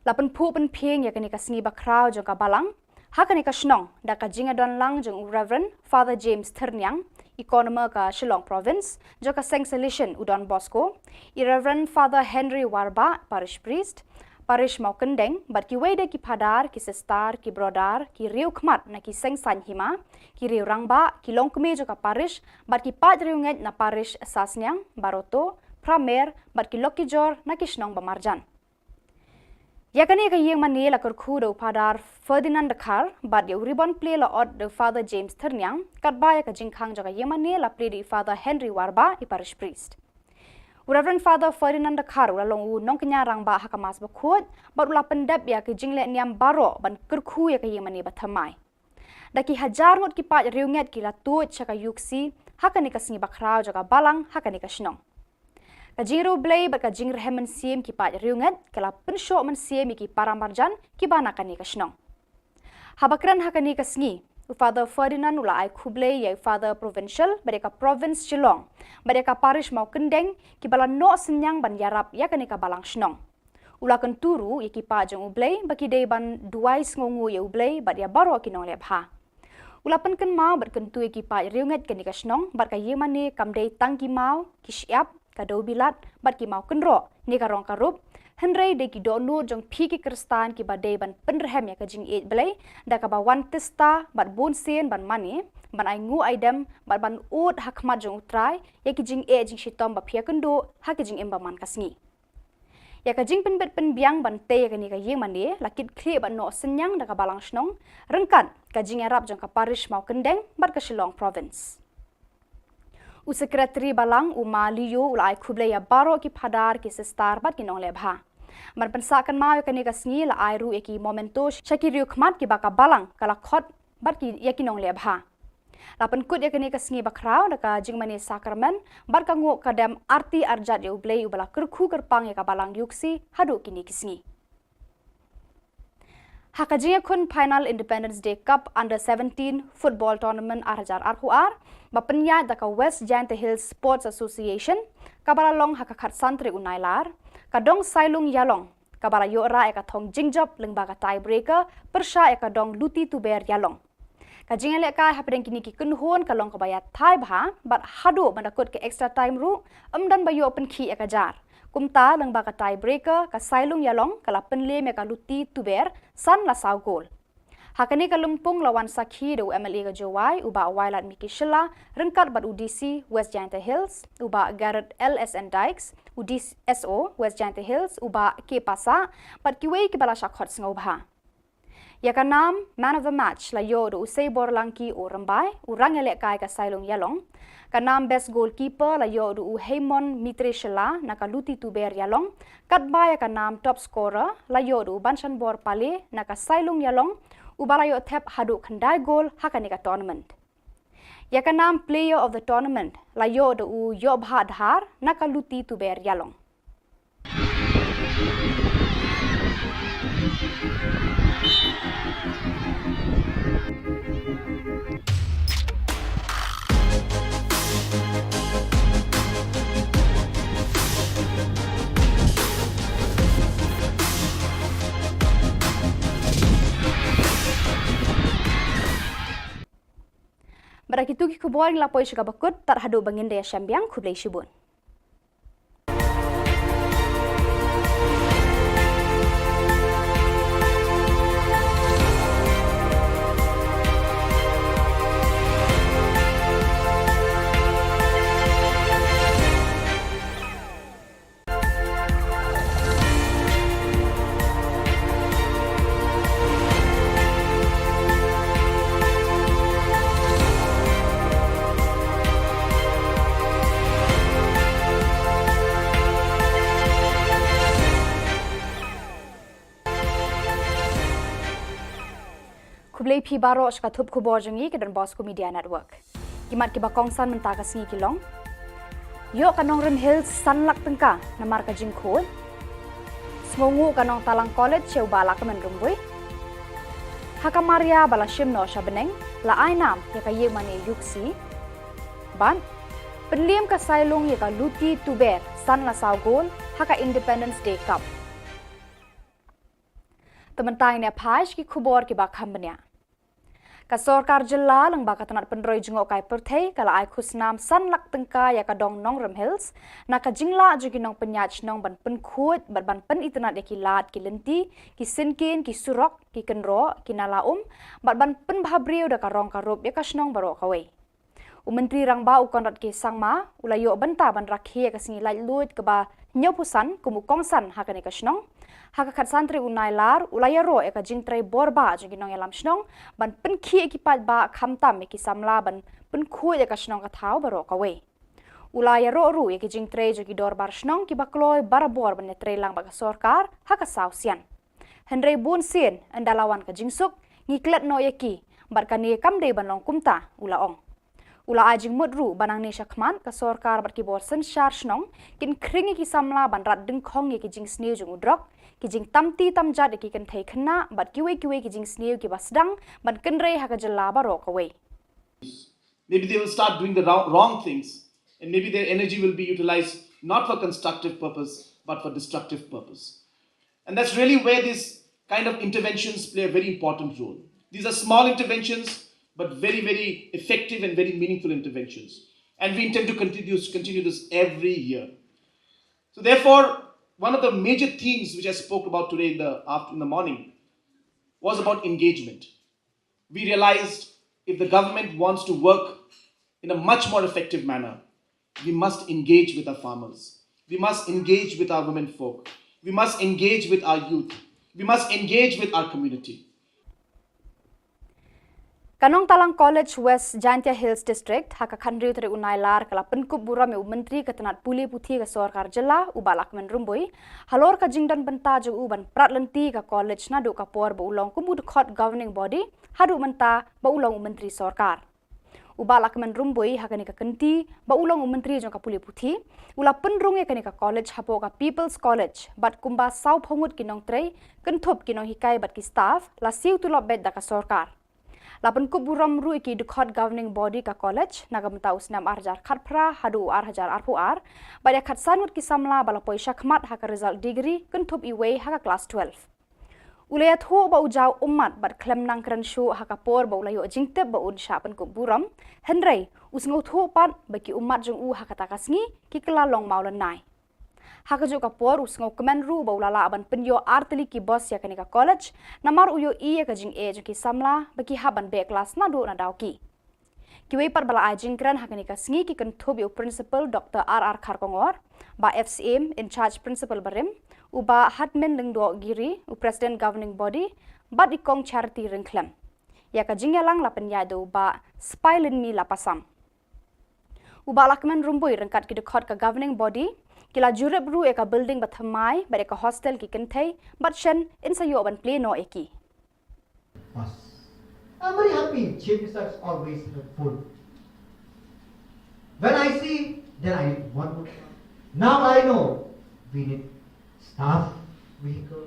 Lapen pu pen pieng ya kani kasingi bakrau jong kabalang. Hakani ka Shnong da ka jinga don lang jong Reverend Father James Ternyang economer ka Shillong province jo ka Seng Solution Udon Bosco Reverend Father Henry Warba parish priest parish mau kendeng bat ki wede ki padar ki sestar ki brodar ki riu khmat na ki Seng San Hima ki riu rangba ki longkme jo ka parish bat ki pat riu nget na parish Sasnyang Baroto Pramer bat ki Lokijor na ki Shnong Bamarjan Yakani ka yeng mani la kurku do padar Ferdinand Dekar bat ya ribbon play la od do Father James Ternyang kat ba ya ka jingkhang jaga yeng mani la play di Father Henry Warba i parish priest. Reverend Father Ferdinand Dekar ula long u nong kenya rang ba haka mas bakut bat ula pendap ya ka jingle niam baro ban kurku ya ka yeng mani bathamai. Daki hajar ngot ki pat riunget ki la tut chaka yuksi haka ni ka singi bakrau jaga balang haka ni ka shnong. Kajiro blay bat kajing rehemen siem ki pat riunget kala pensho men siem ki paramarjan ki banakani ka shnong. Habakran hakani ka sngi Father Ferdinand ula ai Khublay ya Father Provincial badeka province Shillong badeka parish mau kendeng ki bala no senyang ban yarap ya kani ka balang shnong. Ula kan turu ya ki pa jong ublay baki dei ban duais ngongu ya ublay bat ya baro ki nong lebha. Ula pen kan mau bat kan tu ki pa riunget kani ka shnong bat ka yemani kam dei tangki mau ki syap kadau bilat bat ki mau kenro ni ka rong karup Henry de ki dono jong piki kristan ki badai ban penrehem ya ka jing e belai da ka ba wan testa bat bon sen ban mani ban ai ngu aidem ban ut hakmat jong utrai ya ki jing e jing shitom ba phia kendo ha ki jing emba man kasngi ya ka jing pen bet pen biang ban te ya ka ni ka yeng mani lakit khle ban no senyang da ka balang snong rengkat ka jing arab jong ka parish mau kendeng bat ka Shillong province Sekretari balang uma liyo ulai khuble ya baro ki phadar ki sistar bat ki nong lebha man pensakan mau ka ni ka sngi la ai ru eki momento shakiriu khmat ki baka balang kala khot bat ki ya ki nong lebha la pen kut ya ka ni ka sngi bakrau da ka jingmani sakramen bat ka ngo kadam arti arjat ya ublei ubala kerkhu kerpang ya ka balang yuksi hadu ki ni ki sngi Hakajinga kun final Independence Day Cup Under 17 football tournament arjar arhuar bapenya daka West Giant Hills Sports Association kabara long hakakhat santri unailar kadong sailung yalong kabara yora eka thong jingjob lengba ka tiebreaker persha eka dong luti tuber yalong kajinga leka hapdeng kini ki kunhon kalong kabaya thai bha bat hadu mandakut ke extra time ru amdan bayo open ki eka jar kumta lengba ka tiebreaker ka sailung yalong kala penle me ka luti tuber san la saw goal hakani ka lumpung lawan sakhi do MLA ka jowai uba wailat miki shilla rengkat bat UDC West Giant Hills uba Garrett LSN Dykes UDC SO West Giant Hills uba ke pasa bat kiwe ki bala shakhot ngobha ya ka nam man of the match la yo do usai borlangki o rambai urang ele kai ka sailung yalong kanam best goalkeeper la yo du Heimon Mitreshela naka luti tuber yalong katbaya kanam top scorer la yo du Banshan Bor Pale naka sailung yalong ubala yo thep hadu khandai goal hakani ka tournament ya kanam player of the tournament la yo du yo bhadhar naka luti tuber yalong Barakitu ki Khubor la poi shika bakut tar hadu bangin daya syambiang khublei shibun Kublai pi baro shka thup Khubor jangi ke dan Bosco Media Network. Kimat ki bakong san mentaka singi kilong. Yo kanong Rim Hills sanlak tengka namar ka jingkhol. Smongu kanong Talang College cheu bala ka men rumbui. Hakamaria bala shimno shabeneng la ainam ya ka yeg mane yuksi. Ban penliam ka sailung ya ka luti tuber san la saugol haka Independence Day Cup. Tementai ne phaj ki Khubor ki bakhambnya. Ka Sorkar Jilla lang baka tanat penroi jengok kai perthei kala ai khusnam san lak tengka ya ka dong nong Rim Hills na ka jingla jugi nong penyach nong ban pen khut ban pen itnat ya ki lat ki lenti ki sinkin ki surok ki kenro ki nalaum ban pen bhabriu da ka rong ka rup ya ka snong baro kawai Menteri Rangba ukonrat ke sangma ulayo benta ban rakhi ka singi lai lut ka ba nyopusan kumukongsan hakane ka snong haka khat santri unailar ulaya ro eka jingtrai borba jingi nong elam snong ban penkhi ekipat ba khamtam eki samla ban penkhu eka snong ka thau baro ka we ulaya ro ru eki jingtrai jingi dorbar snong ki bakloi barabor ban netre lang ba ka sorkar haka sausian henry bun sien andalawan ka jingsuk ngiklet no eki barkani kamde ban long kumta ulaong Ula ajing mudru banang ni syakman ka sorkar bat ki bor sensyar snong kin kringi ki samla ban rat dengkhong ye ki jing sneu jung udrok ki jing tamti tamjat ki kan thai khna bat kiwe ki jing sneu ki basdang ban kenre ha ka jalla baro ka we Maybe they will start doing the wrong things and maybe their energy will be utilized not for constructive purpose but for destructive purpose. And that's really where these kind of interventions play a very important role. These are small interventions but very, very effective and very meaningful interventions. And we intend to continue this every year. So therefore, one of the major themes which I spoke about today in the morning was about engagement. We realized if the government wants to work in a much more effective manner, we must engage with our farmers. We must engage with our women folk. We must engage with our youth. We must engage with our community. Kanong Talang College West Jaintia Hills District haka khandriu tere unailar kala penkub bura me menteri ketenat puli puthi ka Sorkar Jilla ubalak men rumboi halor ka jingdan benta jo uban pratlenti ka college na du ka por bo ulong kumud khot governing body hadu menta ba ulong menteri Sorkar ubalak men rumboi haka ni ka kenti ba ulong menteri jo ka puli puthi ula penrung e ka college hapo ka People's College bat kumba sau phongut kinong trei kenthop kinong hikai bat ki staff la siu tu lobet da ka Sorkar Lapan kuburam ru iki dukhat governing body ka college nagamta usnam arjar khatpra hadu arhajar arpuar baya khatsanut ki samla bala poisa khmat haka result degree kenthop iwe haka class 12 ulaya thu ba ujau ummat bat klem nang kran shu haka por ba ulayo jingtep ba un sha pan kuburam henrei usngo thu pat baki ummat jung u haka takasngi ki kala long maulan nai haka jo ka por usngo kemen ru ba ulala aban penyo arteli ki boss ya kanika college namar uyo i ka jing e ki samla baki haban be class na do na dawki kiwe par bala ajing kran haka nika sngi ki kan thobi principal Dr. R.R. Kharkongor ba FCM in charge principal barim uba hatmen lengdo giri u president governing body ba ikong charity ringklem ya ka jing yalang lapen ya do ba spilin mi lapasam uba lakmen rumboi rengkat ki dekhot ka governing body Kila jurep ru eka building bathamai ba eka hostel ki kenthei but shen insayo ban play no eki. I'm very happy. Chief Minister is always full. When I see, then I want. Now I know we need staff, vehicle.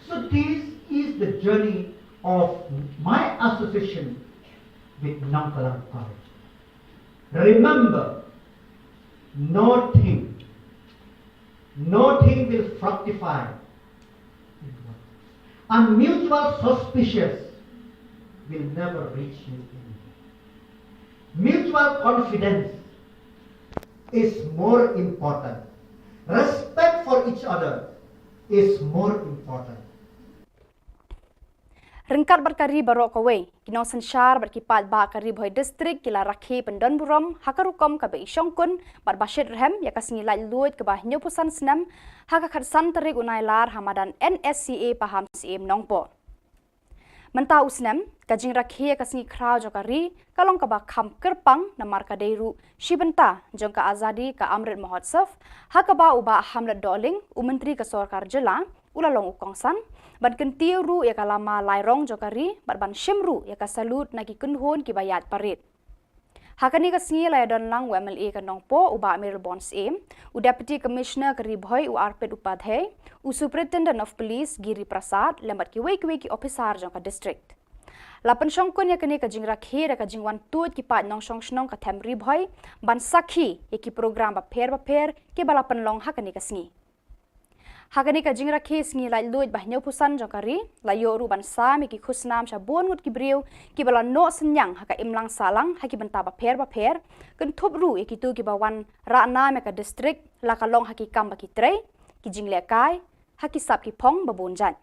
So this is the journey of my association with Namkalang College. Remember, nothing will fructify. And mutual suspicious will never reach you. Mutual confidence is more important. Respect for each other is more important. Rengkat berkari barok kawai, kinong sensyar berkipat ba kari boy distrik kila rakhi pendon buram hakarukom kabe isyongkun bar basyid rehem yaka singilai luit kebah nyopusan senam haka khatsan terik unailar hamadan NSCA paham CM nongpo. Mentau senam kajing rakhi yaka singi krau jokari kalong kebah kham kerpang namar kadeiru shibenta jongka azadi ka amrit mahotsav hakaba uba hamlet doling umentri ka Sorkar Jilla ulalong ukongsan ban kentiu ru ya kalama lairong jokari ban shimru ya ka salut nagi kunhon ki bayat parit hakani ka singi la don lang MLA ka nongpo uba Amir Bonds aim u deputy commissioner kari bhoi u arpet upadhyay u superintendent of police Giri Prasad lembat ki wei ki officer jong ka district lapan shongkon ya kani ka jingra khe ka jingwan tut ki pa nong shong shnong ka thamri bhoi ban sakhi ya ki program ba pher ke balapan long hakani ka singi Hakani ka jingra kes ngi lai luit bah nyau pusan jokari la yoru ban sa mi ki khusnam sha bon ngut ki briu ki bala no senyang haka imlang salang haki benta ba pher kan thop ru e ki tu ki bawan ra na me ka district la ka long haki kam ba ki trei ki jingle kai haki sap ki phong ba bon jan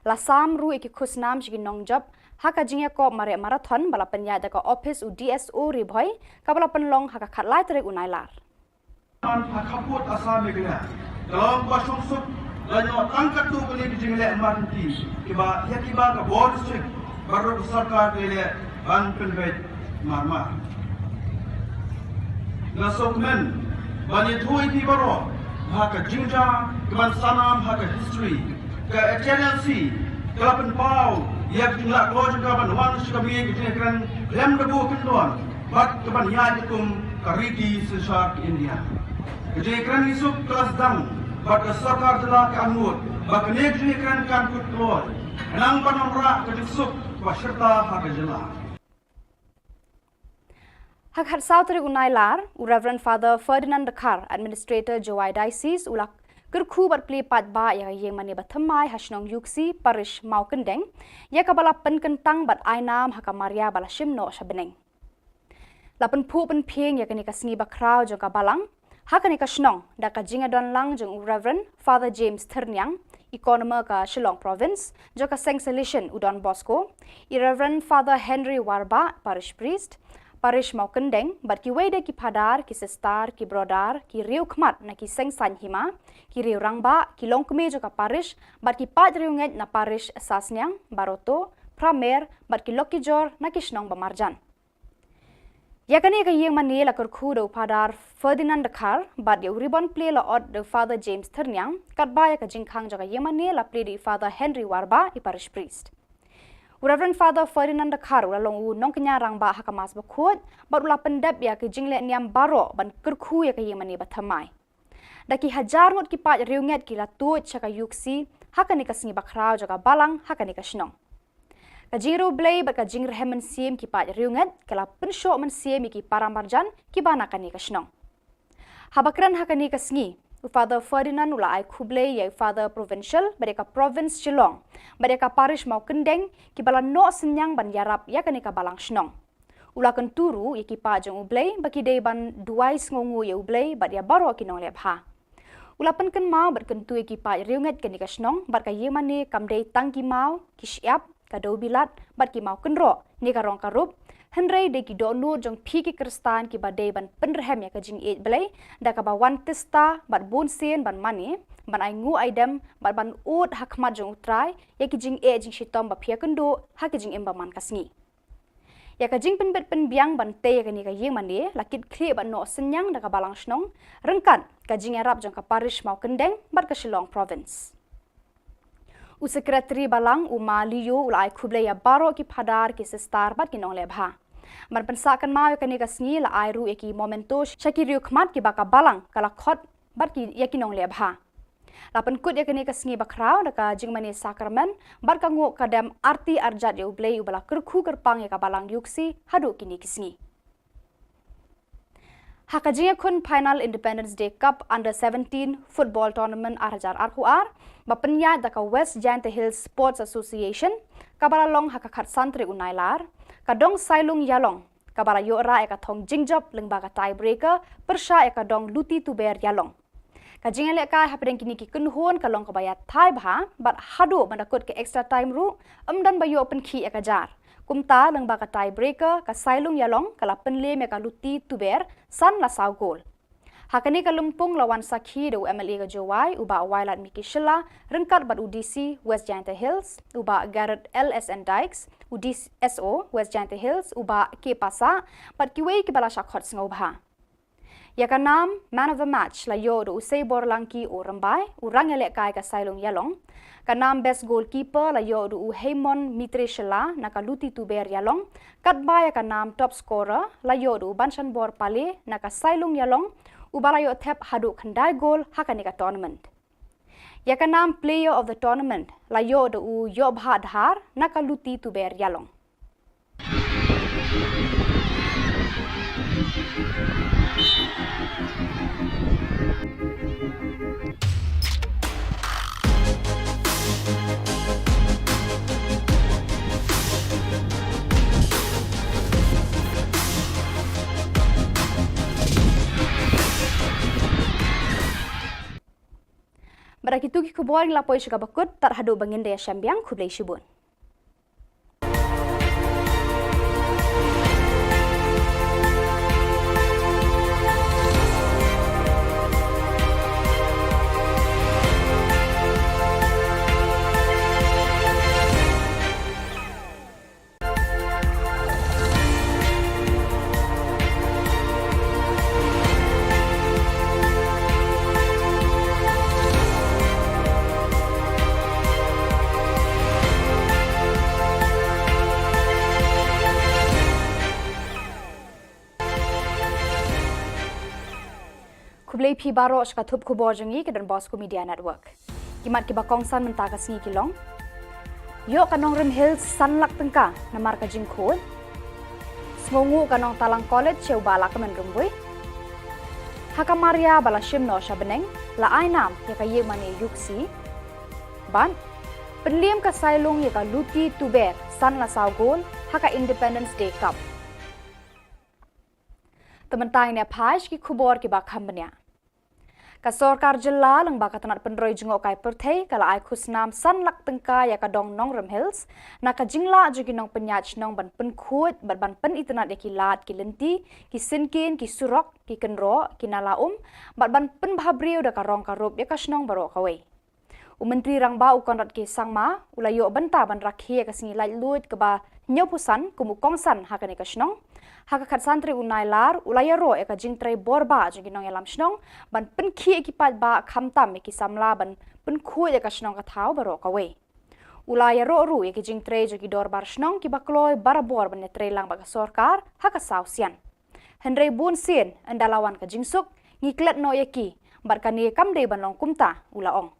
la sam ru e ki khusnam shi ki nong job haka jingya ko mare marathon bala panya da ka office u DSO ri bhoi ka bala pan long haka khatlai tere unailar Hakaput asal negara. Dalam pasung sub lanyo angkat tu kali dijingle emergency. Kiba ya kiba ka board strict baru sarkar dele ban penbet marmar. Nasokmen bani thui ti baro haka jinja keban sanam haka history ka HNLC kelapan pau ya jumlah keluar juga ban wan suka biye kijingan lem debu kendon bak keban ya dikum kariti sesar ke India. Kejadian isuk kelas dang, bak Sorkar Jilla ke Anmut, bak kejadian kan kut keluar, enang panamra kejisuk peserta hak Jilla. Hak harsau teri unailar, Reverend Father Ferdinand Dekar, Administrator Jowai Diocese ulak kerku berpli pat ba yang yang mani bathamai hasnong yuksi parish mau kendeng, ya kabala penkentang bat ainam haka Maria bala shimno shabeneng. Lapan pu pen pieng ya kini kasngi bakrau jongka balang Hakani ka Shnong da ka jinga don lang jeng Reverend Father James Ternyang economer ka Shillong province jo ka Seng Solution Udon Bosco Reverend Father Henry Warba parish priest parish mau kendeng bat ki wede ki padar ki sestar ki brodar ki riu khmat na ki Seng San Hima ki riu rangba ki longkme jo ka parish bat ki pat riu nget na parish Sasnyang Baroto Pramer bat ki Loki Jor na ki Shnong Bamarjan Yakani ka yeng mani la kurku do padar Ferdinand Dakar but you ribbon play la od the Father James Ternyang kat baya ka jingkhang jaga yeng mani la play di Father Henry Warba I parish priest. Reverend Father Ferdinand Dakar ula long u nong kenya rang ba hakamas bakut but ula pendap ya ka jingle niam baro ban kurku ya ka yeng mani bathamai. Daki hajar ngot ki pat riunget ki la tuot chaka yuksi hakani ka singi bakrao jaga balang hakani ka shnong. Kajiro blay bat kajing rehemen siem ki pat riunget kala pensho men siem ki paramarjan ki bana kani ka shnong. Habakran hakani ka sngi Father Ferdinand ula ai Khublay ya Father Provincial badeka province Shillong badeka parish mau kendeng ki bala no senyang ban yarap ya kani ka balang shnong. Ula kan turu ya ki pa jeng ublay baki dei ban duai ngongu ya ublay bad ya baro ki nong lebha. Ula pen kan mau bat kan tu ki pa riunget kani ka shnong bat ka yemani kam dei tangki mau ki syap kadau bilat bat ki mau kenro ni karong karup henrei de ki donu jong phi ki kristan ki badai ban penrehem ya ka jing e blai da ka ba wan testa bat bun sen ban mani ban ai ngu aidam bat ban ut hakmat jong utrai ya ki jing e jing shitom ba phia kendo ha ki jing emba man kasngi ya ka jing pen bet pen biang ban te ya ka ni ka yeng mani lakit khle ban no senyang da ka balang shnong rengkan ka jing arab jong ka parish mau kendeng bat ka Shillong province Sekretari balang Uma Liu ulai Khublay ya baro ki padar ki sestar bat ki nong lebha. Mar pensakan mau kani ka sngi la airu eki momento shakiriu khmat ki baka balang kala khot bat ki ya ki nong lebha. La penkut ya kani ka sngi bakrau da ka jingmani sakramen bar ka ngo kadam arti arjat ya ublay ubala kerkhu kerpang ya ka balang yuksi hadu kini ki sngi. Hakajinga kun final Independence Day Cup Under 17 Football Tournament Arhajar Arhuar bapenya da ka West Giant Hills Sports Association kabara long hakakhat santri unailar kadong sailung yalong kabara yora eka thong jingjop lengba ka tiebreaker persha eka dong luti tuber yalong kajinga leka hapren kini ki kunhon kalong kabaya thai bha bat hadu mandakut ke extra time ru amdan bayo pen khi eka jar kumta lengba ka tiebreaker ka sailung yalong kala penle me ka luti tuber san la saw goal hakani ka lumpung lawan sakhi do MLA ka jowai uba wailat miki shilla rengkat bat UDC West Giant Hills uba Garrett LSN Dykes UDC SO West Giant Hills uba ke pasa bat kiwei ki bala shakhot sngau bha ya ka nam man of the match la yo do usai borlangki o rambai urang ele kai ka sailung yalong ka nam best goalkeeper la yo do Heimon Mitre Shilla na ka luti tuber yalong kat ba ya ka nam top scorer la yo do banshan bor pale na ka sailung yalong ubala yo thep hadu khandai goal hakani ka tournament ya ka nam player of the tournament la yo do yo bha dhar na ka luti tuber yalong Barakitu ki Khubor la poi shika bakut tar hadu bangin daya syambiang Khublay shibun. Khublay phi baro shka thup Khubor jangi ke dan Bosco Media Network. Kimat ki bakong san mentaka sngi kilong. Yo kanong Rim Hills sanlak tengka namar ka jingkhol. Smongu kanong Talang College cheu bala ka men rumbui. Hakamaria bala shim no shabeneng la ainam ya ka yemani yuksi. Ban penliam ka sailung ya ka luti tuber san la saugol haka Independence Day Cup. Tementang ne phaj ki Khubor ki bakham banya. Kasorkar Jylla lang baka tanat penroi jengok kai perthei kala ai khusnam san lak tengka ya kadong nong rem hills na ka jingla jugi nong penyach nong ban pen khut ban pen itnat ya kilat ki lenti ki sinkin ki surok ki kenro ki nalaum ban pen bhabriu da karong karup ya kasnong baro kawe. Menteri rangba ukon rat ke sangma ulayo banta ban rakhi ka singi lai lut ke ba nyopusan kumukongsan hakane kasnong haka khat santri unai lar ulaya ro eka jingtrai borba jugi nong yalam snong ban pen khi ekipat ba khamtam eki samla ban pen khu eka snong ka thau baro kawe ulaya ro ru eki jingtrai jugi dor bar snong ki bakloi barabor ban netre lang ba sorkar haka sausian henry bun sin andalawan ka jingsuk ngiklet no eki barkani kamde ban long kumta ulaong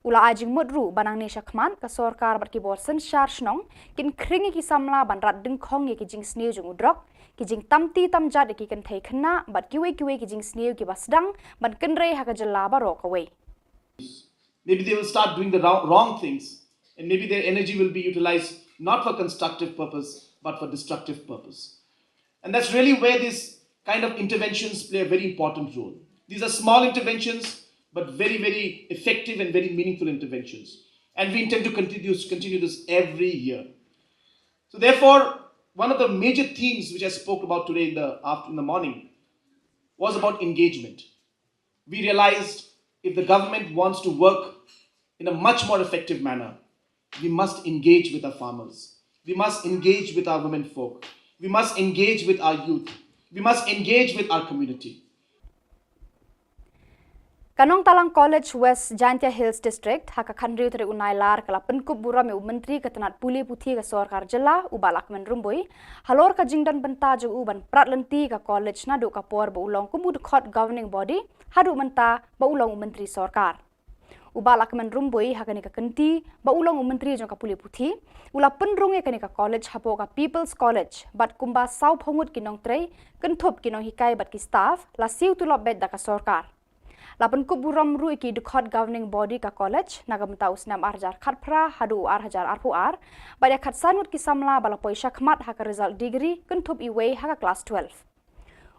ula ajing mudru banang ni shakman ka sorkar bat ki bor sen shar snong kin kringi ki samla ban rat ding khong ye ki jing sneu jung udrok ki jing tamti tamjat ki kan thai khna bat kiwe ki jing sneu ki basdang ban kenre ha ka jalla ba ro kawe. Maybe they will start doing the wrong things, and maybe their energy will be utilized not for constructive purpose but for destructive purpose. And that's really where these kind of interventions play a very important role. These are small interventions but very, very effective and very meaningful interventions. And we intend to continue this every year. So therefore, one of the major themes which I spoke about today in the morning was about engagement. We realized if the government wants to work in a much more effective manner, we must engage with our farmers. We must engage with our women folk. We must engage with our youth. We must engage with our community. Kanong Talang College West Jaintia Hills District haka khandriu tere unai lar kala penkup buram me menteri ketenat puli puthi ka sorkar Jylla ubalak men rumboi halor ka jingdan benta ju uban pratlenti ka college na du ka por ba ulong kumud khot governing body hadu menta ba ulong menteri sorkar ubalak men rumboi haka ni ka kenti ba ulong menteri jong ka puli puthi ula penrung e ka ni ka college hapo ka People's College bat kumba sau phongut kinong trei kenthop kinong hikai bat ki staff la siu tu lobet da ka sorkar Lapan kuburam ru iki dukhot governing body ka college nagamta usnam arjar khatpra hadu arhajar arpuar baya khat sanut ki samla bala poisa khmat haka result degree kenthop iwe haka class 12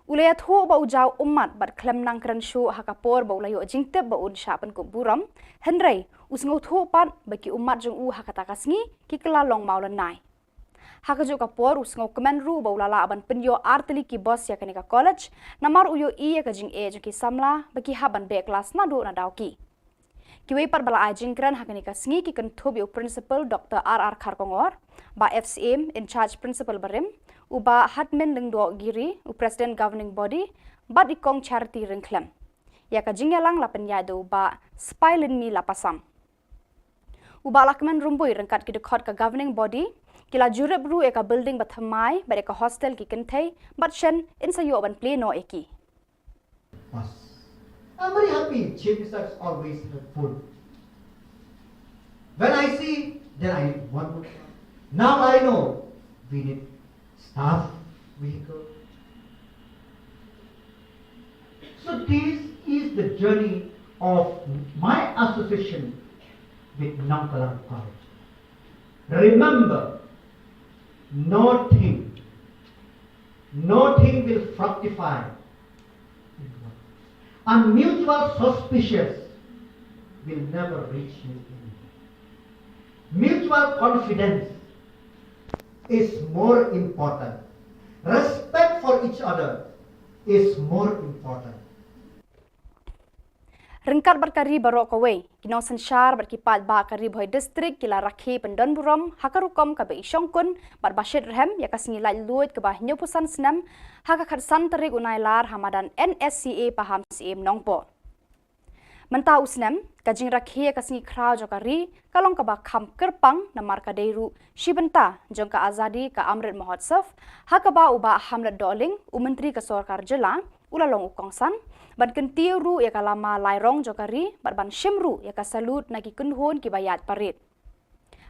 ulaya thu ba ujau ummat bat klem nang kran shu haka por ba ulayo jingte ba un shapan kuburam henrei usngo thu pat baki ummat jong u haka takasngi ki kala long maulan nai haka jo ka por usngo kemen ru ba ulala aban penyo arteli ki boss ya kanika college namar uyo i ka jing e ki samla baki haban be class na do na daw ki kiwe par bala ajing kran hakanika sngi ki kan thobi principal Dr. R.R. Kharkongor ba FCM in charge principal barim uba hatmen lengdo giri u president governing body ba ikong charity ringklem ya ka jingyalang lapen ya do ba spilin mi lapasam uba lakmen rumboi rengkat ki dekhot ka governing body kila jurep ru eka building bathamai ba eka hostel ki kenthai but shen in sayo ban play no eki I'm very happy chief minister is always helpful. When I see then I need one more. Now I know we need staff vehicle. So this is the journey of my association with Talang College. Remember, nothing will fructify. And mutual suspicious will never reach you. Mutual confidence is more important. Respect for each other is more important. Rengkat berkari barok kawe kinong sensyar berkipat ba kari boy district kila rakhi pendon buram hakarukom ka be isyongkun bar bashir rem ya kasingi lai luit ke bah nyopusan senam haka khat santerik unai lar hamadan NSCA paham CM nongpo menta usnam kajing rakhi ya kasingi khrau jokari kalong ka ba kham kerpang namar ka deiru shibenta jongka azadi ka amrit mahotsav haka ba uba hamlet doling umentri ka sorkar Jylla ulalong ukongsan ban kentiu ru ya kalama lairong jokari ban shimru ya kasalut nagi kunhun ki bayat parit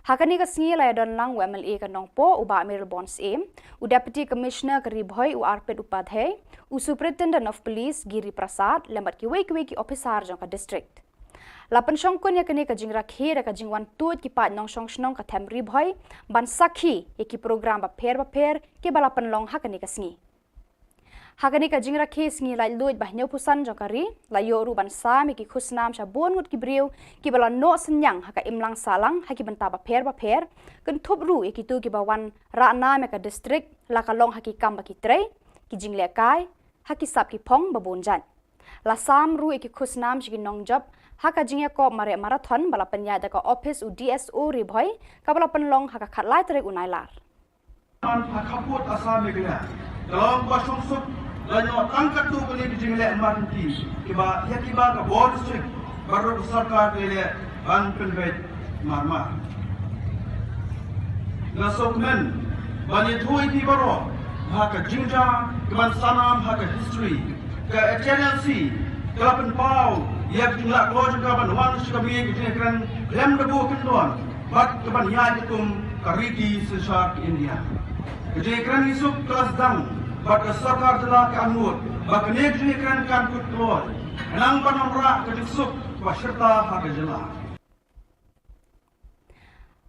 hakani ka singi la don lang WMLA ka nongpo uba Meryl Bonds aim u deputy commissioner ka ribhoi u arpet upadhyay u superintendent of police Giri Prasad lembat ki wei ki officer jong ka district lapan shongkun ya kani ka jingra khe ka jingwan tut ki pat nong shong snong ka them ribhoi ban sakhi ya ki program ba pher ki balapan long hakani ka singi Hakani ka jingra kes ngi lai luit bah nyau pusan jokari la yo ru ban sa mi ki khusnam sha bon ngut ki briu ki bala no senyang haka imlang salang haki banta ba pher kan thop ru e ki tu ki ba wan ra na me ka district la ka long haki kam ba ki tre ki jingle kai haki sap ki phong ba bon jan la sam ru e ki khusnam shi ki nong job haka jingya ko mare marathon bala panya da ka office u DSO ri bhoi ka bala pan long haka khat lai tre unai lar Khubor asam megla dalam pasung sup lanyo tangkat tu kali jingle manti kiba ya kiba ka board district baru sarkar le ban penbet marmar na sokmen bani thui ti baro haka jingja kiban sanam haka history ka HNLC kalapan pau ya jingla ko juga ban wan shikabi jingkran lem debu kendon bat kiban ya jitum kariti sesar India jingkran isuk kelas dang bat sarkar jela ka anut bak nek jingkran kan kutlor nang panamra ka disuk serta haka jela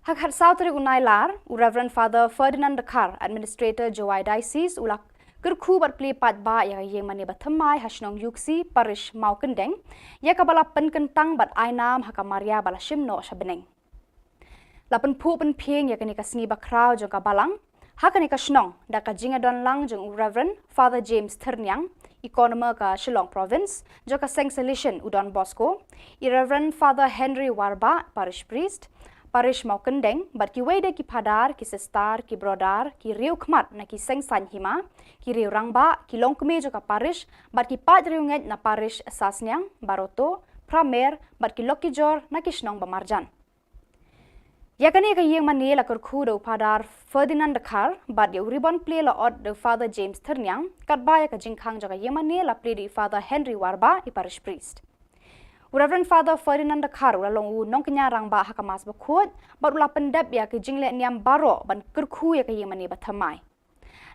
Hak Southern unai lar, Reverend Father Ferdinand Dakar, Administrator Joai Diocese, ulak kerku berpli pat ba yang mani bathamai hasnong yuksi parish mau kendeng, ya kabala pen kentang bat ainam haka Maria bala shimno shabeneng. Lapen pu pen pieng ya kani kasngi bakrau jong kabalang, haka ni kasnong da ka jinga don lang jong Reverend Father James Ternyang, economer ka Shillong province, jong ka Seng Salishan Udon Bosco, Reverend Father Henry Warba, parish priest, parish mau kendeng bat ki wede ki padar ki sestar ki brodar ki riu khmat na ki seng san hima ki riu rangba ki longkme jo ka parish bat ki pat riu nget na parish sasnyang baroto pramer bat ki lokijor na ki shnong bamarjan yakani ka yeng mani la kur khu do padar Ferdinand Dakar bat yo ribbon play la od do Father James Ternyang kat ba ya ka jingkhang jo ka yeng mani la play di Father Henry Warba I parish priest Reverend Father Ferdinand Dakar ula long u nong kenya rang ba hakamas bakhut bat ula pendap ya ke jingle niam baro ban kerkhu ya ke yemani bathamai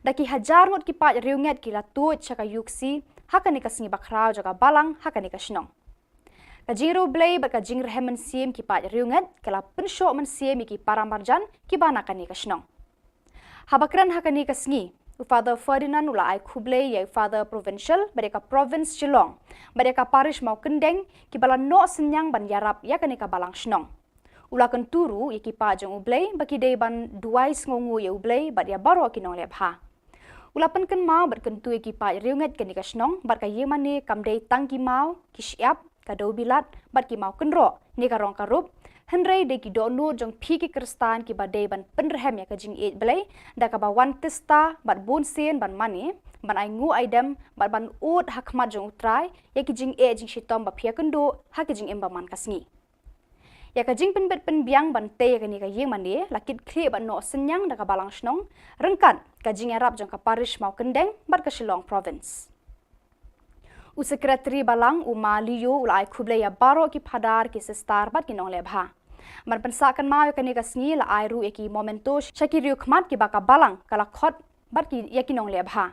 daki hajar ngot ki pa riunget ki la tu chaka yuksi hakani ka singi bakrau jaga balang hakani ka shnong ka jingro blay ba ka jingr hemen sim ki pa riunget kala pensho man sim ki paramarjan ki bana kani ka shnong habakran hakani ka singi Father Ferdinand ula ai khuble ya Father Provincial mereka province Shillong mereka parish mau kendeng ki bala no senyang ban yarap ya kani ka balang shnong ula kan turu ya ki pa jong ublei baki dei ban duais ngongu ya ublei bat ya baro ki nong lebha ula pen kan mau bat kan tu ya ki pa riunget kani ka shnong bat ka yemani kam dei tangki mau ki siap ka do bilat bat ki mau kenro ni ka rong ka rup Henry de ki do nur jong phi ki kristan ki badai ban penrehem ya ka jing e blai da ka ba wan tista bat bun sen ban mani ban ai ngu aidam bat ban ut hakmat jong utrai ya ki jing e jing shitom ba phia kendo ha ki jing emba man kasngi ya ka jing pen bet pen biang ban te ya ka ni ka yeng mani lakit khre ban no senyang da ka balang snong rengkan ka jing arab jong ka parish mau kendeng bat ka Shillong province U sekretari balang uma liyo ulai khuble ya baro ki phadar ki sestar bat ki nong lebha man pensakan mau ya kani ka sngi la ai ru eki momento shakiriu khmat ki baka balang kala khot bat ki ya ki nong lebha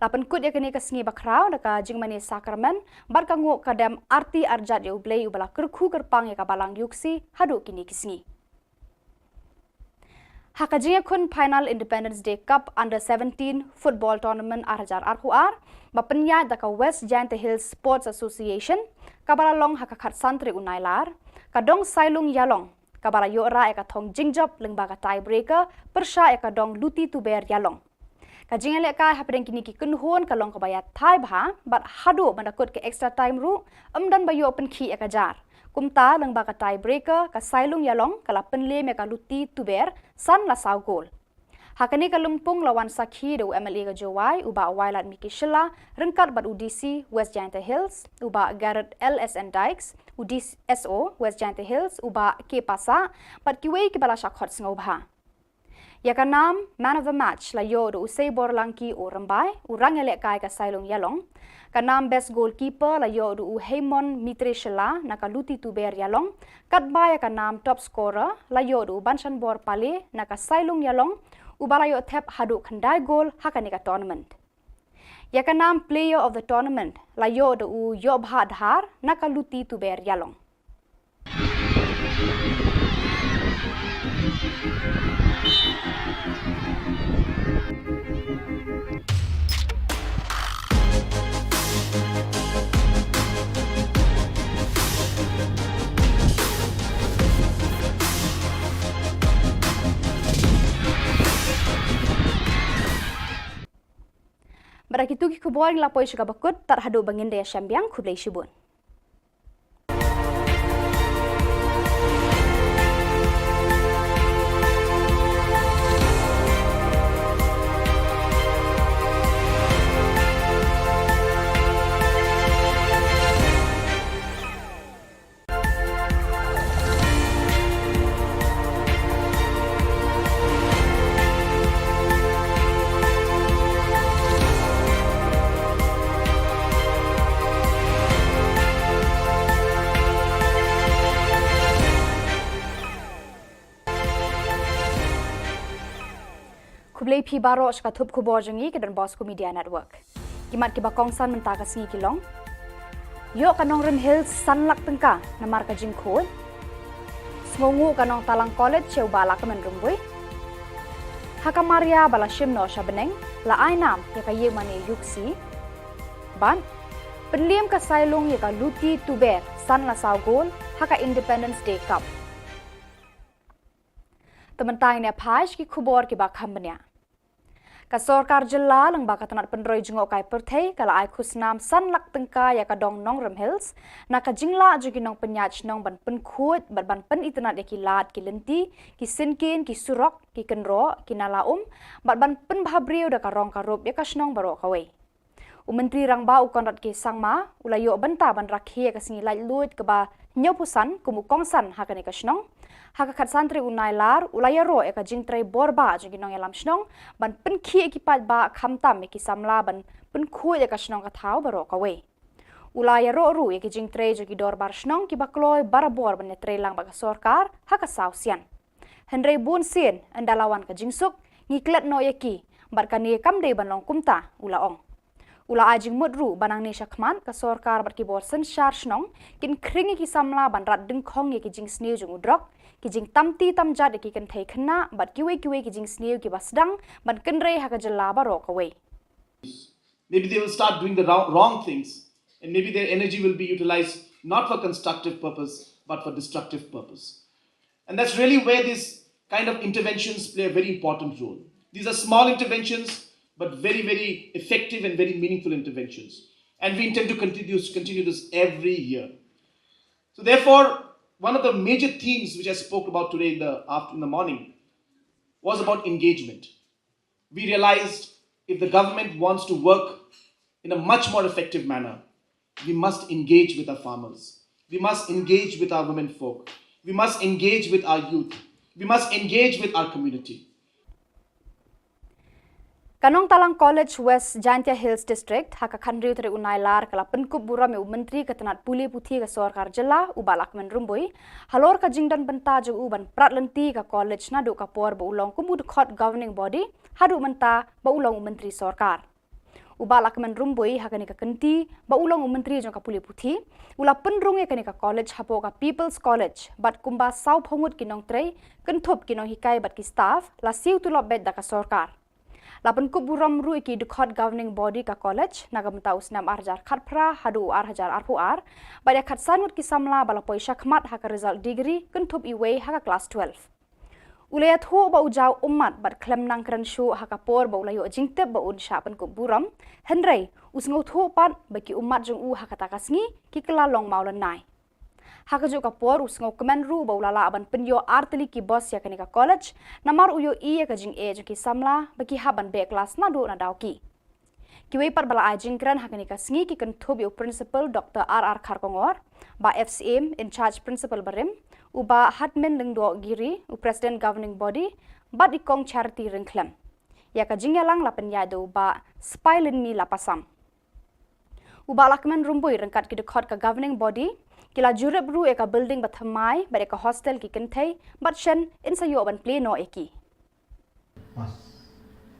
la pen kut ya kani ka sngi bakrau da ka jingmani sakramen bat ka ngo kadam arti arjat ya ublei ubala kerkhu kerpang ya ka balang yuksi hadu kini ki sngi Hakajinga kun final Independence Day Cup Under 17 football tournament arjar arhuar bapenya da ka West Giant Hills Sports Association kabala long hakakhat santri unailar kadong sailung yalong kabala yora eka thong jingjob lengba ka tiebreaker persha eka dong luti tuber yalong kajinga le ka hapren kini ki kunhon kalong kabaya thai bha bat hadu bandakut ke extra time ru amdan bayo open khi eka jar kumta lengba ka tiebreaker ka sailung yalong kala penle me ka luti tuber san la saw goal hakani ka lumpung lawan sakhi do MLA ka Jowai uba wailat Miki Shilla rengkat bat UDC West Giant Hills uba Garrett LSN Dykes UDC SO West Giant Hills uba K Pasa bat kiwei ki bala shakhot ngobha Yaka nam man of the match la yo do usay borlangki o rambai urang ele kai ka sailong yalong kanam best goalkeeper la yo do Haymon Mitre Shilla na ka luti tuber yalong katba ya kanam top scorer la yo do Banshan Bor Pale na ka sailong yalong ubala yo thep hadu khandai goal hakani ka tournament Yaka nam player of the tournament la yo do yo bha dhar na ka luti tuber yalong Pada kitu ki Khubor ng lapoi syaka bakut tar hadu bangin daya syambiang Khublai Shibun. Khublai phi baro syaka thup Khubor jengi ke dan Bosco Media Network. Kimat ki bakongsan mentaka sngi kilong. Yo kanong Rim Hills sanlak tengka namar ka jingkhot. Smongu kanong Talang College cheu bala ka menrumbui. Hakamaria bala shimno shabeneng la ainam ya ka yemani yuksi. Ban penliam ka sailung ya ka luti tuber san la saugol haka Independence Day Cup. Tementang ne phaj ki Khubor ki bakhambnya. Ka Sorkar Jylla lang baka tanat penroi jengok kai perthei kala ai khusnam sanlak tengka ya ka dong nong Rim Hills na ka jingla jugi nong penyach nong ban pen khut ban pen itanat ya ki lat ki lenti ki sinkin ki surok ki kenro ki nalaum ban pen bhabriu da ka rong ka rop ya ka snong baro kawai. Menteri rangba ukonrat ki sangma ulayo benta ban rakhi ka singi lai lut ka ba nyopusan kumu kongsan hakane ka snong haka khat santri unai lar ulaya ro eka jingtrai borba jingi nong yalam snong ban pen khi ki pat ba khamtam ki samla ban pen khu eka snong ka thau baro ka we ulaya ro ru eki jingtrai jingi dor bar snong ki bakloi barabor ban netre lang ba ka sorkar haka sausian henrei bun sin andalawan ka jingsuk ngiklet no yeki bar kani kamde ban long kumta ulaong Ula ajing mudru banang ni syakman ka sorkar bat ki borsen syar snong kin kringi ki samla ban rat dengkhong ye ki jing sniu jung udrok ki jing tamti tamjat ki kan thei khna bat ki we ki jing sniu ki basdang ban kenrei ha ka Jylla baro ka we. Maybe they will start doing the wrong things, and maybe their energy will be utilized not for constructive purpose but for destructive purpose. And that's really where these kind of interventions play a very important role. These are small interventions but very, very effective and very meaningful interventions. And we intend to continue this every year. So therefore, one of the major themes which I spoke about today in the morning was about engagement. We realized if the government wants to work in a much more effective manner, we must engage with our farmers. We must engage with our women folk. We must engage with our youth. We must engage with our community. Kanong Talang College West Jaintia Hills District haka khandriu tari unai lar kala penkup buram me menteri ketanat puli puthi ka Sorkar Jylla ubalak menrumbui halor ka jingdan benta jung uban pratlenti ka college na du ka por ba ulong kumud khot governing body hadu menta ba ulong menteri Sorkar ubalak menrumbui haka ni ka kenti ba ulong menteri jong ka puli puthi ula penrunge ka ni ka college hapo ka People's College bat kumba sau phongut kinong trei kenthop kinong hikai bat ki staff la siu tulop bet da ka Sorkar Lapan kuburam ru iki dekhot governing body ka college nagamta usnam arjar khatpra hadu arhajar arpuar baya khatsanut ki samla bala poisa khmat haka result degree kentup iwe haka class 12 ulaya thu ba ujau ummat bat klem nang kran shu haka por ba ulayo jingtep ba un sha pan kuburam henrei usngo thu pat baki ummat jung u haka takasngi ki kala long maulan nai haka jo ka por usngo kemen ru ba ulala aban penyo arteli ki boss ya kanika college namar uyo iya ka jing e jo ki samla baki haban be class na do na dawki kiwe par bala ajing kran haka nika sngi ki kan thob yo principal Dr. R.R. Kharkongor ba FCM in charge principal barim uba hatmen lengdo giri u president governing body ba ikong charity ringklem ya ka jingyalang lapen yado ba spilin mi lapasam uba lakmen rumbui rengkat ki dekhot ka governing body Kila jurep ru eka building bathamai ba eka hostel ki kenthei but shen in sayo ban play no eki.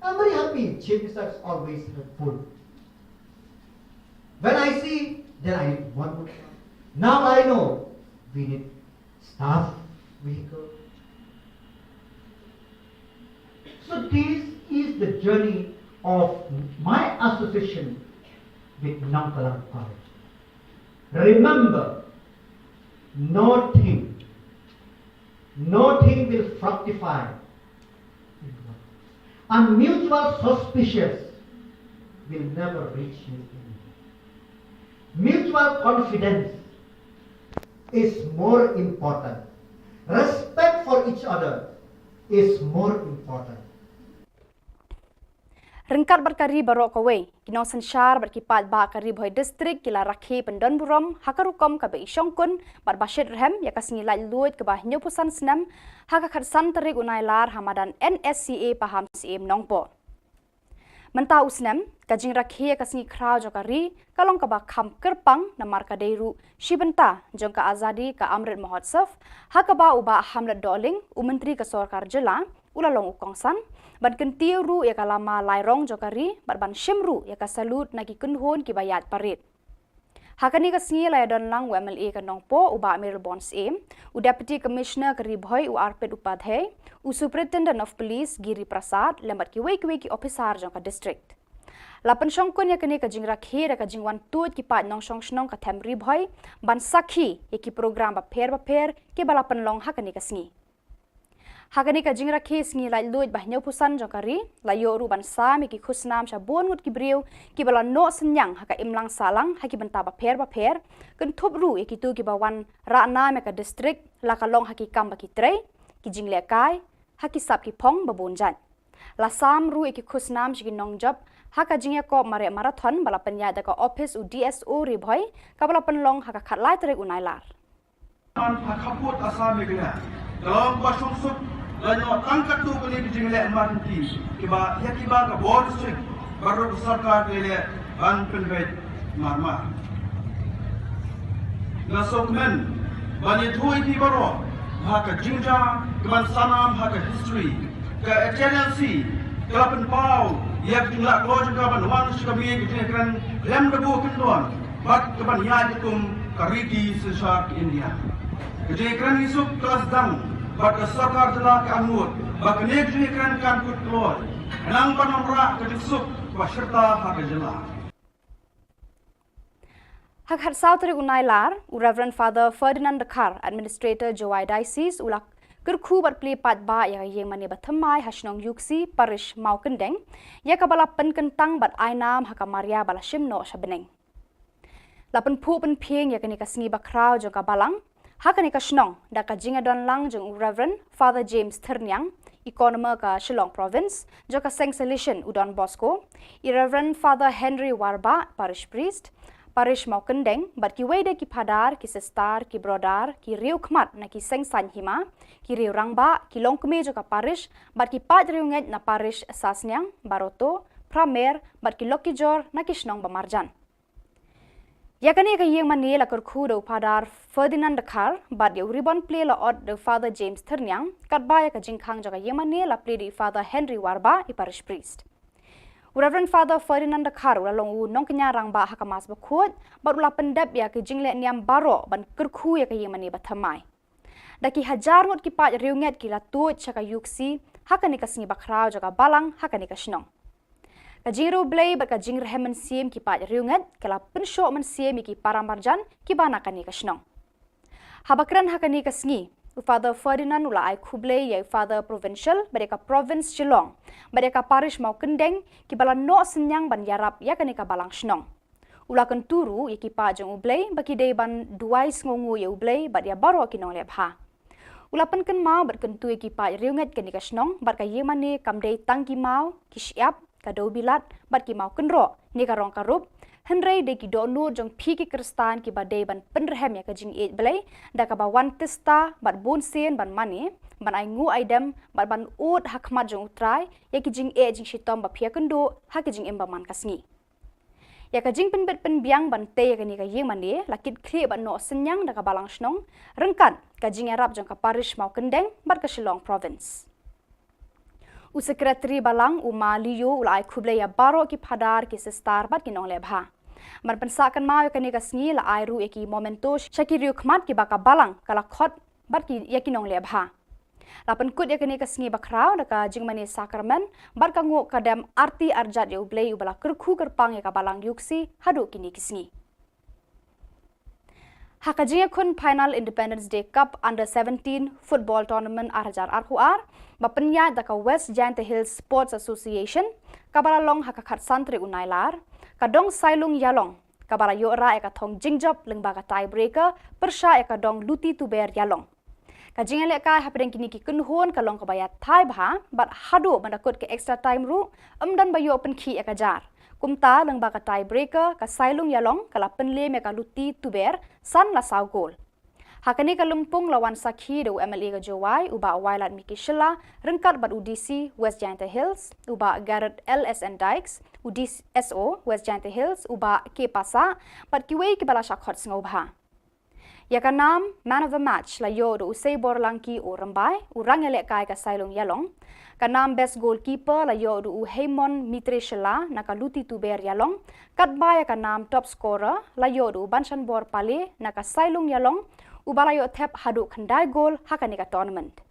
I'm very happy. Chief Minister is always helpful. When I see, then I want more. Now I know we need staff, vehicle. So this is the journey of my association with Talang College. Remember, nothing will fructify. And mutual suspicious will never reach you. Mutual confidence is more important. Respect for each other is more important. Rengkat berkari barok kawai, kinong sensyar berkipat bakari boy distrik kila rakhi pendon buram hakarukom kabe isyongkun bar basyid rehem ya kasngilai luit ke bah nyupusan senam haka khatsan terik unailar hamadan NSCA paham CM nongpo. Mentau senam kajing rakhi ya kasngi krau jokari kalong ka kham kerpang namar ka deiru shibenta jongka azadi ka amrit mahotsav haka ba uba hamlet doling umentri ka sorkar jela ulalong ukongsan ban kentiu ru ya kalama lairong jokari ban shimru ya kasalut nagi kunhon ki bayat parit hakani ka singi la don lang MLA ka nongpo uba Amir Bonds aim u deputy commissioner ka ribhoi u arpet upadhe u superintendent of police Giri Prasad lembat ki weki officer jongka district lapan shongkon ya kani ka jing rakhe ka jing wan tut ki pat nong shong ka them ribhoi ban sakhi ya ki program ba pher ki balapan long hakani ka singi hakani ka jingra kes ngi lai luit bah nyau pusan jokari la yo ru ban sa mi ki khusnam sha bon ngut ki breu ki bala no senyang haka imlang salang haki banta ba pher kan thup ru e ki tu ki bawan ra na me ka district la ka long haki kam ba ki trei ki jingle kai haki sap ki phong ba bon jan la sam ru e ki khusnam shi ki nong job haka jingya ko mare marathon bala penya da ka office u DSO ri bhoi ka bala pen long haka khatlai trek unailar an khaput asa me gina kalong ba sumsuk lanyo tangkat tu kali jingle emergency kiba ya kiba ka board strict baru sarkar le ban penvet marma na sokmen bani thui ti baro haka jingja keman sanam haka history ka HNLC kelapan pau ya jumlah keluar juga ban wan shikabi ke kran lem debu kendon bat keban ya jitum kariti sesar India ke kran isuk kelas dang bat sarkar telah kanut bak nek kran kan kut keluar nang panamra ke isuk baserta hak jela hak har sautri unailar u Reverend Father Ferdinand Dakar administrator Jowai Diocese ulak kerku berpli pat ba ya yang mani bathamai hasnong yuksi parish mau kendeng ya kabala pen kentang bat ainam haka Maria bala shimno shabeneng lapen pu pen pieng ya kani kasngi bakrau jo kabalang hakani ka shnong da ka jinga don lang jong Reverend Father James Ternyang economer ka Shillong province jo ka Seng Solution udon Bosco Reverend Father Henry Warba parish priest parish mau kendeng bat ki wede ki padar ki sestar ki brodar ki riu khmat na ki seng san hima ki riu rangba ki longkme jo ka parish bat ki pat riu nget na parish sasnyang baroto pramer bat ki lokki jor na ki shnong bamarjan yakani ka yeng mani la kurkhu do padar Ferdinand Dakar bat yo ribbon play la od de Father James Ternyang kat ba ya ka jingkhang jo ka yeng mani la play di Father Henry Warba i parish priest Reverend Father Ferdinand Dakar ulalong u nong kenya rangba hakamas bakut bat ula pendap ya ke jingle niam baro ban kurkhu ya ke yemani bathamai daki hajar ngot ki pat riunget ki la tut chaka yuksi hakani ka singi bakrau jaga balang hakani ka shnong ka jingro blay bat ka jingre hemen sim ki pat riunget kala pensho men sim ki paramarjan ki bana kani ka shnong habakran hakani ka singi Father Ferdinand ula ai Khuble ya Father Provincial mereka province Shillong mereka parish mau kendeng ki bala no senyang ban yarap ya kani ka balang shnong ula kan turu ya ki pa jong ublei baki dei ban duai ngongu ya ublei bat ya baro ki nong lebha ula pen kan mau bat kan tu ya ki pa riunget kani ka shnong bat ka yemani kam dei tangki mau ki syap ka do bilat bat ki mau kenro ni ka rong karup Henry de ki donur jong piki kristan ki badai ban penrehem ya ka jing et belai da ka ba wan testa bat bon sen ban mani ban ai ngu aidem bat ban ut hakmat jong utrai ya ki jing e jing shitom ba phia kendo ha ki jing emba man kasngi ya ka jing pen bet pen biang ban te ya ka ni ka yeng mani lakit khre ban no senyang da ka balang snong rengkan ka jing arab jong ka parish mau kendeng bat ka Shillong province u sekretari balang u maliyo ulai Khuble ya baro ki phadar ki sestar bat ki nong lebha mar pensakan mau ka ni ka sngi la ai ru eki momento shakiriu khmat ki baka balang kala khot bat ki ya ki nong lebha la pen kut ya ka ni ka sngi bakrau da ka jingmani sakramen bat ka ngo kadam arti arjat ya ublei u bala kurkhu kerpang ya ka balang yuksi hadu ki ni ki sngi Hakajinga kun final Independence Day Cup Under 17 football tournament 2024 bapenya da ka West Giant Hills Sports Association kabara long hakakat santri unailar, kadong Shillong Yalong, kabara yo ra ekatong jingjop lengbaga tiebreaker, persya ekadong luti tuber Yalong. Kajing elek kai hapedeng kini ki kunhon kalong kabaya thai bha bat hadu mandakut ke extra time ru dan bayo pen ki ekajar kumta leng ba ka tiebreaker ka Shillong Yalong kala penle me ka luti tuber san la saw gol hakani ka lumpung lawan sakhi do MLA ka Jowai uba wailat miki Shilla rengkat bat UDC West Giant Hills uba Garrett LSN Dykes UDC SO West Giant Hills uba ke pasa bat kiwei ki bala shakhot ngau bha Yakanam man of the match la yo do usay borlangki o rambai urang elek kai ka Shillong Yalong kanam best goalkeeper la yo do Heimon Mitre Shilla nakaluti tuber Yalong katbaya kanam top scorer la yo do Banshan Bor Pale naka Shillong Yalong ubala yo thep hadu khandai goal hakani ka tournament